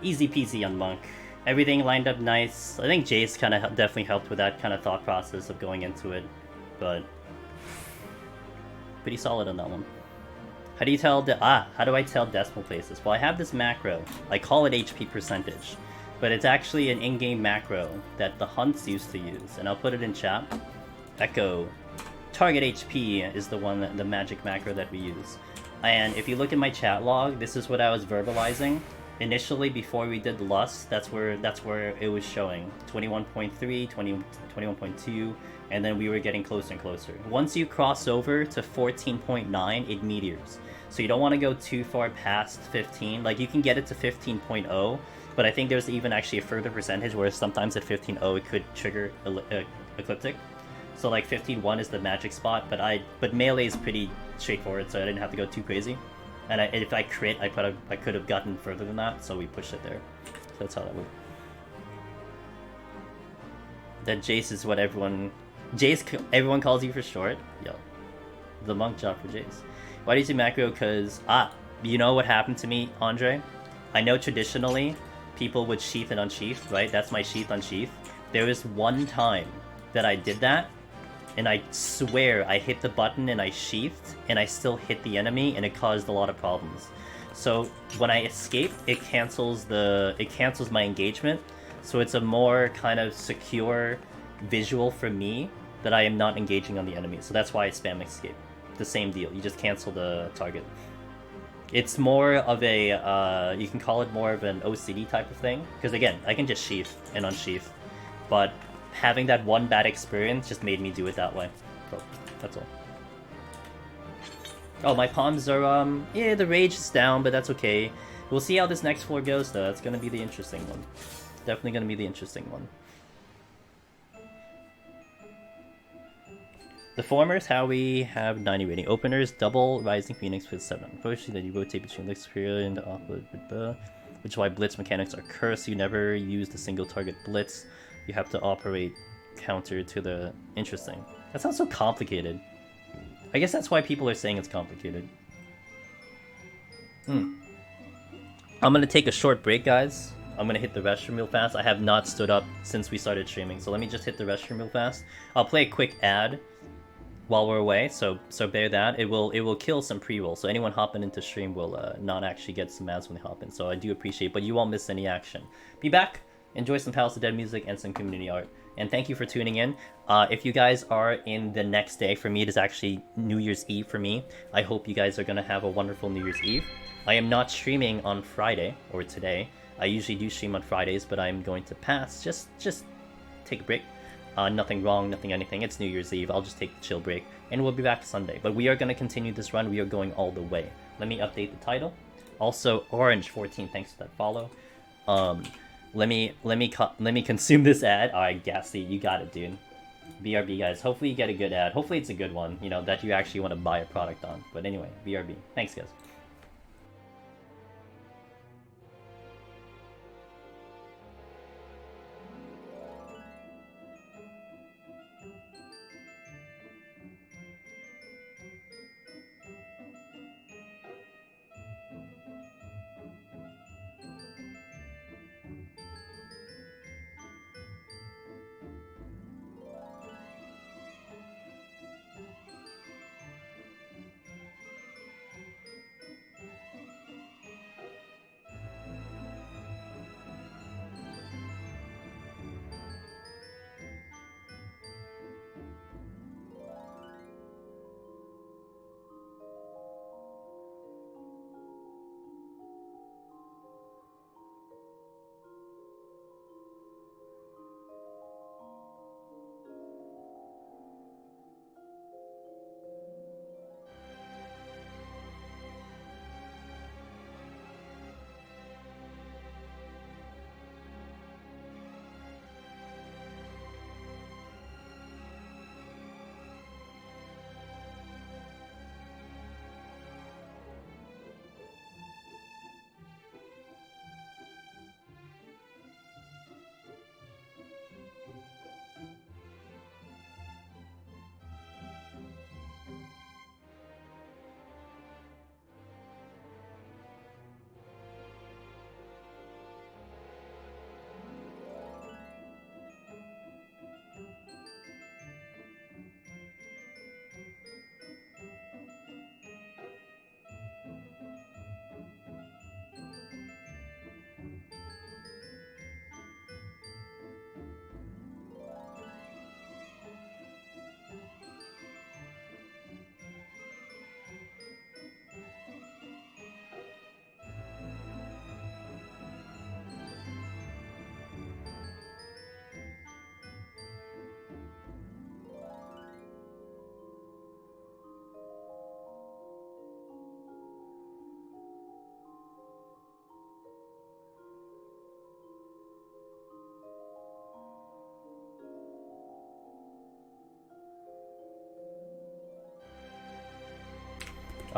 Easy peasy on Monk. Everything lined up nice. I think Jace kind of definitely helped with that kind of thought process of going into it, but pretty solid on that one. How do you tell how do I tell decimal places? Well, I have this macro. I call it HP percentage, but it's actually an in-game macro that the hunts used to use, and I'll put it in chat. Echo target HP is the magic macro that we use. And if you look at my chat log, this is what I was verbalizing initially before we did the Lust. That's where it was showing 21.3, 21.2, and then we were getting closer and closer. Once you cross over to 14.9, it meteors. So you don't want to go too far past 15. Like, you can get it to 15.0, but I think there's even actually a further percentage where sometimes at 15.0 it could trigger Ecliptic. So like 15.1 is the magic spot, but melee is pretty straightforward, so I didn't have to go too crazy. And if I crit, I could have gotten further than that, so we pushed it there. So that's how that worked. That Jace is what everyone calls you for short. Yo, the monk job for Jace. Why do you say macro? Because you know what happened to me, Andre? I know traditionally people would sheath and unsheath, right? That's my sheath unsheath. There was one time that I did that, and I swear I hit the button and I sheathed, and I still hit the enemy, and it caused a lot of problems. So when I escape, it cancels my engagement, so it's a more kind of secure visual for me that I am not engaging on the enemy. So that's why I spam escape. The same deal. You just cancel the target. It's more of a you can call it more of an OCD type of thing, because again, I can just sheath and unsheath, but having that one bad experience just made me do it that way. So, that's all. Oh, my palms are, yeah, the rage is down, but that's okay. We'll see how this next floor goes, though. That's gonna be the interesting one. Definitely gonna be the interesting one. The formers, how we have 90 rating. Openers, double Rising Phoenix with 7. Unfortunately, that you rotate between the superior and the awkward, which is why blitz mechanics are cursed. You never use the single target blitz. You have to operate counter to the... Interesting. That sounds so complicated. I guess that's why people are saying it's complicated. I'm gonna take a short break, guys. I'm gonna hit the restroom real fast. I have not stood up since we started streaming, so let me just hit the restroom real fast. I'll play a quick ad while we're away, so bear that. It will kill some pre-roll, so anyone hopping into stream will not actually get some ads when they hop in, so I do appreciate, but you won't miss any action. Be back, enjoy some Palace of Dead music and some community art, and thank you for tuning in. If you guys are in the next day, for me it is actually New Year's Eve for me. I hope you guys are gonna have a wonderful New Year's Eve. I am not streaming on Friday, or today. I usually do stream on Fridays, but I'm going to pass, just take a break. Nothing wrong, nothing anything. It's New Year's Eve. I'll just take the chill break, and we'll be back Sunday. But we are going to continue this run. We are going all the way. Let me update the title. Also, Orange14, thanks for that follow. Let me consume this ad. All right, Gassy, you got it, dude. BRB, guys. Hopefully you get a good ad. Hopefully it's a good one, you know, that you actually want to buy a product on. But anyway, BRB. Thanks, guys.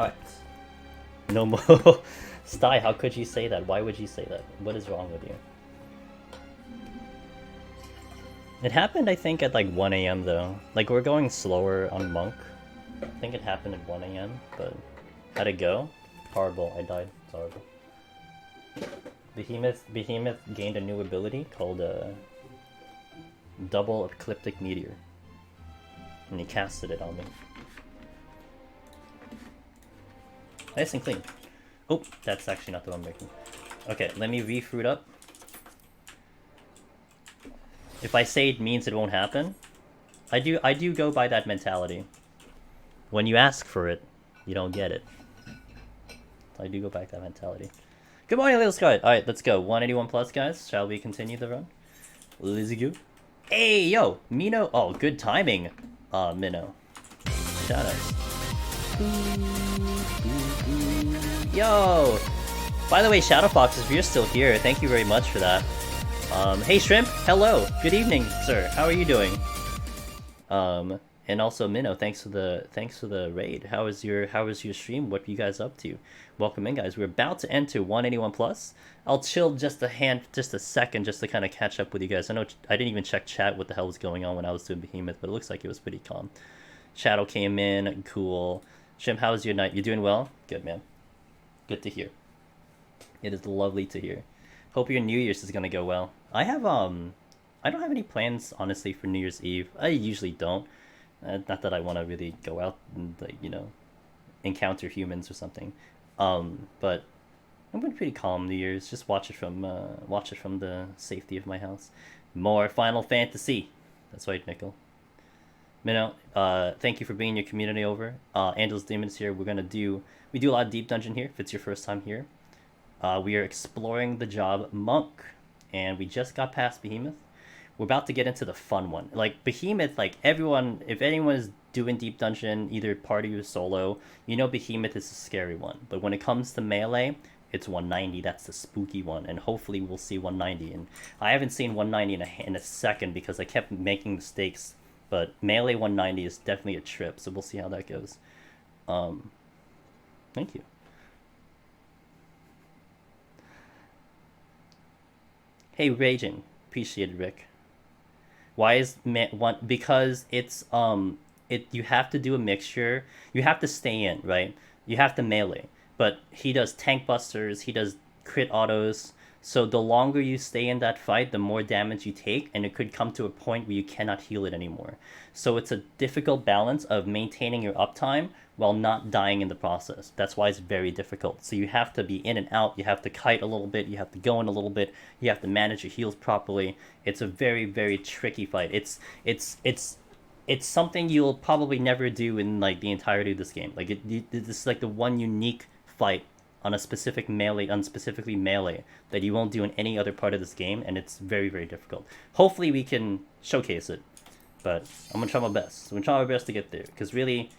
Alright. No more. Sty, how could you say that? Why would you say that? What is wrong with you? It happened, I think, at like 1 AM though. Like, we're going slower on Monk. I think it happened at 1 AM, but how'd it go? Horrible, I died. It's horrible. Behemoth gained a new ability called Double Ecliptic Meteor. And he casted it on me. Nice and clean. Oh, that's actually not the one I'm making. Okay, let me re-fruit up. If I say it means it won't happen, I do go by that mentality. When you ask for it, you don't get it. I do go back to that mentality. Good morning, little Sky. Alright, let's go. 181 plus, guys. Shall we continue the run? Let's go. Hey, yo! Mino. Oh, good timing. Minnow. Shout out. Yo! By the way, Shadow Foxes, if you're still here, thank you very much for that. Hey Shrimp, hello! Good evening, sir. How are you doing? And also Minnow, thanks for the raid. How was your stream? What were you guys up to? Welcome in, guys. We're about to enter 181 plus. I'll chill just a second, just to kind of catch up with you guys. I know I didn't even check chat what the hell was going on when I was doing Behemoth, but it looks like it was pretty calm. Shadow came in, cool. Shrimp, how was your night? You doing well? Good, man. Good to hear. It is lovely to hear. Hope your New Year's is gonna go well. I don't have any plans, honestly, for New Year's Eve. I usually don't. Not that I want to really go out and, like, you know, encounter humans or something. But I'm been pretty calm New Year's. Just watch it from the safety of my house. More Final Fantasy. That's right, Nickel. Minnow, thank you for bringing your community over. Angel's Demons here. We do a lot of deep dungeon here. If it's your first time here, we are exploring the job Monk, and we just got past Behemoth. We're about to get into the fun one. Like Behemoth, like everyone, if anyone is doing deep dungeon, either party or solo, you know Behemoth is a scary one. But when it comes to melee, it's 190. That's the spooky one, and hopefully we'll see 190. And I haven't seen 190 in a second because I kept making mistakes. But melee 190 is definitely a trip, so we'll see how that goes. Thank you. Hey, Raging. Appreciate it, Rick. Why is one? Because it's you have to do a mixture. You have to stay in, right? You have to melee. But he does tank busters, he does crit autos. So the longer you stay in that fight, the more damage you take, and it could come to a point where you cannot heal it anymore. So it's a difficult balance of maintaining your uptime while not dying in the process. That's why it's very difficult. So you have to be in and out, you have to kite a little bit, you have to go in a little bit, you have to manage your heals properly. It's a very, very tricky fight. It's something you'll probably never do in like the entirety of this game. Like this is like the one unique fight on a specific melee, specifically melee, that you won't do in any other part of this game, and it's very, very difficult. Hopefully we can showcase it, but I'm gonna try my best. I'm gonna try my best to get there, because really,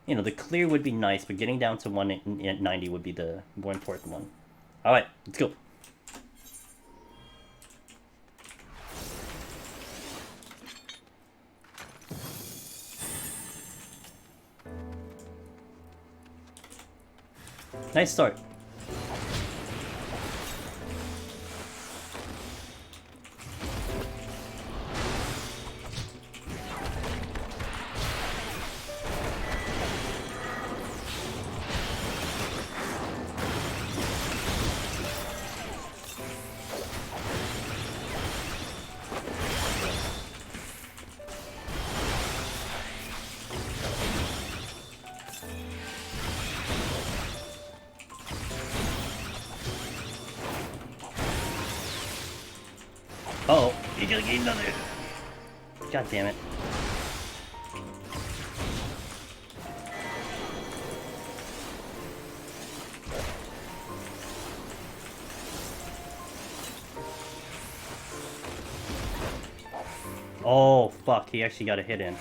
you know, the clear would be nice, but getting down to 190 would be the more important one. Alright, let's go. Nice start. Oh, you're gonna get another. God damn it. Oh, fuck, he actually got a hit in.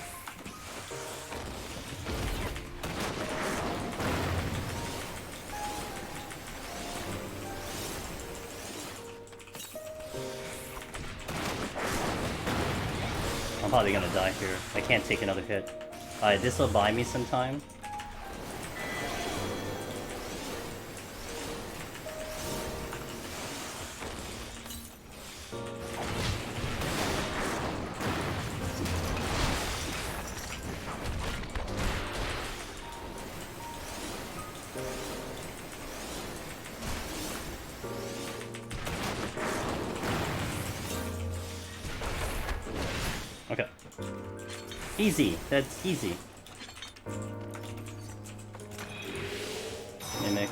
I'm probably gonna die here. I can't take another hit. Alright, this'll buy me some time. Easy. That's easy. Mimic.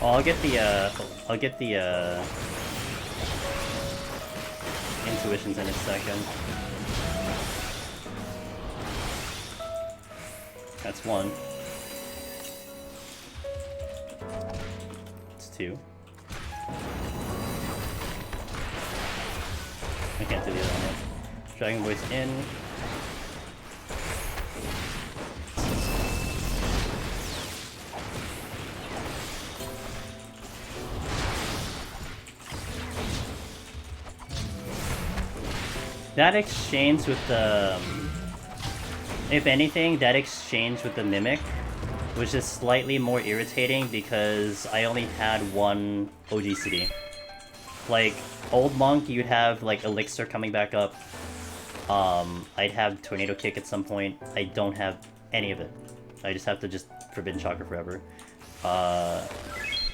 Oh, I'll get the intuitions in a second. That's one. It's two. I can't do the other one yet. Dragon Voice in. That exchange with the... if anything, that exchange with the Mimic was just slightly more irritating because I only had one OG city. Like, Old Monk, you'd have, like, Elixir coming back up. I'd have Tornado Kick at some point. I don't have any of it. I just have to just Forbidden Chakra forever.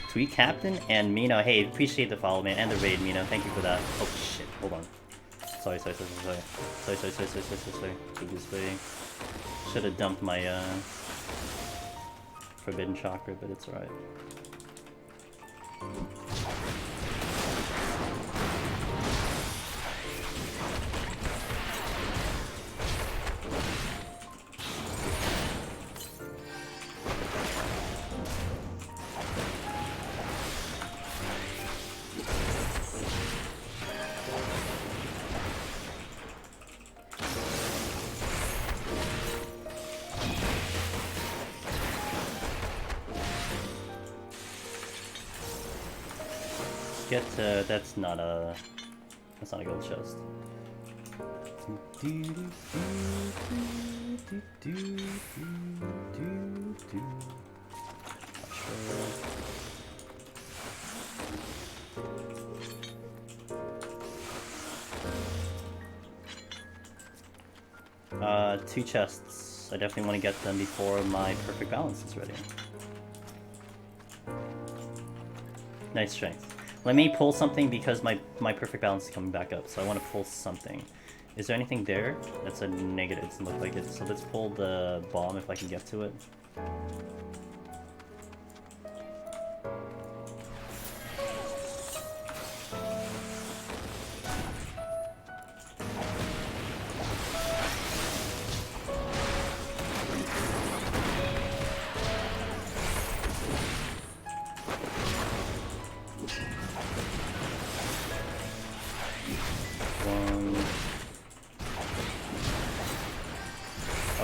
Tweet Captain and Mino. Hey, appreciate the follow, man, and the raid, Mino. Thank you for that. Oh, shit. Hold on. Sorry. Should have dumped my Forbidden Chakra, but it's alright. That's not a gold chest. Two chests. I definitely want to get them before my perfect balance is ready. Nice strength. Let me pull something because my perfect balance is coming back up, so I want to pull something. Is there anything there? That's a negative, it doesn't look like it. So let's pull the bomb if I can get to it.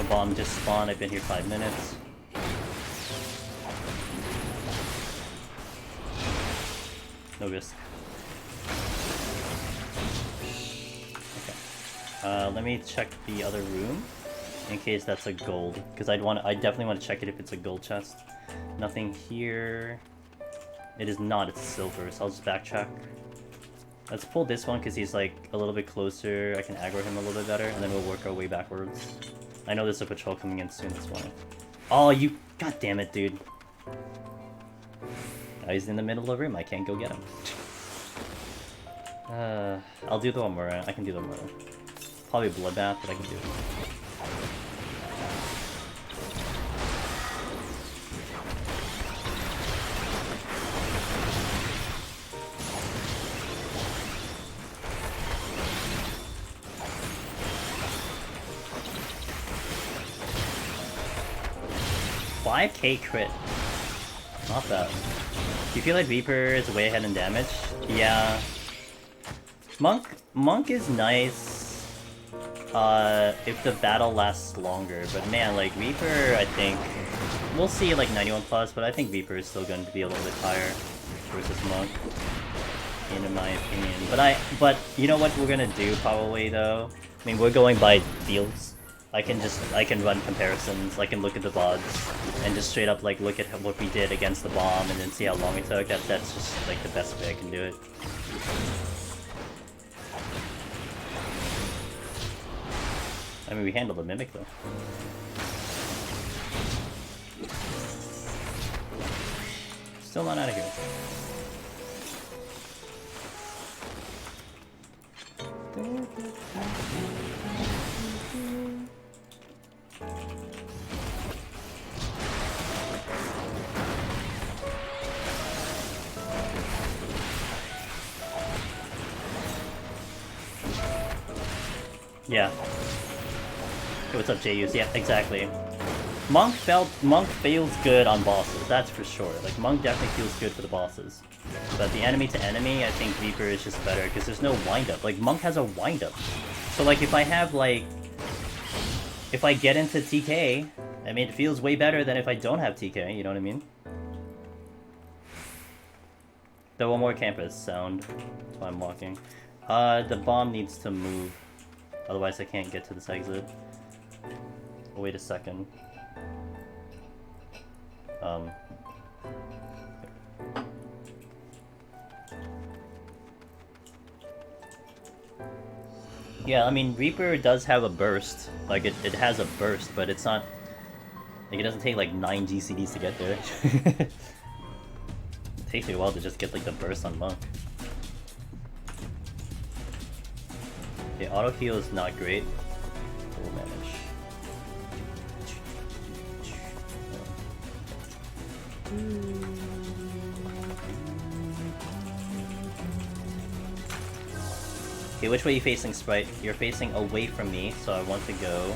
Bomb just spawned. I've been here 5 minutes. No risk. Okay. Let me check the other room in case that's a gold, because I definitely want to check it if it's a gold chest. Nothing here. It is not. It's silver. So I'll just backtrack. Let's pull this one because he's like a little bit closer. I can aggro him a little bit better, and then we'll work our way backwards. I know there's a patrol coming in soon, that's why. Oh, you... God damn it, dude. Now he's in the middle of the room, I can't go get him. I'll do the one more. I can do the one more. Probably a bloodbath, but I can do it. 5k crit. Not bad. Do you feel like Reaper is way ahead in damage? Yeah. Monk is nice if the battle lasts longer, but man, like Reaper, I think we'll see like 91 plus, but I think Reaper is still going to be a little bit higher versus Monk, in my opinion. But you know what we're gonna do probably though? I mean, we're going by deals. I can run comparisons. I can look at the VODs and just straight up like look at what we did against the bomb and then see how long it took. That's just like the best way I can do it. I mean, we handled the Mimic though. Come on out of here. Yeah. Hey, what's up, JUs? Yeah, exactly. Monk feels good on bosses, that's for sure. Like, Monk definitely feels good for the bosses. But the enemy to enemy, I think Reaper is just better, because there's no wind-up. Like, Monk has a wind-up. So, like, if I have, like... if I get into TK, I mean, it feels way better than if I don't have TK, you know what I mean? There one more campus sound. That's why I'm walking. The bomb needs to move. Otherwise I can't get to this exit. Wait a second. Yeah, I mean, Reaper does have a burst. Like, it has a burst, but it's not... like, it doesn't take, like, 9 GCDs to get there. It takes me a while to just get, like, the burst on Monk. Okay, auto heal is not great. We'll manage. Okay, which way are you facing, Sprite? You're facing away from me, so I want to go...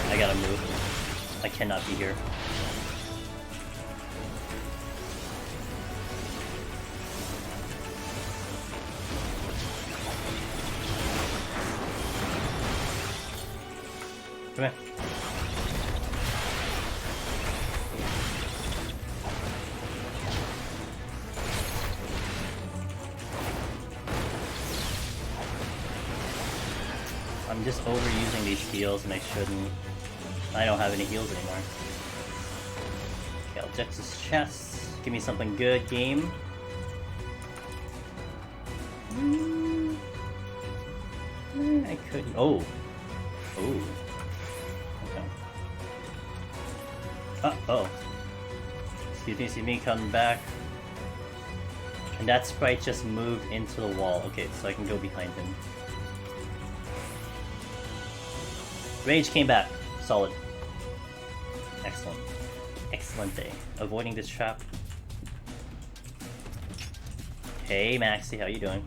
I gotta move. I cannot be here. Come here. I'm just overusing these heals and I shouldn't. I don't have any heals anymore. Okay, I'll check this chest. Give me something good, game. I couldn't. Oh. Oh. Okay. Uh-oh. Excuse me, see me coming back. And that sprite just moved into the wall. Okay, so I can go behind him. Rage came back. Solid. Excellent. Excellent day. Avoiding this trap. Hey Maxie, how you doing?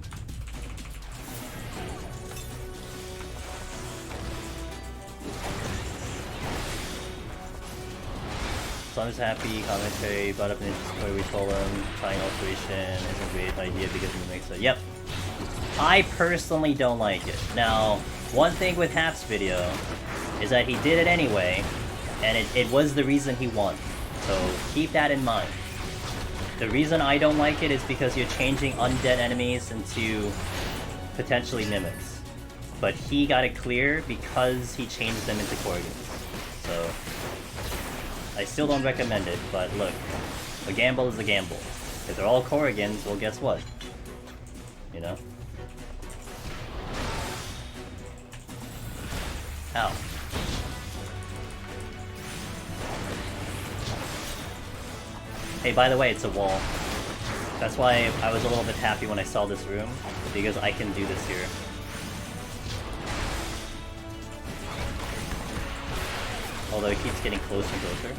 So I'm just happy commentary brought up in the Discord. We told him trying alteration is a great idea because it makes it. Yep. I personally don't like it. Now, one thing with Hap's video is that he did it anyway, and it was the reason he won. So keep that in mind. The reason I don't like it is because you're changing undead enemies into potentially mimics. But he got it clear because he changed them into Korrigans. So I still don't recommend it, but look, a gamble is a gamble. If they're all Korrigans, well guess what? You know? Ow. Hey, by the way, it's a wall. That's why I was a little bit happy when I saw this room, because I can do this here. Although it keeps getting closer and closer.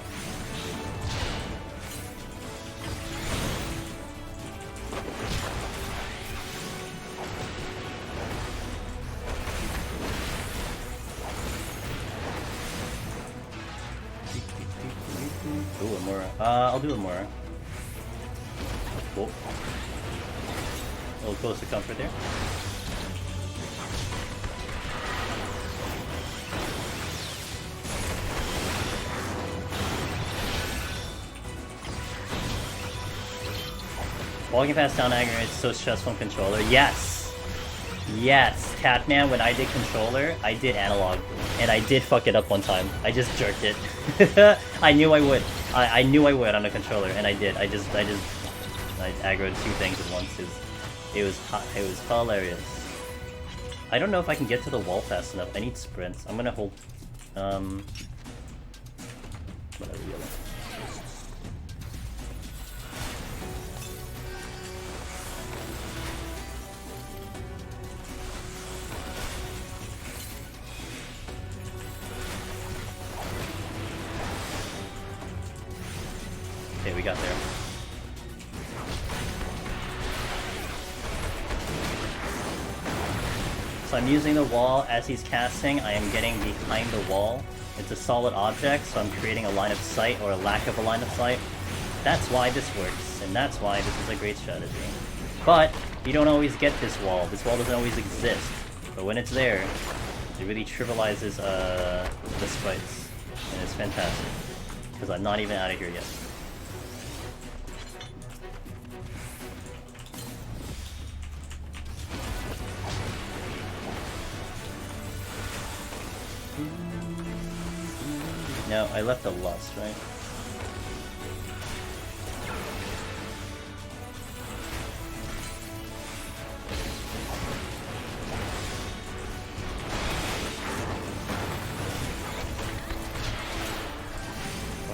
Ooh, Amura. I'll do Amura. Cool. A little close to comfort there. Walking past down aggro, it's so stressful in controller. Yes! Yes! Catman, when I did controller, I did analog. And I did fuck it up one time. I just jerked it. I knew I would. I knew I would on a controller, and I did. I aggroed 2 things at once. It was hilarious. I don't know if I can get to the wall fast enough. I need sprints. I'm gonna hold... Whatever, yellow. Okay, we got there. So I'm using the wall as he's casting. I am getting behind the wall. It's a solid object, so I'm creating a line of sight or a lack of a line of sight. That's why this works, and that's why this is a great strategy. But you don't always get this wall. This wall doesn't always exist. But when it's there, it really trivializes the sprites, and it's fantastic. Because I'm not even out of here yet. No, I left a lust, right?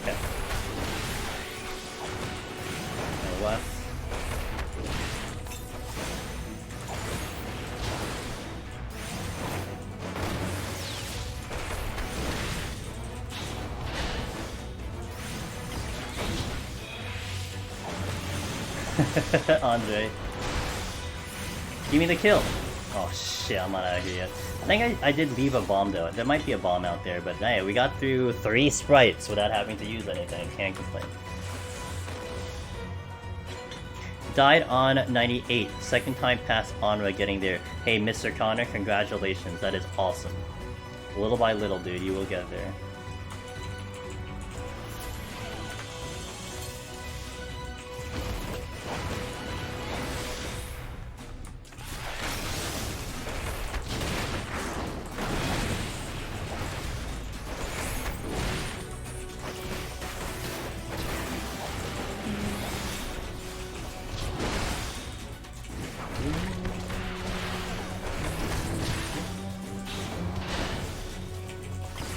Okay. No left. Andre. Give me the kill! Oh shit, I'm not out of here yet. I think I did leave a bomb though. There might be a bomb out there, but hey, we got through 3 sprites without having to use anything. Can't complain. Died on 98. Second time past Onra getting there. Hey, Mr. Connor, congratulations. That is awesome. Little by little, dude, you will get there.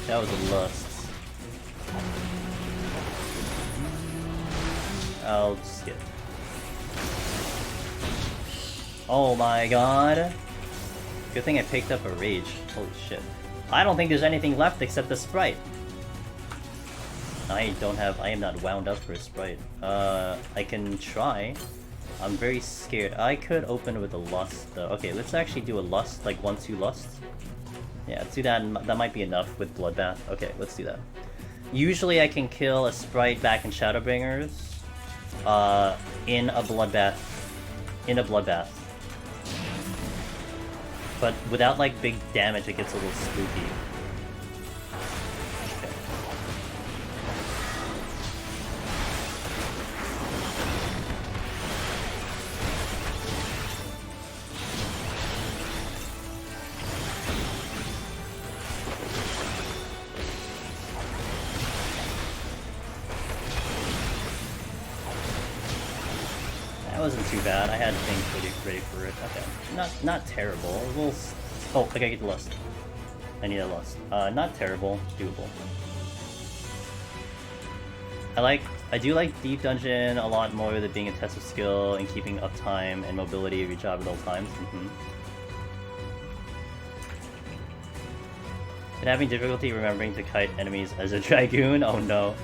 That was a lust. I'll skip. Oh my god. Good thing I picked up a rage. Holy shit. I don't think there's anything left except the sprite. I am not wound up for a sprite. I can try. I'm very scared. I could open with a lust though. Okay, let's actually do a lust, like 1-2 lusts. Yeah, let's do that, and that might be enough with Bloodbath. Okay, let's do that. Usually I can kill a sprite back in Shadowbringers, in a Bloodbath. But without, like, big damage, it gets a little spooky. Okay. That wasn't too bad. I had things pretty ready for it. Okay, not terrible. Oh, I gotta get the lust. I need a lust. Not terrible, doable. I do like Deep Dungeon a lot more with it being a test of skill and keeping uptime and mobility of your job at all times. Been having difficulty remembering to kite enemies as a Dragoon? Oh no.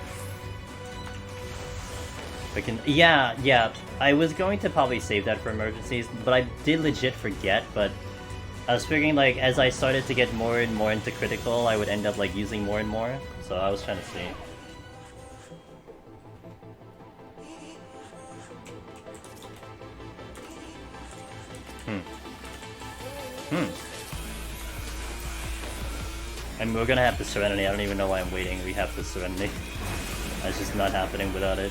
Yeah, I was going to probably save that for emergencies, but I did legit forget, but I was figuring, like, as I started to get more and more into critical, I would end up, like, using more and more, so I was trying to see. And we're gonna have the Serenity. I don't even know why I'm waiting. We have the Serenity. It's just not happening without it.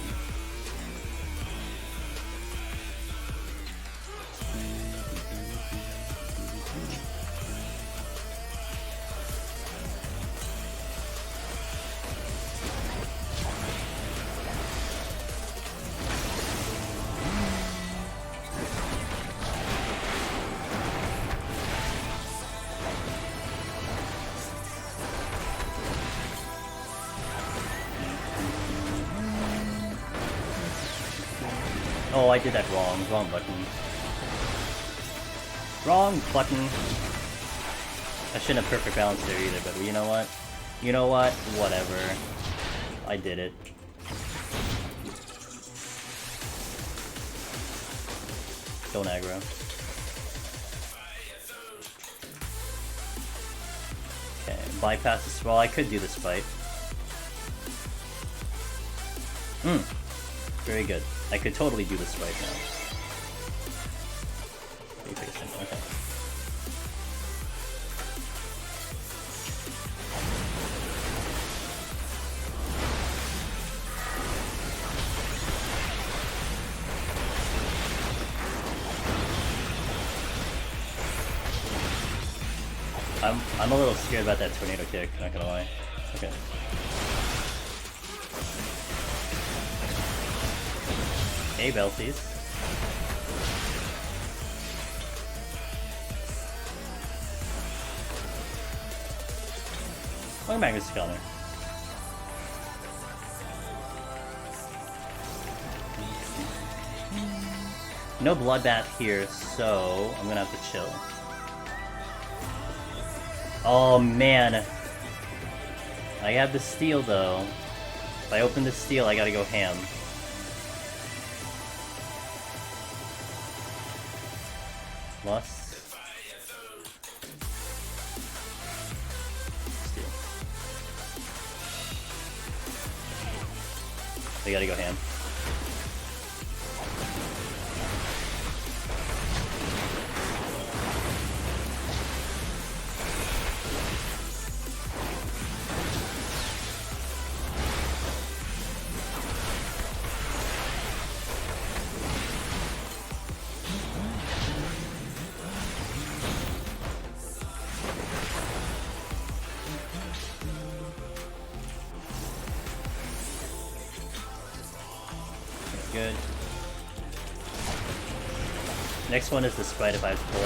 Oh, I did that wrong. Wrong button. Wrong button. I shouldn't have perfect balance there either, but you know what? You know what? Whatever. I did it. Don't aggro. Okay, bypass this. Well, I could do this fight. Very good. I could totally do this right now. Okay. I'm a little scared about that tornado kick, not gonna lie. Okay. Hey, Belties. Welcome back, Mr. Connor. No bloodbath here, so I'm gonna have to chill. Oh man. I have the steel though. If I open the steel, I gotta go ham. Lost. Steel. I gotta go ham. Good. Next one is the Sprite if I have to pull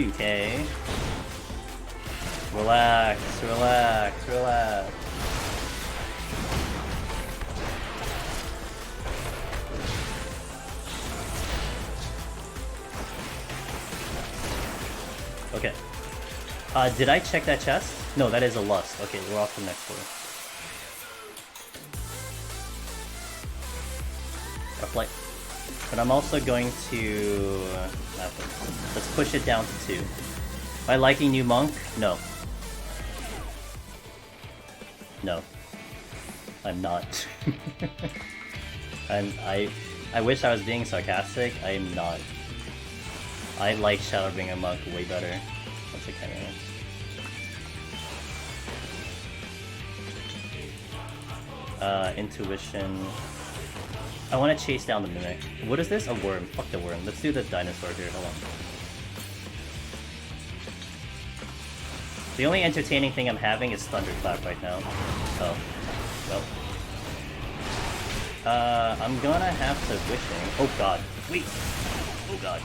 it. $2K. Relax, relax, relax. Okay. Did I check that chest? No, that is a lust. Okay, we're off to the next floor. A flight. But I'm also going to... let's push it down to 2. Am I liking new monk? No. No. I'm not. I wish I was being sarcastic. I am not. I like Shadowbringer monk way better. That's a kind of... intuition. I want to chase down the mimic. What is this? A worm. Fuck the worm. Let's do the dinosaur here. Hold on. The only entertaining thing I'm having is Thunderclap right now. Oh. Well. I'm gonna have to wishing. Oh god. Wait. Oh god.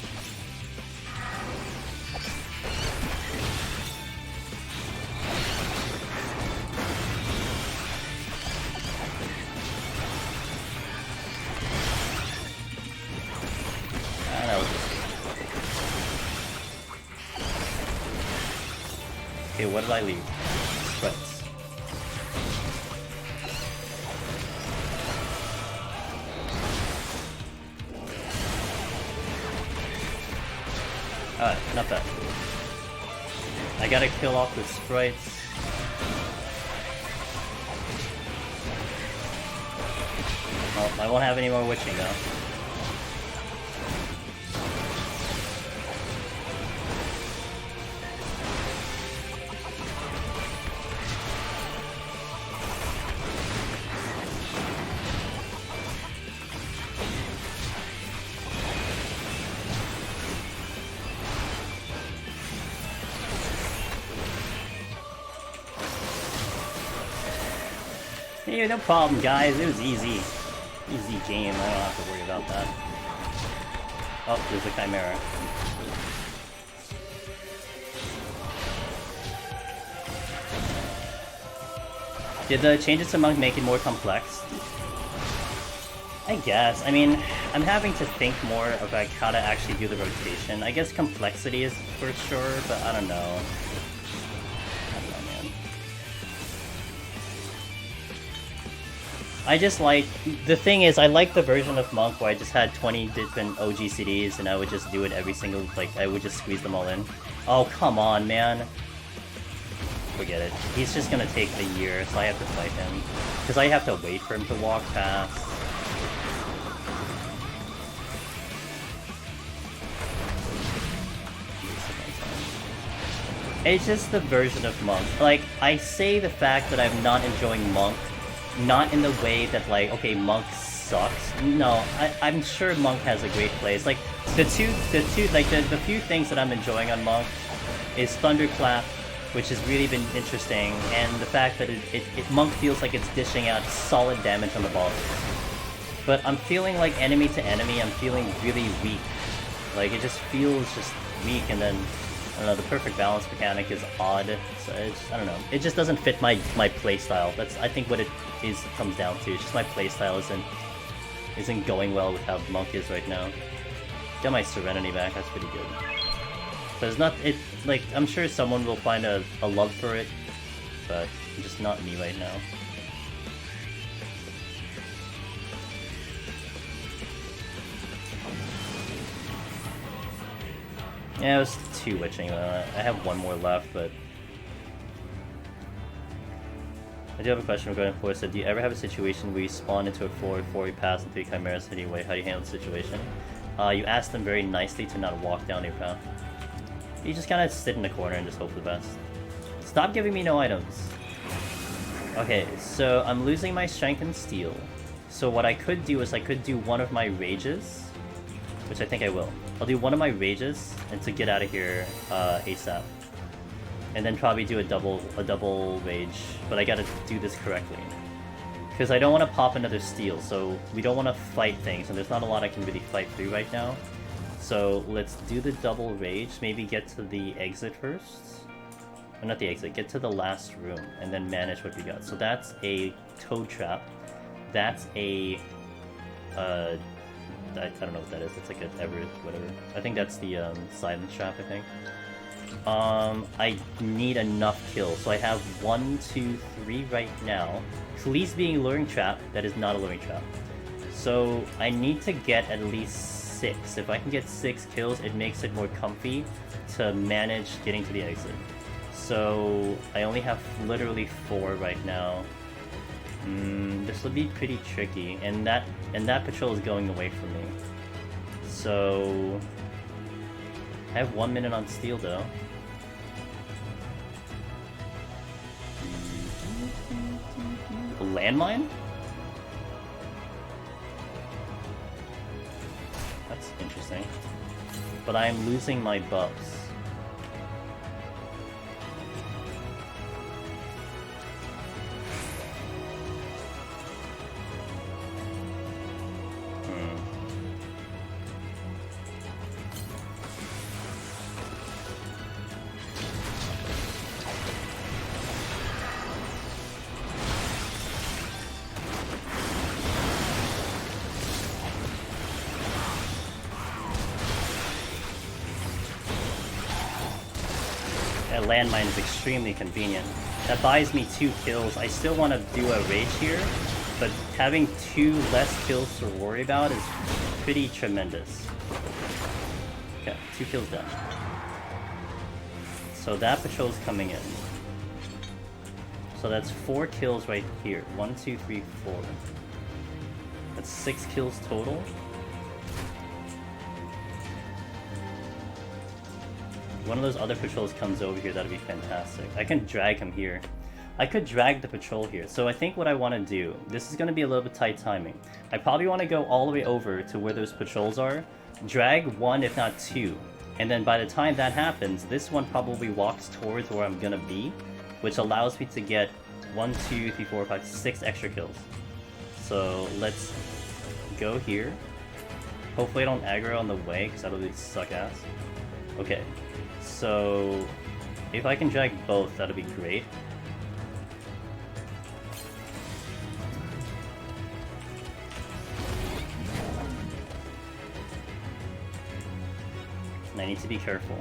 Okay, what did I leave? Spreads. Alright, not bad. I gotta kill off the sprites. Well, I won't have any more witching though. Hey, no problem, guys. It was easy. Easy game. I don't have to worry about that. Oh, there's a Chimera. Did the changes to Monk make it more complex? I guess. I mean, I'm having to think more about how to actually do the rotation. I guess complexity is for sure, but I don't know. I don't know, man. I just like... The thing is, I like the version of Monk where I just had 20 different OG CDs and I would just do it every single... Like, I would just squeeze them all in. Oh, come on, man. Forget it. He's just gonna take a year, so I have to fight him. Because I have to wait for him to walk past. It's just the version of Monk. Like, I say the fact that I'm not enjoying Monk, not in the way that, like, okay, Monk sucks. No, I'm sure Monk has a great place. Like, the few things that I'm enjoying on Monk is Thunderclap, which has really been interesting, and the fact that Monk feels like it's dishing out solid damage on the boss. But I'm feeling like enemy to enemy, I'm feeling really weak. Like, it just feels just weak, and then, I don't know, the perfect balance mechanic is odd, so it's, I don't know. It just doesn't fit my playstyle. That's, I think, what it comes down to. It's just my playstyle isn't going well with how Monk is right now. Got my Serenity back, that's pretty good. But it's not, like, I'm sure someone will find a love for it, but just not me right now. Yeah, it was 2 witching. I have 1 more left, but... I do have a question regarding floor. So, do you ever have a situation where you spawn into a floor before you pass into a Chimera's hitting away? How do you handle the situation? You ask them very nicely to not walk down your path. You just kind of sit in the corner and just hope for the best. Stop giving me no items. Okay, so I'm losing my strength and steel. So what I could do is I could do one of my rages, which I think I will. I'll do one of my rages and to get out of here ASAP. And then probably do a double rage, but I gotta do this correctly. Because I don't want to pop another steel, so we don't want to fight things, and there's not a lot I can really fight through right now. So let's do the double rage, maybe get to the exit first. Or not the exit, get to the last room, and then manage what we got. So that's a toad trap. That's a... I don't know what that is, it's like an Everett, whatever. I think that's the silence trap, I think. I need enough kills, so I have 1, 2, 3 right now. Please being luring trap, that is not a luring trap. So I need to get at least 6. If I can get 6 kills, it makes it more comfy to manage getting to the exit. So I only have literally 4 right now. This will be pretty tricky, and that patrol is going away from me. So I have 1 minute on steel though. A landmine? That's interesting. But I am losing my buffs. Landmine is extremely convenient. That buys me 2 kills. I still want to do a rage here, but having 2 less kills to worry about is pretty tremendous. Okay, 2 kills done. So that patrol's coming in. So that's 4 kills right here. 1, 2, 3, 4. That's 6 kills total. One of those other patrols comes over here, that'd be fantastic. I can drag him here. I could drag the patrol here. So I think what I want to do, this is going to be a little bit tight timing. I probably want to go all the way over to where those patrols are, drag 1 if not 2, and then by the time that happens, this one probably walks towards where I'm going to be, which allows me to get 1, 2, 3, 4, 5, 6 extra kills. So let's go here. Hopefully I don't aggro on the way, because that'll be suck ass. Okay. So, if I can drag both, that'd be great. And I need to be careful.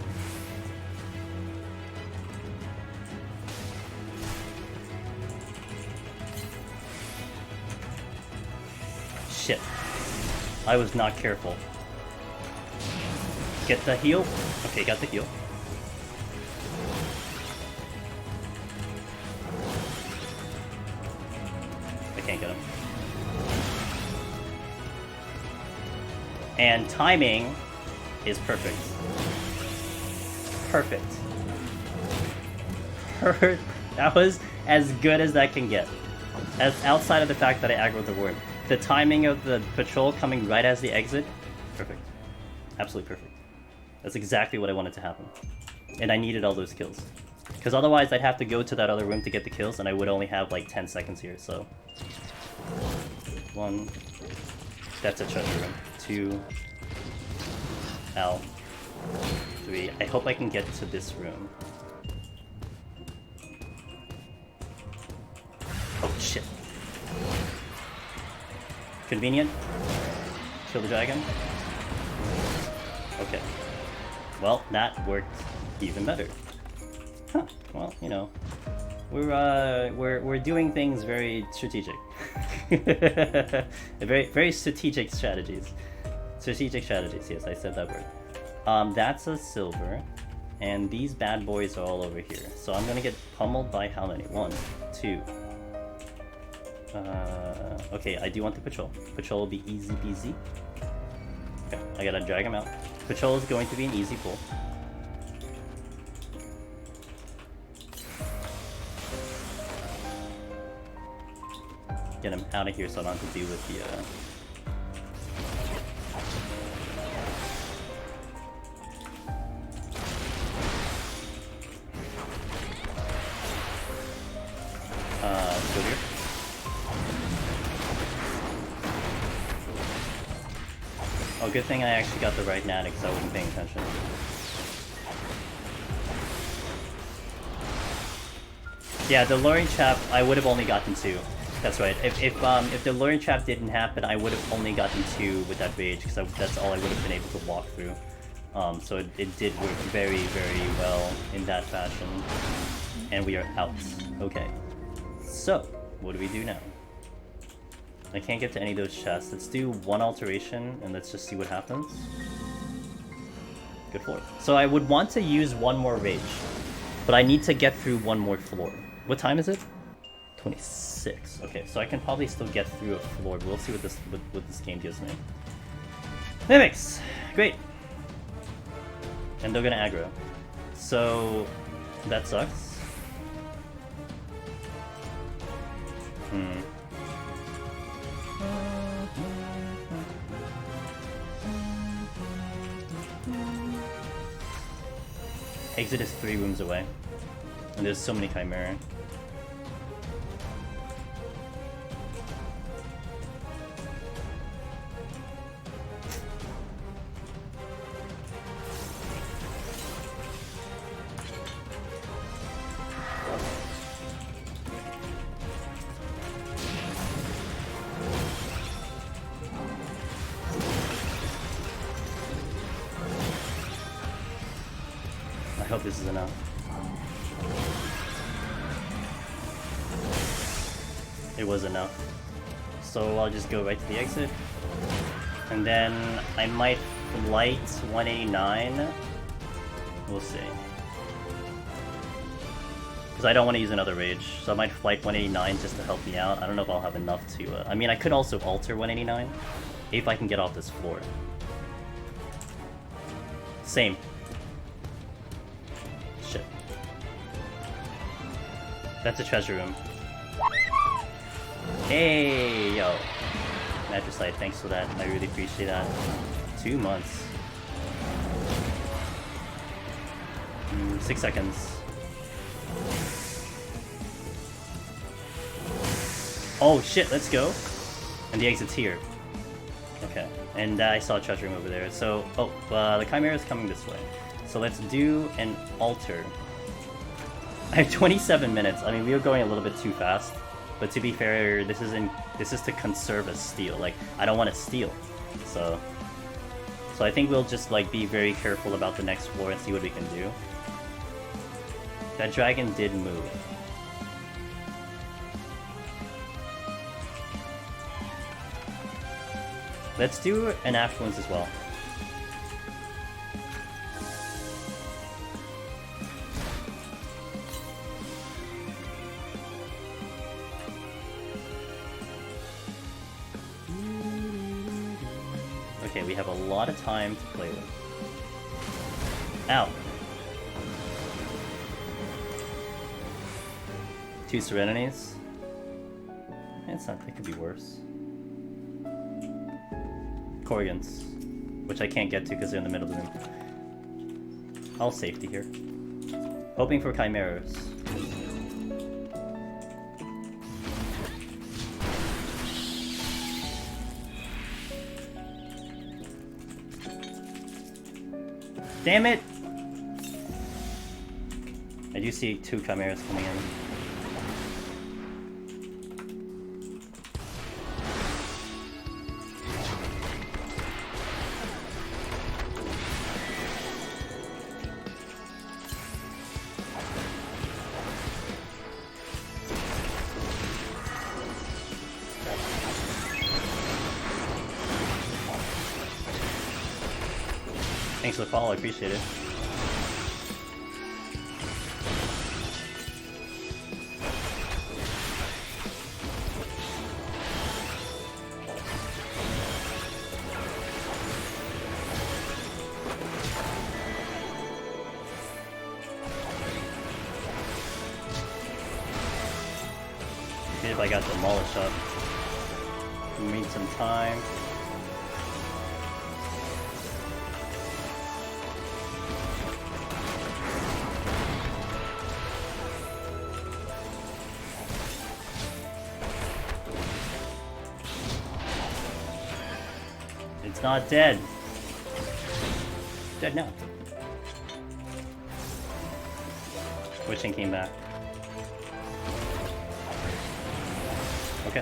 Shit. I was not careful. Get the heal. Okay, got the heal. I can't get him. And timing is perfect. Perfect. That was as good as that can get. As outside of the fact that I aggroed the worm. The timing of the patrol coming right as the exit, perfect. Absolutely perfect. That's exactly what I wanted to happen. And I needed all those kills. Because otherwise I'd have to go to that other room to get the kills, and I would only have like 10 seconds here, so... 1... That's a treasure room. 2... Ow. 3... I hope I can get to this room. Oh shit. Convenient. Kill the dragon. Okay. Well, that worked even better. Huh. Well, you know, we're doing things very strategic. very strategic strategies. Strategic strategies. Yes, I said that word. That's a silver, and these bad boys are all over here. So I'm gonna get pummeled by how many? 1, 2. Okay, I do want the patrol. Patrol will be easy peasy. Okay, I gotta drag him out. Patrol is going to be an easy pull. Get him out of here so I don't have to deal with the, go here. Oh, good thing I actually got the right natty because I wasn't paying attention. Yeah, the luring trap, I would have only gotten 2. That's right. If the luring trap didn't happen, I would have only gotten 2 with that rage because that's all I would have been able to walk through. So it did work very, very well in that fashion. And we are out. Okay. So, what do we do now? I can't get to any of those chests. Let's do one alteration and let's just see what happens. Good floor. So I would want to use one more rage, but I need to get through one more floor. What time is it? 26. Okay, so I can probably still get through a floor, but we'll see what this game gives me. Mimics! Great! And they're gonna aggro. So that sucks. Exit is 3 rooms away. And there's so many Chimera. I hope this is enough. It was enough. So I'll just go right to the exit. And then I might flight 189. We'll see. Because I don't want to use another rage. So I might flight 189 just to help me out. I don't know if I'll have enough to... I mean, I could also alter 189 if I can get off this floor. Same. Shit. That's a treasure room. Hey, yo. Matricide, thanks for that. I really appreciate that. 2 months. 6 seconds. Oh shit, let's go. And the exit's here. Okay. And I saw a treasure room over there. So, the Chimera is coming this way. So let's do an altar. I have 27 minutes. I mean, we were going a little bit too fast. But to be fair, this is to conserve a steal. Like, I don't want to steal. So So I think we'll just like be very careful about the next floor and see what we can do. That dragon did move. Let's do an affluence as well. Okay, we have a lot of time to play with. Ow! 2 Serenities? It's not, it could be worse. Corrigans, which I can't get to because they're in the middle of the room. I'll safety here. Hoping for chimeras. Damn it! I do see 2 chimeras coming in. Thanks for the follow, I appreciate it. See if I got demolished up. We need some time. It's not dead. Dead now. Witching came back. Okay.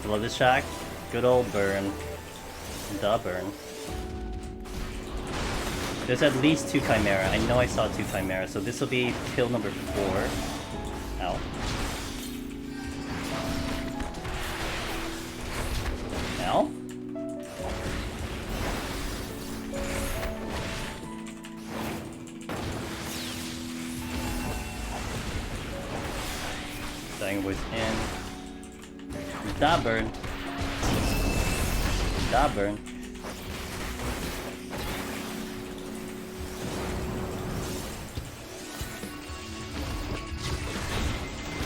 Love this shack. Good old burn. The burn. There's at least 2 Chimera. I know I saw 2 Chimera, so this will be kill number 4. Ow. Ow? Dying was in. Da burn. Da burn.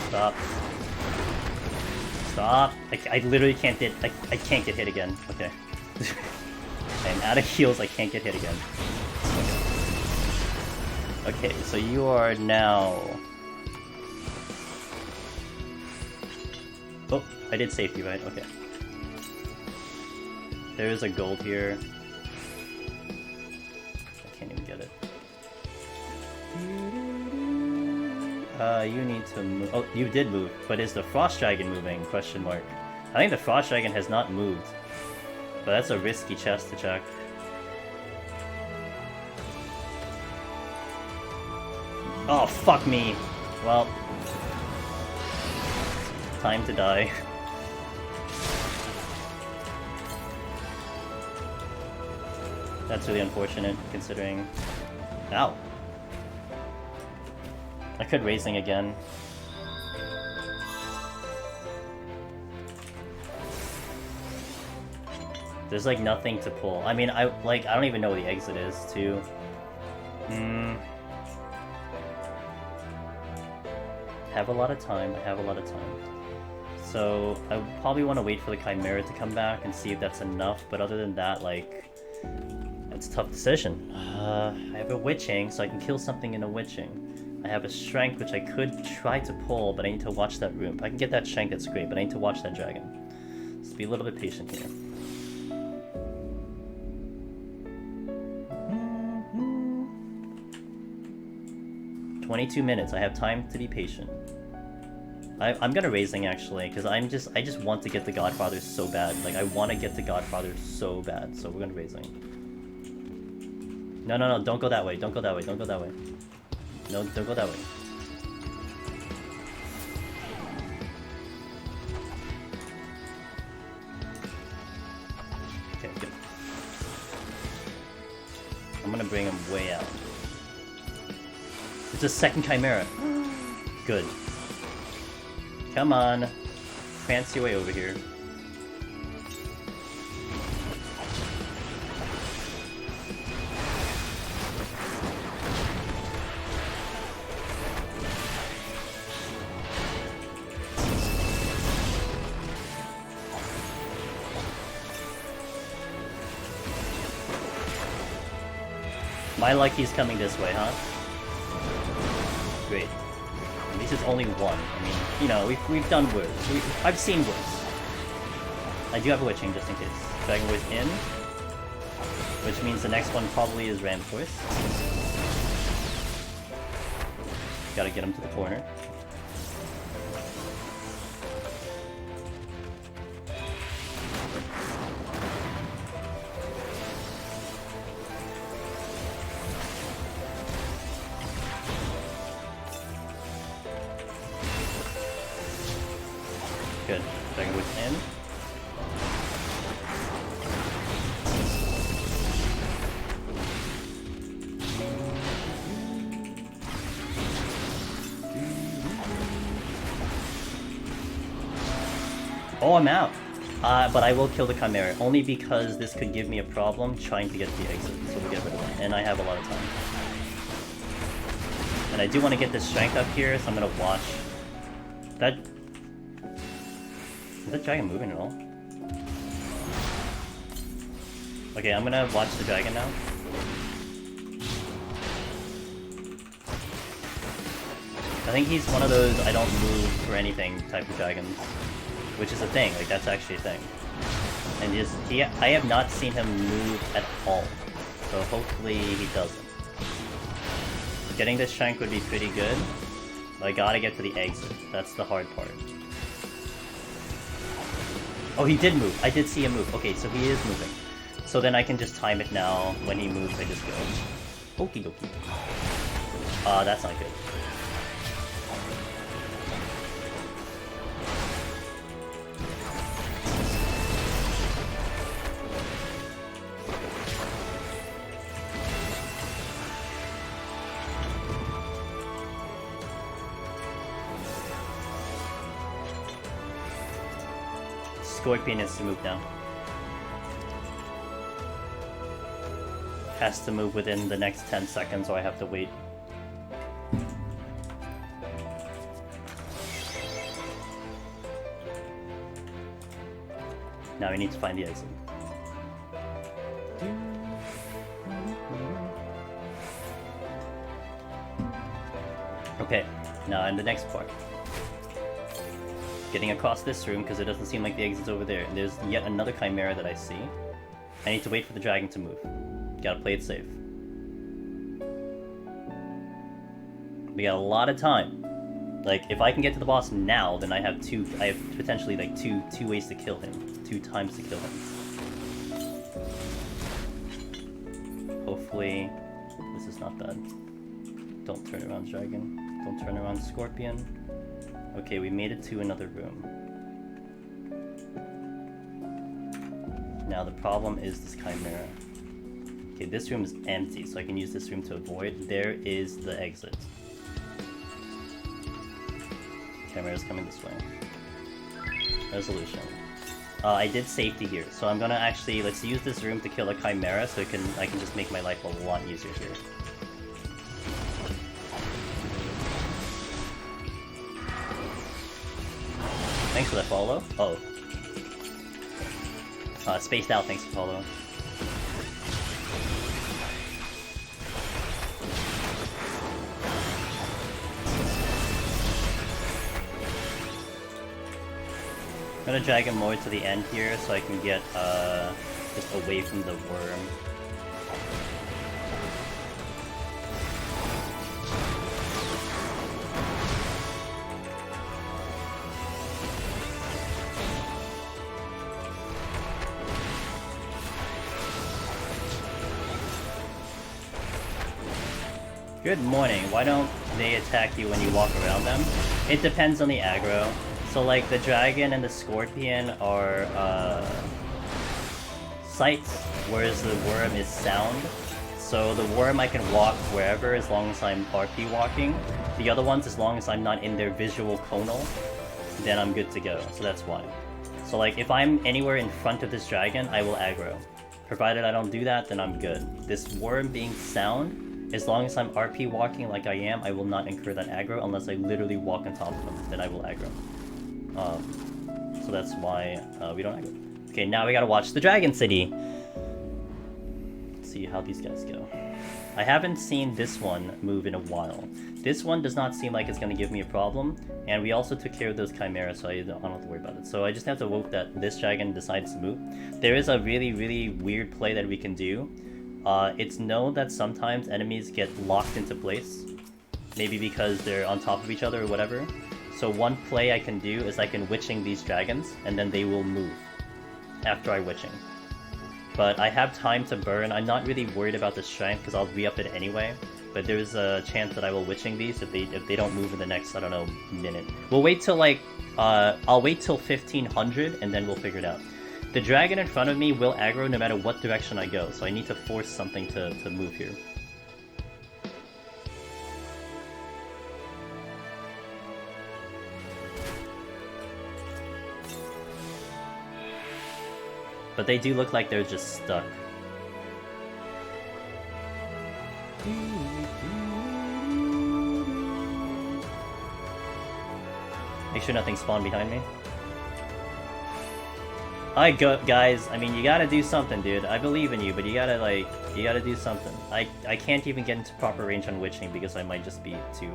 Stop. Stop. I literally can't hit. I can't get hit again. Okay. I'm out of heals. I can't get hit again. Okay, so you are now... Oh, I did safety, right? Okay. There is a gold here. I can't even get it. You need to move. Oh, you did move, but is the Frost Dragon moving? Question mark. I think the Frost Dragon has not moved, but that's a risky chest to check. Oh, fuck me. Well, time to die. That's really unfortunate, considering... Ow. I could racing again. There's like nothing to pull. I mean, I don't even know where the exit is, too. Have a lot of time. I have a lot of time. So I would probably want to wait for the Chimera to come back and see if that's enough. But other than that, like, it's a tough decision. I have a witching, so I can kill something in a witching. I have a strength, which I could try to pull, but I need to watch that room. If I can get that strength, that's great, but I need to watch that dragon. Just be a little bit patient here. 22 minutes. I have time to be patient. I'm gonna raising actually, because I just want to get the Godfather so bad. Like I want to get the Godfather so bad, so we're gonna raising. No, no, no! Don't go that way! Don't go that way! Don't go that way! No, don't go that way. Okay, good. I'm gonna bring him way out. It's a second Chimera. Good. Come on. Fancy your way over here. My luck he's coming this way, huh? Great. At least it's only one. I mean, you know, we've done worse. I've seen worse. I do have a witching just in case. Dragon Voice in. Which means the next one probably is Ram Voice. Gotta get him to the corner. Good. Dragon Voice in. Oh, I'm out. But I will kill the Chimera, only because this could give me a problem trying to get to the exit, so we'll get rid of that. And I have a lot of time. And I do want to get this strength up here, so I'm gonna watch. That... Is that dragon moving at all? Okay, I'm gonna watch the dragon now. I think he's one of those I don't move for anything type of dragons. Which is a thing, like that's actually a thing. And I have not seen him move at all. So hopefully he doesn't. Getting this shank would be pretty good. But I gotta get to the exit. That's the hard part. Oh, he did move. I did see him move. Okay, so he is moving. So then I can just time it now. When he moves, I just go. Okie dokie. That's not good. Scorpion needs to move now. Has to move within the next 10 seconds or I have to wait. Now we need to find the exit. Okay, now in the next part. Getting across this room because it doesn't seem like the exit's over there. And there's yet another Chimera that I see. I need to wait for the dragon to move. Gotta play it safe. We got a lot of time. Like, if I can get to the boss now, then I have potentially like two ways to kill him. 2 times to kill him. Hopefully, this is not bad. Don't turn around, dragon. Don't turn around, scorpion. Okay, we made it to another room. Now the problem is this Chimera. Okay, this room is empty, so I can use this room to avoid. There is the exit. Chimera's coming this way. Resolution. I did safety here, so I'm gonna actually, let's use this room to kill a Chimera so I can just make my life a lot easier here. Thanks for that follow. Oh. Spaced out, thanks for following. I'm gonna drag him more to the end here so I can get just away from the worm. Good morning. Why don't they attack you when you walk around them? It depends on the aggro. So like the dragon and the scorpion are sights, whereas the worm is sound. So the worm I can walk wherever as long as I'm RP walking. The other ones, as long as I'm not in their visual conal, then I'm good to go. So that's why. So like if I'm anywhere in front of this dragon, I will aggro. Provided I don't do that, then I'm good. This worm being sound, as long as I'm RP walking like I am, I will not incur that aggro unless I literally walk on top of them. Then I will aggro. So that's why we don't aggro. Okay, now we gotta watch the Dragon City. Let's see how these guys go. I haven't seen this one move in a while. This one does not seem like it's gonna give me a problem, and we also took care of those chimeras, so I don't have to worry about it. So I just have to hope that this dragon decides to move. There is a really, really weird play that we can do. It's known that sometimes enemies get locked into place, maybe because they're on top of each other or whatever. So one play I can do is I can witching these dragons, and then they will move after I witching. But I have time to burn. I'm not really worried about the strength because I'll re-up it anyway. But there's a chance that I will witching these if they don't move in the next, I don't know, minute. We'll wait till like I'll wait till 1500 and then we'll figure it out. The dragon in front of me will aggro no matter what direction I go, so I need to force something to move here. But they do look like they're just stuck. Make sure nothing spawned behind me. Alright, guys, I mean, you gotta do something, dude. I believe in you, but you gotta do something. I can't even get into proper range on witching because I might just be too,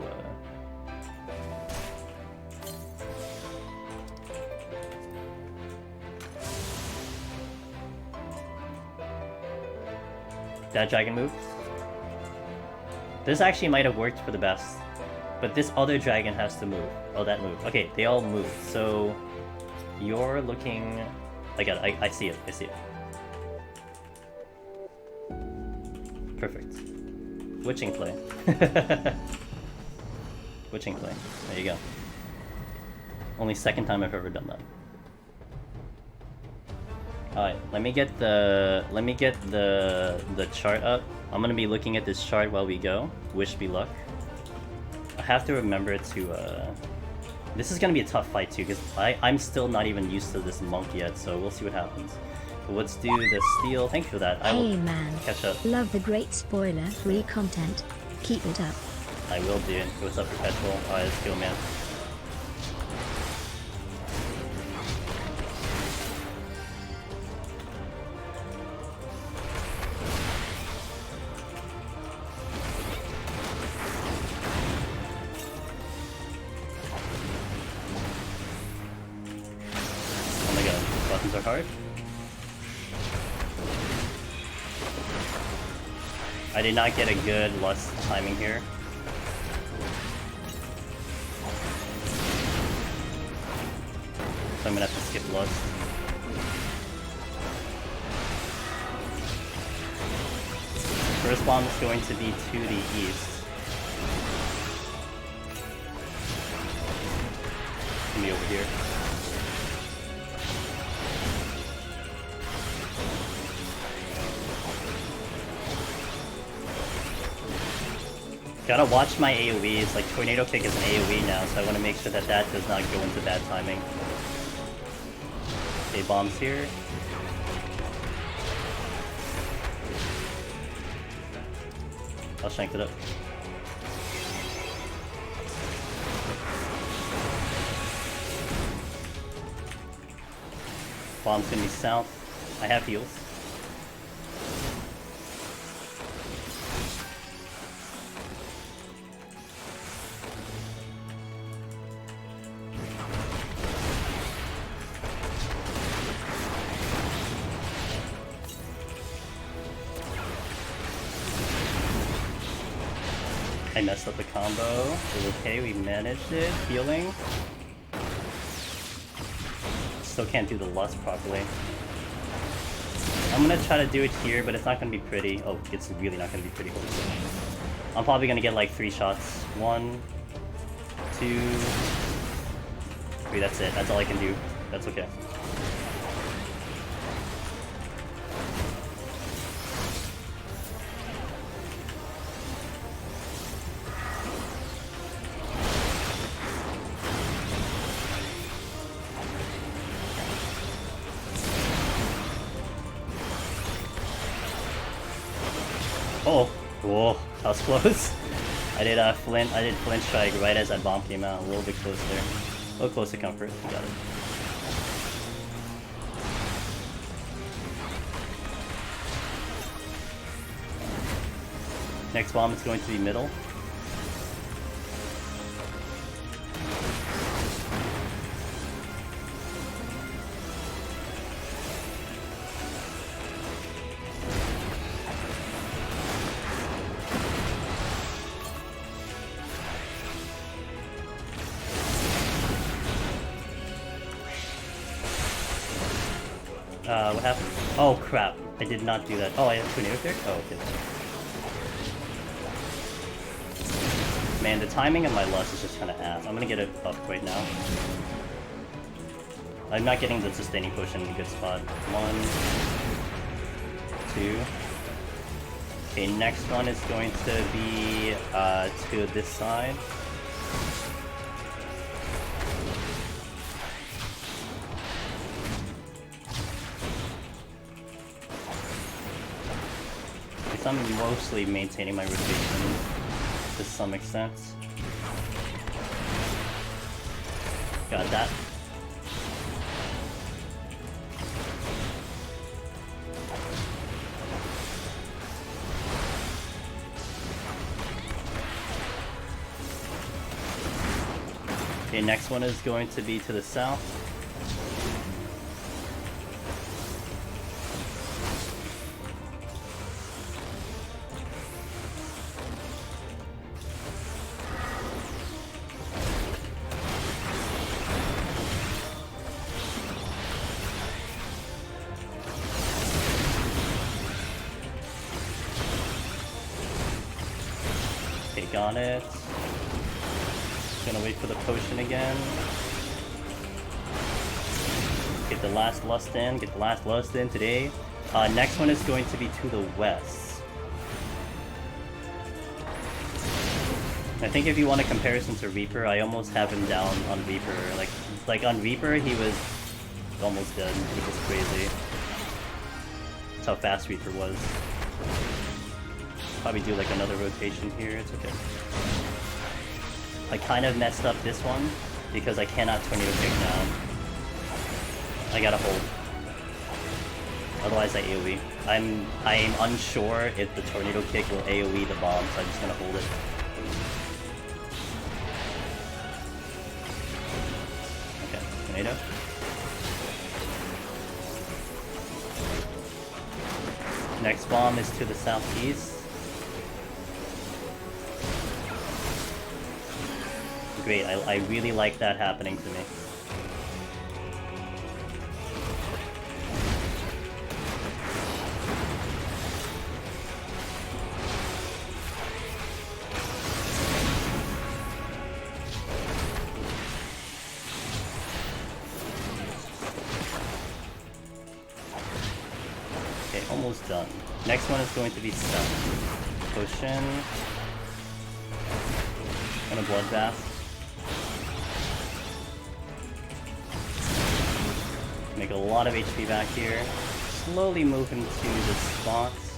That dragon moved. This actually might have worked for the best. But this other dragon has to move. Oh, that moved. Okay, they all moved. So you're looking... I see it. I see it. Perfect. Witching play. Witching play. There you go. Only second time I've ever done that. Alright, let me get the chart up. I'm gonna be looking at this chart while we go. Wish me luck. I have to remember to this is gonna be a tough fight too, because I'm still not even used to this monk yet, so we'll see what happens. But let's do the steal. Thank you for that. I will catch up. Love the great spoiler-free content. Keep it up. I will, dude. What's up, Perpetual? Alright, let's go, man. Hard. I did not get a good lust timing here. So I'm gonna have to skip lust. First bomb is going to be to the east. It's gonna be over here. Gotta watch my AoEs, like Tornado Kick is an AoE now, so I want to make sure that that does not go into bad timing. Okay, bombs here. I'll shank it up. Bomb's gonna be south. I have heals. I messed up the combo. It was okay, we managed it. Healing. Still can't do the lust properly. I'm gonna try to do it here, but it's not gonna be pretty. Oh, it's really not gonna be pretty. I'm probably gonna get like 3 shots. 1, 2, 3, that's it. That's all I can do. That's okay. Oh, whoa, that was close. I did flint strike right as that bomb came out. A little bit close there. A little close to comfort. You got it. Next bomb is going to be middle. What happened? Oh crap, I did not do that. Oh, I have tornado there? Oh, okay. Man, the timing of my lust is just kind of ass. I'm gonna get it up right now. I'm not getting the sustaining potion in a good spot. 1, 2. Okay, next one is going to be to this side. I'm mostly maintaining my rotation to some extent. Got that. Okay, next one is going to be to the south. On it. Gonna wait for the potion again. Get the last lust in. Get the last lust in today. Next one is going to be to the west. I think if you want a comparison to Reaper, I almost have him down on Reaper. Like on Reaper, he was almost dead, which is crazy. That's how fast Reaper was. Probably do like another rotation here, it's okay. I kind of messed up this one because I cannot tornado kick now. I gotta hold. Otherwise I AoE. I'm unsure if the tornado kick will AoE the bomb, so I'm just gonna hold it. Okay, tornado. Next bomb is to the southeast. Great, I really like that happening to me. Okay, almost done. Next one is going to be south. Potion. And a bloodbath. Make a lot of HP back here. Slowly move into the spots.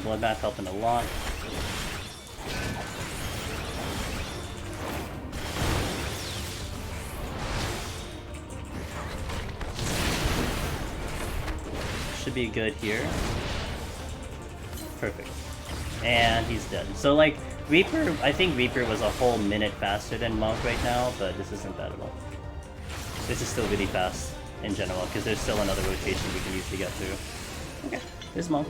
Bloodbath helping a lot. Should be good here. Perfect. And he's dead. So like, Reaper, I think Reaper was a whole minute faster than Monk right now, but this isn't bad at all. This is still really fast in general, because there's still another rotation we can usually get to. Okay, this Monk.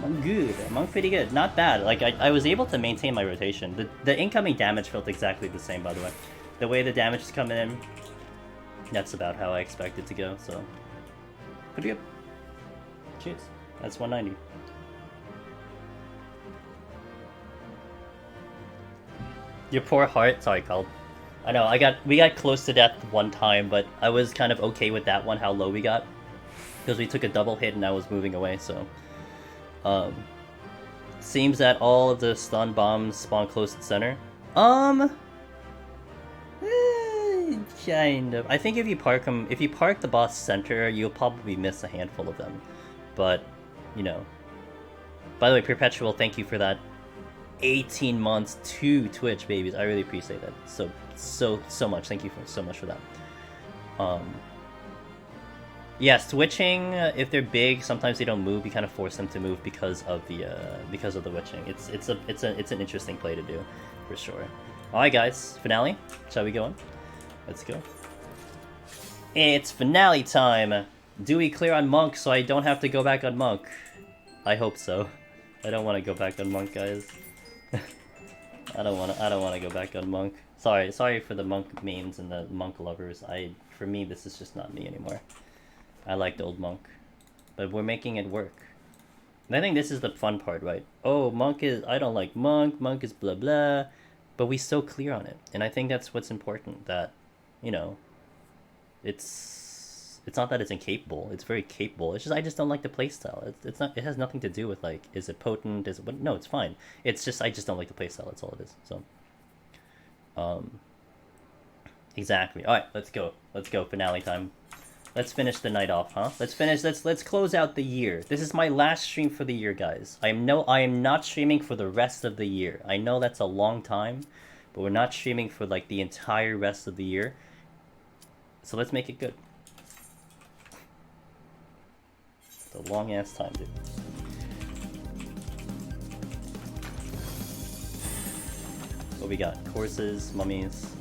Monk good. Monk pretty good. Not bad. Like, I was able to maintain my rotation. The incoming damage felt exactly the same, by the way. The way the damage is coming in, that's about how I expect it to go, so... Pretty good. Cheers. That's 190. Your poor heart. Sorry, Carl. I know, we got close to death one time, but I was kind of okay with that one, how low we got. Because we took a double hit and I was moving away, so... Seems that all of the stun bombs spawn close to the center. Kind of. I think if you park the boss center, you'll probably miss a handful of them. But, you know. By the way, Perpetual, thank you for that 18 months to Twitch, babies. I really appreciate that. So much. Thank you so much for that. Yeah, switching, if they're big, sometimes they don't move. You kind of force them to move because of the witching. It's an interesting play to do, for sure. Alright guys, finale. Shall we go on? Let's go. It's finale time! Do we clear on Monk so I don't have to go back on Monk? I hope so. I don't want to go back on Monk, guys. I don't want to go back on Monk. Sorry for the Monk memes and the Monk lovers. For me, this is just not me anymore. I liked old Monk, but we're making it work. And I think this is the fun part, right? Oh, Monk is... I don't like Monk. Monk is blah blah. But we still clear on it. And I think that's what's important. That, you know... It's not that it's incapable. It's very capable. It's just I just don't like the playstyle. It's not... It has nothing to do with, like, is it potent? Is it... No, it's fine. It's just... I just don't like the playstyle. That's all it is. So... Exactly. Alright, let's go. Let's go. Finale time. Let's finish the night off, huh? Let's close out the year. This is my last stream for the year, guys. I am not streaming for the rest of the year. I know that's a long time, but we're not streaming for like the entire rest of the year. So let's make it good. It's a long ass time, dude. What we got? Courses, mummies,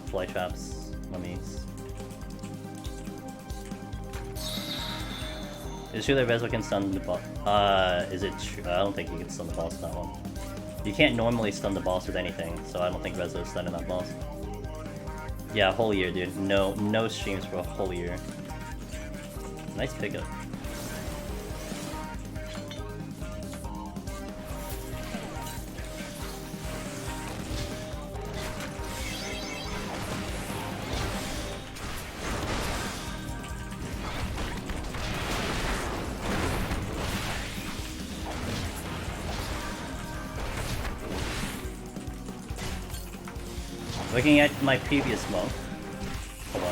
fly traps, mummies. Is it true that Rezo can stun the boss? Is it true? I don't think you can stun the boss with that one. You can't normally stun the boss with anything, so I don't think Rezo is stunning that boss. Yeah, a whole year, dude. No streams for a whole year. Nice pickup. Looking at my previous Monk, hold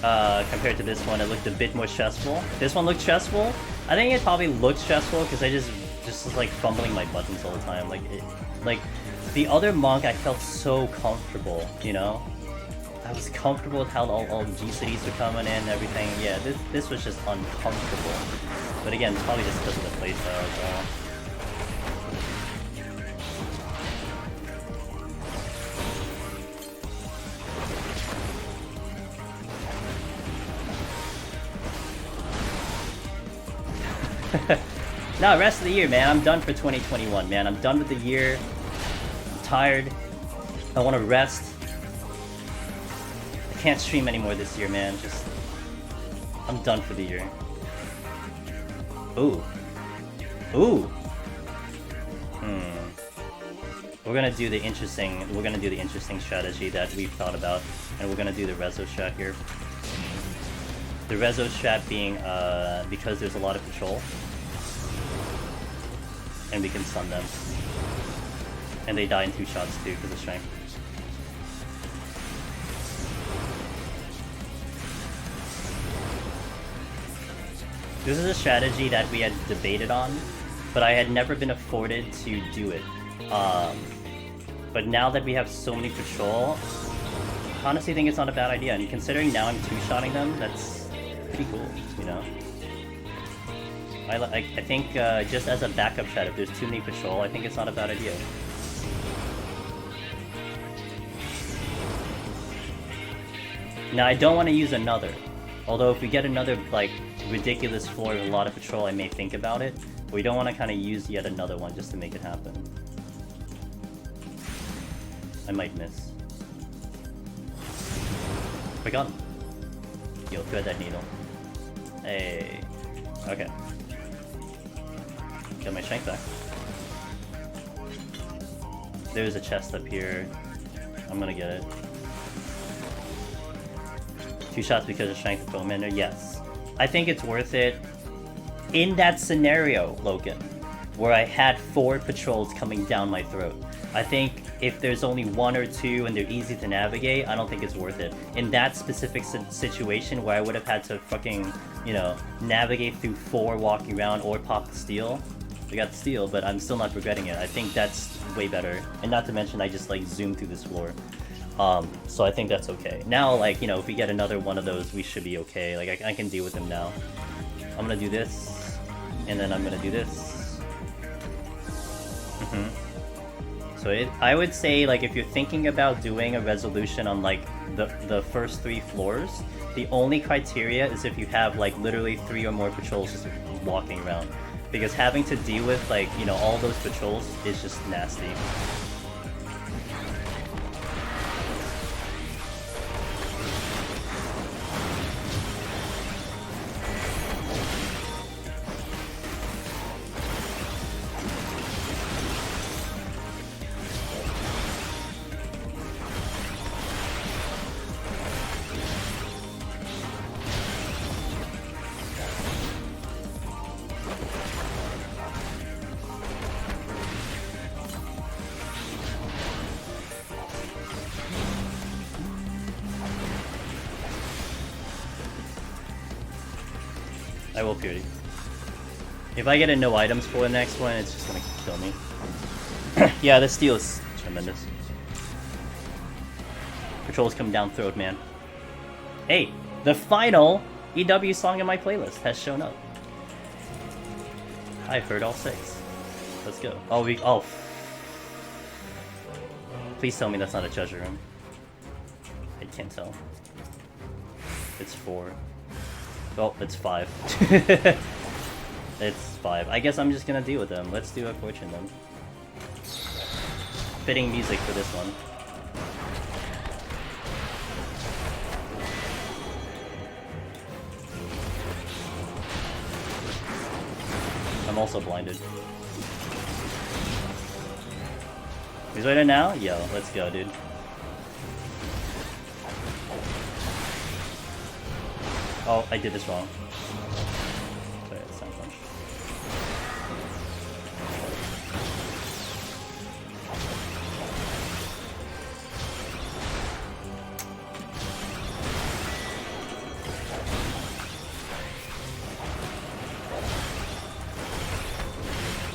on, compared to this one, it looked a bit more stressful. This one looked stressful. I think it probably looked stressful because I just was like fumbling my buttons all the time. Like the other Monk, I felt so comfortable, you know? I was comfortable with how all the G-cities were coming in and everything. Yeah, this was just uncomfortable. But again, it's probably just because of the playstyle as well. No, rest of the year, man. I'm done for 2021, man. I'm done with the year. I'm tired. I want to rest. I can't stream anymore this year, man. I'm done for the year. Ooh. Ooh. We're gonna do the interesting strategy that we've thought about, and we're gonna do the Rezo strat here. The Rezo strat being because there's a lot of patrol, and we can stun them, and they die in 2 shots too because of strength. This is a strategy that we had debated on, but I had never been afforded to do it. But now that we have so many patrol, I honestly think it's not a bad idea, and considering now I'm 2-shotting them, that's pretty cool, you know? I think just as a backup strat, if there's too many patrol, I think it's not a bad idea. Now I don't want to use another, although if we get another like ridiculous floor with a lot of patrol, I may think about it. But we don't want to kind of use yet another one just to make it happen. I might miss. I got him. Yo, thread that needle. Hey. Okay. Get my shank back. There's a chest up here. I'm gonna get it. 2 shots because of Shank the Commander? Yes. I think it's worth it. In that scenario, Logan, where I had 4 patrols coming down my throat, I think if there's only 1 or 2 and they're easy to navigate, I don't think it's worth it. In that specific situation where I would have had to fucking, you know, navigate through 4 walking around or pop the steel, I got the steel, but I'm still not regretting it. I think that's way better. And not to mention, I just like zoomed through this floor. So I think that's okay. Now, like, you know, if we get another one of those, we should be okay. Like, I can deal with them now. I'm gonna do this, and then I'm gonna do this. So I would say, like, if you're thinking about doing a resolution on, like, the first 3 floors, the only criteria is if you have, like, literally 3 or more patrols just walking around. Because having to deal with, like, you know, all those patrols is just nasty. I will purity. If I get a no items for the next one, it's just gonna kill me. Yeah, this steel is tremendous. Patrols come down throat, man. Hey, the final EW song in my playlist has shown up. I've heard all 6. Let's go. Oh. Please tell me that's not a treasure room. I can't tell. It's 4. Oh, it's 5. It's 5. I guess I'm just gonna deal with them. Let's do a fortune then. Fitting music for this one. I'm also blinded. He's right now? Yo, let's go, dude. Oh, I did this wrong. Sorry, that's not punch.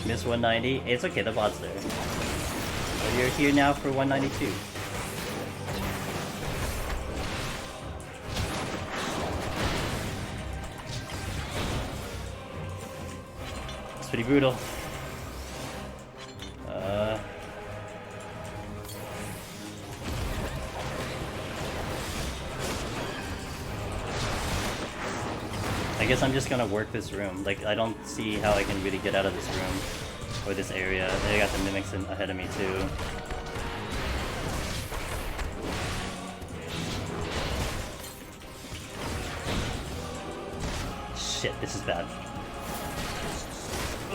Miss 190? It's okay, the bot's there. But you're here now for 192. Pretty brutal. I guess I'm just gonna work this room. Like, I don't see how I can really get out of this room or this area. They got the mimics ahead of me too. Shit, this is bad.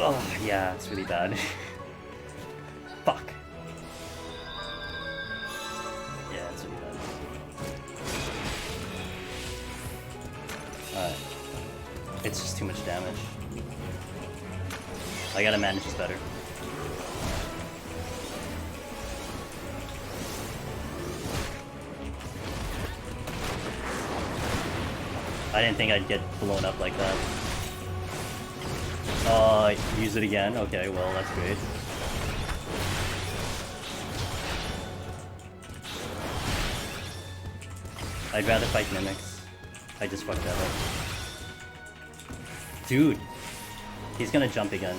Oh, yeah, it's really bad. Fuck. Yeah, it's really bad. Alright. It's just too much damage. I gotta manage this better. I didn't think I'd get blown up like that. Use it again? Okay, well, that's great. I'd rather fight mimics. I just fucked that up. Dude! He's gonna jump again.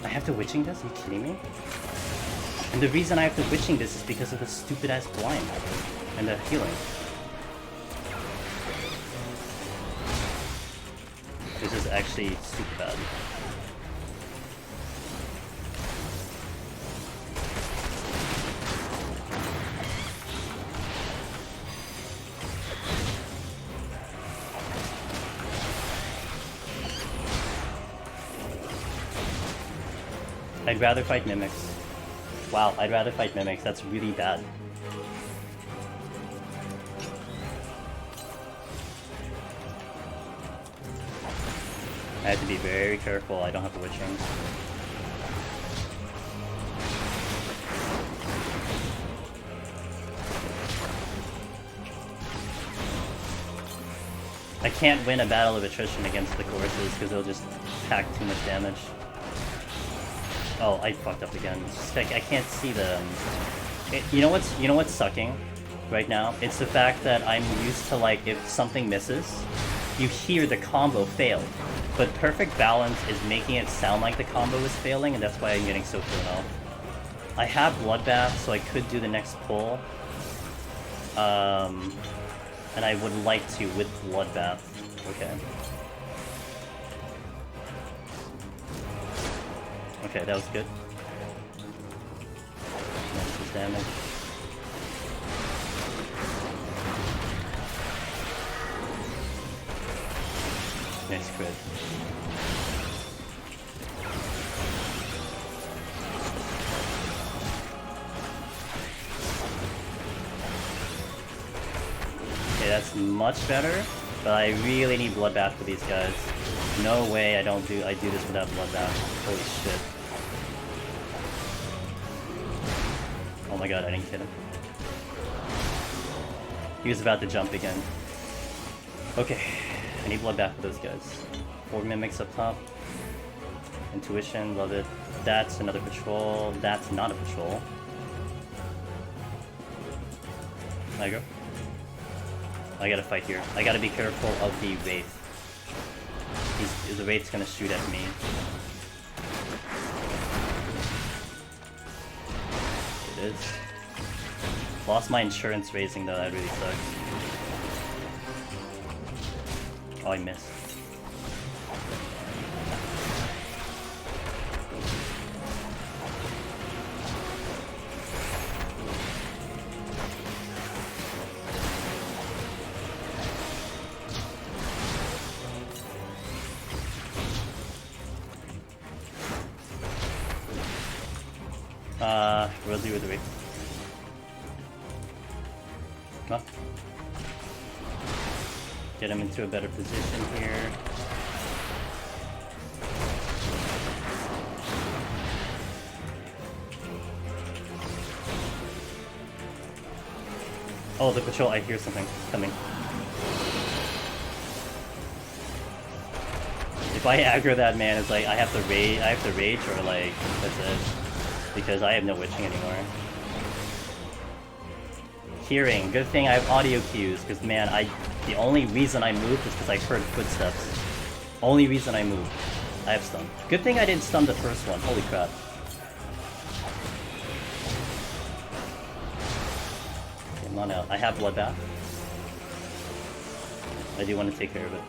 I have to witching this? Are you kidding me? And the reason I have to witching this is because of the stupid ass blind and the healing. This is actually super bad. I'd rather fight mimics. Wow, I'd rather fight mimics. That's really bad. I have to be very careful. I don't have the witching. I can't win a battle of attrition against the courses because they'll just pack too much damage. Oh, I fucked up again. It's just, I can't see the... you know what's sucking right now? It's the fact that I'm used to, like, if something misses, you hear the combo fail. But Perfect Balance is making it sound like the combo is failing, and that's why I'm getting so thrown off. I have Bloodbath, so I could do the next pull. And I would like to with Bloodbath. Okay. Okay, that was good. This is damage. Nice crit. Okay, that's much better, but I really need Bloodbath for these guys. No way I do this without Bloodbath. Holy shit. Oh my god, I didn't hit him. He was about to jump again. Okay, I need Bloodbath for those guys. 4 mimics up top. Intuition, love it. That's another patrol. That's not a patrol. There you go. I gotta fight here. I gotta be careful of the Wraith. The Wraith's gonna shoot at me. It is. Lost my insurance raising though, that really sucks. Oh, I missed. We'll do with the Wraith. Come on. Get him into a better position here. Oh, the patrol, I hear something coming. If I aggro that man, it's like I have to rage or like that's it. Because I have no witching anymore. Hearing, good thing I have audio cues, because man, the only reason I moved is because I heard footsteps. Only reason I moved. I have stun. Good thing I didn't stun the first one, holy crap. Come on out. I have Bloodbath. I do want to take care of it.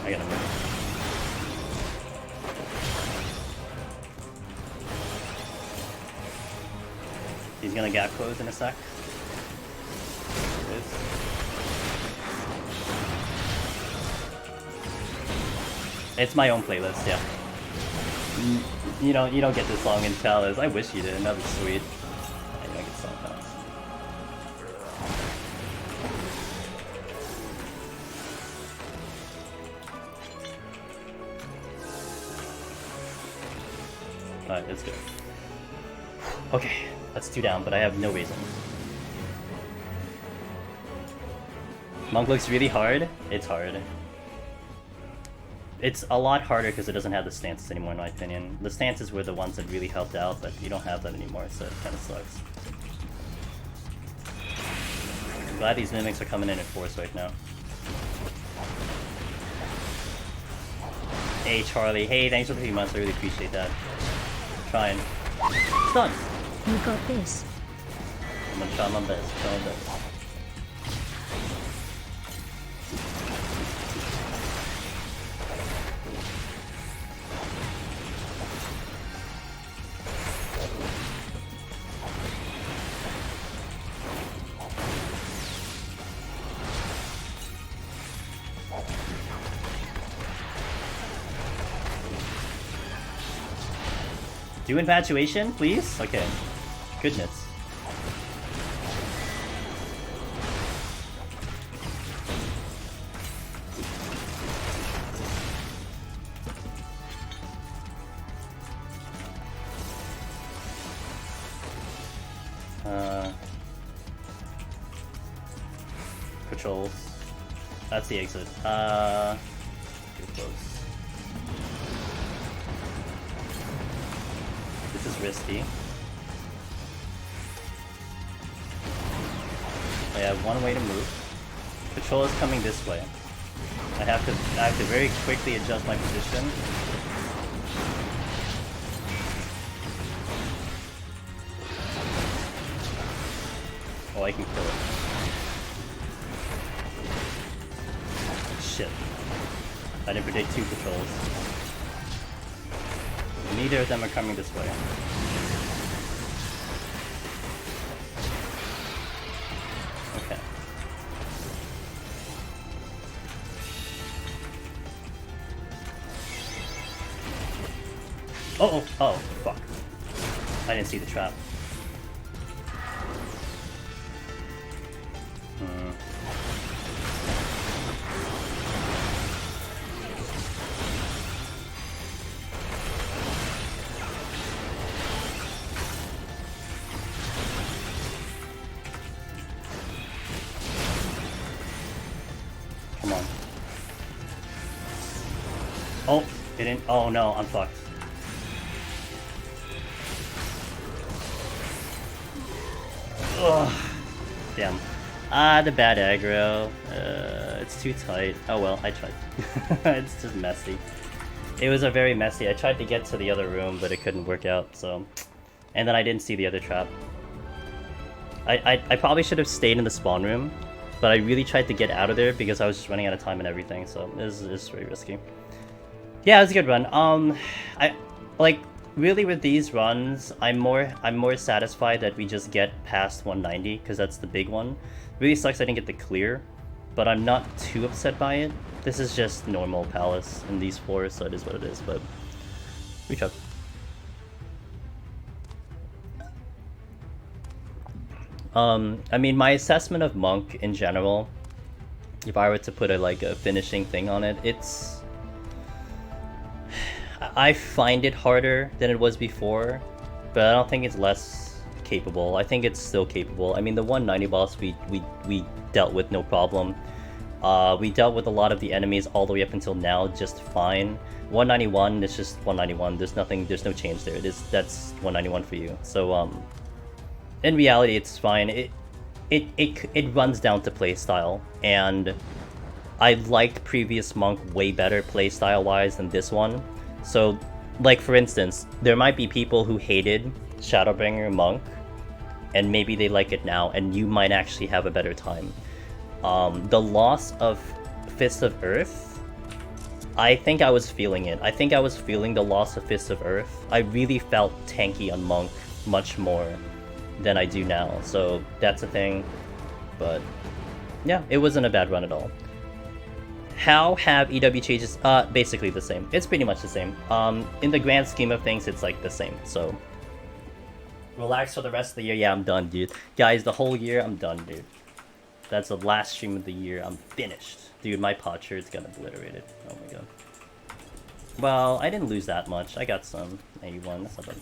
I gotta move. He's gonna gap close in a sec. It's my own playlist, yeah. You don't get this song and tell us. I wish you did. That'd be sweet. I don't get song counts. Alright, let's go. Okay, that's 2 down, but I have no reason. Monk looks really hard. It's hard. It's a lot harder because it doesn't have the stances anymore, in my opinion. The stances were the ones that really helped out, but you don't have that anymore, so it kind of sucks. I'm glad these mimics are coming in force right now. Hey Charlie, hey, thanks for the 3 months, I really appreciate that. Trying. Stun! You got this. I'm gonna try my best, try my best. Do infatuation, please? Okay. Goodness. Patrols. That's the exit. Too close. This is risky. I have one way to move. Patrol is coming this way. I have to very quickly adjust my position. Oh, I can kill it. Shit. I didn't predict 2 patrols. Neither of them are coming this way. Okay. Oh, fuck. I didn't see the trap. Come on. Oh, it didn't. Oh no, I'm fucked. Ugh. Damn. The bad aggro. It's too tight. Oh well, I tried. It's just messy. It was a very messy. I tried to get to the other room, but it couldn't work out, so... And then I didn't see the other trap. I probably should have stayed in the spawn room, but I really tried to get out of there because I was just running out of time and everything, so this is very risky. Yeah, it was a good run. Really with these runs, I'm more satisfied that we just get past 190, because that's the big one. Really sucks I didn't get the clear, but I'm not too upset by it. This is just normal Palace in these floors, so it is what it is, but we tried. I mean, my assessment of Monk in general, if I were to put a finishing thing on it, it's... I find it harder than it was before, but I don't think it's less capable. I think it's still capable. I mean, the 190 boss we dealt with no problem. We dealt with a lot of the enemies all the way up until now just fine. 191 is just 191. There's no change there. That's 191 for you. So in reality, it's fine. It runs down to playstyle, and I liked previous Monk way better playstyle wise than this one. So, like for instance, there might be people who hated Shadowbringer Monk, and maybe they like it now, and you might actually have a better time. The loss of Fist of Earth, I think I was feeling it. I think I was feeling the loss of Fist of Earth. I really felt tanky on Monk much more than I do now, so that's a thing. But yeah, it wasn't a bad run at all. How have EW changes? Basically the same. It's pretty much the same. In the grand scheme of things, it's like the same. So relax for the rest of the year. Yeah, I'm done, dude. Guys, the whole year, I'm done, dude. That's the last stream of the year. I'm finished. Dude, my pot shirt's got obliterated. Oh my god. Well, I didn't lose that much. I got some 81. That's not bad.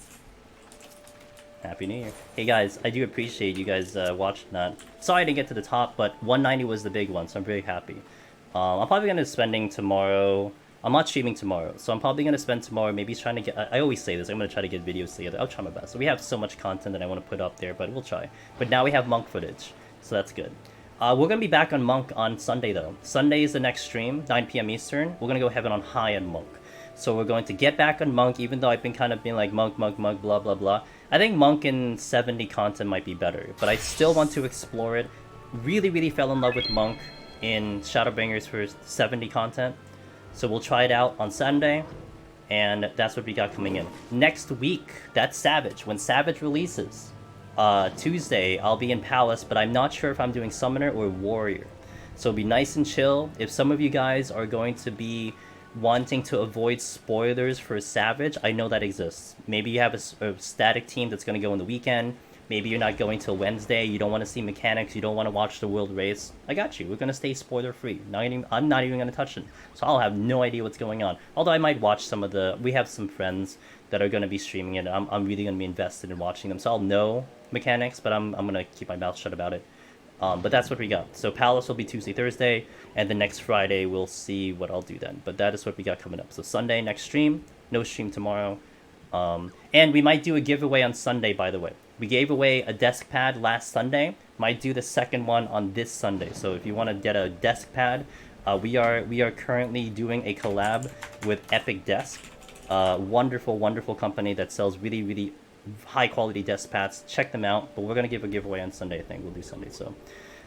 Happy New Year. Hey guys, I do appreciate you guys watching that. Sorry I didn't get to the top, but 190 was the big one, so I'm very happy. I'm probably going to be spending tomorrow... I'm not streaming tomorrow, so I'm probably going to spend tomorrow maybe trying to get... I always say this, I'm going to try to get videos together. I'll try my best. So we have so much content that I want to put up there, but we'll try. But now we have Monk footage, so that's good. We're going to be back on Monk on Sunday, though. Sunday is the next stream, 9 PM Eastern. We're going to go heaven on high on Monk. So we're going to get back on Monk, even though I've been kind of being like Monk, blah, blah, blah. I think Monk in 70 content might be better, but I still want to explore it. Really fell in love with Monk in Shadowbringers for 70 content. So we'll try it out on Sunday, and that's what we got coming in. Next week, that's Savage. When Savage releases, Tuesday, I'll be in Palace, but I'm not sure if I'm doing Summoner or Warrior. So it'll be nice and chill. If some of you guys are going to be wanting to avoid spoilers for Savage, I know that exists. Maybe you have a static team that's going to go on the weekend. Maybe you're not going till Wednesday. You don't want to see mechanics. You don't want to watch the world race. I got you. We're going to stay spoiler free. I'm not even going to touch it. So I'll have no idea what's going on. Although I might watch some of the... We have some friends that are going to be streaming it. I'm really going to be invested in watching them. So I'll know mechanics, but I'm going to keep my mouth shut about it. But that's what we got. So Palace will be Tuesday, Thursday, and the next Friday we'll see what I'll do then. But that is what we got coming up. So Sunday, next stream. No stream tomorrow. And we might do a giveaway on Sunday, by the way. We gave away a desk pad last Sunday. Might do the second one on this Sunday. So if you want to get a desk pad, we are currently doing a collab with Epic Desk. Wonderful, wonderful company that sells really, really high quality desk pads. Check them out. But we're gonna give a giveaway on Sunday. I think we'll do Sunday. So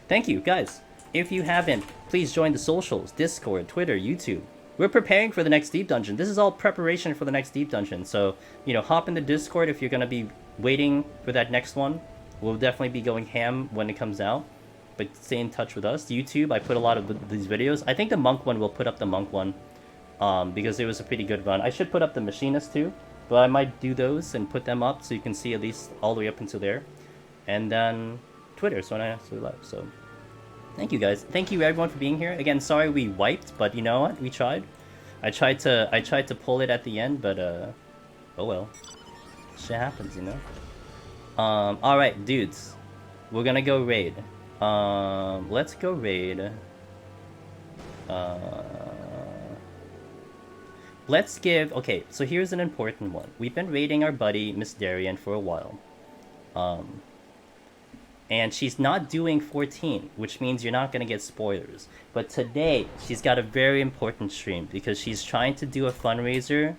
thank you guys. If you haven't, please join the socials: Discord, Twitter, YouTube. We're preparing for the next deep dungeon. This is all preparation for the next deep dungeon. So, you know, hop in the Discord if you're gonna be waiting for that next one. We'll definitely be going ham when it comes out. But stay in touch with us. YouTube, I put a lot of these videos. I think the monk one, we'll put up the monk one. Because it was a pretty good run. I should put up the machinist too. But I might do those and put them up so you can see at least all the way up until there. And then Twitter, so when I actually live. So thank you guys. Thank you everyone for being here. Again, sorry we wiped, but you know what? We tried. I tried to pull it at the end, but oh well. Shit happens, you know? Alright, dudes. We're gonna go raid. Let's go raid. Let's give... Okay, so here's an important one. We've been raiding our buddy, Miss Darian, for a while. And she's not doing 14, which means you're not going to get spoilers. But today, she's got a very important stream, because she's trying to do a fundraiser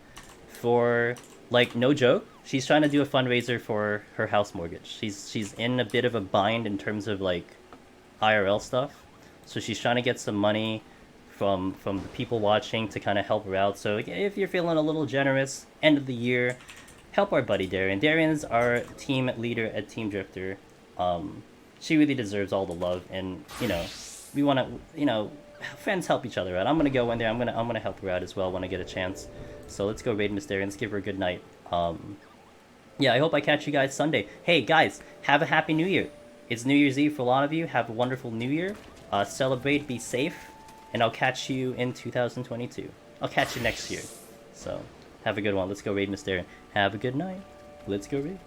for... Like, no joke, she's trying to do a fundraiser for her house mortgage. She's in a bit of a bind in terms of, like, IRL stuff. So she's trying to get some money from the people watching to kind of help her out. So if you're feeling a little generous, end of the year, help our buddy Darian. Darian's our team leader at Team Drifter. She really deserves all the love, and you know, we want to, you know, friends help each other out. I'm gonna go in there. I'm gonna help her out as well when I get a chance. So let's go raid Miss Darian. Let's give her a good night. Yeah, I hope I catch you guys Sunday. Hey guys, have a happy New Year. It's New Year's Eve for a lot of you. Have a wonderful New Year. Celebrate, be safe. And I'll catch you in 2022. I'll catch you next year. So, have a good one. Let's go raid Miss Darian. Have a good night. Let's go raid.